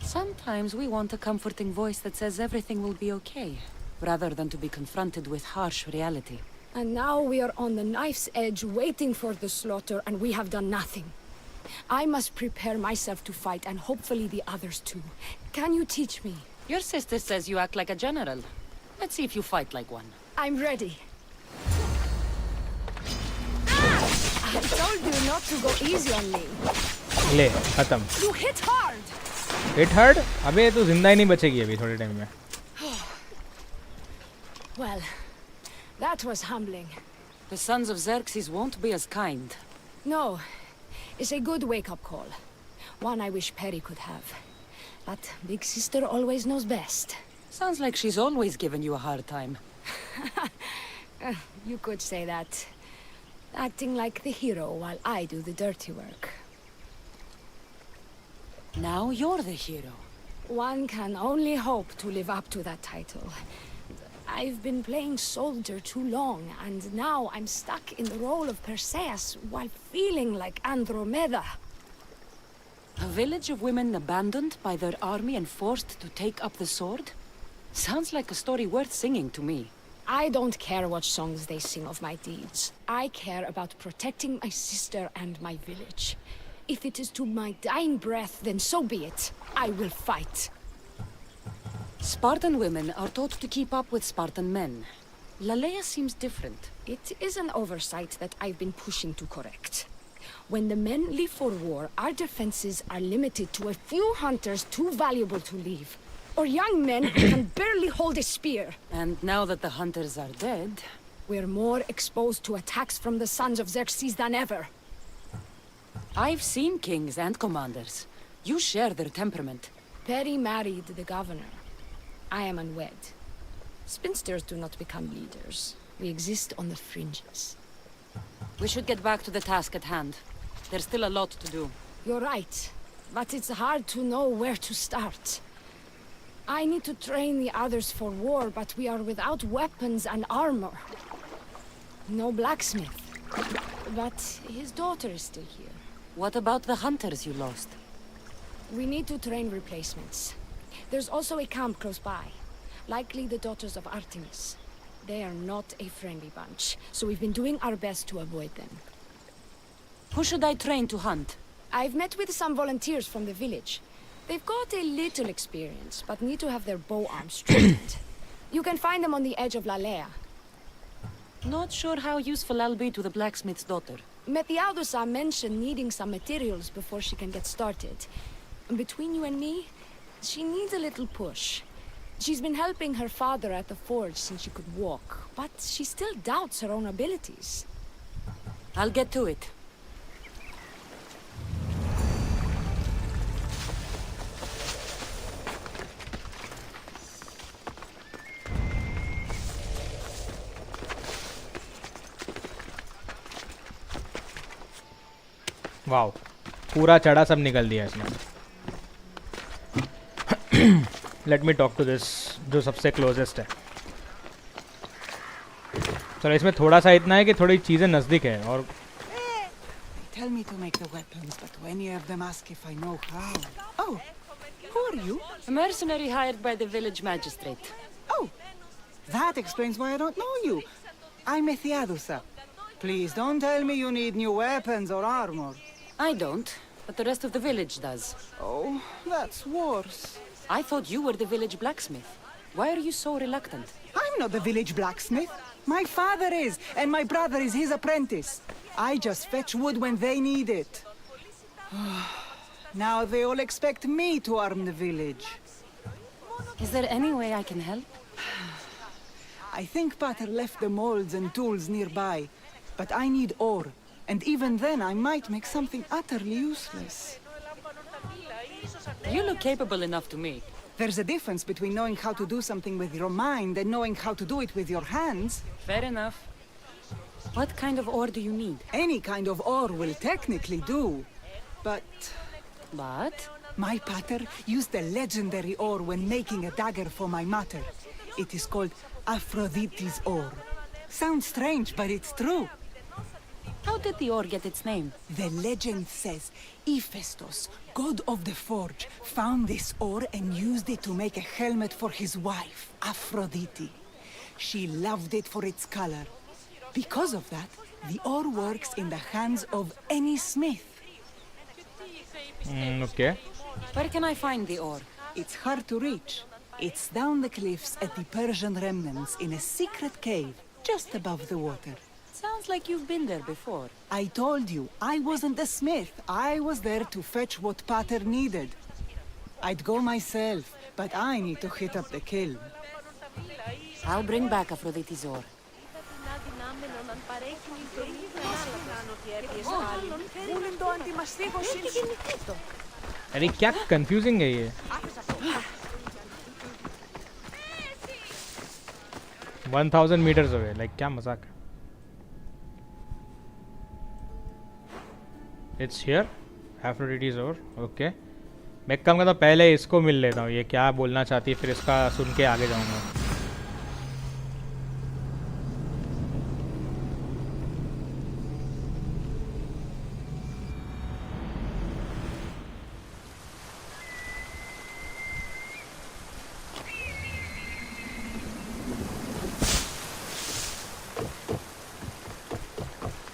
K: Sometimes we want a comforting voice that says everything will be okay, rather than to be confronted with harsh reality.
N: And now we are on the knife's edge waiting for the slaughter, and we have done nothing. I must prepare myself to fight, and hopefully the others too. Can you teach me?
K: Your sister says you act like a general. Let's see if you fight like one.
N: I'm ready. I told you not to go easy on me.
A: ले खत्म।
N: You hit hard.
A: Hit hard? अबे तो जिंदा ही नहीं बचेगी अभी थोड़े time में।
N: Well, that was humbling.
K: The sons of Xerxes won't be as kind.
N: No, it's a good wake-up call. One I wish Perry could have. But Big Sister always knows best.
K: Sounds like she's always given you a hard time.
N: You could say that. Acting like the hero while I do the dirty work.
K: Now you're the hero.
N: One can only hope to live up to that title. I've been playing soldier too long, and now I'm stuck in the role of Perseus while feeling like Andromeda.
K: A village of women abandoned by their army and forced to take up the sword? Sounds like a story worth singing to me.
N: I don't care what songs they sing of my deeds. I care about protecting my sister and my village. If it is to my dying breath, then so be it. I will fight.
K: Spartan women are taught to keep up with Spartan men. Lalea seems different.
N: It is an oversight that I've been pushing to correct. When the men leave for war, our defenses are limited to a few hunters too valuable to leave. Or young men who can barely hold a spear.
K: And now that the hunters are dead...
N: We're more exposed to attacks from the sons of Xerxes than ever.
K: I've seen kings and commanders. You share their temperament.
N: Perry married the governor. I am unwed. Spinsters do not become leaders. We exist on the fringes.
K: We should get back to the task at hand. There's still a lot to do.
N: You're right. but it's hard to know where to start. I need to train the others for war, but we are without weapons and armor. No blacksmith. But his daughter is still here.
K: What about the hunters you lost?
N: We need to train replacements. There's also a camp close by. Likely the daughters of Artemis. They are not a friendly bunch, so we've been doing our best to avoid them.
K: Who should I train to hunt?
N: I've met with some volunteers from the village. They've got a little experience, but need to have their bow arms trained. You can find them on the edge of Lalea.
K: Not sure how useful I'll be to the blacksmith's daughter.
N: Methiadusa mentioned needing some materials before she can get started. Between you and me, she needs a little push. She's been helping her father at the forge since she could walk, but she still doubts her own abilities.
K: I'll get to it.
A: Wow, पूरा चढ़ा सब निकल दिया इसमें. Let me talk to this, जो सबसे closest है. चलो इसमें थोड़ा सा इतना है कि थोड़ी चीज़ें नज़दीक है. और
Q: Tell me to make the weapons, but when any of them ask if I know how. Oh, who are you?
K: A mercenary hired by the village magistrate.
Q: Oh, that explains why I don't know you. I'm Methiadusa. Please don't tell me you need new weapons or armor.
K: I don't, but the rest of the village does.
Q: Oh, that's worse.
K: I thought you were the village blacksmith. Why are you so reluctant?
Q: I'm not the village blacksmith. My father is, and my brother is his apprentice. I just fetch wood when they need it. Now they all expect me to arm the village.
K: Is there any way I can help?
Q: I think Pater left the molds and tools nearby, but I need ore. And even then, I might make something utterly useless.
K: You look capable enough to me.
Q: There's a difference between knowing how to do something with your mind and knowing how to do it with your hands.
K: Fair enough. What kind of ore do you need?
Q: Any kind of ore will technically do. But... My pater used a legendary ore when making a dagger for my mater. It is called Aphrodite's ore. Sounds strange, but it's true.
K: How did the ore get its name?
Q: The legend says Hephaestus, god of the forge, found this ore and used it to make a helmet for his wife, Aphrodite. She loved it for its color. Because of that, the ore works in the hands of any smith.
A: Okay.
K: Where can I find the ore?
Q: It's hard to reach. It's down the cliffs at the Persian remnants in a secret cave, just above the water.
K: Sounds like you've been there before.
Q: I told you, I wasn't the smith. I was there to fetch what Pater needed. I'd go myself, but I need to hit up the kiln.
K: I'll bring back Aphrodite's ore.
A: अरे क्या confusing है ये? 1000 meters away, like क्या मजाक है? It's here, Aphrodite's ore, okay. मैं काम करता पहले इसको मिल लेता हूँ. ये क्या बोलना चाहती है, फिर इसका सुन के आगे जाऊँगा.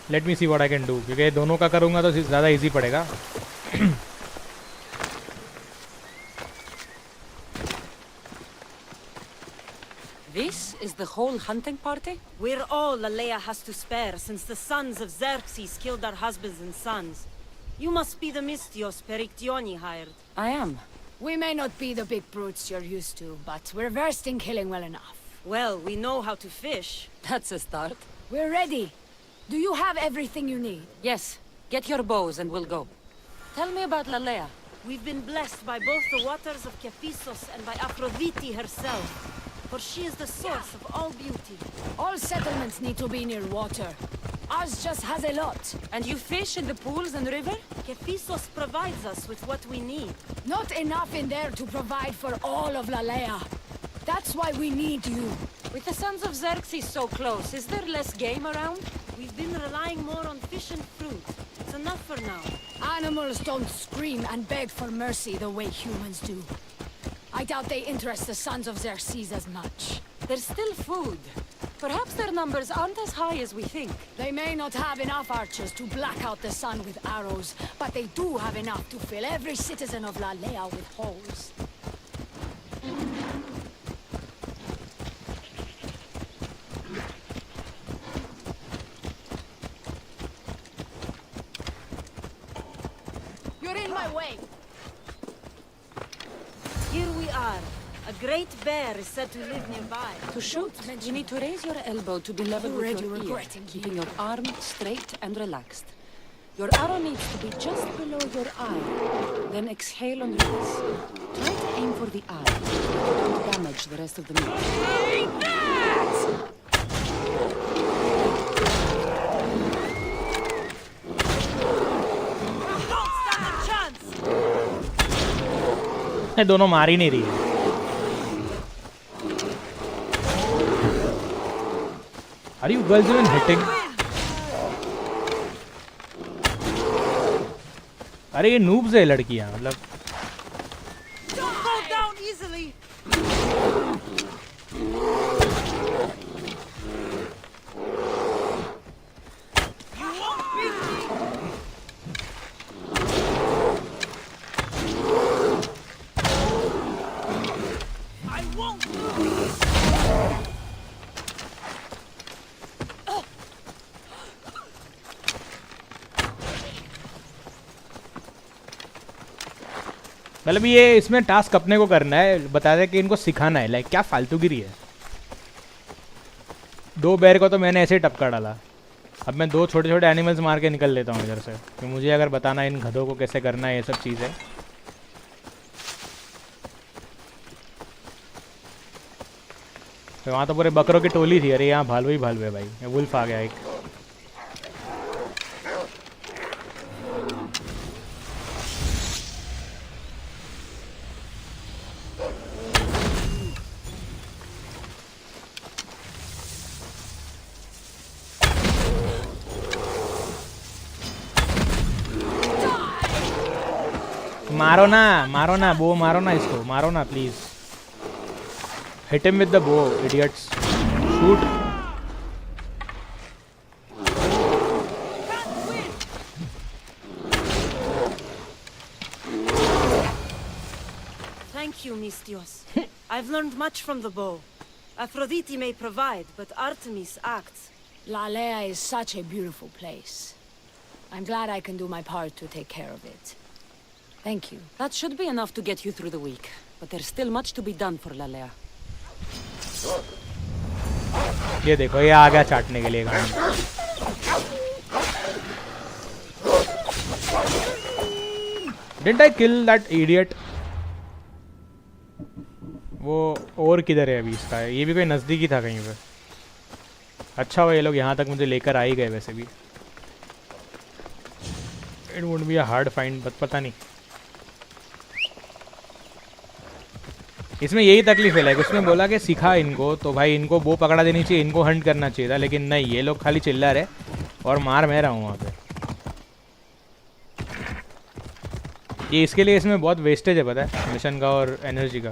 A: Let me see what I can do. क्योंकि दोनों का करूँगा तो ज़्यादा easy पड़ेगा.
K: This is the whole hunting party?
P: We're all Lalea has to spare since the sons of Xerxes killed our husbands and sons. You must be the Mystios Perictioni hired.
K: I am.
N: We may not be the big brutes you're used to, but we're versed in killing well enough.
P: Well, we know how to fish.
K: That's a start.
N: We're ready. Do you have everything you need?
K: Yes. Get your bows and we'll go. Tell me about Lalea.
P: We've been blessed by both the waters of Kephisos and by Aphrodite herself. For she is the source of all beauty.
N: All settlements need to be near water. Ours just has a lot.
K: And you fish in the pools and river?
P: Kephisos provides us with what we need.
N: Not enough in there to provide for all of Lalea. That's why we need you.
K: With the Sons of Xerxes so close, is there less game around?
P: We've been relying more on fish and fruit. It's enough for now.
N: Animals don't scream and beg for mercy the way humans do. I doubt they interest the Sons of Xerxes as much.
K: There's still food. Perhaps their numbers aren't as high as we think.
N: They may not have enough archers to black out the sun with arrows, but they do have enough to fill every citizen of Lalea with holes. You're in my way.
P: Here we are. A great bear is said to live nearby.
K: To shoot, you need to raise your elbow to be level with your ear, keeping your arm straight and relaxed. Your arrow needs to be just below your eye. Then exhale and release. Try to aim for the eye. Don't damage the rest of the meat. Take that!
A: दोनों मार ही नहीं रही है. Are you girls even hitting? अरे ये noobs है लड़कियां मतलब.
U: Don't go down easily. You won't beat me. I won't lose.
A: मतलब ये इसमें टास्क अपने को करना है, बता दे कि इनको सिखाना है. लाइक क्या फालतूगिरी है. 2 बेर को तो मैंने ऐसे ही टपका डाला. अब मैं 2 छोटे छोटे एनिमल्स मार के निकल लेता हूँ इधर से. कि मुझे अगर बताना इन गधों को कैसे करना है ये सब चीज़ें. तो वहाँ तो पूरे बकरों की टोली थी. अरे यहाँ भालू ही भालू है भाई. वुल्फ आ गया एक. मारो ना बो मारो ना इसको. मारो ना please. Hit him with the bow idiots. Shoot.
P: Thank you, Mistios. I've learned much from the bow. Aphrodite may provide, but Artemis acts.
N: Lalea is such a beautiful place. I'm glad I can do my part to take care of it. Thank you.
K: That should be enough to get you through the week. But there's still much to be done for Lalea.
A: ये देखो ये आ गया चाटने के लिए गाड़ी. Didn't I kill that idiot? वो और किधर है अभी इसका. ये भी कोई नज़दीकी था कहीं पे. अच्छा हुआ ये लोग यहाँ तक मुझे लेकर आ ही गए. वैसे भी it would be a hard find. But पता नहीं. इसमें यही तकलीफ है. लाइक उसमें बोला कि सिखा इनको तो भाई इनको वो पकड़ा देनी चाहिए, इनको हंट करना चाहिए था. लेकिन नहीं, ये लोग खाली चिल्ला रहे और मार मैं रहा हूँ वहाँ पे. ये इसके लिए इसमें बहुत वेस्टेज है पता है, मिशन का और एनर्जी का.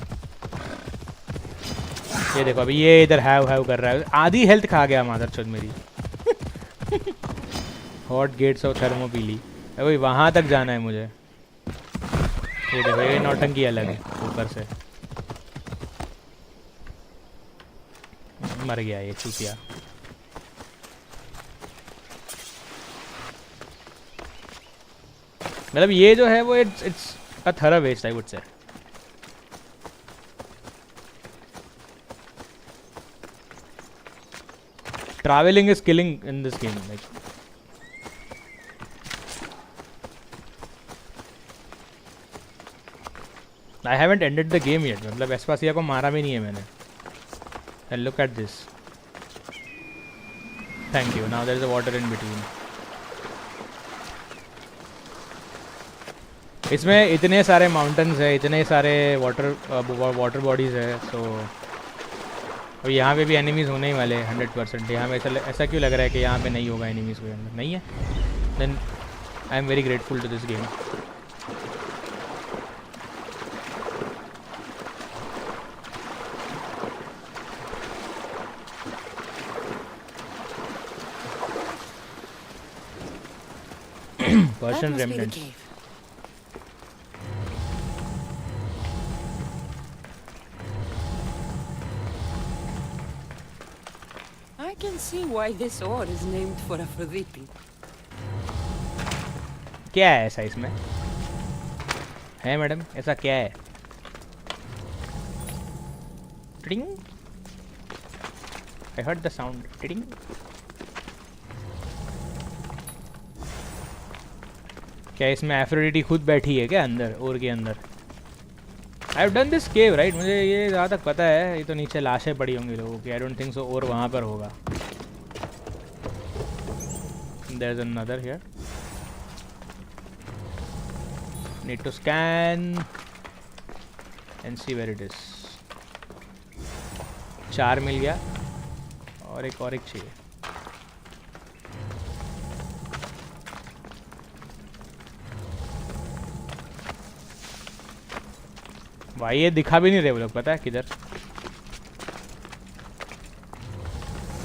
A: ये देखो अभी ये इधर हैव कर रहा है. आधी हेल्थ खा गया मादरचोद मेरी. हॉट गेट्स और थर्मोपीली. वही वहाँ तक जाना है मुझे. ये देखो ये नौटंकी अलग है ऊपर से. मर गया ये चूतिया. मतलब ये जो है वो it's a thorough waste I would say. Travelling is killing in this game. Like I haven't ended the game yet. मतलब एस्पासिया को मारा भी नहीं है मैंने. And look at this. Thank you. Now there is a water in between. इसमें इतने सारे माउंटेन्स है, इतने सारे वाटर बॉडीज़ है, तो और यहाँ पे भी एनिमीज़ होने ही वाले 100%. यहाँ पे ऐसा क्यों लग रहा है कि यहाँ पे नहीं होगा एनिमीज़ कोई अंदर? नहीं है. Then I am very grateful to this game. Persian remnants.
K: I can see why this ore is named for Aphrodite.
A: क्या है ऐसा इसमें? है मैडम, ऐसा क्या है? टिंग. I heard the sound. टिंग. क्या इसमें एफ्रोडिटी खुद बैठी है क्या अंदर, और के अंदर? I have done this cave right. मुझे ये जहाँ तक पता है, ये तो नीचे लाशें पड़ी होंगी लोगों की. आई डोंट थिंक सो और वहाँ पर होगा. There is another here. Need to scan and see where it is. 4 मिल गया और एक चाहिए. भाई ये दिखा भी नहीं रहे वो लोग, पता है किधर.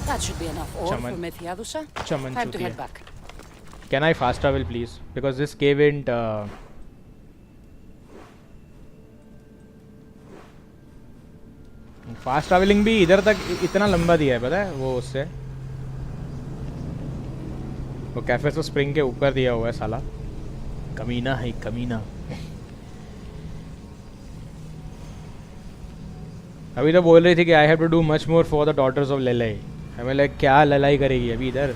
K: That should be enough ore for Methiadusa. Time to head back.
A: Can I fast travel please? Because this cave ain't fast travelling भी इधर तक इतना लंबा दिया है, पता है वो उससे. वो कैफे तो स्प्रिंग के ऊपर दिया हुआ है साला. कमीना है कमीना. अभी तो बोल रही थी कि I have to do much more for the daughters of Lalai. हमें लाइक क्या ललाई करेगी अभी इधर.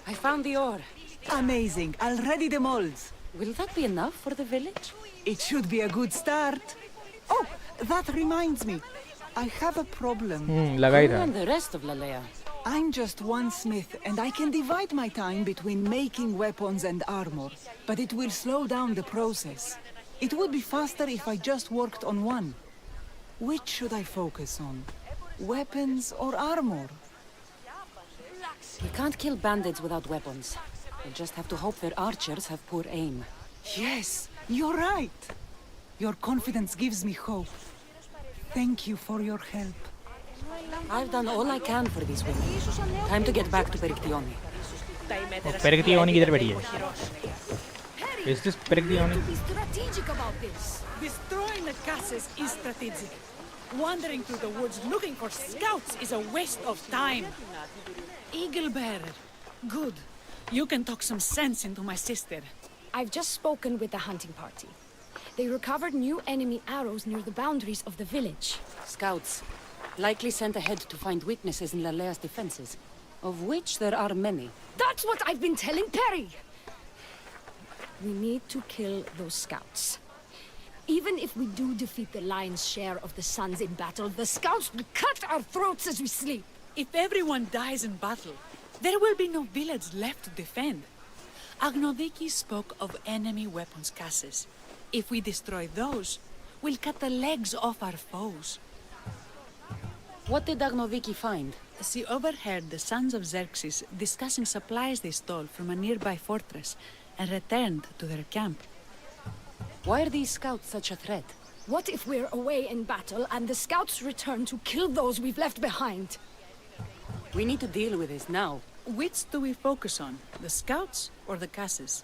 K: I found the ore.
Q: Amazing. I'll ready the molds.
K: Will that be enough for the village?
Q: It should be a good start. Oh, that reminds me. I have a problem.
A: लगा ही था.
K: And the rest of Lalea.
Q: I'm just one smith, and I can divide my time between making weapons and armor, but it will slow down the process. It would be faster if I just worked on one. Which should I focus on? Weapons or armor?
K: We can't kill bandits without weapons. We'll just have to hope their archers have poor aim.
Q: Yes, you're right. Your confidence gives me hope. Thank you for your help.
K: I've done all I can for these women. Time to get back to Perictione.
A: Perictione किधर बैठी है? Is this Perictione?
N: To be strategic about this.
I: Destroying the castles is strategic. Wandering through the woods looking for scouts is a waste of time. Eagle bearer. Good. You can talk some sense into my sister.
N: I've just spoken with the hunting party. They recovered new enemy arrows near the boundaries of the village.
K: Scouts. Likely sent ahead to find weaknesses in Lalea's defenses, of which there are many.
N: That's what I've been telling Perry! We need to kill those scouts. Even if we do defeat the lion's share of the Suns in battle, the scouts will cut our throats as we sleep.
I: If everyone dies in battle, there will be no village left to defend. Agnodiki spoke of enemy weapons cases. If we destroy those, we'll cut the legs off our foes.
K: What did Agnoviki find?
I: She overheard the sons of Xerxes discussing supplies they stole from a nearby fortress and returned to their camp.
K: Why are these scouts such a threat?
N: What if we're away in battle and the scouts return to kill those we've left behind?
K: We need to deal with this now.
I: Which do we focus on? The scouts or the casses?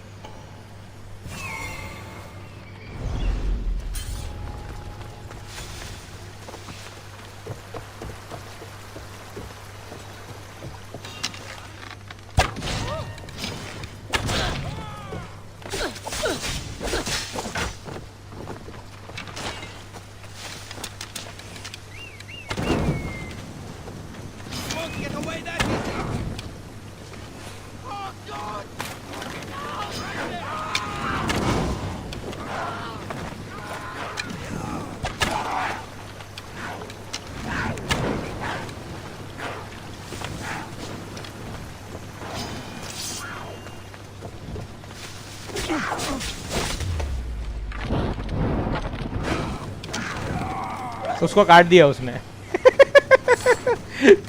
A: उसको काट दिया उसने.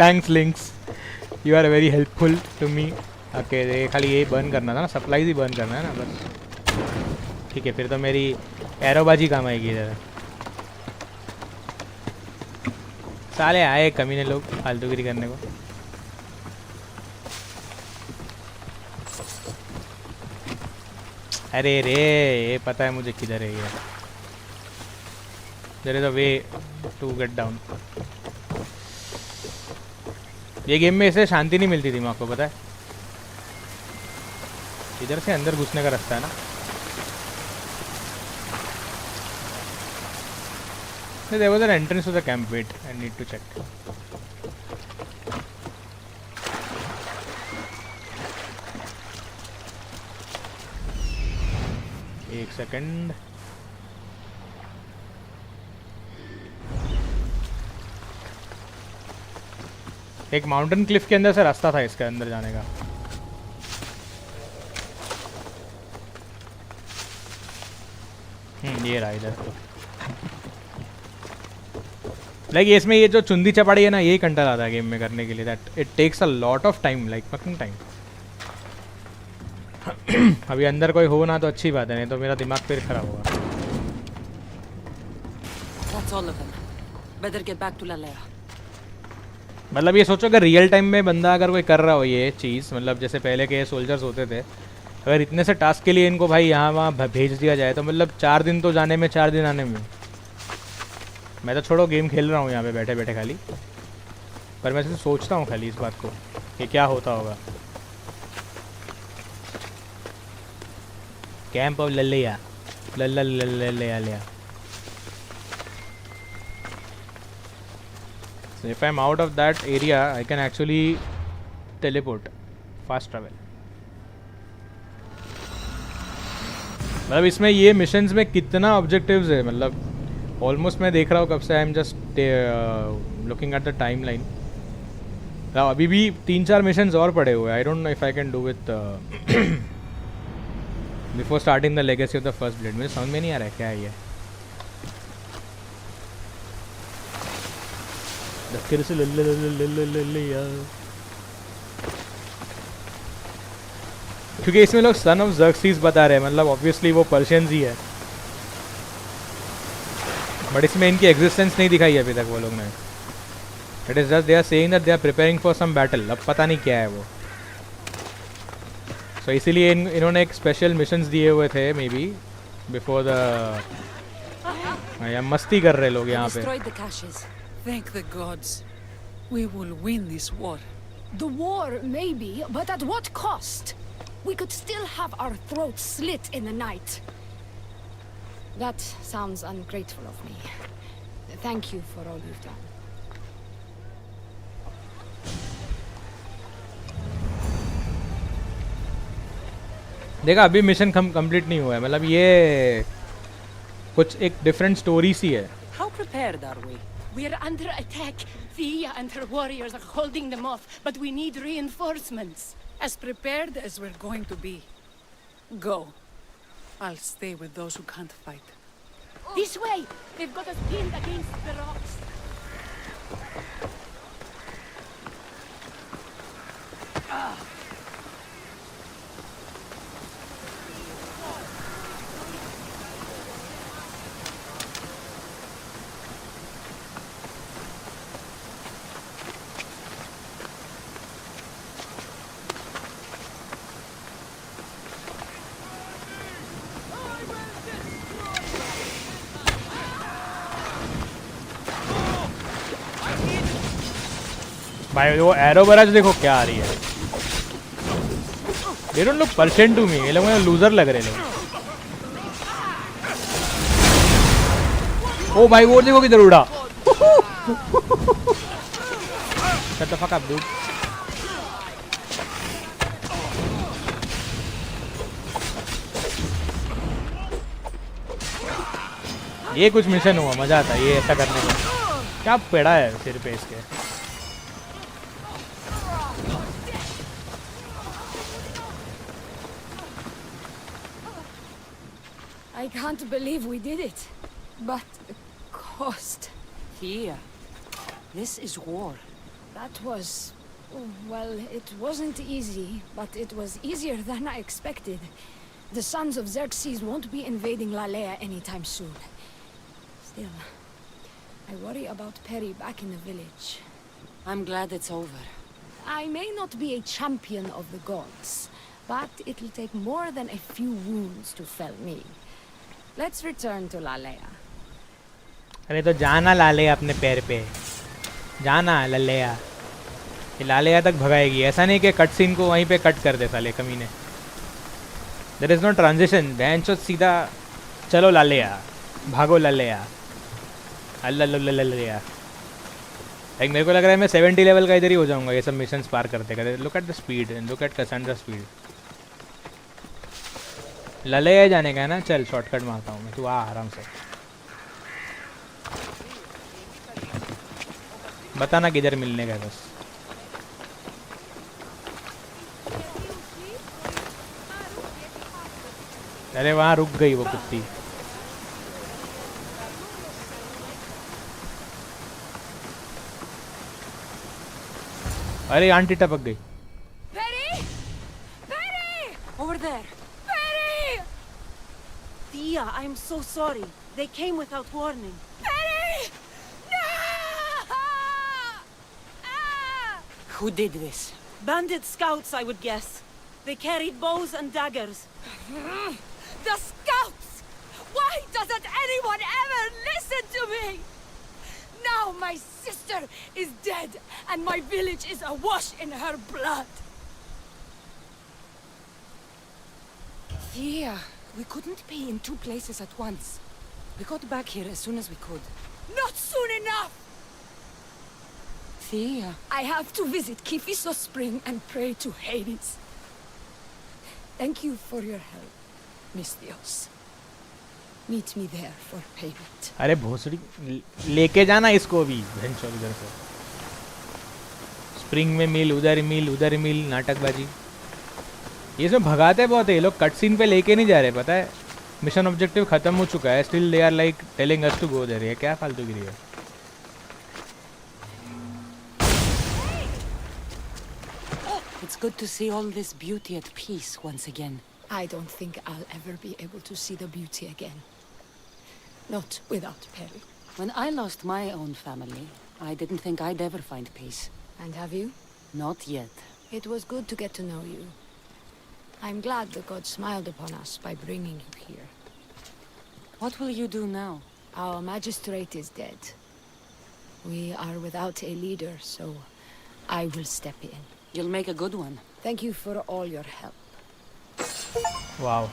A: Thanks Links, you are very helpful to me. Okay, खाली ये burn करना था ना, supplies ही burn करना है ना बस. ठीक है, फिर तो मेरी एरोबाजी काम आएगी इधर. साले आए कमीने लोग फालतूगिरी करने को. अरे रे, ये पता है मुझे किधर है ये. There is a way to get down. ये गेम में ऐसे शांति नहीं मिलती थी मैं आपको पता है. इधर से अंदर घुसने का रास्ता है ना. There was an entrance to the camp. Wait, I need to check. एक सेकंड. एक माउंटेन क्लिफ के अंदर से रास्ता था इसके अंदर जाने का. ये रहा इधर. लाइक इसमें ये जो चुंदी चपाड़ी है ना, यही कंट्रोल आता है गेम में करने के लिए. That it takes a lot of time, like fucking time. अभी अंदर कोई हो ना तो अच्छी बात है, नहीं तो मेरा दिमाग फिर खराब होगा.
K: That's all of them. Better get back to Lalea.
A: मतलब ये सोचो अगर रियल टाइम में बंदा अगर कोई कर रहा हो ये चीज़, मतलब जैसे पहले के सोल्जर्स होते थे, अगर इतने से टास्क के लिए इनको भाई यहाँ वहाँ भेज दिया जाए तो मतलब 4 दिन तो जाने में 4 दिन आने में. मैं तो छोड़ो गेम खेल रहा हूँ यहाँ पे बैठे बैठे खाली, पर मैं सिर्फ सोचता हूँ खाली इस बात को कि क्या होता होगा. Camp of Lallia Lalla. So if I'm out of that area, I can actually teleport, fast travel. मतलब इसमें ये मिशंस में कितना ऑब्जेक्टिव्स है, मतलब ऑलमोस्ट मैं देख रहा हूँ कब से. I am just looking at the time line. अभी भी 3-4 मिशंस और पड़े हुए हैं. आई don't know if I can do with before starting the legacy of the first blade. मुझे समझ में नहीं आ रहा है क्या है ये. क्योंकि इसमें लोग सन ऑफ ज़र्क्सीस बता रहे हैं, मतलब ऑब्वियसली वो पर्शियंस ही है, बट इसमें इनकी एग्जिस्टेंस नहीं दिखाई अभी तक वो लोग ने. It is just they are saying that they are preparing for some battle. अब पता नहीं क्या है वो. सो इसीलिए इन्होंने एक स्पेशल मिशंस दिए हुए थे मे बी बिफोर द. मस्ती कर रहे लोग यहाँ पे.
I: Thank the gods. We will win this war.
N: The war, maybe, but at what cost? We could still have our throats slit in the night. That sounds ungrateful of me. Thank you for all you've done.
A: देखा अभी mission complete नहीं हुआ है, मतलब ये कुछ एक different story सी है.
K: How prepared are we?
N: We're under attack. Thea and her warriors are holding them off, but we need reinforcements.
I: As prepared as we're going to be. Go. I'll stay with those who can't fight.
N: This way! They've got us pinned against the rocks.
A: भाई वो arrow barrage देखो क्या आ रही है. They don't look person to me. ये लोग मुझे लूजर लग रहे लोग. ओ भाई वो देखो किधर उड़ा. Shut the fuck up, dude. ये कुछ मिशन हुआ, मजा आता है ये ऐसा करने में. क्या पेड़ा है सिर पे इसके.
N: I can't believe we did it. But the cost.
K: Thea, this is war.
N: That was... well, it wasn't easy, but it was easier than I expected. The sons of Xerxes won't be invading Lalea anytime soon. Still, I worry about Perry back in the village.
K: I'm glad it's over.
N: I may not be a champion of the gods, but it'll take more than a few wounds to fell me. Let's return to Lalea.
A: अरे तो जाना लालेया अपने पैर पे, जाना लालेया, ये लालेया तक भगाएगी. ऐसा नहीं कि कट सीन को वहीं पे कट कर दे साले कमीने. There is no transition. बेंचो सीधा चलो लालेया, भागो लालेया, अल्लाह. लाइक मेरे को लग रहा है मैं 70 लेवल का इधर ही हो जाऊंगा ये सब मिशंस पार करते करते. Look at the speed, look at Kassandra speed. लालेया जाने का है ना, चल शॉर्टकट मारता हूँ मैं, तू आ आराम से. बताना किधर मिलने का बस. अरे वहाँ रुक गई वो कुत्ती. अरे आंटी टपक गई.
N: Perry! Perry!
C: Over there.
N: Perry!
P: Thea, I'm so sorry. They came without warning.
N: Perry! No!
C: Who did this?
P: Bandit scouts, I would guess. They carried bows and daggers.
N: The scouts! Why doesn't anyone ever listen to me? Now my sister is dead, and my village is awash in her blood.
C: Thea, we couldn't be in two places at once. We got back here as soon as we could.
N: Not soon enough!
C: Thea.
N: I have to visit Kifiso Spring and pray to Hades. Thank you for your help, Mistios. Meet me there for payment.
A: अरे भोसड़ी लेके जाना इसको भी भैंसो इधर से. Spring में मिल, उधर मिल, नाटकबाजी. ये सब भगाते बहुत है ये लोग. कट सीन पे लेके नहीं जा रहे, पता है. मिशन ऑब्जेक्टिव खत्म हो चुका है, still they are like telling us to go there. ये क्या फालतूगिरी है.
C: It's good to see all this beauty at peace once again.
N: I don't think I'll ever be able to see the beauty again. Not without Perry.
C: When I lost my own family, I didn't think I'd ever find peace.
N: And have you?
C: Not yet.
N: It was good to get to know you. I'm glad the gods smiled upon us by bringing you here.
C: What will you do now?
N: Our magistrate is dead. We are without a leader, so I will step in.
C: You'll make a good one.
N: Thank you for all your help.
A: Wow.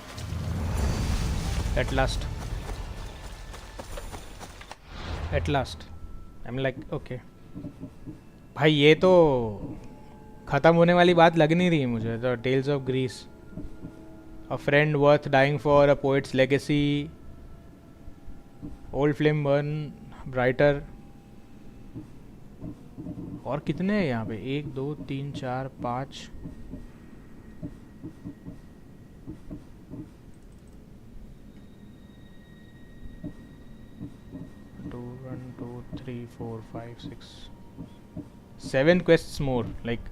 A: At last. At last. I'm like, okay. भाई ये तो ख़त्म होने वाली बात लग नहीं रही है मुझे. The Tales of Greece. A friend worth dying for, a poet's legacy. Old flame burn brighter. और कितने हैं यहाँ पे? 1 2 3 4 5. 2 1 2 3 4 5 6 7 quests more. like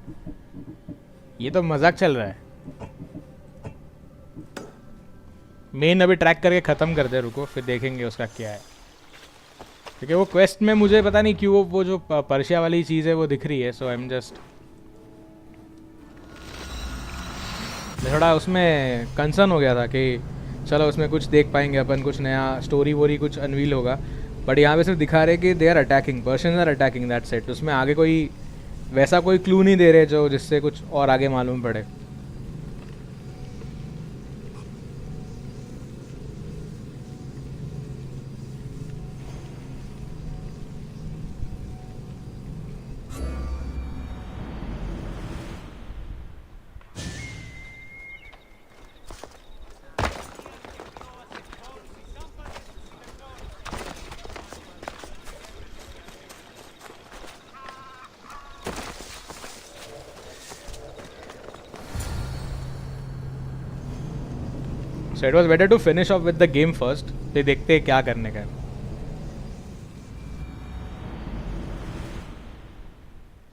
A: ये तो मजाक चल रहा है. मेन अभी ट्रैक करके ख़त्म कर दे, रुको फिर देखेंगे उसका क्या है. क्योंकि वो क्वेस्ट में मुझे पता नहीं क्यों वो जो पर्शिया वाली चीज़ है वो दिख रही है. सो आई एम जस्ट थोड़ा उसमें कंसर्न हो गया था कि चलो उसमें कुछ देख पाएंगे अपन, कुछ नया स्टोरी वोरी कुछ अनवील होगा. बट यहाँ पे सिर्फ दिखा रहे कि they are attacking, Persians are attacking, that's it. उसमें आगे कोई वैसा कोई क्लू नहीं दे रहे जो जिससे कुछ और आगे मालूम पड़े. So it was better to finish off with the game first. तो देखते हैं क्या करने का है.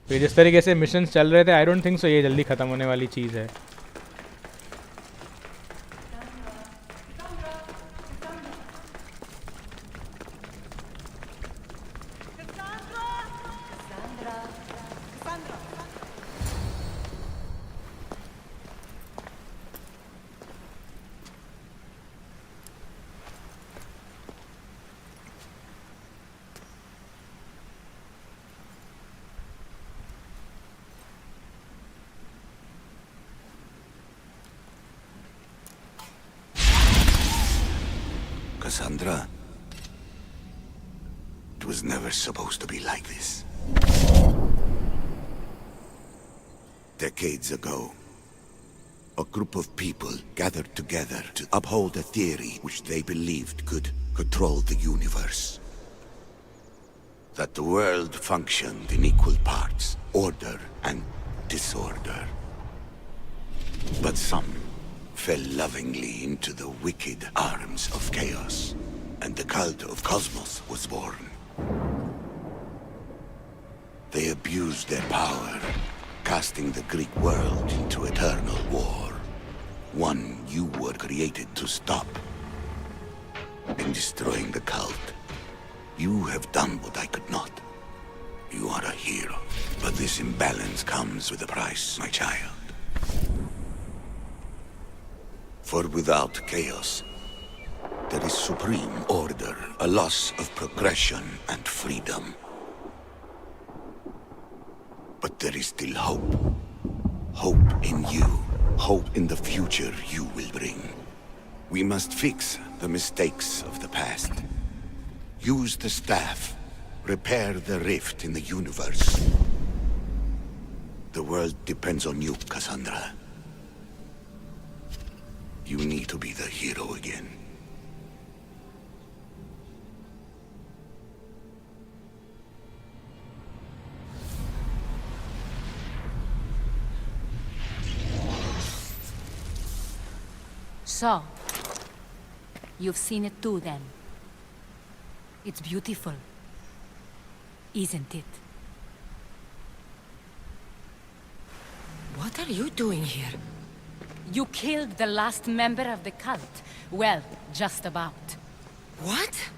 A: तो जिस तरीके से मिशंस चल रहे थे, आई डोंट थिंक सो ये जल्दी ख़त्म होने वाली चीज़ है.
B: Cassandra, it was never supposed to be like this. Decades ago, a group of people gathered together to uphold a theory which they believed could control the universe. That the world functioned in equal parts, order and disorder. But some fell lovingly into the wicked arms of chaos, and the cult of Cosmos was born. They abused their power, casting the Greek world into eternal war. One you were created to stop. In destroying the cult, you have done what I could not. You are a hero, but this imbalance comes with a price, my child. For without chaos, there is supreme order, a loss of progression and freedom. But there is still hope. Hope in you. Hope in the future you will bring. We must fix the mistakes of the past. Use the staff. Repair the rift in the universe. The world depends on you, Cassandra. You need to be the hero again.
R: So, you've seen it too then. It's beautiful, isn't it?
K: What are you doing here?
R: You killed the last member of the cult. Well, just about.
K: What?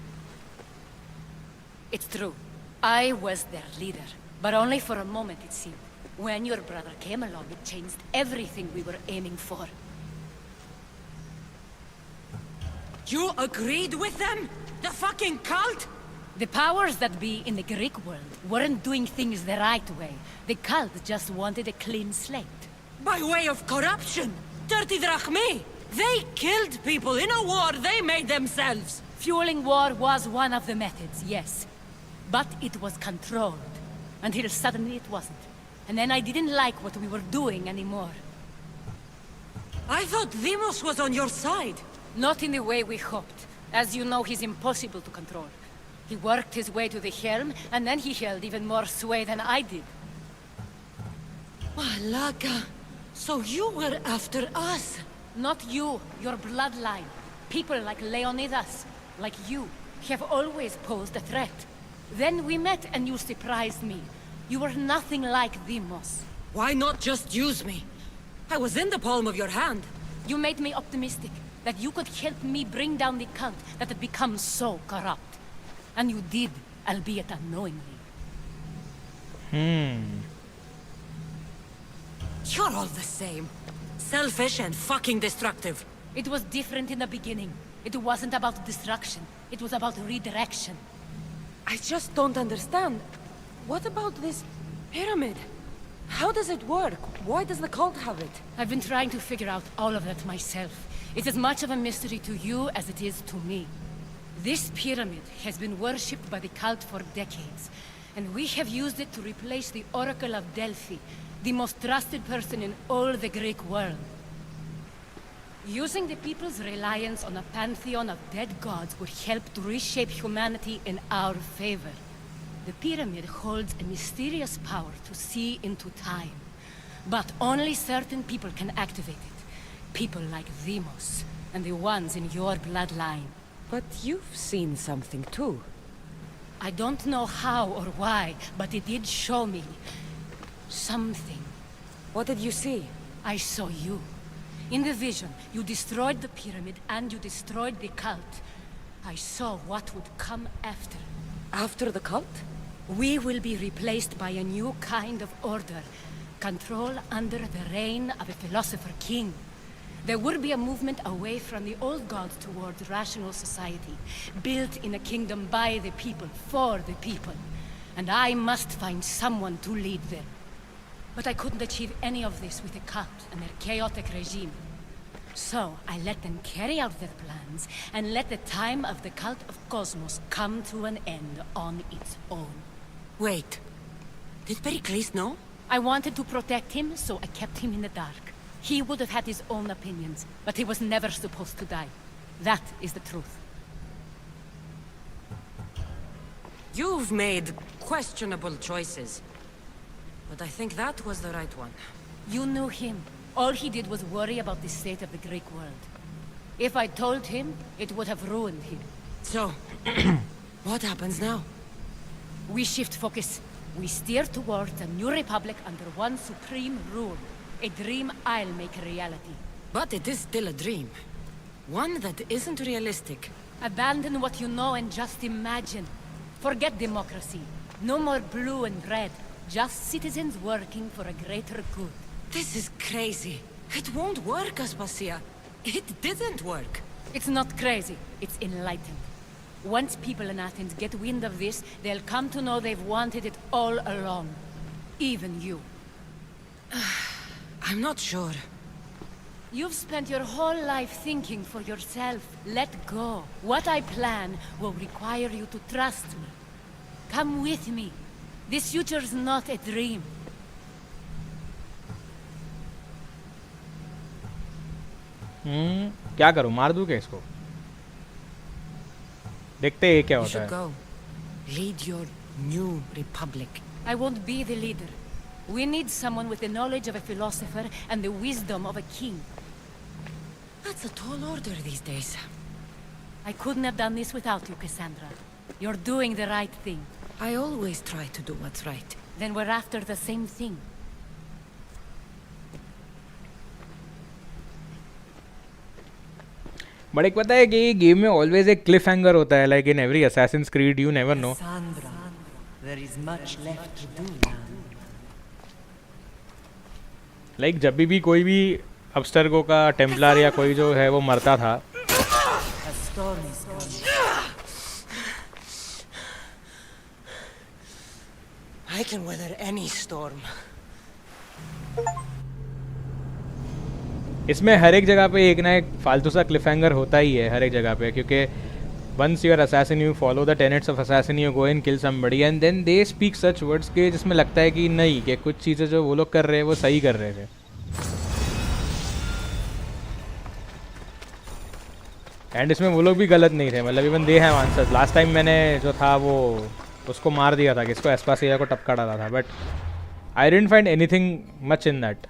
R: It's true. I was their leader, but only for a moment it seemed. When your brother came along, it changed everything we were aiming for.
K: You agreed with them? The fucking cult?
R: The powers that be in the Greek world weren't doing things the right way. The cult just wanted a clean slate.
K: By way of corruption? Dirty drachmi! They killed people in a war they made themselves!
R: Fueling war was one of the methods, yes. But it was controlled. Until suddenly it wasn't. And then I didn't like what we were doing anymore.
K: I thought Demos was on your side.
R: Not in the way we hoped. As you know, he's impossible to control. He worked his way to the helm, and then he held even more sway than I did.
K: Malaga, so you were after us?
R: Not you, your bloodline. People like Leonidas, like you, have always posed a threat. Then we met and you surprised me. You were nothing like Demos.
K: Why not just use me? I was in the palm of your hand.
R: You made me optimistic that you could help me bring down the cult that had become so corrupt. And you did, albeit unknowingly.
K: You're all the same. Selfish and fucking destructive.
R: It was different in the beginning. It wasn't about destruction. It was about redirection.
K: I just don't understand. What about this pyramid? How does it work? Why does the cult have it?
R: I've been trying to figure out all of that myself. It's as much of a mystery to you as it is to me. This pyramid has been worshipped by the cult for decades, and we have used it to replace the Oracle of Delphi, the most trusted person in all the Greek world. Using the people's reliance on a pantheon of dead gods would help to reshape humanity in our favor. The pyramid holds a mysterious power to see into time, but only certain people can activate it. People like Demos, and the ones in your bloodline.
K: But you've seen something too.
R: I don't know how or why, but it did show me. Something.
C: What did you see?
R: I saw you. In the vision, you destroyed the pyramid and you destroyed the cult. I saw what would come after.
C: After the cult?
R: We will be replaced by a new kind of order. Control under the reign of a philosopher king. There will be a movement away from the old gods towards rational society, built in a kingdom by the people, for the people. And I must find someone to lead them. But I couldn't achieve any of this with the cult and their chaotic regime. So I let them carry out their plans, and let the time of the cult of Cosmos come to an end on its own.
C: Wait. Did Pericles know?
R: I wanted to protect him, so I kept him in the dark. He would have had his own opinions, but he was never supposed to die. That is the truth.
C: You've made questionable choices. But I think that was the right one.
R: You knew him. All he did was worry about the state of the Greek world. If I told him, it would have ruined him.
C: So, what happens now?
R: We shift focus. We steer towards a new republic under one supreme rule. A dream I'll make a reality.
C: But it is still a dream. One that isn't realistic.
R: Abandon what you know and just imagine. Forget democracy. No more blue and red. Just citizens working for a greater good.
C: This is crazy. It won't work, Aspasia. It didn't work.
R: It's not crazy. It's enlightened. Once people in Athens get wind of this, they'll come to know they've wanted it all along. Even you.
C: I'm not sure.
R: You've spent your whole life thinking for yourself. Let go. What I plan will require you to trust me. Come with me. This future's not a dream.
A: क्या करूं, मार दूं क्या इसको? देखते हैं क्या होता है.
C: You should go. Lead your new republic.
R: I won't be the leader. We need someone with the knowledge of a philosopher and the wisdom of a king.
C: That's a tall order these days.
R: I couldn't have done this without you, Cassandra. You're doing the right thing.
C: I always try to do what's right.
R: Then we're after the same thing.
A: But एक पता है कि game में always एक Cliff hanger होता है, like in every Assassin's creed you never no. Like जब भी कोई भी अब्स्टर्गो का टेम्पलर या कोई जो है वो मरता था,
C: I can weather any storm.
A: इसमें हर एक जगह पे एक ना एक फालतू सा क्लिफ हैंगर होता ही है हर एक जगह पे, क्योंकि once you are assassin you follow the tenets of assassin, you go and kill somebody and then they speak such words के जिसमें लगता है कि नहीं, कि कुछ चीज़ें जो वो लोग कर रहे हैं वो सही कर रहे थे. एंड इसमें वो लोग भी गलत नहीं थे, मतलब even they have answers. Last time मैंने जो था वो उसको मार दिया था, किसको एस्पासिया को टपका डाला था, but I didn't find anything much in that.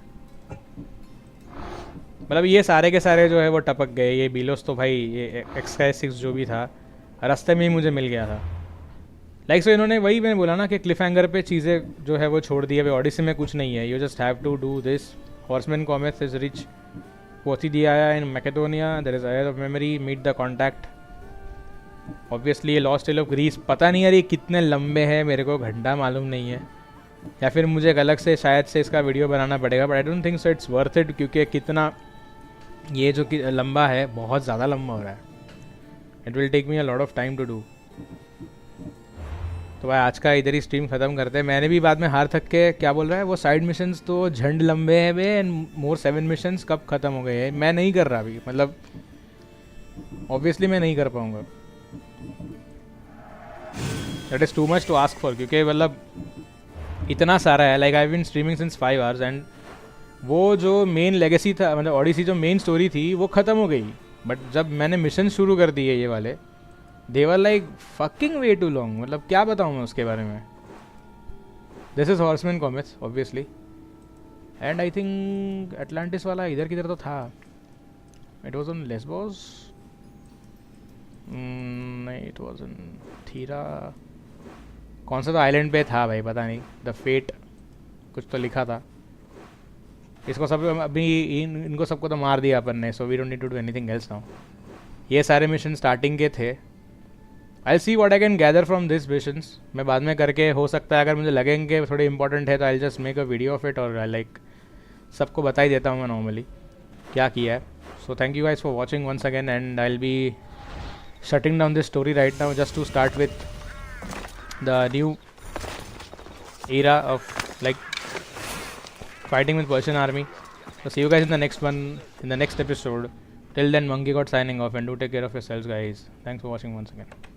A: मतलब ये सारे के सारे जो है वो टपक गए. ये बीलोस तो भाई ये XK6 जो भी था रास्ते में ही मुझे मिल गया था. लाइक सो इन्होंने वही मैंने बोला ना कि क्लिफ हैंगर पे चीज़ें जो है वो छोड़ दी है. भाई ऑडिसी में कुछ नहीं है, you just have to do this. Horseman cometh is rich Potidaia in Macedonia, there is air of memory, meet the contact. Obviously ये लॉस्ट टेल ऑफ ग्रीस. पता नहीं यार ये कितने लंबे हैं, मेरे को घंटा मालूम नहीं है, या फिर मुझे एक अलग से शायद से इसका वीडियो बनाना पड़ेगा. But I don't think so it's worth it, क्योंकि कितना ये जो कि लंबा है, बहुत ज़्यादा लंबा हो रहा है. It will take me a lot of time to do. तो भाई आज का इधर ही स्ट्रीम ख़त्म करते हैं. मैंने भी बाद में हार थक के क्या बोल रहा है वो साइड मिशंस तो झंड लंबे हैं बे, एंड मोर 7 मिशंस कब ख़त्म हो गए हैं. मैं नहीं कर रहा अभी, मतलब ऑब्वियसली मैं नहीं कर पाऊँगा. That is too much to ask for, क्योंकि मतलब इतना सारा है. Like I have been streaming since 5 hours and वो जो मेन लेगेसी था, मतलब ओडिसी जो मेन स्टोरी थी वो ख़त्म हो गई. बट जब मैंने मिशन शुरू कर दिए ये वाले, they were like fucking way too long. मतलब क्या बताऊँ मैं उसके बारे में. This is horseman comics obviously, and I think Atlantis वाला इधर किधर तो था. इट वॉज ऑन लेस्बोस, नहीं इट वॉज ऑन थीरा. कौन सा तो आइलैंड पे था भाई, पता नहीं. द फेट कुछ तो लिखा था. इसको सब अभी इनको सबको तो मार दिया अपन ने, so we don't need to do anything else now. ये सारे मिशन स्टार्टिंग के थे. I see what I can gather from this missions. मैं बाद में करके, हो सकता है अगर मुझे लगेंगे थोड़े इंपॉर्टेंट है तो I just make a video of it, और लाइक सबको बता ही देता हूँ मैं नॉर्मली क्या किया है. So thank you guys for watching once again, and I will be shutting down this story right now just to start with the new era of like fighting with Persian army. So see you guys in the next one, in the next episode. Till then, MonkeyGod signing off, and do take care of yourselves guys. Thanks for watching once again.